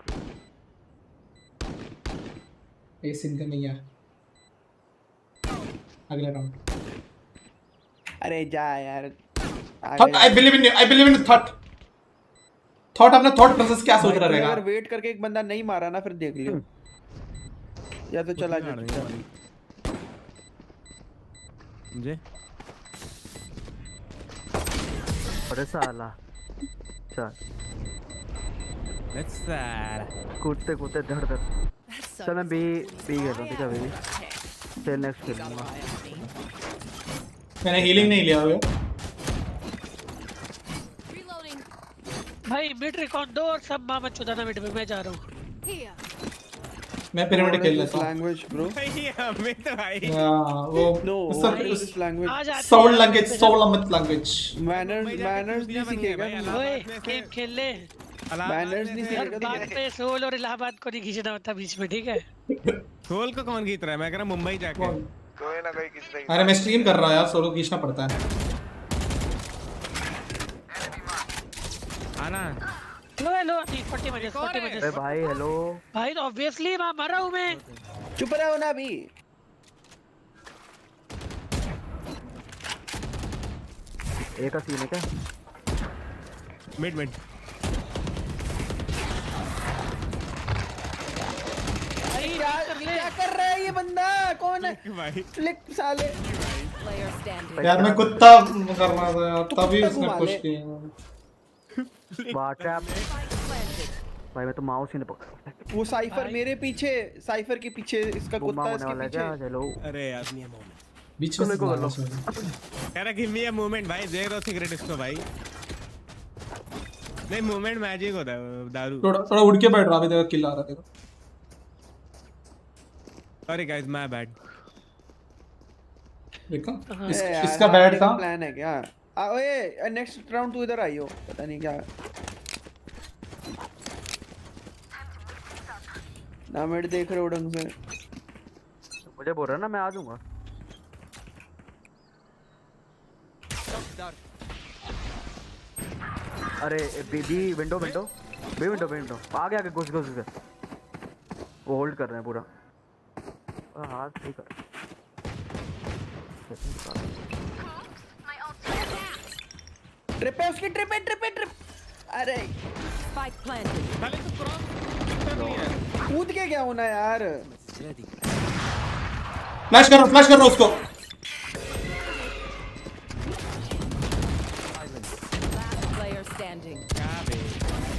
ये सिंध नहीं है। अगला राउंड। अरे जा यार। I believe in you. I believe in thought. Thought अपना थॉट प्रोसेस क्या सोच रहा रहेगा? अगर वेट करके एक बंदा नहीं मारा ना फिर देख लियो। या तो चला जा। मुझे अरे साला चल लेट्स कूदते धड़ चल मैं बी खेल रहा हूं। ठीक है बेबी फिर नेक्स्ट खेलूंगा। मैंने हीलिंग नहीं लिया हुआ भाई। मिड रिकॉर्ड दो और सब मामा चुदाना मिड में। मैं जा रहा हूं। मैं पिरामिड खेल लेता हूं। Language bro. हमें तो भाई वो no this language soul language manners नहीं सीखेगा। ओए गेम खेल ले। मैनर्स नहीं सीखेगा। बात पे सोल और इलाहाबाद को नहीं खींचना होता बीच में। ठीक है सोल को कौन खींच रहा है? मैं कह रहा मुंबई जाके कोई ना कोई किसी। अरे मैं स्ट्रीम कर रहा हूं यार। सोलो खींचना पड़ता है। आना लो 40 बजे। अरे भाई हेलो भाई तो ऑब्वियसली मैं मर रहा हूं मैं। चुप रहो ना अभी। एक का सीन है क्या? Mid mid. क्या कर रहा है ये बंदा? कौन है फ्लिक साले? यार मैं कुत्ता कर रहा था यार, तभी उसने पुश किया। भाई मैं तो माउस ही नहीं पकड़ा। वो साइफर मेरे पीछे, साइफर के पीछे इसका कुत्ता इसके पीछे। चलो अरे यार बीच में को लो। कह रहा गिव मी अ मोमेंट भाई, देख रहा सिगरेट इसको भाई। नहीं मोमेंट मैजिक होता है दारू। थोड़ा उड़ के बैठ रहा, अभी देखो किल आ रहा देखो। Sorry guys my bad. देखो इसका बैड था। प्लान है क्या? ओए नेक्स्ट राउंड तू इधर आई हो, पता नहीं क्या ना मेड देख रहे हो ढंग से। मुझे बोल रहा ना मैं आ जाऊंगा। अरे बी विंडो आ गया घुस के वो होल्ड कर रहे हैं पूरा। हाँ सही कर। ट्रिप है उसकी, ट्रिप है। अरे Spike planted. साले तो क्रॉस कर लिया। कूद के क्या होना यार? फ्लैश कर रहा उसको। Last player standing.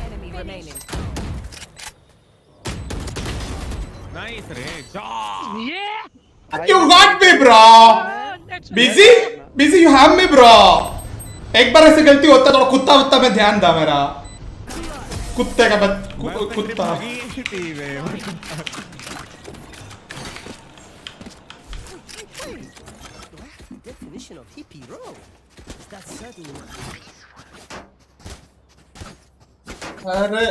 Enemy remaining. Nice रे। You got me bro. Busy you have me bro. एक बार ऐसे गलती होता तो कुत्ता में ध्यान था मेरा। कुत्ते का कुत्ता। Definition of hippie roll. That's certainly अरे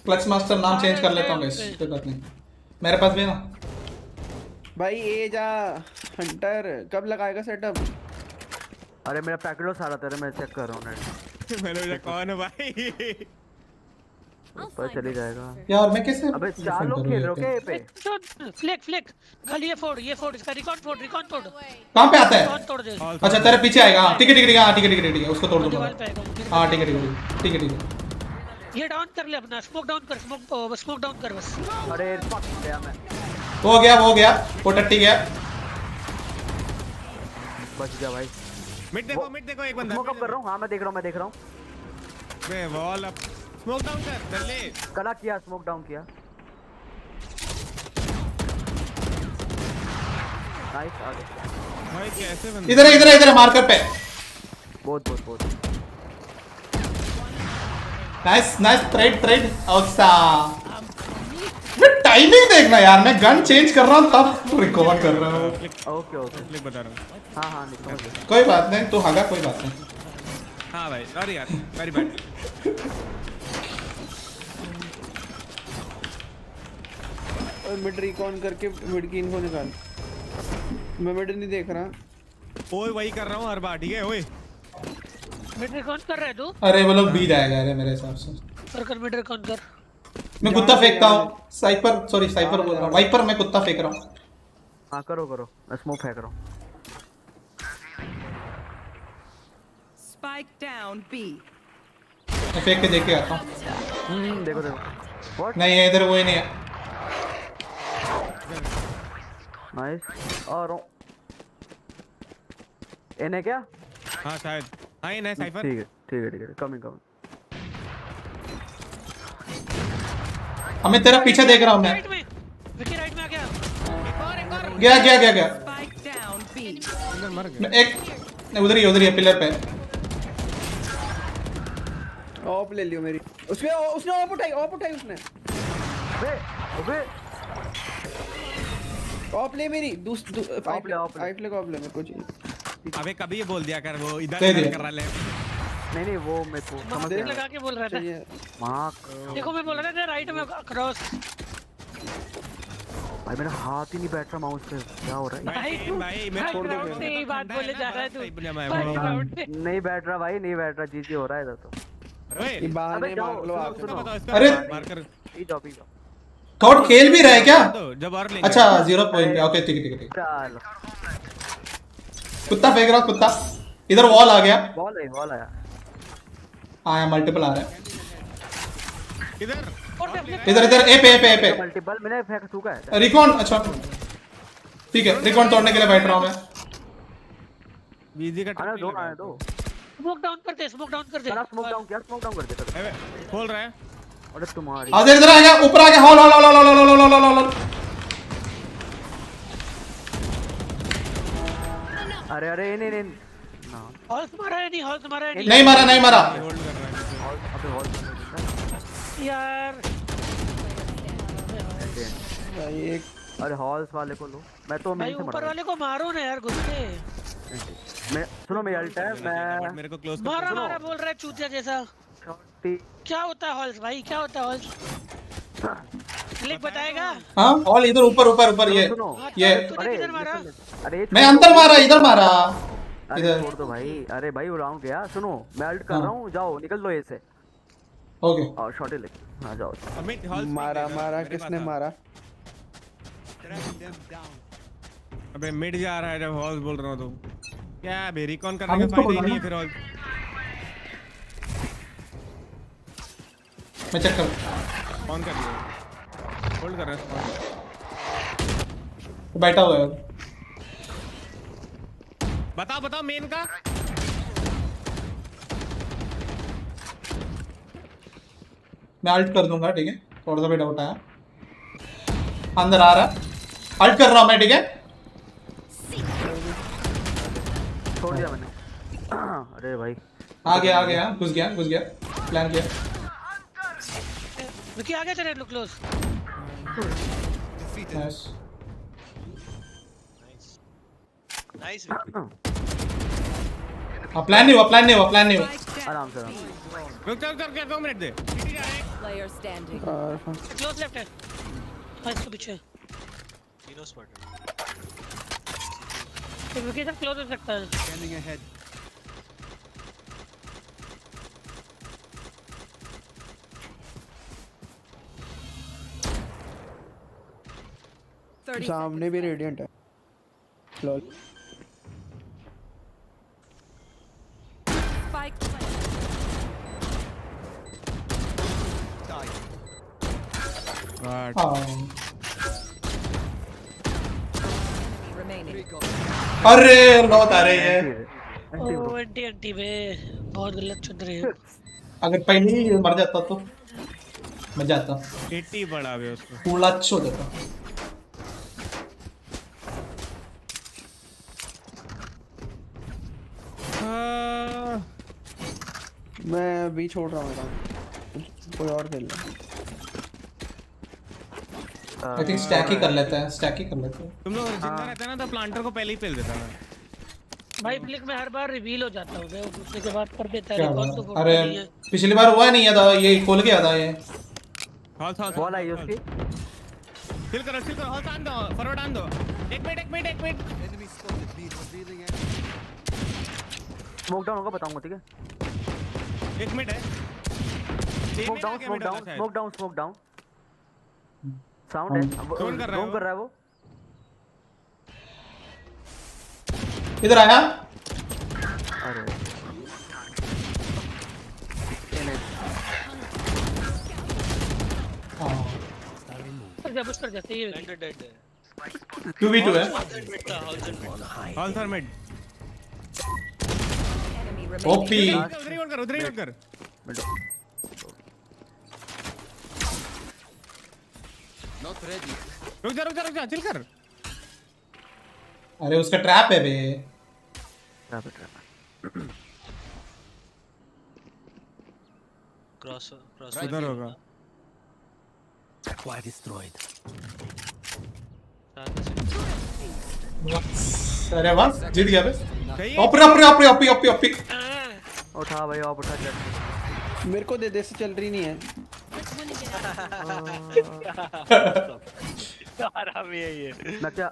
क्लच मास्टर नाम चेंज कर लेता हूँ गाइस, कोई बात नहीं। मेरे पास भी है ना भाई। ए जा हंटर कब लगाएगा सेटअप? अरे मेरा पैकेट लॉस आ रहा था, मैं चेक कर रहा हूँ नेट। मैंने बोला कौन है भाई? पर चली जाएगा यार। मैं कैसे? अबे 4 लोग खेल रहे हो क्या ये पे? फ्लिक गल ये फोड़ इसका रिकॉर्ड फोड़। कहाँ पे आता है? अच्छा तेरे पीछे आएगा। ठीक है उसको तोड़ दूंगा। हाँ ठीक है। ये डाउन कर ले अपना, स्मोक डाउन कर बस। अरे फक गया मैं। वो गया वो टट्टी गया। बच गया भाई। मिड देखो एक बंदा। स्मोक अप कर रहा हूँ। हाँ मैं देख रहा हूँ। बे वॉल अप स्मोक डाउन कर जल्दी। कला किया, स्मोक डाउन किया। नाइस आ गया भाई। कैसे बंदा? इधर मार्कर पे। बहुत नाइस ट्रेड औसा। टाइमिंग देखना यार, मैं गन चेंज कर रहा हूँ तब रिकॉर्ड कर रहा हूँ। ओके क्लिक बता रहा हूँ। हाँ निकल। कोई बात नहीं, तू हागा कोई बात नहीं। हाँ भाई सॉरी यार, वेरी बैड। मिड रिकॉन करके मिड की इन्फो निकाल। मैं मिड नहीं देख रहा। ओए वही कर रहा हूँ हर बार। ठीक है ओए मिड रिकॉन कर रहा है तू? अरे वो लोग बी जाएगा अरे मेरे हिसाब से। कर मिड रिकॉन कर। मैं कुत्ता फेंकता हूँ। साइपर बोल रहा हूँ। वाइपर मैं कुत्ता फेंक रहा हूँ। हाँ करो मैं स्मोक फेंक रहा हूँ। Spike down B. मैं फेंक के देख के आता हूँ। देखो नहीं है इधर, वो ही नहीं है। नाइस और इन्हें क्या? हाँ शायद हाँ ये नहीं साइफर। ठीक है कमिंग हमें तेरा पीछे देख रहा हूँ मैं। विकी राइट में आ गया। गया। Spike down B. मर गया। एक उधर ही है पिलर पे। ऑप ले लियो मेरी। उसने ऑप उठाई उसने। अबे ऑप ले मेरी। ऑप ले मेरे को चाहिए। अबे कभी ये बोल दिया कर, वो इधर कर रहा है। नहीं वो मेरे को समझ गया। लगा के बोल रहा था। देखो मैं बोल रहा था राइट में क्रॉस। भाई मेरा हाथ ही नहीं बैठ रहा माउस पे, क्या हो रहा है? भाई मैं छोड़ दूं। यही बात बोले जा रहा है तू। नहीं बैठ रहा भाई, नहीं बैठ रहा। जीजी हो रहा है इधर तो। अरे बाहर नहीं मार लो आप। अरे मार कर। ई जाओ थॉट खेल भी रहा है क्या? जब और लेंगे। अच्छा 0 पॉइंट। ओके ठीक है ठीक है। कुत्ता फेंक रहा कुत्ता। इधर वॉल आ गया। वॉल आया। आया मल्टीपल आ रहा है। इधर इधर इधर ए पे मल्टीपल मैंने फेंक चुका है। रिकॉन अच्छा ठीक है रिकॉन तोड़ने के लिए बैठ रहा हूं मैं। बीजी का आना दो स्मोक डाउन कर दे स्मोक डाउन कर दे खोल रहा है। अरे तुम्हारी इधर आ गया ऊपर आ गया हॉल अरे नहीं हॉल्स मारा है नहीं मारा अबे हॉल यार भाई अरे हॉल्स वाले को लो। मैं तो भाई ऊपर वाले को मारो ना यार गुस्से। मैं सुनो मेरी अल्ट है मैं मेरे को क्लोज मारा बोल रहा है चूतिया जैसा। क्या होता है हॉल्स भाई क्या होता है हॉल्स? क्लिक बताएगा। हाँ हॉल इधर ऊपर ये किधर मारा? अरे मैं अंदर मारा इधर मारा इधर छोड़ दो भाई। अरे भाई वो राउंड गया। सुनो मैं अल्ट कर रहा हूँ जाओ निकल लो ऐसे। ओके और शॉट ले हाँ जाओ। मारा किसने मारा? अबे मिड जा रहा है जब हॉल्स बोल रहा हूँ तो क्या बेरी कौन करने का फायदा ही नहीं है फिर हॉल। मैं चेक कर ऑन कर लिया होल्ड कर रहा है बैठा हुआ है। बताओ मेन का मैं अल्ट कर दूंगा ठीक है। थोड़ा सा भी डाउट आया अंदर आ रहा अल्ट कर रहा हूं मैं ठीक है। छोड़ दिया मैंने। अरे भाई आ गया घुस गया प्लान किया। रुकी आ गया तेरे लुक क्लोज। नाइस प्लान नहीं हुआ आराम से रुक कर 2 मिनट दे। Player standing. क्लोज लेफ्ट है। इसके पीछे तीनों स्पॉट तो रुकी तक क्लोज हो सकता है। स्कैनिंग अहेड सामने भी रेडिएंट है। लॉल Spike अरे बहुत आ रही है। ओ एंटी बे बहुत गलत चुन रहे हैं। अगर पहले ही मर जाता तो मैं जाता 80 बड़ा बे उसको पूरा अच्छो देता। मैं भी छोड़ रहा हूँ कोई और खेल ले। आई थिंक स्टैक ही कर लेते हैं तुम लोग जिंदा रहते हैं ना तो प्लांटर को पहले ही पेल देता मैं भाई फ्लिक में हर बार रिवील हो जाता हूं मैं उसके के बाद कर देता है रिकॉर्ड तो अरे पिछली बार हुआ नहीं था ये खोल गया था ये हॉल बॉल आई उसकी किल करो हॉल आन दो फॉरवर्ड आन दो एक minute enemy spotted be revealing at smoke down होगा बताऊंगा ठीक है। 1 मिनट है स्मोक डाउन साउंड है ड्रोन कर रहा है वो इधर आया। अरे कर जाते ये डेड है 2v2 है हॉल सर मिड ओपी उधर ही कर नॉट रेडी रुक जा चिल कर। अरे उसका ट्रैप है बे क्रॉस उधर होगा Acquire destroyed. अरे वाह जीत गया बे। ओपी उठा भाई आप उठा चल मेरे को दे से चल रही नहीं है। आराम ही है ये मैं क्या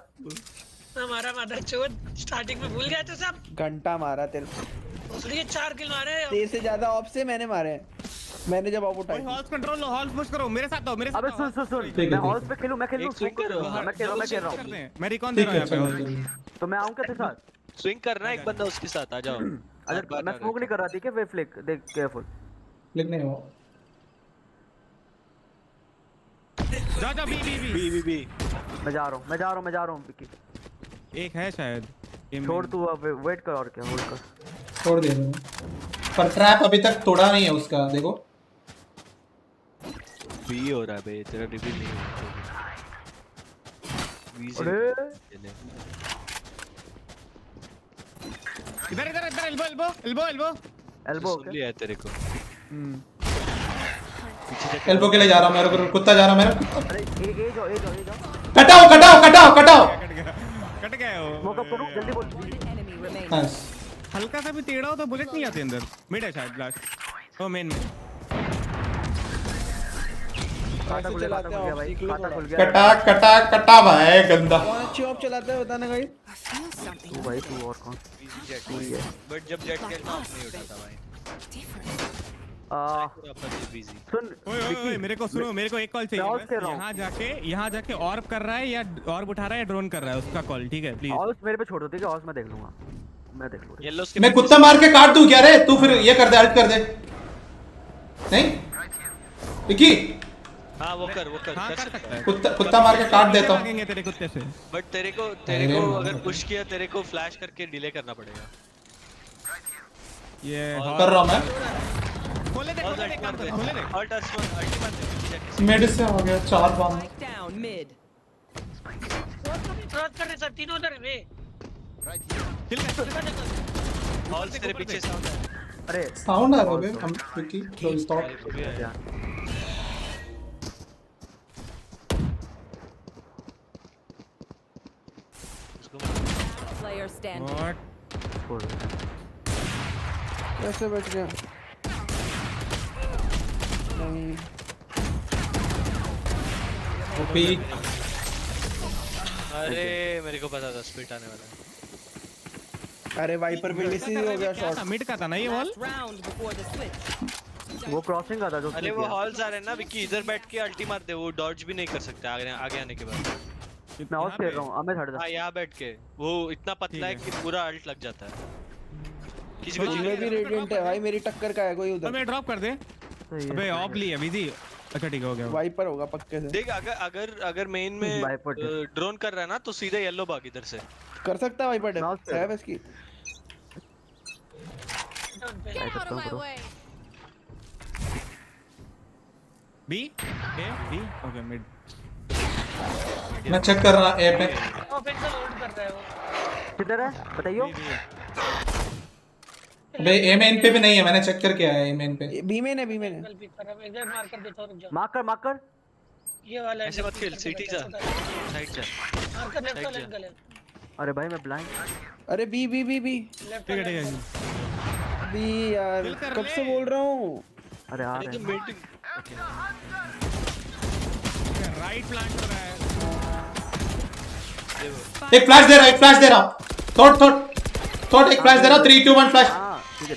हमारा मदरचोद स्टार्टिंग में भूल गए थे सब। घंटा मारा तेरे उसने 4 किल मारे तेरे से ज्यादा ऑफ से मैंने मारे हैं। मैंने जब आप उठाई हॉल्स कंट्रोल लो, हॉल्स पुश करो, मेरे साथ आओ, मेरे साथ। अबे सुन मैं हॉल्स पे खेलूं, मैं खेल रहा हूं, मैं खेल रहा हूं। मैं रिकॉन दे रहा हूं यहां पे। तो मैं आऊं क्या तेरे साथ? स्विंग करना है एक बंदा उसके साथ, आ जाओ। अच्छा मैं स्मोक नहीं कर रहा, ठीक है? वे फ्लिक देख, केयरफुल। फ्लिक नहीं हो। जा बी। मैं जा रहा हूं विक्की। एक है शायद। छोड़ तू, अब वेट कर और क्या, होल्ड कर। छोड़ दे मैंने, पर ट्रैप अभी तक तोड़ा नहीं है उसका, देखो। बी हो रहा है बे, तेरा रिवील नहीं हो अरे इधर एल्बो लिया है तेरे को। एल्बो के लिए जा रहा हूं, मेरे को कुत्ता जा रहा मेरा। अरे ए जाओ कटाओ। कट गया वो। स्मोक अप करो जल्दी बोल। नाइस। हल्का सा भी टेढ़ा हो तो बुलेट नहीं आती अंदर। मिड है शायद ब्लास्ट। ओ मेन में। खाता खुल गया भाई, खाता खुल गया। कटा भाई गंदा। कौन अच्छी ऑफ चलाता है बताना भाई। तू भाई, तू और कौन? बट जब जेट खेलता ऑफ नहीं उठाता भाई। सुन ओए मेरे को सुनो, मेरे को एक कॉल चाहिए। यहाँ जाके ऑर्ब कर रहा है या ऑर्ब उठा रहा है या ड्रोन कर रहा है, उसका कॉल, ठीक है प्लीज। ऑल्स मेरे पे छोड़ दो, ठीक है? ऑल्स मैं देख लूंगा, मैं देख लूंगा। मैं कुत्ता मार के काट दूं क्या रे? तू फिर ये कर दे, अल्ट कर दे। नहीं विकी, हाँ वो कर कर सकता है। कुत्ता मार के काट देता हूं। तेरे कुत्ते से। बट तेरे को अगर पुश किया, तेरे को फ्लैश करके डिले करना पड़ेगा। ये कर रहा हूं मैं। खोले दे। और टच अल्टीमेट मिड से हो गया 4 बम। क्रॉस कर रहे सर, तीनों उधर वे। हॉल से तेरे पीछे साउंड है। अरे साउंड आ रहा है बे, हम Vicky close stop. Player standing. कैसे बच गया? नहीं ओपी। अरे मेरे को पता था स्प्लिट आने वाला है। अरे वाइपर पे मिस हो गया शॉट। मिड का था ना ये वॉल। वो क्रॉसिंग का था जो। अरे वो हॉल्स आ रहे हैं ना विकी, इधर बैठ के अल्टी मार दे, वो डॉज भी नहीं कर सकता आगे आने के बाद। मैं और खेल रहा हूं, अब मैं हट जा। हां यहां बैठ के वो इतना पतला है कि पूरा अल्ट लग जाता है। किसी को मैं भी रेडिएंट है भाई, मेरी टक्कर का है कोई उधर। मैं ड्रॉप कर दे। अबे ऑफ ली है बिजी। अच्छा ठीक हो गया। वाइपर होगा पक्के से। देख अगर मेन में ड्रोन कर रहा है ना तो सीधे येलो भाग इधर से कर सकता है वाइपर है बस की। B okay mid. मैं चेक कर रहा ए पे। ऑफेंस होल्ड कर रहा है वो। किधर है बताइयो? बे ए मेन पे भी नहीं है, मैंने चेक करके आया। ए मेन पे बी मेन है, बी मेन है। एग्जैक्ट मार्कर देता हूं, रुक जाओ। मार्कर ये वाला ऐसे मत खेल, सिटी जा साइड जा। मार्कर लेफ्ट वाला एंगल है। अरे भाई मैं ब्लाइंड। अरे बी ठीक है बी यार, कब से बोल रहा हूं। अरे आ रहे हैं। राइट प्लांट हो रहा है। एक फ्लैश दे रहा हूं। थोट एक फ्लैश दे रहा हूं। 3 2 1 फ्लैश। हां ठीक है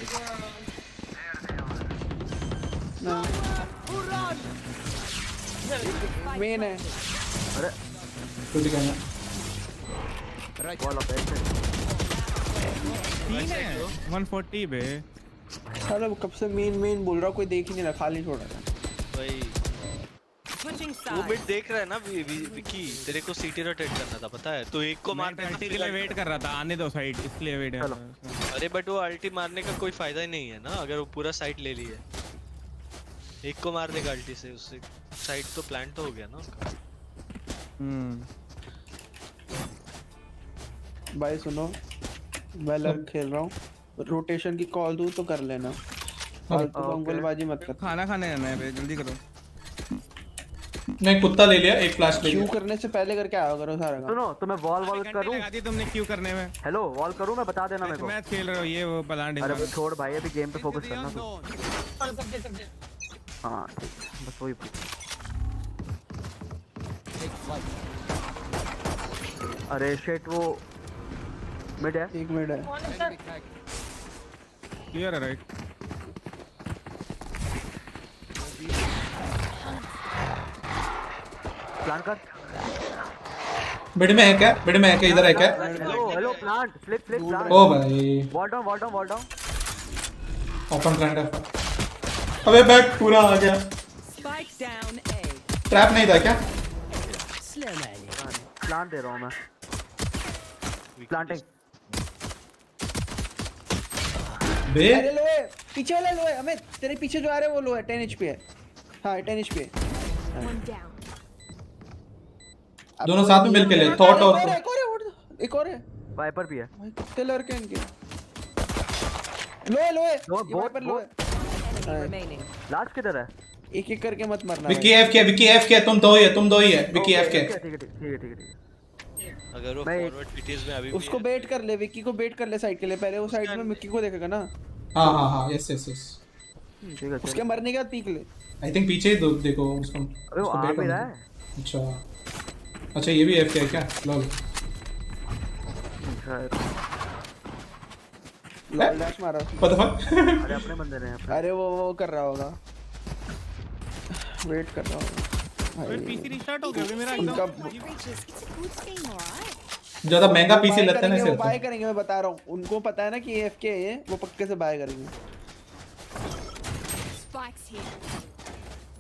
मेन है। अरे कुछ करना बॉल ऑफ एसेर 140 बे। साला कब से मेन बोल रहा हूं, कोई देख ही नहीं रहा, खाली छोड़ा था भाई। वो मिड देख रहा है ना विकी, तेरे को सीटी रोटेट करना था पता है, तो एक को मारने के लिए वेट कर रहा था, आने दो साइड, इसलिए वेट है। अरे बट वो अल्टी मारने का कोई फायदा ही नहीं है ना, अगर वो पूरा साइड ले लिए। एक को मार देगा अल्टी से, उससे साइड तो प्लांट तो हो गया ना उसका। भाई सुनो, वेलर खेल रहा हूँ, रोटेशन की कॉल दूँ तो कर लेना, अंगुलबाजी मत कर। खाना खाने जाना है, जल्दी करो। नहीं कुत्ता ले लिया, एक फ्लैश ले लिया। क्यू करने से पहले करके आया करो सारा काम। सुनो तो मैं वॉल करूं। लगा दी तुमने क्यू करने में। हेलो वॉल करूं मैं, बता देना मेरे को। मैच खेल रहे हो ये वो प्लांट। अरे छोड़ भाई, अभी गेम पे फोकस करना तू। हां बस वही। अरे शिट, वो मिड है, एक मिड है। क्लियर है राइट। प्लान कर। मिड में है क्या? मिड में है क्या? इधर है क्या? Hello plant flick plant. ओ भाई वॉल डाउन। ओपन प्लांट है। अबे बैक पूरा आ गया। ट्रैप नहीं था क्या? प्लांट दे रहा हूँ मैं। प्लांटिंग। बे अरे लो है, पीछे वाला लो है अमित, तेरे पीछे जो आ रहा है वो लो है, 10 HP है। हाँ 10 HP है। दोनों साथ में मिलके ले। थॉट और एक और है। वाइपर भी है। कितने लड़के हैं इनके? लो है वाइपर लो है। लास्ट किधर है? एक करके मत मरना। विकी एफ के तुम दो ही है विकी एफ के। ठीक है। अगर वो फॉरवर्ड पीटीएस में अभी उसको बेट कर ले, विकी को बेट कर ले साइड के लिए, पहले वो साइड में मिक्की को देखेगा ना। हाँ यस ठीक है। उसके मरने के बाद पीक ले। आई थिंक पीछे ही देखो उसको बेट हो रहा है। अच्छा ये भी एफ के है क्या? लॉल डैश मारा। What the fuck? अरे अपने बंदे ने। अरे वो कर रहा होगा, वेट कर रहा होगा। अरे पीसी रिस्टार्ट हो गया मेरा एकदम। ज्यादा महंगा पीसी लेते हैं ना सिर्फ बाय करेंगे, मैं बता रहा हूँ उनको पता है ना कि एफके है, वो पक्के से बाय करेंगे।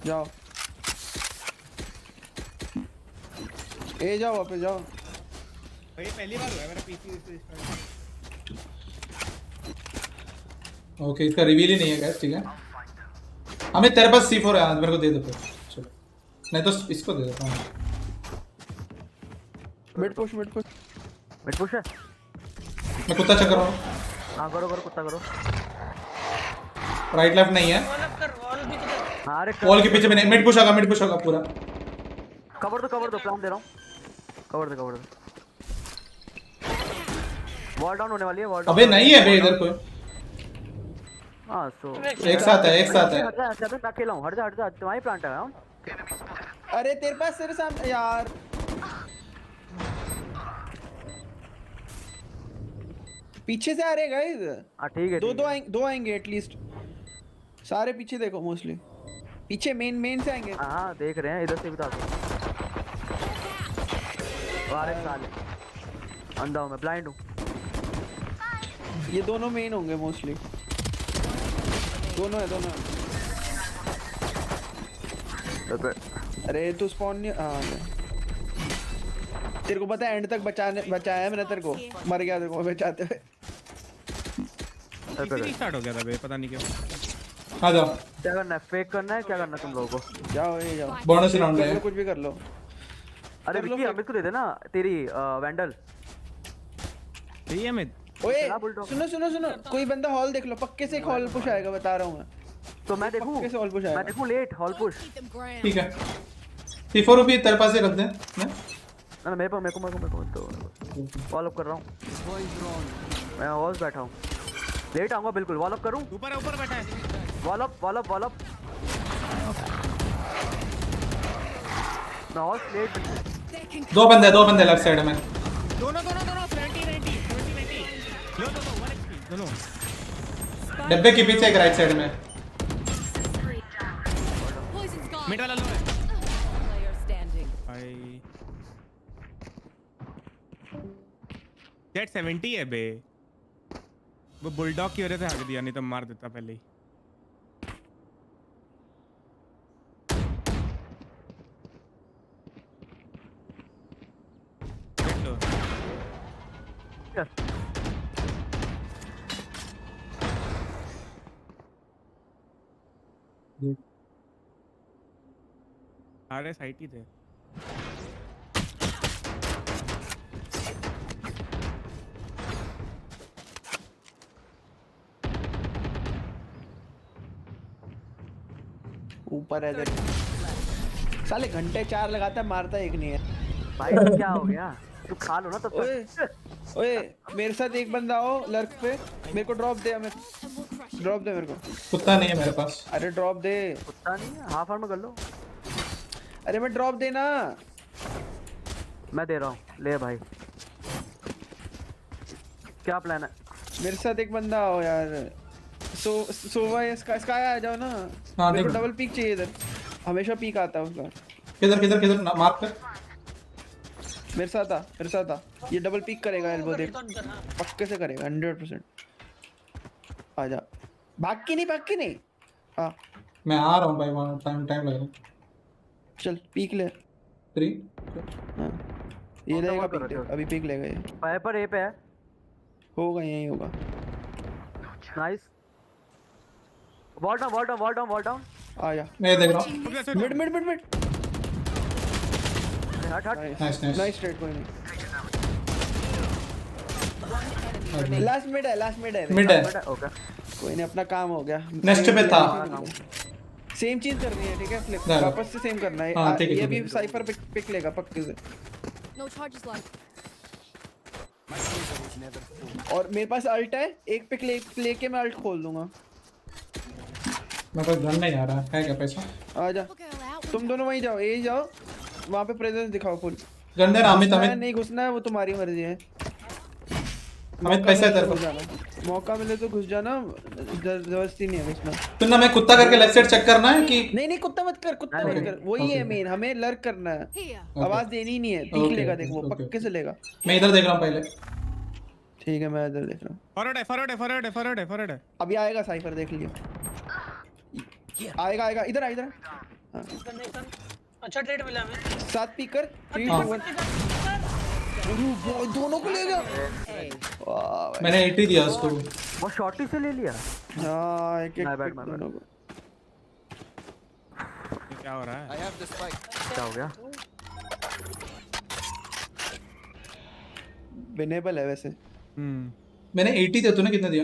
जाओ जाओ वापस जाओ। ये पहली बार हुआ है मेरा पीसी रिस्टार्ट। ओके इसका रिवील ही नहीं है गाइस, ठीक है। हमें तेरे पास C4 है, मेरे को दे दो फिर। चलो नहीं तो इसको दे देता हूँ। मिड पुश है। मैं कुत्ता चेक कर रहा हूँ। हाँ करो कुत्ता करो। राइट लेफ्ट नहीं है। वॉल के पीछे में नहीं। मिड पुश होगा पूरा। कवर दो प्लान दे रहा हूँ। कवर दे। वॉल डाउन होने वाली है। वॉल अबे नहीं है बे इधर कोई। हाँ सो एक साथ है। हट जा मैं अकेला हूँ। हट जा तुम्हारी प्लांट है। अरे तेरे पास तेरे सामने यार। पीछे से आ रहे गाइस। हां ठीक है। दो आएंगे एटलीस्ट। सारे पीछे देखो, मोस्टली पीछे मेन से आएंगे। हाँ देख रहे हैं, इधर से भी तो आते हैं। अरे साले अंधा हूँ मैं, ब्लाइंड हूँ। ये दोनों मेन होंगे मोस्टली। दोनों है। अरे तू स्पॉन नहीं। तेरे को पता है एंड तक बचाया है मैंने तेरे को। मर गया तेरे को बचाते हुए। स्टार्ट हो गया था बे, पता नहीं क्यों। आ जाओ। क्या करना है? फेक करना है? क्या करना है तुम लोगों को? जाओ बोनस राउंड है, कुछ भी कर लो। अरे विक्की अमित को दे देना तेरी वैंडल। ठीक है अमित। ओए सुनो कोई बंदा हॉल देख लो, पक्के से एक हॉल पुश आएगा, बता रहा हूँ मैं। तो मैं देखूं? पक्के से हॉल पुश आएगा। मैं देखूं लेट हॉल पुश। ठीक है। C4 भी तेरे पास ही रख दे ना। मेरे को तो वॉल अप कर रहा हूँ मैं। हॉल बैठा हूँ, लेट आऊंगा बिल्कुल। वॉल अप करूँ? ऊपर बैठा है। वॉल अप मैं हॉल लेट। दो बंदे लेफ्ट साइड में। दोनों 70 दोनों डब्बे के पीछे एक राइट साइड में। मिड वाला लो है भाई। जेट 70 है बे। वो बुलडॉग की वजह से हक दिया, नहीं तो मार देता पहले ही। सारे साइट ही थे। ऊपर है साले, घंटे 4 लगाता है, मारता एक नहीं है भाई। क्या हो गया? तू खा लो ना तब तक। ओए मेरे साथ एक बंदा हो लर्क पे, मेरे को ड्रॉप दे। हमें ड्रॉप दे मेरे को। कुत्ता नहीं है मेरे पास। अरे ड्रॉप दे। कुत्ता नहीं है? हाफ आर्म कर लो। अरे मैं ड्रॉप देना। मैं दे रहा हूँ, ले भाई। क्या प्लान है? मेरे साथ एक बंदा हो यार। सोवा या स्काई आ जाओ ना। हाँ, मेरे को डबल पीक चाहिए इधर, हमेशा पीक आता है उसका। किधर किधर किधर मार्क कर। मेरे साथ आ ये डबल पीक करेगा एल्बो देख पक्के से करेगा 100%। आजा भाग की नहीं हाँ मैं आ रहा हूँ भाई, वहाँ टाइम लग रहा है। चल पीक ले 3 हाँ ये लेगा पीक, अभी पीक लेगा ये पर ए पे है, होगा यही होगा। नाइस वॉल डाउन आ जा मैं देख रहा हूँ। मिड हट नाइस स्ट्रेट कोई नहीं। लास्ट मिड है ओके कोई नहीं, अपना काम हो गया। नेक्स्ट पे था सेम चीज करनी है ठीक है फ्लिप, वापस से सेम करना है। ये भी साइफर पिक लेगा पक्के से। और मेरे पास अल्ट है, एक पिक लेके मैं अल्ट खोल दूंगा। मैं कोई गन नहीं आ रहा है क्या पैसा। आजा तुम दोनों वहीं जाओ, यही जाओ, वहाँ पे प्रेजेंस दिखाओ फुल। गंदे अमित नहीं घुसना है, वो तुम्हारी मर्जी है। अमित पैसा तेरे को मौका मिले तो घुस जाना, जबरदस्ती नहीं है घुसना। तुम ना मैं कुत्ता करके लेफ्ट साइड चेक करना है कि नहीं कुत्ता मत कर वही है मेन, हमें लर्क करना है, आवाज देनी नहीं है। पीक लेगा देख वो पक्के से लेगा। मैं इधर देख रहा हूँ पहले। ठीक है मैं इधर देख रहा हूँ। फॉरवर्ड है। अभी आएगा साइफर देख लियो, आएगा इधर आ इधर। अच्छा ट्रेड मिला हमें। 7 पीकर 3 2 1 दोनों को ले गया। मैंने 80 दिया उसको, वो शॉर्टी से ले लिया। हां एक दोनों को। क्या हो रहा है? क्या हो गया? विनेबल है वैसे। मैंने 80 दिया, तूने कितना दिया?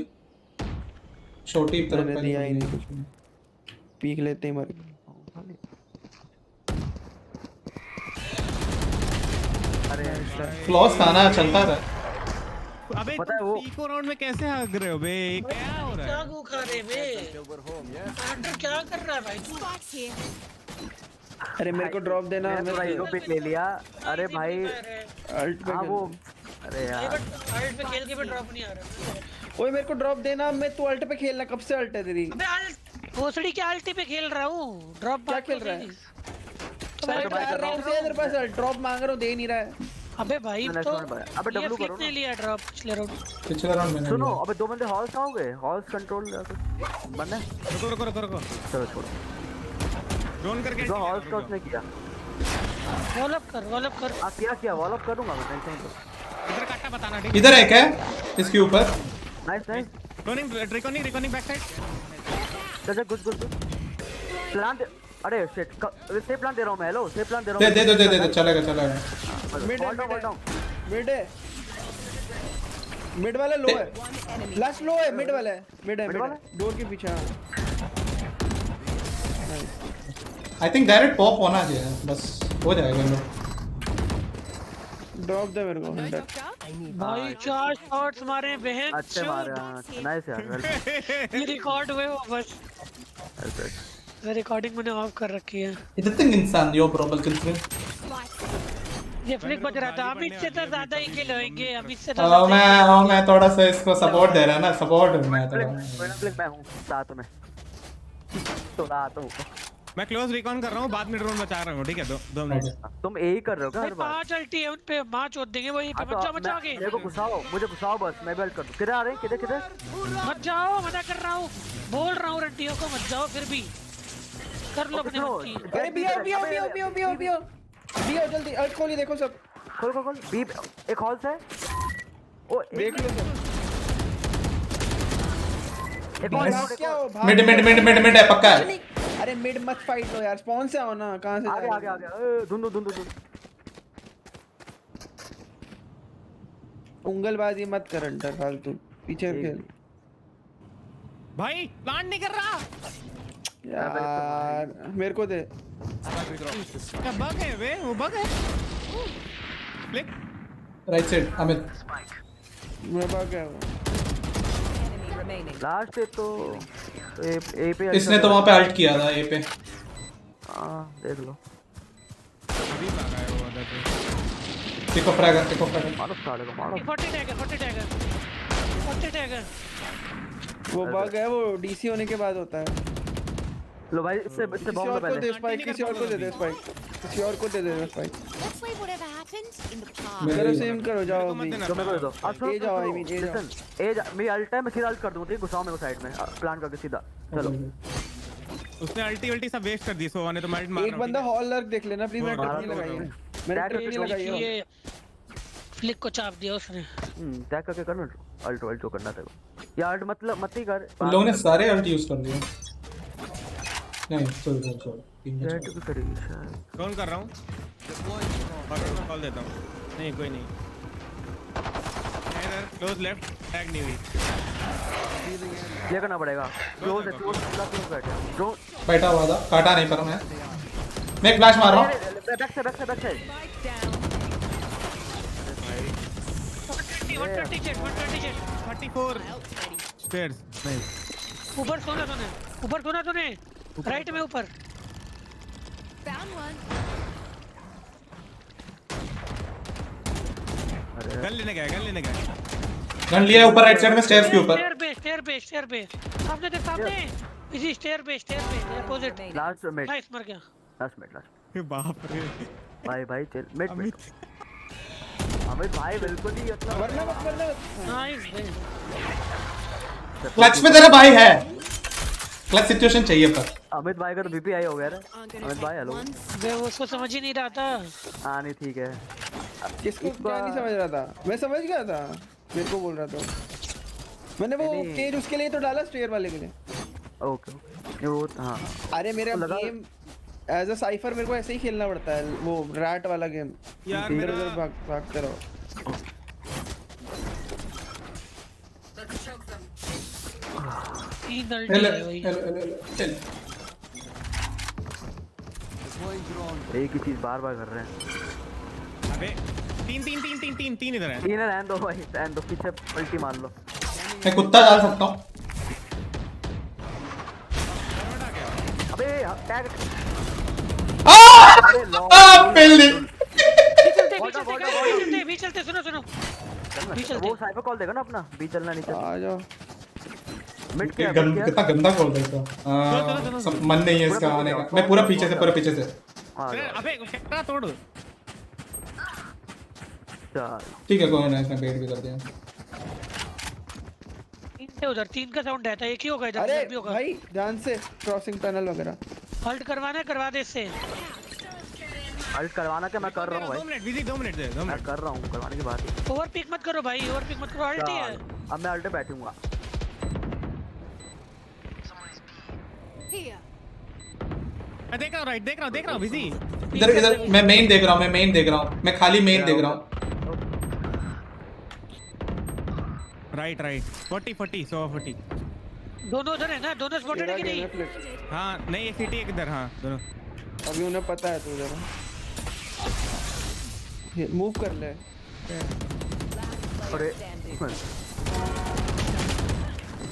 शॉर्टी तरफ मैंने दिया ही नहीं कुछ, पीक लेते ही मर गए। क्लॉस था ना, चलता था। अबे पता है वो इको राउंड में कैसे भाग रहे हो बे? क्या हो रहा है? क्या खा रहे बे? क्या कर रहा है भाई तू? अरे मेरे को ड्रॉप देना, मैं भाई को पिक ले लिया। अरे भाई अल्ट पे वो अरे यार अल्ट पे खेल के भी ड्रॉप नहीं आ रहा। ओए मेरे को ड्रॉप देना, मैं तू अल्ट पे खेलना, कब से अल्ट है तेरी? अबे अल्ट भोसड़ी के अल्ट पे खेल रहा हूं, ड्रॉप क्या खेल रहा है? तेरे पास ड्रॉप मांग रहा हूं, दे नहीं रहा है। अबे भाई तो अबे डब्ल्यू करो ना। लिया ड्रॉप पिछले राउंड मैंने सुनो, अबे 2 बंदे हॉल्स कहां हो गए? हॉल्स कंट्रोल बंद है। रुको चलो छोड़ो, ड्रोन करके जो हॉल्स का उसने किया। वॉल अप कर हां किया वॉल अप करूंगा मैं, टेंशन मत। इधर काटा बताना ठीक। इधर एक है इसके ऊपर। Nice recording back side. चल गुड प्लांट। अरे शिट, सेफ प्लांट दे रहा हूं मैं। हेलो सेफ प्लांट दे रहा हूं। दे चलेगा। मिड वाला लो है, लास्ट लो है, मिड वाला है, मिड है डोर के पीछे। आई थिंक डायरेक्ट पॉप होना चाहिए, बस हो जाएगा। ड्रॉप दे मेरे को 100 भाई 4 शॉट्स मारे बहन। अच्छे मारे, नाइस यार। ये रिकॉर्ड हुए वो बस। रिकॉर्डिंग मैंने ऑफ कर रखी है। इतने इंसान यो प्रोबल कितने ये फ्लिक बज रहा था। अभी से तो ज्यादा ही किल होंगे, अभी से तो मैं थोड़ा सा इसको सपोर्ट दे रहा ना, सपोर्ट मैं थोड़ा। मैं हूं साथ में, तो रात हूं मैं क्लोज रिकॉन कर रहा हूं, बाद में ड्रोन बचा रहा हूं। ठीक है 2 मिनट। तुम ए ही कर रहे हो क्या हर बार? 5 अल्टी है उन पे, मार चोद देंगे वही पे। मत जाओ आगे, मेरे को घुसाओ, मुझे घुसाओ बस, मैं बेल्ट कर दूं। किधर आ रहे हैं? किधर? मत जाओ, मना कर रहा हूं, बोल रहा हूं रंटियों को मत जाओ। फिर भी कर लो अपने मन की। अरे बियो जल्दी अल्ट खोली, देखो सब खोल बी एक हॉल से। ओ देख लो सब। मिड है पक्का है। अरे मिड मत फाइट लो यार, स्पॉन से आओ ना। कहां से आगे धुंधु उंगलबाजी मत कर अंटर, फालतू पीछे खेल। भाई प्लांट नहीं कर रहा यार, मेरे को दे। क्या बग है बे? वो बग है। Flick right side Amit. मैं बग है लास्ट है तो ए पे। इसने तो वहां पे अल्ट किया था ए पे। हां देख लो। अभी भागा है वो उधर पे। टिको फ्रैगर मारो साले को, मारो। 40 टैगर। वो बग है, वो डीसी होने के बाद होता है। लो भाई, इससे बॉम्ब पहले किसी और को दे स्पाइक। किसी और को दे दे बस भाई। Let's leave whatever happened in the past. मेरा सेम करो जाओ अभी। जो मेरे को दे दो। अब ए जाओ आई मीन ए जाओ। मेरी अल्ट है, मैं सीधा अल्ट कर दूँ, ठीक घुसाओ मेरे को साइड में प्लान करके सीधा। चलो उसने अल्टी सब वेस्ट कर दी, सोवा ने तो मार मार। एक बंदा हॉल लर्क देख लेना प्लीज, मैंने टच नहीं लगाई है। मैंने टच नहीं लगाई है। ये फ्लिक को चाप दिया उसने। टैग करके कर, अल्ट जो करना था या अल्ट मतलब मत ही कर। उन लोगों ने सारे अल्ट यूज कर लिए। नहीं सॉरी कौन कर रहा हूँ? कॉल देता हूँ। नहीं कोई नहीं, इधर क्लोज लेफ्ट टैग नहीं हुई। ये करना पड़ेगा। क्लोज है, क्लोज बैठा जो बैठा हुआ था, काटा नहीं पर मैं एक फ्लैश मार रहा हूँ। बैक से 134 स्टेयर्स। ऊपर सोना तूने राइट में ऊपर। Found one. गन लेने गया गन लिया ऊपर राइट साइड में स्टेयर्स के ऊपर। स्टेयर पे सामने देख, सामने इसी स्टेयर पे अपोजिट। लास्ट मिड नाइस, मर गया। ये बाप रे भाई चल मिड अमित भाई बिल्कुल ही मतलब वरना मत नाइस क्लच में तेरा भाई है, क्लच सिचुएशन चाहिए पर। अमित भाई का तो बीपी आई हो गया रे। अमित भाई हेलो, मैं उसको समझ ही नहीं रहा था। हां नहीं ठीक है। किसको क्या नहीं समझ रहा था? मैं समझ गया था, मेरे को बोल रहा था। मैंने वो केज उसके लिए तो डाला, स्टेयर वाले के लिए। ओके वो हां। अरे मेरा गेम एज अ साइफर मेरे को ऐसे ही खेलना पड़ता है, वो रैट वाला गेम यार। मेरा भागते रहो। एक ही चीज बार कर रहे हैं। अबे तीन इधर है। तीन रहने दो भाई, रहने दो, पीछे पलटी मार लो। मैं कुत्ता डाल सकता हूँ। अबे टैग भी चलते सुनो वो साइबर कॉल देगा ना अपना, भी चलना नहीं चलना। आ जाओ मिड के कितना गंदा कॉल देगा। मन नहीं है इसका आने का। मैं पूरा पीछे से अबे शेक्टा तोड़। ठीक है कोई ना, इसने बेट भी कर दिया। उधर 3 का साउंड आता है, एक ही होगा इधर। अरे भी होगा भाई ध्यान से, क्रॉसिंग टनल वगैरह हॉल्ट करवा दे इससे। हल्ट करवाना क्या मैं कर रहा हूं भाई। 2 मिनट दे, मैं कर रहा हूं करवाने की बात है। ओवर पिक मत करो भाई, हल्ट ही है। अब मैं हल्ट पे बैठूंगा। मैं देख रहा हूं बिजी। इधर मैं मेन देख रहा हूं, मैं खाली मेन देख रहा हूं। राइट 40 140। दोनों उधर है ना, दोनों स्पॉटेड है कि नहीं? हां नहीं, एक सिटी एक इधर। हां दोनों अभी उन्हें पता है। तू इधर मूव कर ले। अरे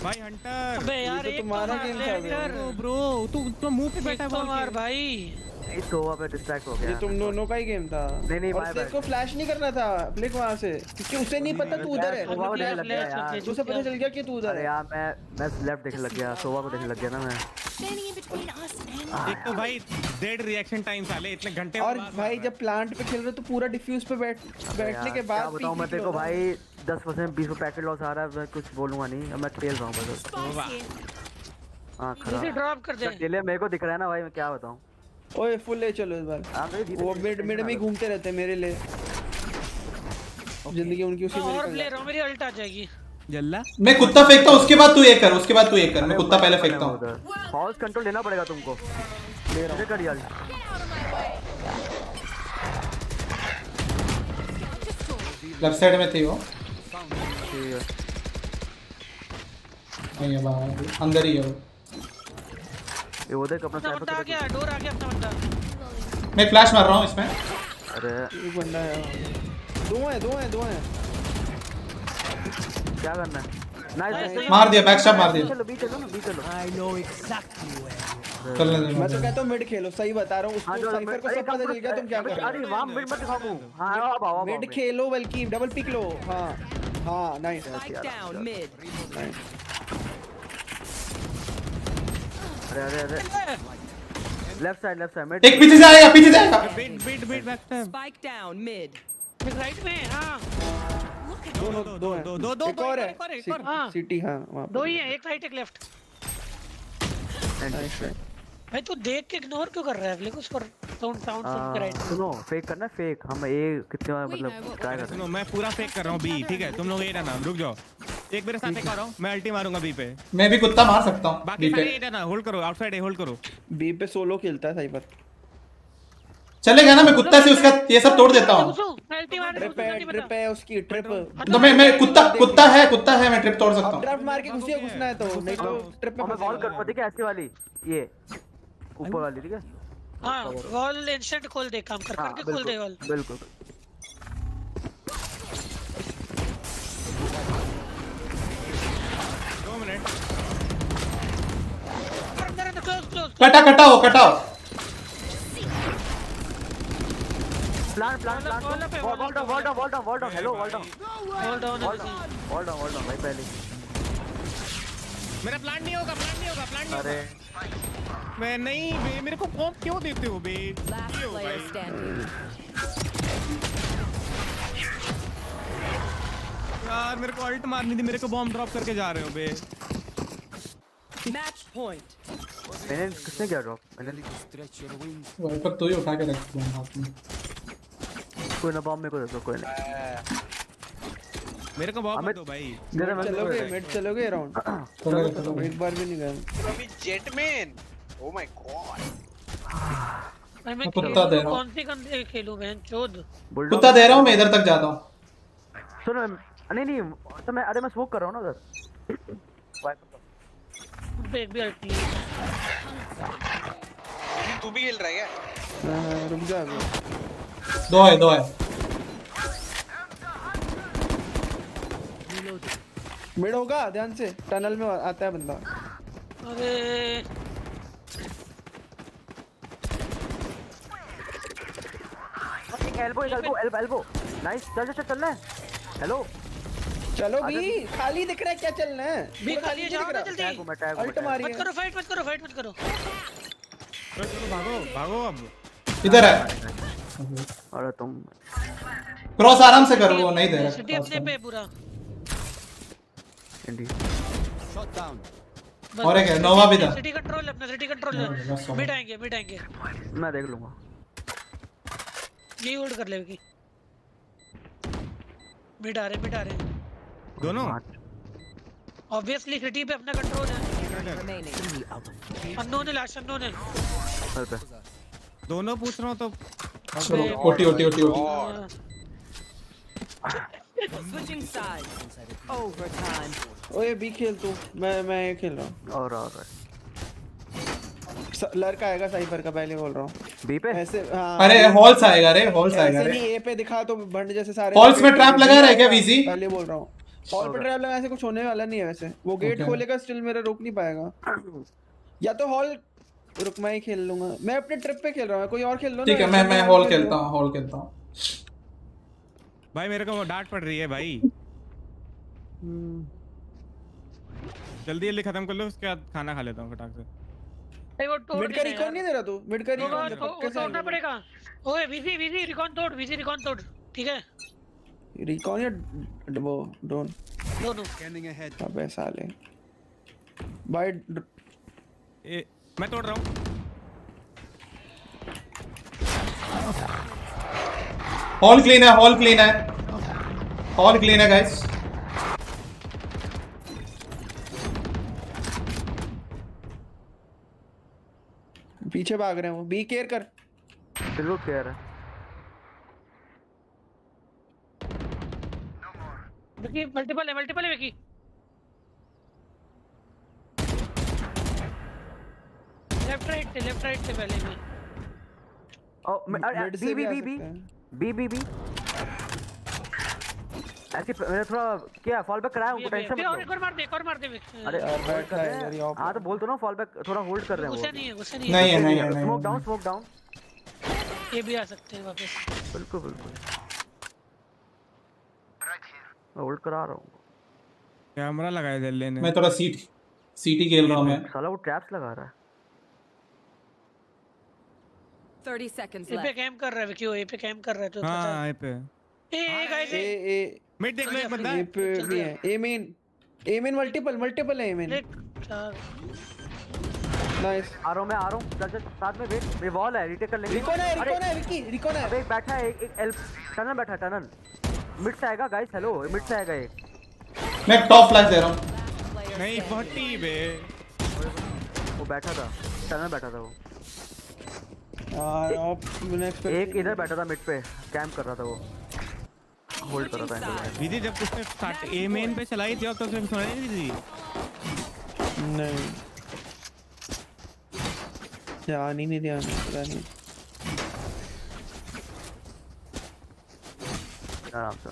भाई हंटर। अबे यार ये तो तुम्हारा गेम था ब्रो, तू मुंह पे बैठा बोल मार भाई। इस सोवा पे डिस्ट्रैक्ट हो गया। ये तुम दोनों का ही गेम था। नहीं और तेरे को फ्लैश नहीं करना था फ्लिक वहां से, क्योंकि उसे नहीं पता तू उधर है। उसे पता चल गया कि तू उधर है। यार मैं लेफ्ट देखने लग गया, सोवा को देखने लग गया ना मैं। एक तो भाई डेड रिएक्शन टाइम साले इतने घंटे। और भाई जब प्लांट पे खेल रहे तो पूरा डिफ्यूज पे बैठने के बाद बताऊं मैं तेरे को भाई 10% 20 पैकेट लॉस आ रहा है। मैं कुछ बोलूंगा नहीं, मैं खेल रहा हूं बस। हां खराब ड्रॉप कर दे। अकेले मेरे को दिख रहा है ना भाई, मैं क्या बताऊं। ओए फुल ले चलो इस बार। वो मिड में ही घूमते रहते हैं मेरे लिए। जिंदगी उनकी उसी में और प्ले रहा हूं, मेरी अल्ट आ जाएगी। जल्ला मैं कुत्ता फेंकता हूं, उसके बाद तू एक कर। मैं कुत्ता पहले फेंकता हूं। हॉल्स कंट्रोल लेना पड़ेगा तुमको। ले रहा हूं कर यार। लेफ्ट साइड में थी वो। नहीं है बाहर, अंदर ही है वो। ये वो देख अपना बंदा आ गया, डोर आ गया अपना बंदा। मैं फ्लैश मार रहा हूं इसमें। अरे एक बंदा है। दो हैं। क्या करना है? नाइस मार दिया, बैकस्टैप मार दिया। चलो बी चलो। I know exactly where you चलने दे। मैं तो कहता हूं मिड खेलो, सही बता रहा हूं। उसको साइफर को सब पता चल गया तुम क्या कर रहे हो। अरे वहां मिड मत दिखाओ। हां आओ मिड खेलो, बल्कि डबल पिक लो। हां नाइस। अरे लेफ्ट साइड मिड एक पीछे से आएगा beat back step Spike down mid. एक राइट में हां दो एक और है हां सिटी हां वहां दो ही है एक राइट एक लेफ्ट भाई तू देख के इग्नोर क्यों कर रहा है फ्लिक उसको साउंड सुन के राइट सुनो फेक करना फेक हम ए कितने बार मतलब ट्राई कर सुनो मैं पूरा फेक कर रहा हूं बी ठीक है तुम लोग ए ना रुक जाओ एक मेरे साथ एक आ रहा हूं मैं अल्टी मारूंगा बी पे मैं भी कुत्ता मार सकता हूं बाकी सारे ए ना होल्ड करो आउटसाइड ए होल्ड करो बी पे सोलो खेलता है साइबर चलेगा ना मैं कुत्ता से उसका ये सब तोड़ देता हूं ट्रिप है उसकी ट्रिप तो मैं कुत्ता है मैं ट्रिप तोड़ सकता हूं ड्राफ्ट मार के घुसना है तो नहीं तो ट्रिप पे मैं वॉल कर ठीक है ऐसी वाली ये ऊपर वाली ठीक है हां वॉल इंस्टेंट खोल दे काम करके खोल दे वॉल बिल्कुल 2 मिनट कटाओ plan wall down hello wall down भाई पहले मेरा प्लान नहीं होगा अरे मैं नहीं बे मेरे को पॉप क्यों देते हो बे यार मेरे को अल्ट मारनी थी मेरे को बॉम्ब ड्रॉप करके जा रहे हो बे Match point. मैंने किसने किया ड्रॉप मैंने वाइपर तो ही उठा के रख दिया हाथ में कोई ना बॉम्ब मेरे को दे दो कोई नहीं मेरे को बॉम्ब दो भाई मिड चलोगे राउंड एक बार भी नहीं गए अभी जेटमैन ओ माय गॉड मैं कुत्ता दे रहा हूं कौन सी खेलूं बहन चोद कुत्ता दे रहा हूं मैं इधर तक जाता हूं सुनो नहीं तो मैं अरे मैं स्मोक कर रहा हूं ना उधर एक भी अल्टी तू भी खेल रहा है क्या रुक जा अभी दो है मिड होगा ध्यान से टनल में आता है बंदा अरे एल्बो नाइस चलना है हेलो चलो भी खाली दिख रहा है क्या चलना है भी खाली जाओ ना जल्दी अल्ट मारिए मत करो फाइट मत करो भागो अब इधर है अरे तुम क्रॉस आराम से करो वो नहीं दे रहा सिटी अपने पे पूरा शॉट डाउन और एक नोवा भी था सिटी कंट्रोल मिड आएंगे मैं देख लूंगा ये होल्ड कर ले की मिड आ रहे दोनों ऑब्वियसली सिटी पे अपना कंट्रोल है अननोन है लास्ट अननोन है दोनों पूछ रहा हूं तो चलो ओटी Switching sides. Overtime. ओए बी खेल तू मैं ये खेल रहा हूं और लड़का आएगा साइफर का पहले बोल रहा हूं बी पे ऐसे हां अरे हॉल्स आएगा रे नहीं ए पे दिखा तो बंड जैसे सारे हॉल्स में ट्रैप लगा रहा है क्या वीजी पहले बोल रहा हूं हॉल पे ट्रैप लगा ऐसे कुछ होने वाला नहीं है वैसे वो गेट खोलेगा स्टिल मेरा रोक नहीं पाएगा या तो हॉल रुक मैं ही खेल लूंगा मैं अपने ट्रिप पे खेल रहा हूं कोई और खेल लो ना ठीक है मैं हॉल खेलता हूं भाई मेरे को डांट पड़ रही है भाई जल्दी खत्म कर लो उसके बाद खाना खा लेता हूं फटाक से मिड का रिकॉन नहीं दे रहा तू मिड का रिकॉन तोड़ना पड़ेगा ओए वीजी रिकॉन तोड़ ठीक है रिकॉन या वो दोनों स्कैनिंग अहेड अबे साले बाय मैं तोड़ रहा हूं हॉल क्लीन है गाइस पीछे भाग रहे हैं वो बी केयर कर बिल्कुल केयर है विकी मल्टीपल है विकी लेफ्ट राइट से पहले भी ओ बी ऐसे मैंने थोड़ा क्या फॉल बैक कराया उनको टेंशन मत लो एक और मार दे अरे हां तो बोल तो ना फॉल बैक थोड़ा होल्ड कर रहे हैं गुस्सा नहीं है नहीं स्मोक डाउन ये भी आ सकते हैं वापस बिल्कुल होल्ड करा रहा हूं कैमरा लगाया दिल्ली ने मैं थोड़ा सीटी खेल रहा हूं मैं साला वो ट्रैप्स लगा रहा है 30 seconds ए पे left. कैंप कर रहा है विकी, वो ए पे कैंप कर रहा है तो हां ए पे ए गाइस ए मिड देख लो एक बंदा ए पे भी है। ए मेन मल्टीपल है ए मेन। नाइस। आ रहा हूं चल साथ में वेट, ये वॉल है, रिटेक कर लेंगे। रिकॉन है विकी, रिकॉन है। अबे एक बैठा है, एक एल टनल बैठा है, टनल मिड से आएगा गाइस। हेलो मिड से आएगा एक। मैं टॉप फ्लैश दे रहा हूं। नहीं 40 बे, वो बैठा था, टनल बैठा था वो। एक इधर बैठा था मिड पे, कैंप कर रहा था वो, होल्ड कर रहा था। दीदी जब उसने स्टार्ट ए मेन पे चलाई थी तो उसने सुनाई नहीं थी। नहीं ध्यान ही नहीं दिया नहीं। आराम से।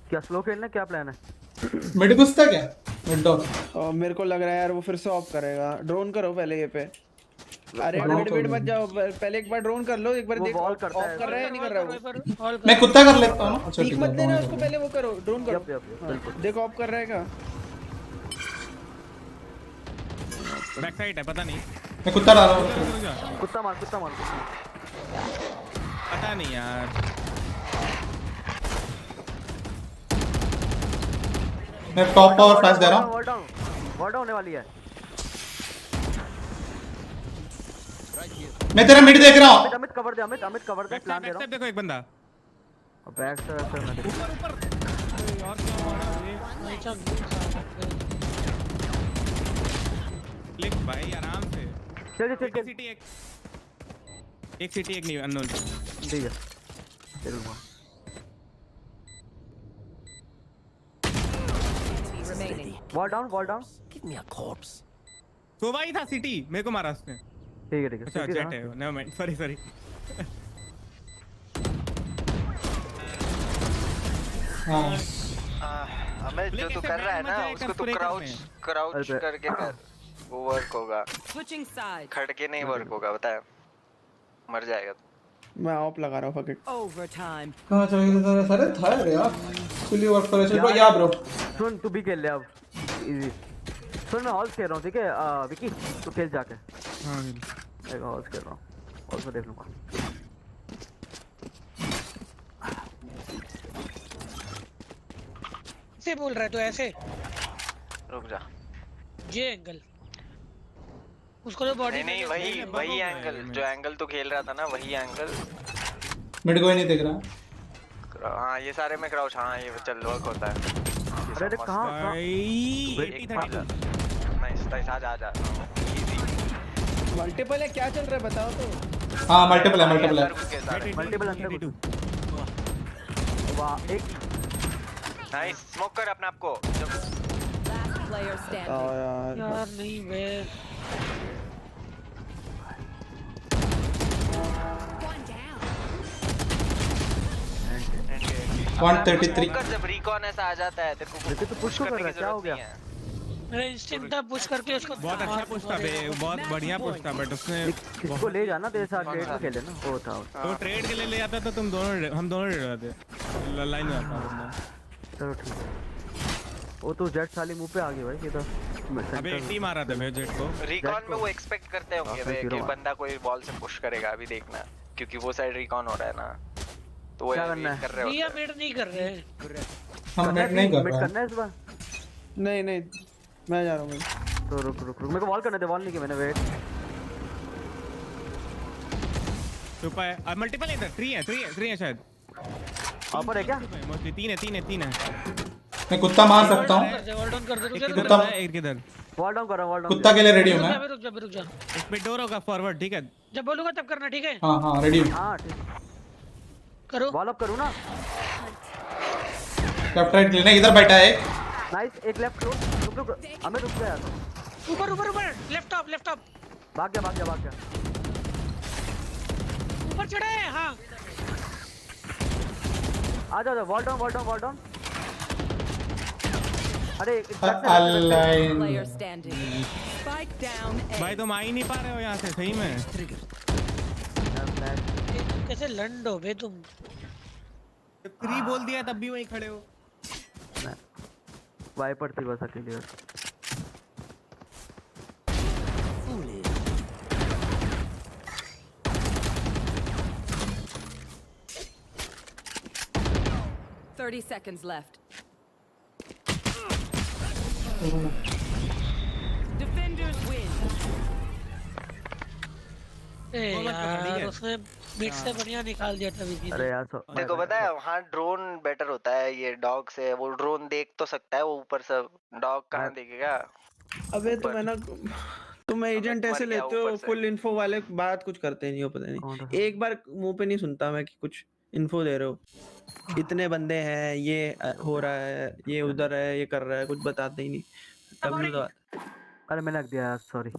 क्या स्लो खेलना, क्या प्लान है? मिड घुसता क्या? Mid dog. और मेरे को लग रहा है यार वो फिर से ऑफ करेगा। ड्रोन करो पहले ये पे। अरे वेट मत जाओ, पहले एक बार ड्रोन कर लो, एक बार देखो ऑफ कर रहा है या नहीं कर रहा है। मैं कुत्ता कर लेता हूं। अच्छा ठीक मत देना उसको, पहले वो करो, ड्रोन करो। देखो ऑफ कर रहेगा। बैक साइड है, पता नहीं। मैं कुत्ता डाल रहा हूं। कुत्ता मार पता नहीं यार। मैं टॉप पावर फ्लैश दे रहा हूं। वॉल डाउन होने वाली है। मैं तेरा मिड देख रहा हूं। अमित कवर दे, अमित कवर दे, प्लान दे रहा हूं। देखो एक बंदा बैक से मैं ऊपर और क्या मारा क्लिक भाई आराम से। चल सिटी एक सिटी एक नहीं अननोन। ठीक है चलूंगा। वॉल डाउन गिव मी अ कॉर्प्स। तो भाई था सिटी, मेरे को मारा उसने। ठीक है अच्छा जेट है, नेवर माइंड, सॉरी हमें जो तू कर रहा है ना उसको तू क्राउच करके कर, वो वर्क होगा। Switching sides. खड़के नहीं वर्क होगा, बताया मर जाएगा तू। मैं ऑफ लगा रहा हूं फक इट। Overtime. कहां चले गए सारे? था यार फुली वर्क करे। चलो या ब्रो सुन, तू भी खेल ले अब इजी। सुन मैं हॉल्स खेल रहा हूं, ठीक है विकी तू खेल जाके। हां मैं हॉल्स खेल रहा हूं, हॉल्स में देख लूंगा। ऐसे बोल रहा है तो ऐसे रुक जा। ये एंगल उसको तो बॉडी नहीं वही एंगल, जो एंगल तू खेल रहा था ना वही एंगल। मिड कोई नहीं देख रहा। हां ये सारे में क्राउच। हां ये चल वर्क होता है। अरे कहां नाइस आ जा। मल्टीपल है, क्या चल रहा है बताओ तो। हां मल्टीपल है। मल्टीपल अंदर वाह एक नाइस। स्मोक कर अपने आप को। Player standing. यार नहीं बे। 133। जब रिकॉन ऐसा आ जाता है तेरे को पुश कर रहा है, क्या हो गया? मेरा इंस्टिंक्ट था पुश करके उसको। बहुत अच्छा पुश था बे, बहुत बढ़िया पुश था, बट उसने किसको ले जाना तेरे साथ ट्रेड में खेले ना, वो था तो ट्रेड के लिए ले जाता तो हम दोनों रेड रहते, लाइन में आता बंदा। चलो ठीक है। वो तो जेट साली मुंह पे आ गई भाई, ये तो अबे टीम आ रहा था मेरे जेट को। रिकॉन में वो एक्सपेक्ट करते होंगे कि बंदा कोई बॉल से पुश करेगा, अभी देखना क्योंकि वो साइड रिकॉन हो रहा है ना, तो वो क्या करना है? कर रहे हो। ये मेड नहीं कर रहे। हम मेड नहीं कर रहे। करना है इस बार। नहीं मैं जा रहा हूं। तो रुक मेरे को वॉल करने दे, वॉल नहीं किया मैंने। वेट सुपर है, मल्टीपल इधर 3 है शायद। ऊपर है क्या? मोस्टली 3 है। मैं कुत्ता मार सकता हूं। वॉल डाउन कर दे तू। कुत्ता एक किधर वॉल डाउन कर रहा हूं, वॉल डाउन। कुत्ता के लिए रेडी हूं मैं। रुक जा। एक पे डोर होगा फॉरवर्ड, ठीक है? जब बोलूंगा तब करना, ठीक है? हां रेडी हूं। हां ठीक करो। वॉल अप करूं ना? लेफ्ट राइट लेना, इधर बैठा है एक। नाइस, एक लेफ्ट रुक हमें रुक गया। ऊपर लेफ्ट टॉप। भाग गया। ऊपर चढ़ा है। हां आ जा वॉल डाउन। अरे Player standing. Spike down. भाई तुम आ ही नहीं पा रहे हो यहाँ से, सही में कैसे लंड हो बे तुम? 3 बोल दिया तब भी वहीं खड़े हो। वाइपर थी बस अकेली। 30 seconds left. Defenders win. यार उसने मिड से बढ़िया निकाल दिया था विकी ने। अरे यार देखो पता है वहाँ ड्रोन बेटर होता है, ये डॉग से वो ड्रोन देख तो सकता है, वो ऊपर से डॉग कहाँ देखेगा। अबे तो मैं ना तुम एजेंट ऐसे लेते हो फुल इन्फो वाले, बात कुछ करते नहीं हो, पता नहीं एक बार मुंह पे नहीं सुनता मैं कि कुछ इन्फो दे रहे हो, इतने बंदे हैं, ये हो रहा है, ये उधर है, ये कर रहा है, कुछ बताते ही नहीं। W दबा। अरे मैंने रख दिया, सॉरी।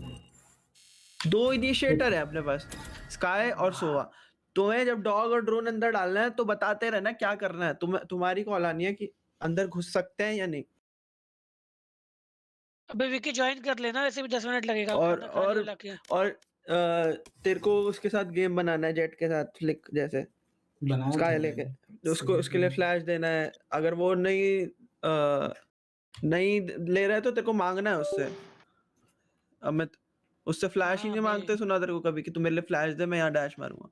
2 इनिशिएटर है अपने पास, स्काई और सोवा। तुम्हें जब डॉग और ड्रोन अंदर डालना है तो बताते रहना क्या करना है, तुम्हारी कॉल आनी है कि अंदर घुस सकते हैं या नहीं। अबे विकी ज्वाइन कर लेना, वैसे भी 10 मिनट लगेगा। और तेरे को उसके साथ गेम बनाना है, जेट के साथ फ्लिक जैसे स्काई लेके, उसको उसके लिए फ्लैश देना है। अगर वो नहीं ले रहा है तो तेरे को मांगना है उससे। अब मैं उससे फ्लैश ही नहीं मांगते सुना तेरे को कभी कि तू मेरे लिए फ्लैश दे, मैं यहाँ डैश मारूंगा।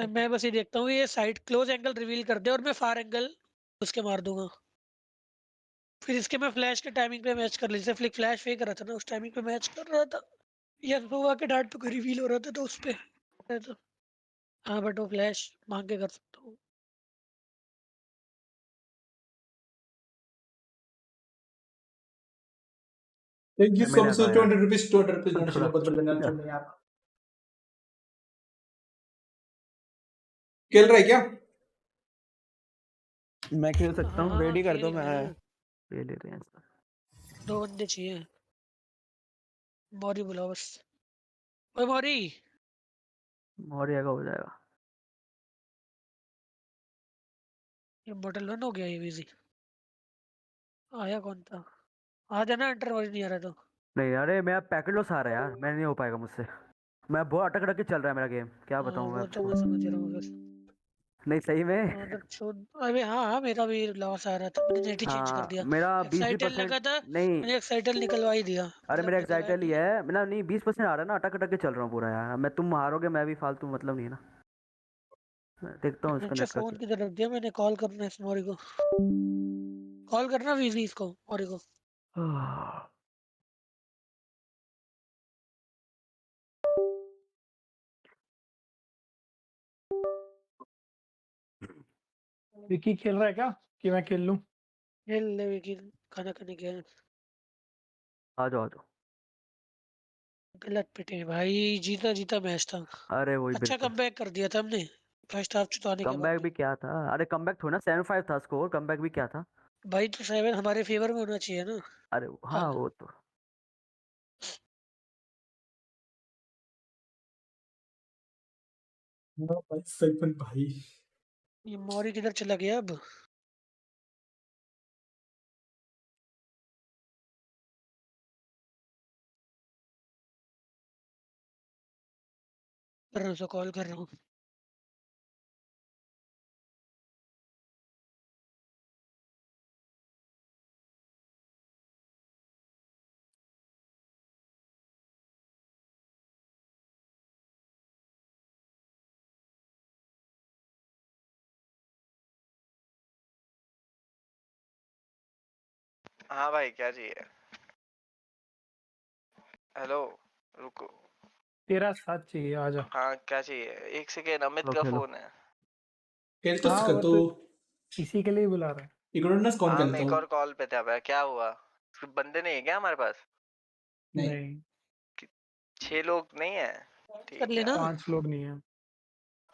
मैं बस ये देखता हूँ ये साइड क्लोज एंगल रिवील कर दे और मैं फार एंगल उसके मार दूंगा, फिर इसके मैं फ्लैश के टाइमिंग पे मैच कर ली। जैसे फ्लिक फ्लैश फेंक रहा था ना, उस टाइमिंग पे मैच कर रहा था, या सोवा के डार्ट पे कोई रिवील हो रहा था तो उस पे तो हाँ, बट वो फ्लैश मांग के कर सकता हूँ। Thank you so much, 200 rupees, 200 rupees donation पर यार। खेल रहा है क्या? मैं खेल सकता हूँ, रेडी कर दो, मैं ले रहे हैं। 2 बंदे चाहिए। मौरी बुलाओ बस। ओए मौरी आएगा, हो जाएगा। ये बॉटल 1 हो गया ये बिजी। आया कौन था? आ जाना, एंटर और नहीं आ रहा तो। नहीं अरे मेरा पैकेट लॉस आ रहा है यार, मैं नहीं हो पाएगा मुझसे, मैं बहुत अटक के चल रहा है मेरा गेम, क्या बताऊं मैं। वो तो मैं समझ रहा हूँ फिर। नहीं सही में। अबे हाँ मेरा भी लॉस आ रहा था, मैंने नेट ही चेंज कर दिया। मेरा 20% लगा था, नहीं, मैंने एक्साइटल निकलवा ही दिया। अरे मेरा एक्साइटल ही है, मेरा नहीं 20% आ रहा है ना, अटक के चल रहा हूँ पूरा यार। मैं तुम हारोगे मैं भी फालतू, मतलब नहीं है ना। देखता हूँ इसको नेट फोन किधर रख दिया मैंने, कॉल करना है इस मौरी को, कॉल करना वीवी इसको मौरी को। विकी खेल रहा है क्या कि मैं खेल लूं? खेल ले विकी, खाना खाने गया है। आ जाओ। गलत पिटे भाई, जीता जीता मैच था। अरे वही अच्छा कमबैक कर दिया था हमने फर्स्ट हाफ चुताने के बाद। कमबैक भी क्या था, अरे कमबैक थोड़ा ना 7-5 था स्कोर, कमबैक भी क्या था भाई, तो 7 हमारे फेवर में होना चाहिए ना। अरे हाँ वो तो भाई ये मौरी किधर चला गया अब? कर रहा हूँ, कॉल कर रहा हूँ। हाँ भाई क्या चाहिए? हेलो रुको, तेरा साथ चाहिए, आ जा। हाँ क्या चाहिए? एक सेकेंड, अमित का फोन है। हाँ वो तो इसी के लिए बुला रहा है। इग्नोरेंस कौन हाँ कर मैं लेता एक हूँ? और कॉल पे था भाई, क्या हुआ? बंदे नहीं है क्या हमारे पास? नहीं 6 लोग नहीं है, ठीक है। 5 लोग नहीं है।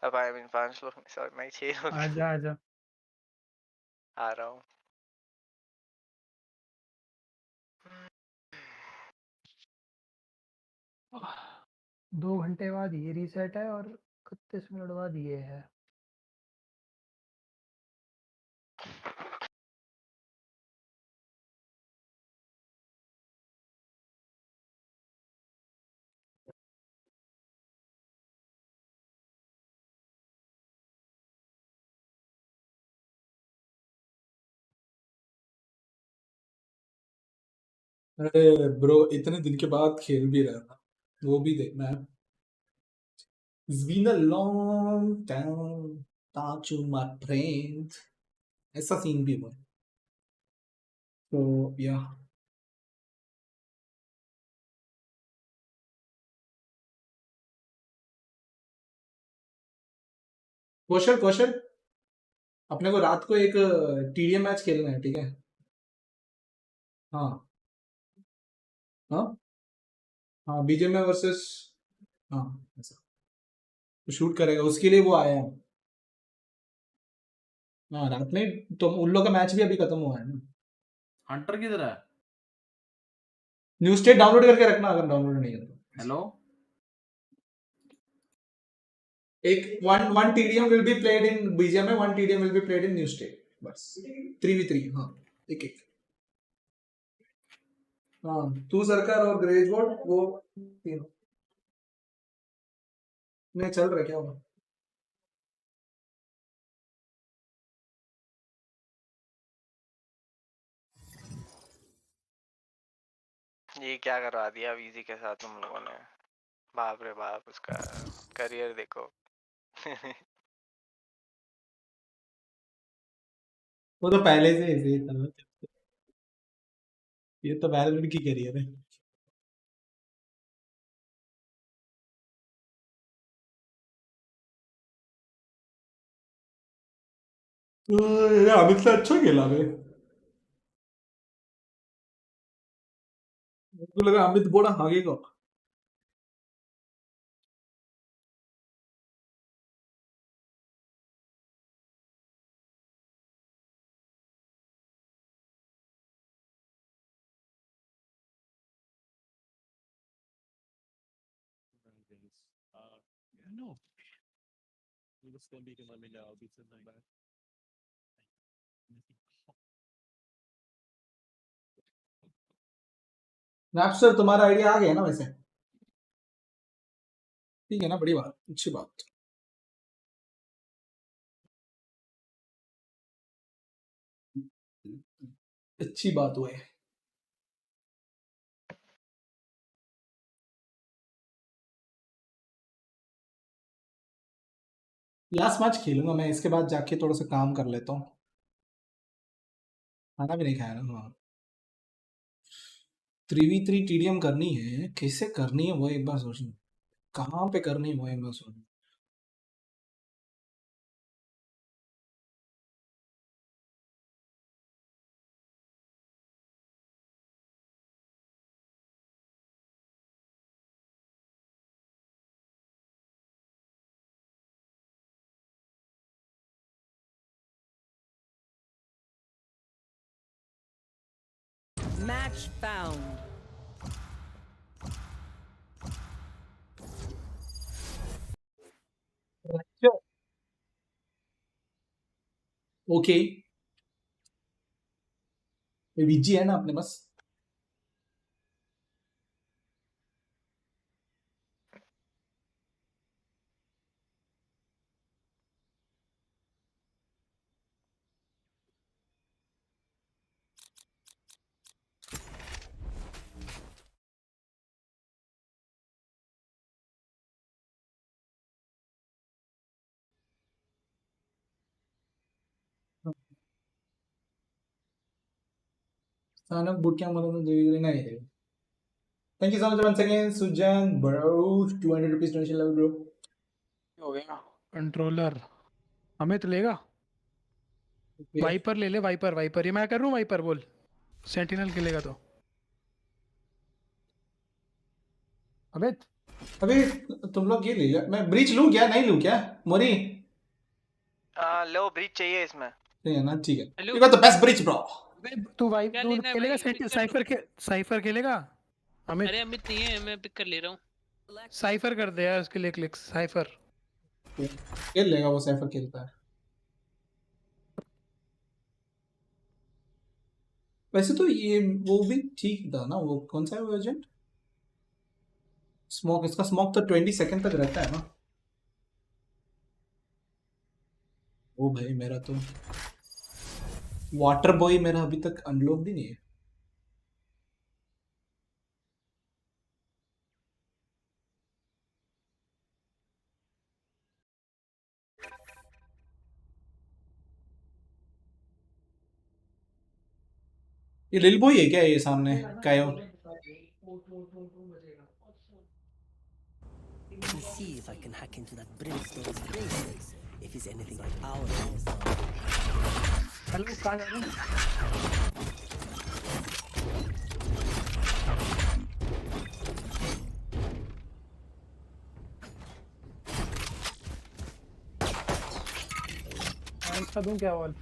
अब आई मीन 5 लोग, सॉरी नहीं 6 लोग। आजा आजा। आ रहा हूँ। आह, 2 घंटे बाद ये रीसेट है और 31 मिनट बाद ये है। अरे ब्रो इतने दिन के बाद खेल भी रहा था, वो भी देखना है। It's been a long time, talk to my friend. ऐसा सीन भी हुआ है। तो या कौशल कौशल अपने को रात को एक टीडीएम मैच खेलना है, ठीक है? हाँ हाँ हाँ, बीजेएमआई वर्सेस, हाँ ऐसा तो शूट करेगा, उसके लिए वो आया है। हाँ रात में तो उन लोग का मैच भी अभी खत्म हुआ है ना। हंटर किधर है? न्यूज स्टेट डाउनलोड करके रखना अगर डाउनलोड नहीं है तो। हेलो, एक one TDM will be played in BGMI, one TDM will be played in news state, बस 3v3। हाँ एक एक। हाँ तू सरकार और ग्रेजवॉर्ड वो तीनों नहीं चल रहा क्या होगा? ये क्या करवा दिया वीजी के साथ तुम लोगों ने, बाप रे बाप, उसका करियर देखो। वो तो पहले से ऐसे ही था, ये तो वैलोरेंट की करियर है। अमित से अच्छा खेला बे, मुझको लगा अमित बोला भागेगा। No. You just don't be let me know. I'll be sitting back. Napster तुम्हारा आइडिया आ गया ना वैसे? ठीक है ना, बड़ी बात, अच्छी बात। अच्छी बात हुई। लास्ट मैच खेलूंगा मैं, इसके बाद जाके थोड़ा सा काम कर लेता हूँ। खाना भी नहीं खाया ना। हाँ 3v3 टीडीएम करनी है, कैसे करनी है वो एक बार सोचना, कहाँ पे करनी है वो एक बार सोचना। Match found. ओके विजी है ना अपने पास? सानक बूट कैंप मतलब नहीं है। Thank you so much once again Sujan bro, 200 rupees donation level bro. हो गया कंट्रोलर। अमित लेगा? वाइपर ले ले, वाइपर वाइपर, ये मैं कर रहा हूँ वाइपर, बोल सेंटिनल खेलेगा तो। अमित अभी तुम लोग ये ले लिया, मैं ब्रीच लूं क्या नहीं लूं क्या मोरी? लो ब्रीच चाहिए इसमें। नहीं है ना, ठीक है, you got the best breach bro. तू वाइप तू खेलेगा, साइफर खेलेगा? अमित अरे अमित नहीं है, मैं पिक कर ले रहा हूँ। साइफर कर दे यार उसके लिए, क्लिक साइफर खेल लेगा वो, साइफर खेलता है वैसे तो। ये वो भी ठीक था ना, वो कौन सा है वो एजेंट स्मोक, इसका स्मोक तो 20 सेकंड तक रहता है ना। ओ भाई मेरा तो वाटर बॉय मेरा अभी तक अनलॉक भी नहीं है। ये लिल बॉय है क्या ये सामने कायो? Let me see if I can hack into that brimstone's bracelets. If it's anything like ours. Hello कहाँ जा रहे हैं? इसका दूं क्या वॉल?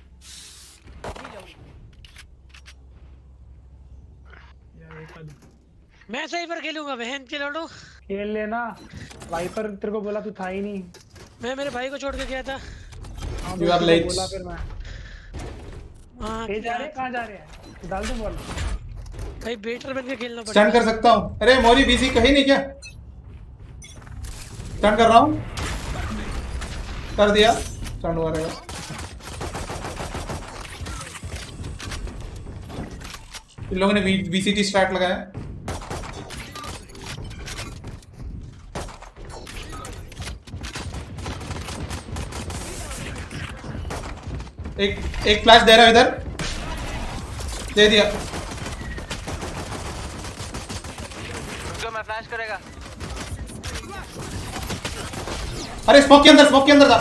मैं सही पर खेलूंगा बहन के लड़ो। खेल लेना। वाइपर तेरे को बोला तू था ही नहीं। मैं मेरे भाई को छोड़ के गया था। You are late. बोला फिर मैं। हाँ कहाँ जा रहे हैं? कहाँ जा रहे हैं? डाल दो बॉल। भाई बेटर बन के खेलना पड़ेगा। स्टन कर सकता हूँ। अरे मोरी बीसी कहीं नहीं क्या? स्टन कर रहा हूँ। कर दिया। स्टन हुआ रहेगा। इन लोगों ने बीसीटी स्टार्ट लगाया। एक फ्लैश दे रहा है इधर। दे दिया। जो मैं फ्लैश करेगा। अरे स्मोक के अंदर था।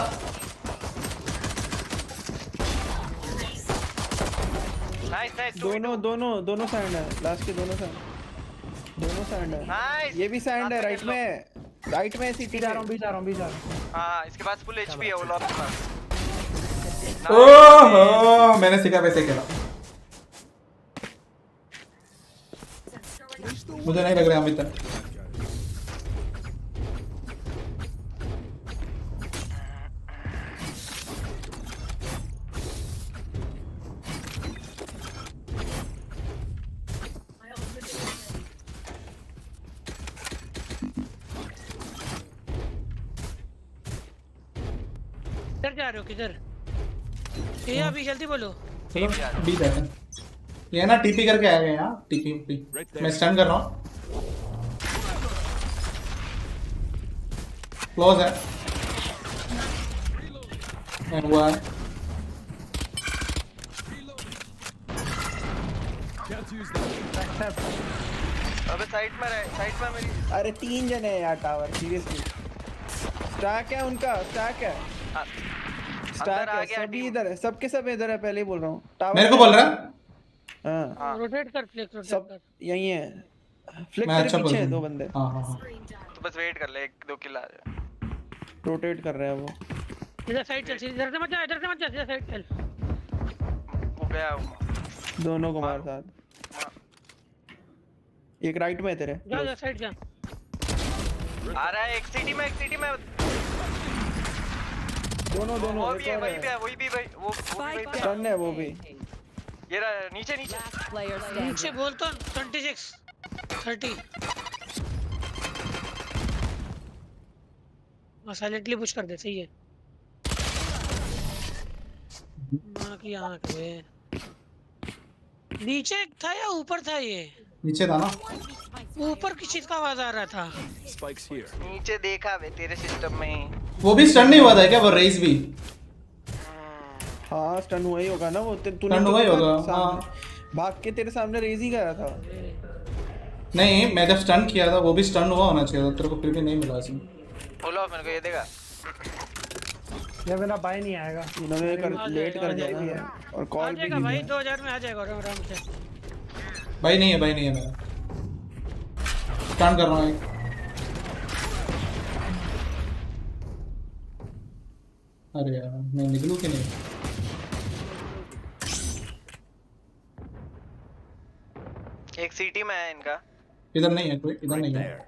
नाइस दोनों सैंड है। लास्ट के दोनों सैंड है। नाइस। ये भी सैंड है राइट में सिटी जा रहा हूँ। हाँ इसके पास फुल एचपी है वो लॉब के पास। ओहो मैंने सीखा वैसे खेला। मुझे नहीं लग रहा अमित। किधर जा रहे हो? किधर? ये अभी जल्दी बोलो। बी बैठा। ये ना टीपी करके आ गए यहाँ। टीपी मैं स्टन कर रहा हूँ। क्लोज है। हुआ है। अबे साइड में मेरी। अरे 3 जने हैं यार टावर सीरियसली। स्टैक है उनका। स्टैक है सभी इधर है। सबके सब इधर है। पहले ही बोल रहा हूँ। मेरे को बोल रहा है। हाँ रोटेट कर फ्लिक सब यही है। फ्लिक मैं तेरे अच्छा पीछे है। बोल 2 बंदे। हाँ। तो बस वेट कर ले 1-2 किल आ जाए। रोटेट कर रहे हैं वो। इधर साइड चल। इधर से मत जा। इधर साइड चल। वो गया दोनों को मार साथ। एक राइट में तेरे। जा साइड जा। आ रहा है एक सिटी में दोनों वो भी है वही भी भाई वो भी स्टन है वो भी। ये रहा नीचे नीचे बोल तो 26 30। साइलेंटली पुश कर दे। सही है। मां की आंख है। नीचे था या ऊपर था? ये नीचे था ना। ऊपर किस चीज का आवाज आ रहा था? नीचे देखा वे तेरे सिस्टम में ही। वो भी स्टन नहीं हुआ था क्या? वो रेस भी। हाँ स्टन हुआ ही होगा ना वो। तूने स्टन हुआ ही होगा। हाँ भाग के तेरे सामने रेज ही गया था। नहीं मैं जब स्टन किया था वो भी स्टन हुआ होना चाहिए था। तेरे को फिर भी नहीं मिला इसमें। बोलो मेरे को ये देगा। ये मेरा बाय नहीं आएगा। इन्होंने लेट कर दिया ना। और कॉल भी नहीं भाई 2000 में आ जाएगा आराम से। भाई नहीं है मेरा। स्टन कर रहा हूँ। अरे यार मैं निकलूं कि नहीं? एक सिटी में है इनका। इधर नहीं है कोई। इधर नहीं है।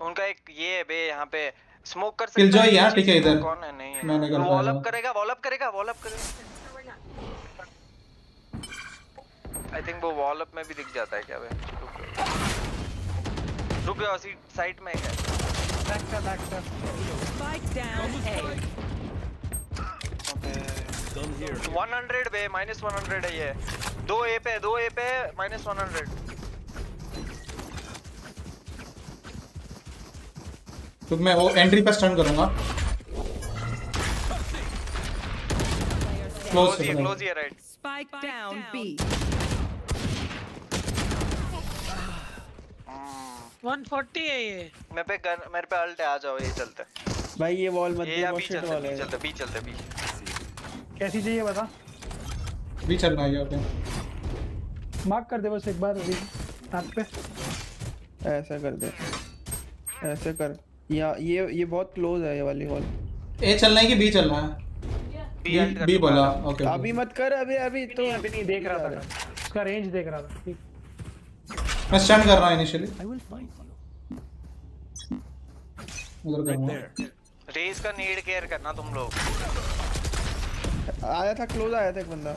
उनका एक ये है बे यहाँ पे स्मोक कर सकता है। किलजॉय यहाँ ठीक है इधर। कौन है? नहीं है। मैं नहीं कर पाऊंगा। वॉल अप करेगा। आई थिंक वो वॉल अप में भी दिख जाता है क्या बे? रुक जाओ साइड में है। Spike down A. 100 बे -100 है ये। 2 A पे -100। तो मैं वो एंट्री पे स्टन करूंगा। क्लोज ही है राइट। Spike down B. 140 है ये। मेरे पे अल्ट है, आ जाओ ये चलते हैं। भाई ये वॉल मत ये दे, या बहुत बी शिट चलते वॉल है। बी चलते बी। कैसी चाहिए बता। भी चल रहा है यहाँ पे। मार्क कर दे बस एक बार अभी हाथ पे। ऐसा कर दे, ऐसे कर। ये बहुत क्लोज है ये वाली वॉल। ए चलना है कि बी चलना है? बी बोला, ओके। अभी मत कर, अभी तो अभी नहीं देख रहा था, उसका रेंज देख रहा था। ठीक, मैं स्टन कर रहा हूँ इनिशियली। उधर करूँगा। रेस का नीड केयर करना तुम लोग। आया था, क्लोज आया था एक बंदा।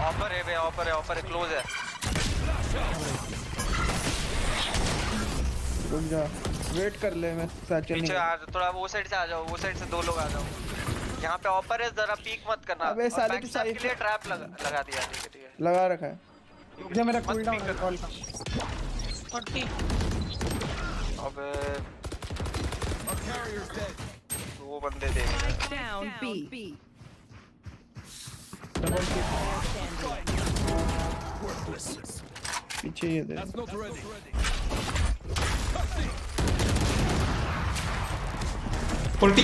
ऑफर है बे, ऑफर है, क्लोज है। रुक जा, वेट कर ले, मैं सैचुरेट पीछे नहीं। आ थोड़ा, वो साइड से आ जाओ, वो साइड से 2 लोग आ जाओ। यहाँ पे ऑफर है, जरा पीक मत करना। अबे साले बैक तू स्टैब साइड के लिए ट्रैप लगा दिया। ठीक है लगा रखा है। रुक जा, मेरा कूल डाउन है कॉल का। 40। अबे वो बंदे देख रहे हैं। Down B. पीछे ये दे। उल्टी।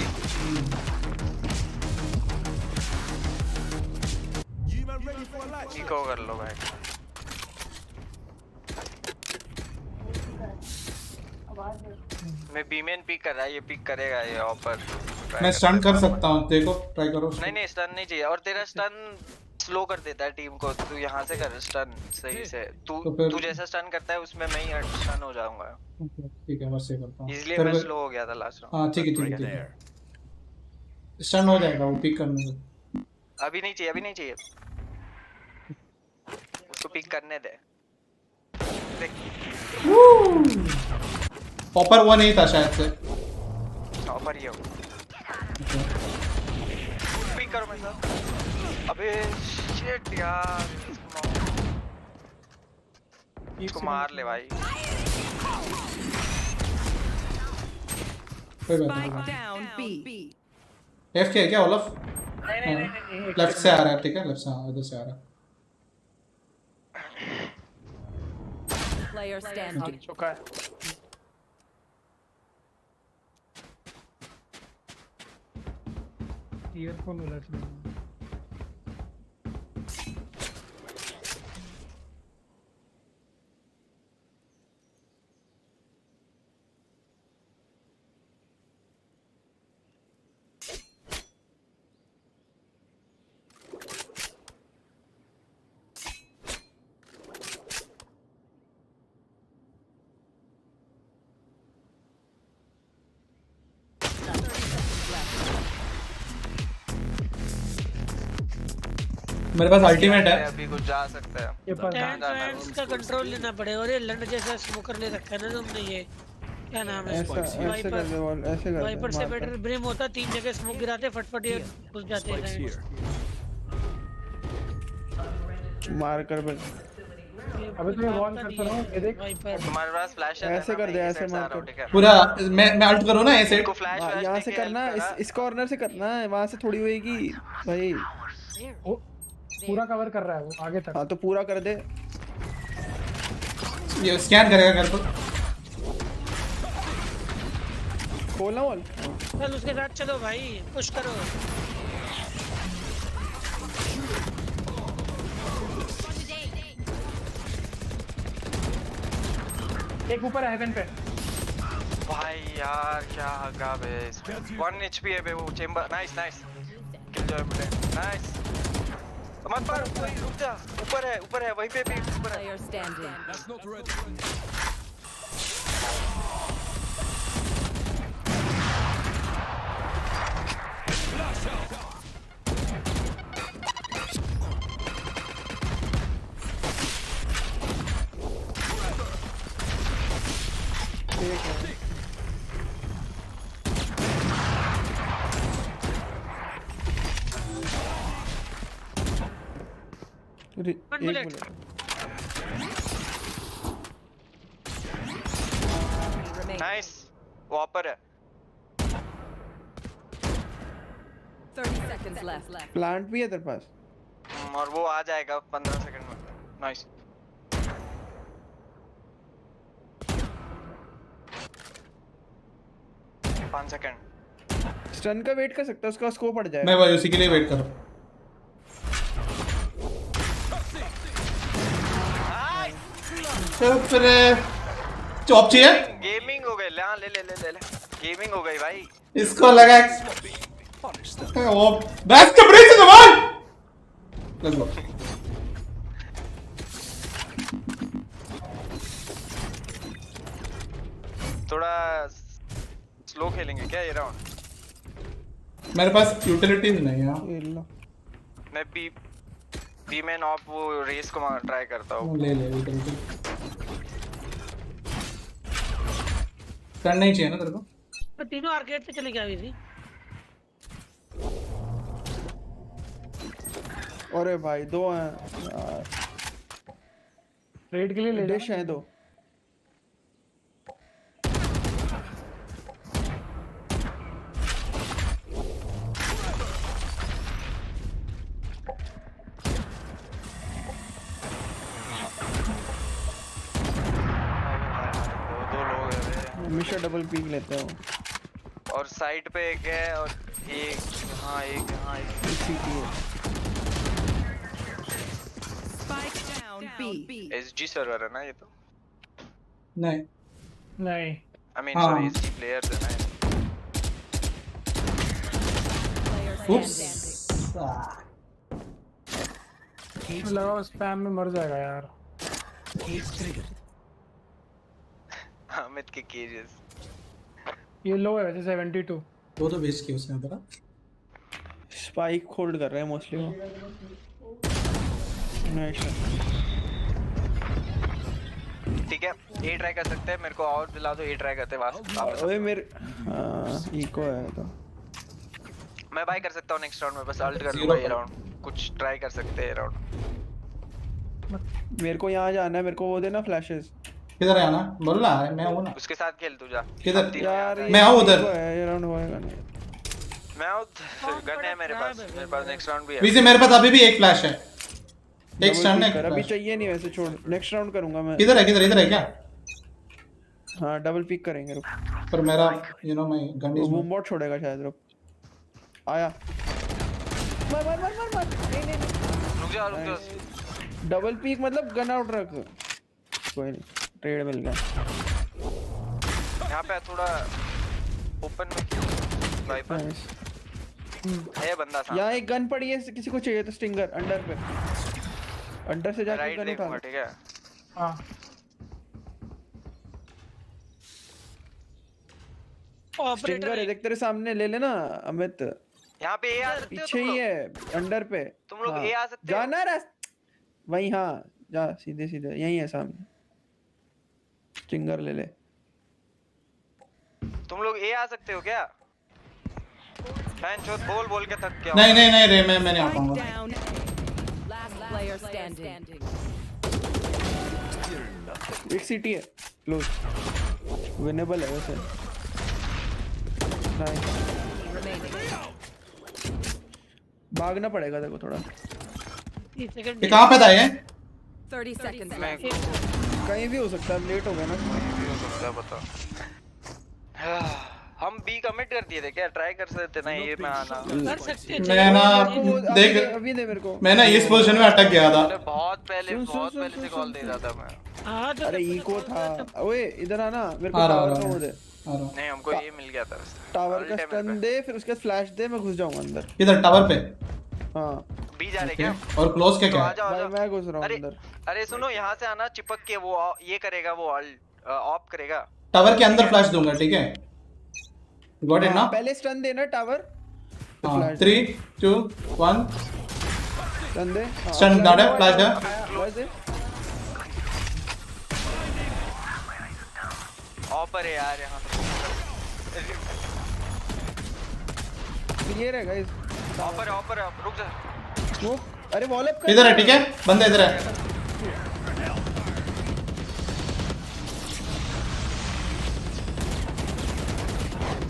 इको कर लो भाई। मैं बीमेन पिक कर रहा है, ये पिक करेगा ये ऑफर। मैं स्टन कर सकता हूँ, देखो ट्राई करो। नहीं स्टन नहीं चाहिए, और तेरा स्टन स्लो कर देता है टीम को। तू यहाँ से कर स्टन सही से। तू जैसा स्टन करता है उसमें मैं ही स्टन हो जाऊंगा। ठीक है, बस ये करता हूँ। इसलिए मैं स्लो हो गया था लास्ट राउंड। हाँ ठीक है। स्टन हो जाएगा वो पिक करने से। अभी नहीं चाहिए। उसको पिक करने दे। ऑफर वो नहीं था शायद से। ऑफर ये हो। पिक करो मेरे साथ। अबे शिट यार, इसको मार ले भाई। Spike down B. एफ क्या है क्या ओलफ? नहीं, लेफ्ट से आ रहा है, ठीक है, लेफ्ट से, हाँ इधर से आ रहा है। Player standing. चुका है। ईयरफोन उलट लिया। मेरे पास अल्टीमेट है। अभी कुछ जा सकते हैं। टैंक्स का कंट्रोल लेना पड़ेगा। और ये लंड जैसा स्मोकर ले रखा है ना तुमने, ये क्या नाम है? वाइपर से बेटर ब्रिम होता, 3 जगह स्मोक गिराते, फटफट ये घुस जाते हैं। मार कर बस। अबे तो मैं वॉल करता रहा हूं, ये देख। तुम्हारे पास फ्लैश है। ऐसे कर दे, ऐसे मार कर। पूरा मैं अल्ट करूँ ना ऐसे। यहाँ से करना, इस कॉर्नर से करना है, वहाँ से थोड़ी होएगी भाई। पूरा कवर कर रहा है वो आगे तक। हाँ तो पूरा कर दे। ये स्कैन करेगा घर पर। खोलना वॉल। चल उसके साथ चलो भाई, पुश करो। एक ऊपर है हेवन पे। भाई यार क्या हगा बे। 1 HP है बे वो चेंबर। नाइस किल जो है मुझे। नाइस मत पर, रुक जा। ऊपर है वहीं पे भी ऊपर है। नाइस वॉपर है। 30 seconds left. प्लांट भी है तेरे पास? और वो आ जाएगा 15 सेकंड में। नाइस। पाँच सेकंड। स्टन का वेट कर सकता है, उसका स्कोप पड़ जाएगा। मैं भाई उसी के लिए वेट कर रहा हूँ। फिर चॉप चाहिए? गेमिंग हो गई, ले ले ले ले ले। गेमिंग हो गई भाई। इसको लगा वो back to break the ball. Let's go. थोड़ा स्लो खेलेंगे क्या ये राउंड? मेरे पास यूटिलिटीज नहीं है। मैं पी में ऑफ वो रेस को ट्राई करता हूँ। ले ले यूटिलिटी। करना ही चाहिए ना तेरे को। तो तीनों आर्केड से चले गए अभी थी। अरे भाई दो हैं यार। रेड के लिए ले डिश है दो। हमेशा डबल पीक लेते हो। और साइड पे एक है और एक हाँ एक हाँ एक सीटी है। एसजी सर्वर है ना ये तो? नहीं नहीं। I mean sorry SG players है ना। Oops. लगाओ स्पैम में मर जाएगा यार। अमित के केजेस। ये लो है वैसे 72। वो तो बेच किया उसने तेरा। स्पाइक होल्ड कर रहे हैं मोस्टली वो। ठीक है ए ट्राई कर सकते हैं, मेरे को और दिला दो, ए ट्राई करते हैं वापस। ओए मेरे इको है तो मैं बाय कर सकता हूँ नेक्स्ट राउंड में, बस अल्ट कर लूंगा ये राउंड। कुछ ट्राई कर सकते हैं राउंड। मेरे को यहाँ जाना है, मेरे को वो देना फ्लैशेस। किधर है ना? बोल ना मैं हूँ ना। उसके साथ खेल तू जा। किधर? यार मैं आऊँ उधर। ये राउंड होएगा नहीं। मैं आऊँ, गन है मेरे पास नेक्स्ट राउंड भी है। वैसे मेरे पास अभी भी एक फ्लैश है। एक स्टन है। अभी चाहिए नहीं वैसे, छोड़ नेक्स्ट राउंड करूंगा मैं। किधर है इधर है क्या? हाँ डबल पिक करेंगे रुक। पर मेरा you know my gun is boom bot छोड़ेगा शायद। रुक आया। मर मर मर मर मर। नहीं रुक जा रुक जा। डबल पिक मतलब गन आउट रख। कोई नहीं, ट्रेड मिल गया। यहाँ पे थोड़ा ओपन में वाइपर है बंदा सामने। यहाँ एक गन पड़ी है, किसी को चाहिए तो स्टिंगर अंडर पे। अंडर से जाके गन उठा। ठीक है हां स्टिंगर है देख तेरे सामने, ले लेना अमित। यहाँ पे ए आ सकते हो पीछे ही है अंडर पे। तुम लोग ए आ सकते हो जाना वहीं। हाँ जा सीधे सीधे यहीं है सामने। स्टिंगर ले ले। तुम लोग ए आ सकते हो क्या? फैन चोद बोल बोल के थक गया। नहीं नहीं नहीं रे मैं नहीं आ पाऊंगा। एक सिटी है क्लोज, विनेबल है वैसे। भागना पड़ेगा देखो थोड़ा। ये कहाँ पे था ये? 30 seconds left. कहीं भी हो सकता है, लेट हो गया ना। कहीं भी हो सकता है बता। हम बी कमिट कर दिए थे क्या? ट्राई कर सकते ना ये में आना। कर सकते हैं। मैं ना देख अभी दे मेरे को। मैं ना इस पोजीशन में अटक गया था। बहुत पहले से कॉल दे रहा था मैं। अरे इको था। ओए इधर आना, मेरे को टावर का वो दे। नहीं हमको ये मिल गया था। टावर का स्टन दे, फिर उसके फ्लैश दे, मैं घुस जाऊंगा अंदर। इधर टावर पे? हां बी जा रहे क्या? और क्लोज क्या क्या? भाई मैं घुस रहा हूं अंदर। अरे सुनो यहाँ से आना, चिपक के वो ये करेगा, वो ऑफ करेगा। टावर के अंदर फ्लैश दूंगा ठीक है? गॉट इट ना? पहले स्टन देना टावर। 3 2 1 स्टन दे। स्टन डाल फ्लैश दे। ऑपर है यार यहाँ पे। क्लियर है गाइस। ऑपर रुक जा। स्मोक। अरे वॉल अप कर। इधर है ठीक है? बंदा इधर है।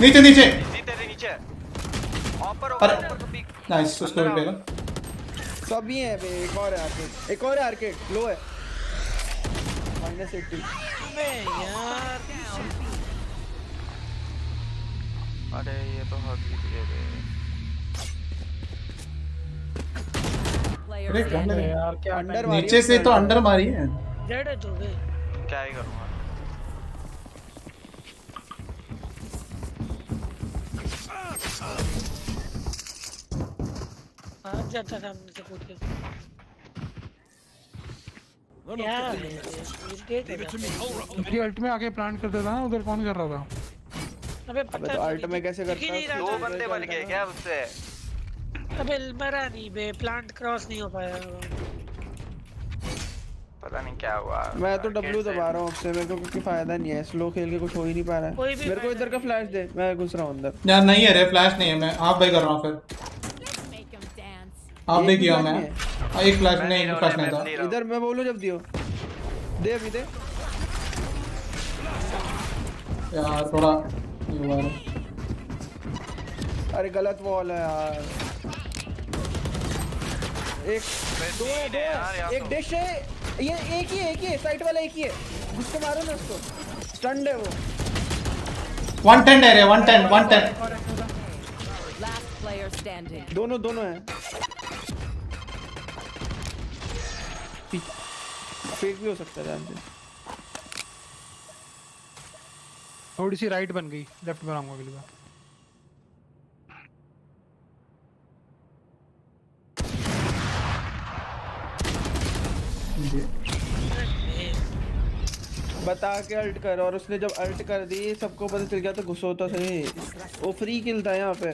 नीचे नीचे ऑपर को पिक। नाइस उसको भी पेगा सब ही है बे। एक और है आर्केड, एक और है आर्केड लो है -80। अबे यार अरे ये तो हक ही दिए बे। अरे यार क्या अंडर नीचे से तो अंडर मारी है। डेड है तू बे। क्या ही करूँगा। भाग जाता सामने से कूद के। यार इरिटेट मेरी अल्ट में आके प्लांट कर देता ना, उधर कौन कर रहा था? अबे पता तो अल्ट में कैसे करता है? है? 2 बंदे बन गए क्या उससे? अबे मरा नहीं बे, प्लांट क्रॉस नहीं हो पाया। पता नहीं क्या हुआ। मैं तो W दबा रहा हूँ उससे, मेरे को कोई फायदा नहीं है, स्लो खेल के कुछ हो ही नहीं पा रहा है। मेरे को इधर का फ्लैश दे, मैं घुस रहा हूँ अंदर। यार नहीं है रे, फ्लैश नहीं है, मैं आप भाई कर रहा हूँ फिर। आप भी किया मैं एक फ्लैश नहीं, एक फ्लैश नहीं था इधर। मैं बोलूँ जब दियो दे, अभी दे यार, थोड़ा ये हुआ है। अरे गलत वॉल है यार। एक दो है, एक डिश है, ये एक ही है साइड वाला, एक ही है जिसको मारो ना उसको, स्टंड है वो। 110 है रे, 110 दोनों है। फेक भी हो सकता है ध्यान से। थोड़ी सी राइट बन गई, लेफ्ट बनाऊंगा अगली बार। बता के अल्ट कर, और उसने जब अल्ट कर दी सबको पता चल गया तो घुसो तो सही। वो फ्री किल था यहाँ पे।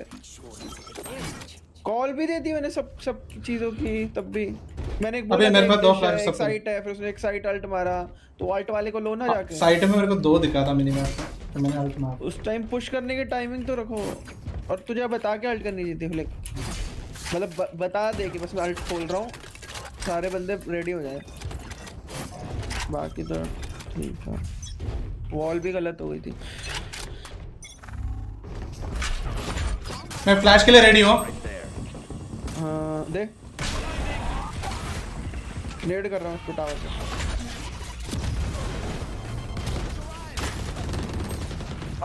कॉल भी दे दी मैंने सब चीजों की, तब भी मैंने एक बोला मेरे पास 2 फ्लैश एक साइट है, फिर उसने एक साइट अल्ट मारा, तो अल्ट वाले को लो ना जाके। साइट में मेरे को 2 दिखा था मिनी मैप में, तो मैंने अल्ट मारा। उस टाइम पुश करने की टाइमिंग तो रखो, और तुझे बता के अल्ट करनी चाहिए फ्लिक। मतलब बता दे कि बस मैं अल्ट खोल रहा हूँ, सारे बंदे रेडी हो जाए। बाकी तो ठीक है। वॉल भी गलत हो गई थी। मैं फ्लैश के लिए रेडी हूँ। हाँ दे, नेड कर रहा हूँ उसको टावर पे।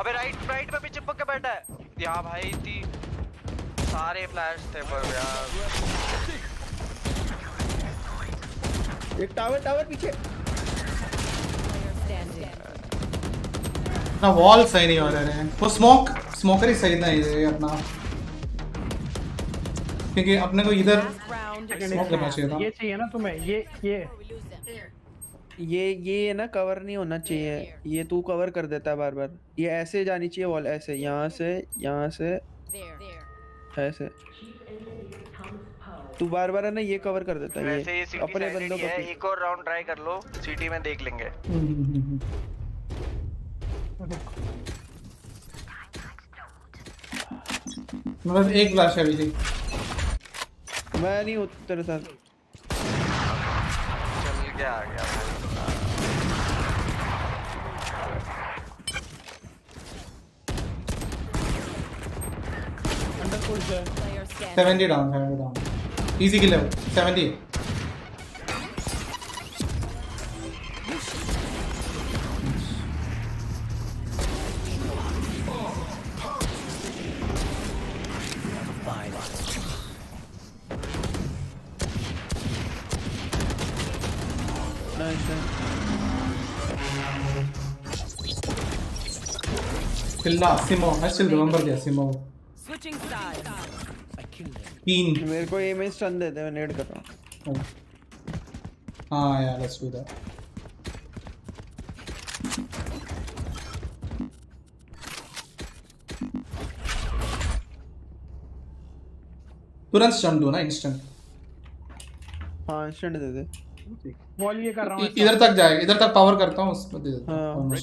अबे राइट पे भी चिपक के बैठा है यहाँ भाई। थी सारे फ्लैश थे पर यार। एक टावर पीछे ना, वॉल सही नहीं हो रहे हैं। वो स्मोकर ही सही नहीं है अपना, क्योंकि अपने को इधर स्मोक करना चाहिए था। ये चाहिए ना तुम्हें, ये ना कवर नहीं होना चाहिए, ये तू कवर कर देता है बार बार। ये ऐसे जानी चाहिए वॉल, ऐसे यहाँ से ऐसे। तू बार बार है ना ये कवर कर देता है। वैसे ये सिटी अपने बंदों को एक और राउंड ट्राई कर लो, सिटी में देख लेंगे। मतलब एक फ्लैश है अभी। मैं नहीं हूँ तेरे साथ। चल क्या आ गया भाई। अंडर पुश है। 70 डाउन इजी किल है 70। Still Simo, I still remember the Simo. मेरे को एम में स्टन देते, मैं नेड कर रहा हूँ। हाँ यार, let's do that. तुरंत स्टन दो ना, इंस्टेंट। हाँ इंस्टेंट दे दे। वॉल ये कर रहा हूँ। इधर तक जाएगा, इधर तक पावर करता हूँ, उसमें दे देता हूँ।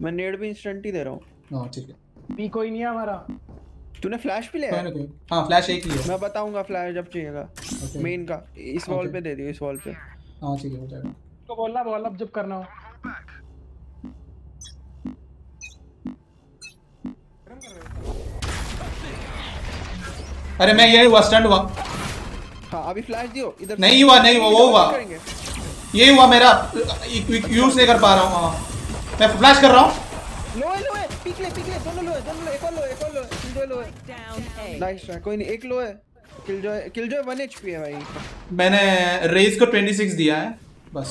मैं नेड भी इंस्टेंट ही दे रहा हूँ। हाँ ठीक है। बी कोई नहीं है हमारा। तूने फ्लैश भी लिया है? हाँ फ्लैश एक ही है। मैं बताऊंगा फ्लैश जब चाहिएगा। मेन का इस वॉल पे दे दियो, इस वॉल पे। हाँ ठीक है, हो जाएगा। तो बोलना बॉल अब जब करना हो। अरे मैं ये हुआ स्टंट हुआ। हाँ अभी फ्लैश दियो इधर। नहीं हुआ वो हुआ, ये हुआ मेरा यूज नहीं कर पा रहा हूँ। हाँ मैं फ्लैश कर रहा हूँ। लो है पिक ले दोनों लो है एक और लो है किलजॉय लो है। नाइस ट्राई, कोई नहीं एक लो है। किलजॉय 1 HP है भाई। मैंने रेज को 26 दिया है बस।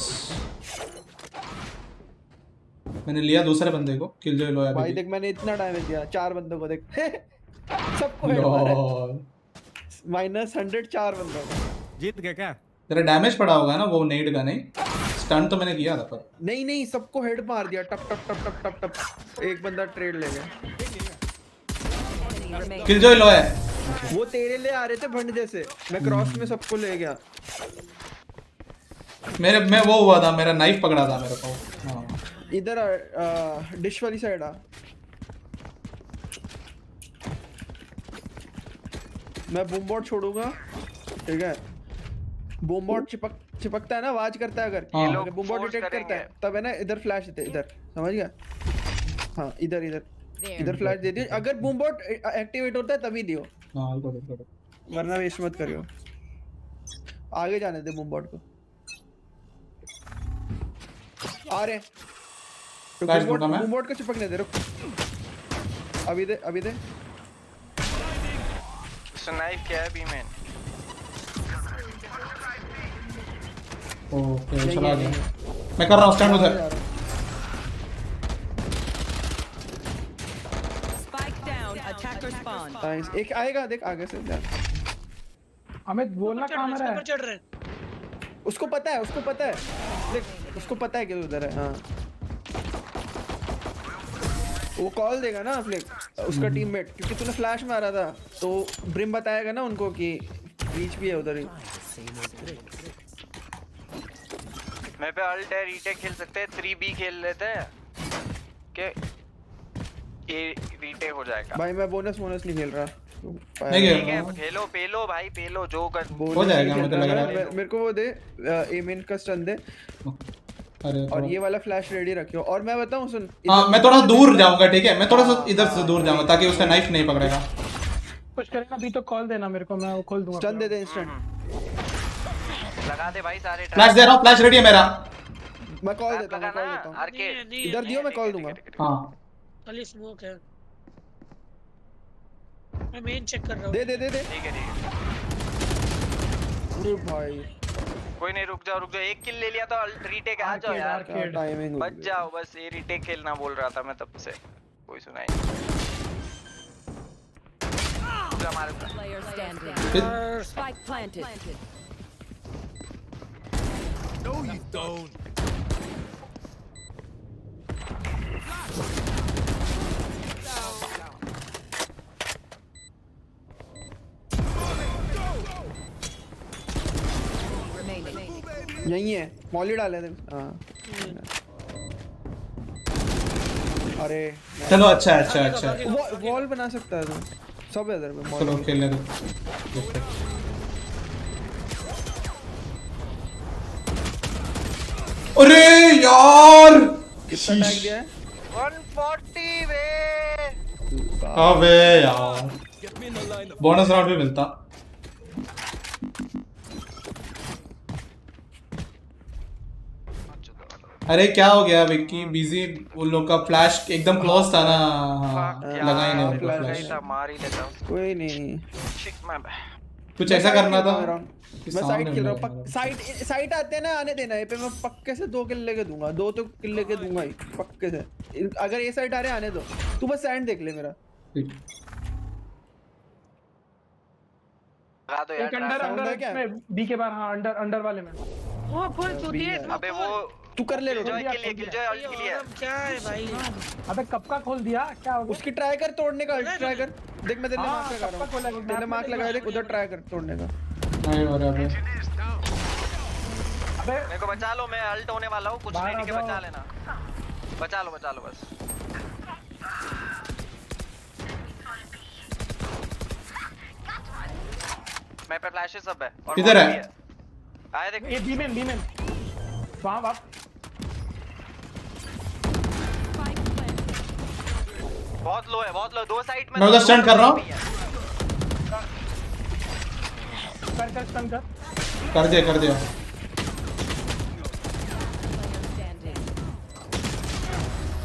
मैंने लिया दूसरे बंदे को, किलजॉय लो है भाई देख मैंने इतना डैमेज दिया 4 बंदों को देख। सबको हेड मारा -100 4 बंदों को। जीत गया क्या? तेरा डैमेज पड़ा होगा ना वो नेड का। नहीं स्टंट तो मैंने किया था पर नहीं सबको हेड मार दिया टप टप। एक बंदा ट्रेड ले गया। किलजॉय लो है। वो तेरे लिए आ रहे थे भंड जैसे, मैं क्रॉस में सबको ले गया। मैं वो हुआ था, मेरा नाइफ पकड़ा था मेरे को। हाँ इधर डिश वाली साइड आ। मैं बूम बोर्ड छोड़ूंगा, ठीक है? बूम बोर्ड चिपकता है ना, आवाज करता है अगर बूम बोर्ड डिटेक्ट करता है तब है ना इधर फ्लैश देते, इधर समझ गया? हाँ इधर फ्लैश दे दियो। अगर बूम बोर्ड एक्टिवेट होता है तभी दियो, वरना वेस्ट मत करियो। आगे जाने दे बूम बोर्ड को। आ रहे बूम बोर्ड को चिपकने दे। रुक अभी दे नाइफ क्या है बीमैन? ओके चला गया। मैं कर रहा हूँ स्टैंड उधर। एक आएगा देख आगे से। अमित बोलना कहाँ रहा है? चढ़ रहे। उसको पता है देख, उसको पता है कि उधर है। हाँ वो कॉल देगा ना फ्लिक, उसका टीममेट, क्योंकि तूने फ्लैश मारा था तो ब्रिम बताएगा ना उनको कि रीच भी है उधर ही। मैं पे अल्ट है, रीटेक खेल सकते हैं, 3B खेल लेते हैं के ये रीटेक हो जाएगा। भाई मैं बोनस नहीं खेल रहा। नहीं खेलो पेलो भाई, पेलो जो कर हो जाएगा मुझे लग रहा है। मेरे को वो दे एमिन का स्टन दे। अरे और ये वाला फ्लैश रेडी रखियो। और मैं बताऊं सुन, हाँ मैं थोड़ा दूर जाऊंगा, ठीक है? मैं थोड़ा सा इधर से दूर जाऊंगा ताकि उसका नाइफ नहीं पकड़ेगा। कुछ करेगा अभी तो कॉल देना मेरे को, मैं वो खोल दूंगा। स्टन दे दे इंस्टेंट। लगा दे भाई सारे। फ्लैश दे रहा हूं, फ्लैश रेडी है मेरा। मैं कॉल देता हूं। इधर दियो, मैं कॉल दूंगा। हां खाली स्मोक है, मैं मेन चेक कर रहा हूं। दे ठीक है अरे भाई कोई नहीं, रुक जाओ एक किल ले लिया तो रीटेक आ जाओ यार। टाइमिंग बच जाओ बस, ये रीटेक खेलना बोल रहा था मैं तब से, कोई सुना ही नहीं। Spike planted. No, you don't. यही है, मॉली डाले थे। हाँ अरे चलो अच्छा वॉल बना सकता है तू, सब है इधर पे। चलो खेलने दो। अरे यार कितना टैग दिया है? 140 वे। अबे यार बोनस राउंड भी मिलता। अरे क्या हो गया विक्की? बिजी उन लोग का फ्लैश एकदम क्लोज था ना। लगा ही नहीं उनको फ्लैश। मार ही लेता हूं। कोई नहीं, कुछ ऐसा करना था। मैं साइड खेल रहा हूं। साइड आते हैं ना, आने देना। ये पे मैं पक्के से 2 किल लेके दूंगा, 2 तो किल लेके दूंगा ही पक्के से। अगर ये साइड आ रहे आने दो, तू बस सैंड देख ले मेरा। लगा दो यार। एक अंडर क्या में बी के बाहर। हाँ अंडर वाले में। वो खोल तू दिए। अबे वो तू कर ले। किलजॉय के लिए अल्ट के लिए क्या है भाई? अबे कब का खोल दिया? क्या हो गया? उसकी ट्राई कर तोड़ने का, ट्राई कर। देख मैं तेरे मार्क लगा रहा हूं, तेरे मार्क लगाया देख, उधर ट्राई कर तोड़ने का। नहीं हो रहा। अबे मेरे को बचा लो, मैं अल्ट होने वाला हूं, कुछ नहीं ठीक है, बचा लेना। बचा लो बस। मैं पे फ्लैशेस सब है। और किधर है? आए देख। ये बी में वहां बाप। बहुत लो है, 2 साइड में। मैं उधर स्टंट कर रहा हूं। कर स्टन कर कर दिया कर दिया।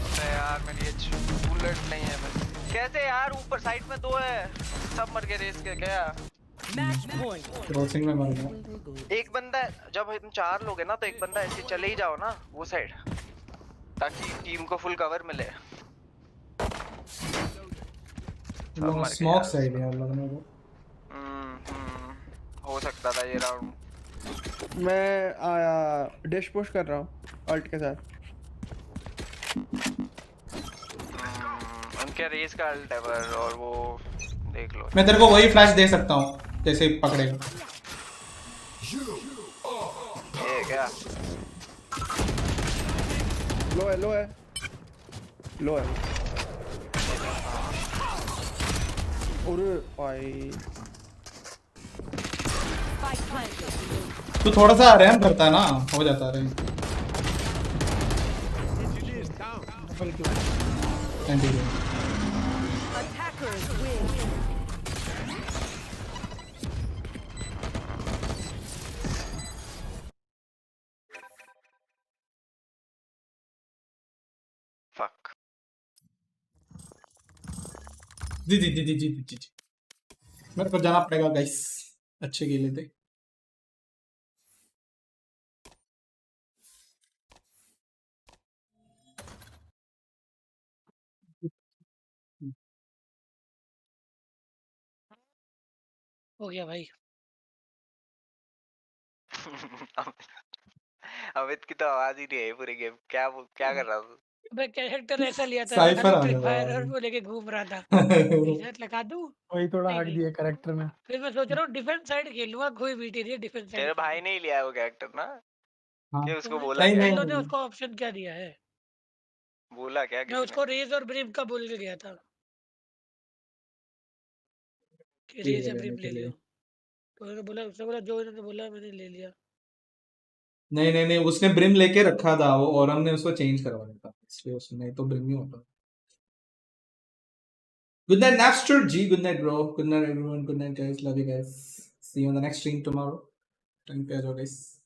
अरे यार मेरी ये बुलेट नहीं है बस। कैसे यार ऊपर साइड में दो है, सब मर गए रेस के क्या? क्रॉसिंग में मर गया। एक बंदा जब हम 4 लोग हैं ना तो एक बंदा ऐसे चले ही जाओ ना वो साइड, ताकि टीम को फुल कवर मिले। स्मोक साइड है लगने को। हो सकता था ये राउंड। मैं डैश पुश कर रहा हूँ अल्ट के साथ। उनके रेस का अल्ट है और वो देख लो। मैं तेरे को वही फ्लैश दे सकता हूँ जैसे पकड़ेगा। ये क्या? लो है लो है लो है। अरे भाई तू थोड़ा सा रैम करता है ना, हो जाता है। फक। जी जी जी जी जी जी जी। मेरे को जाना पड़ेगा गाइस, अच्छे खेले थे। हो गया भाई। अमित की तो आवाज ही नहीं है पूरे गेम। क्या कर रहा था? मैं कैरेक्टर ऐसा लिया था साइफर खाली आ फ्री गया फायर और था। वो लेके घूम रहा था। टी-शर्ट लगा दूं? वही थोड़ा नहीं हट नहीं। दिया कैरेक्टर में। फिर मैं सोच रहा हूँ डिफेंस साइड खेलूंगा, कोई बीटी नहीं डिफेंस साइड। तेरे भाई ने ही लिया है वो कैरेक्टर ना? हाँ। कि तो उसको मैं बोला क्या? येलो ने उसको ऑप्शन क्या दिया है? बोला क्या मैं किसी उसको रेज और ब्रिम का बोल के गया था कि रेज या ब्रिम ले लियो, तो उसने बोला जो इन्होंने बोला मैंने ले लिया। नहीं नहीं नहीं, उसने ब्रिम लेके रखा था वो और हमने उसको चेंज करवाया था, इसलिए उसने तो ब्रिम ही होता। Good night Napster ji, good night bro, good night everyone, good night guys, love you guys, see you on the next stream tomorrow. Time पे आ जाओ गाइस।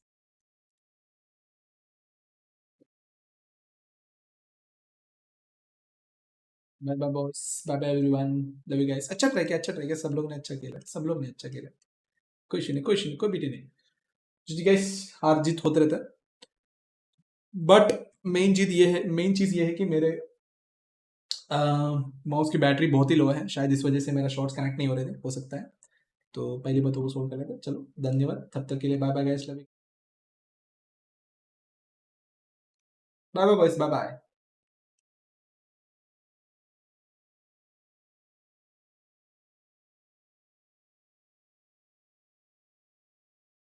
Bye bye boss, bye bye everyone, love you guys. अच्छा try किया, अच्छा try किया, सब लोग ने अच्छा खेला, सब लोग ने अच्छा खेला। कुछ नहीं कुछ नहीं, कोई बीटी नहीं जी गाइस, हार जीत होते रहता है। बट मेन चीज ये है कि मेरे माउस की बैटरी बहुत ही लो है, शायद इस वजह से मेरा शॉर्ट्स कनेक्ट नहीं हो रहे थे, हो सकता है। तो पहली बात वो सोल्व कर लेते। चलो धन्यवाद, तब तक के लिए bye bye guys, love you, bye bye boys, bye bye.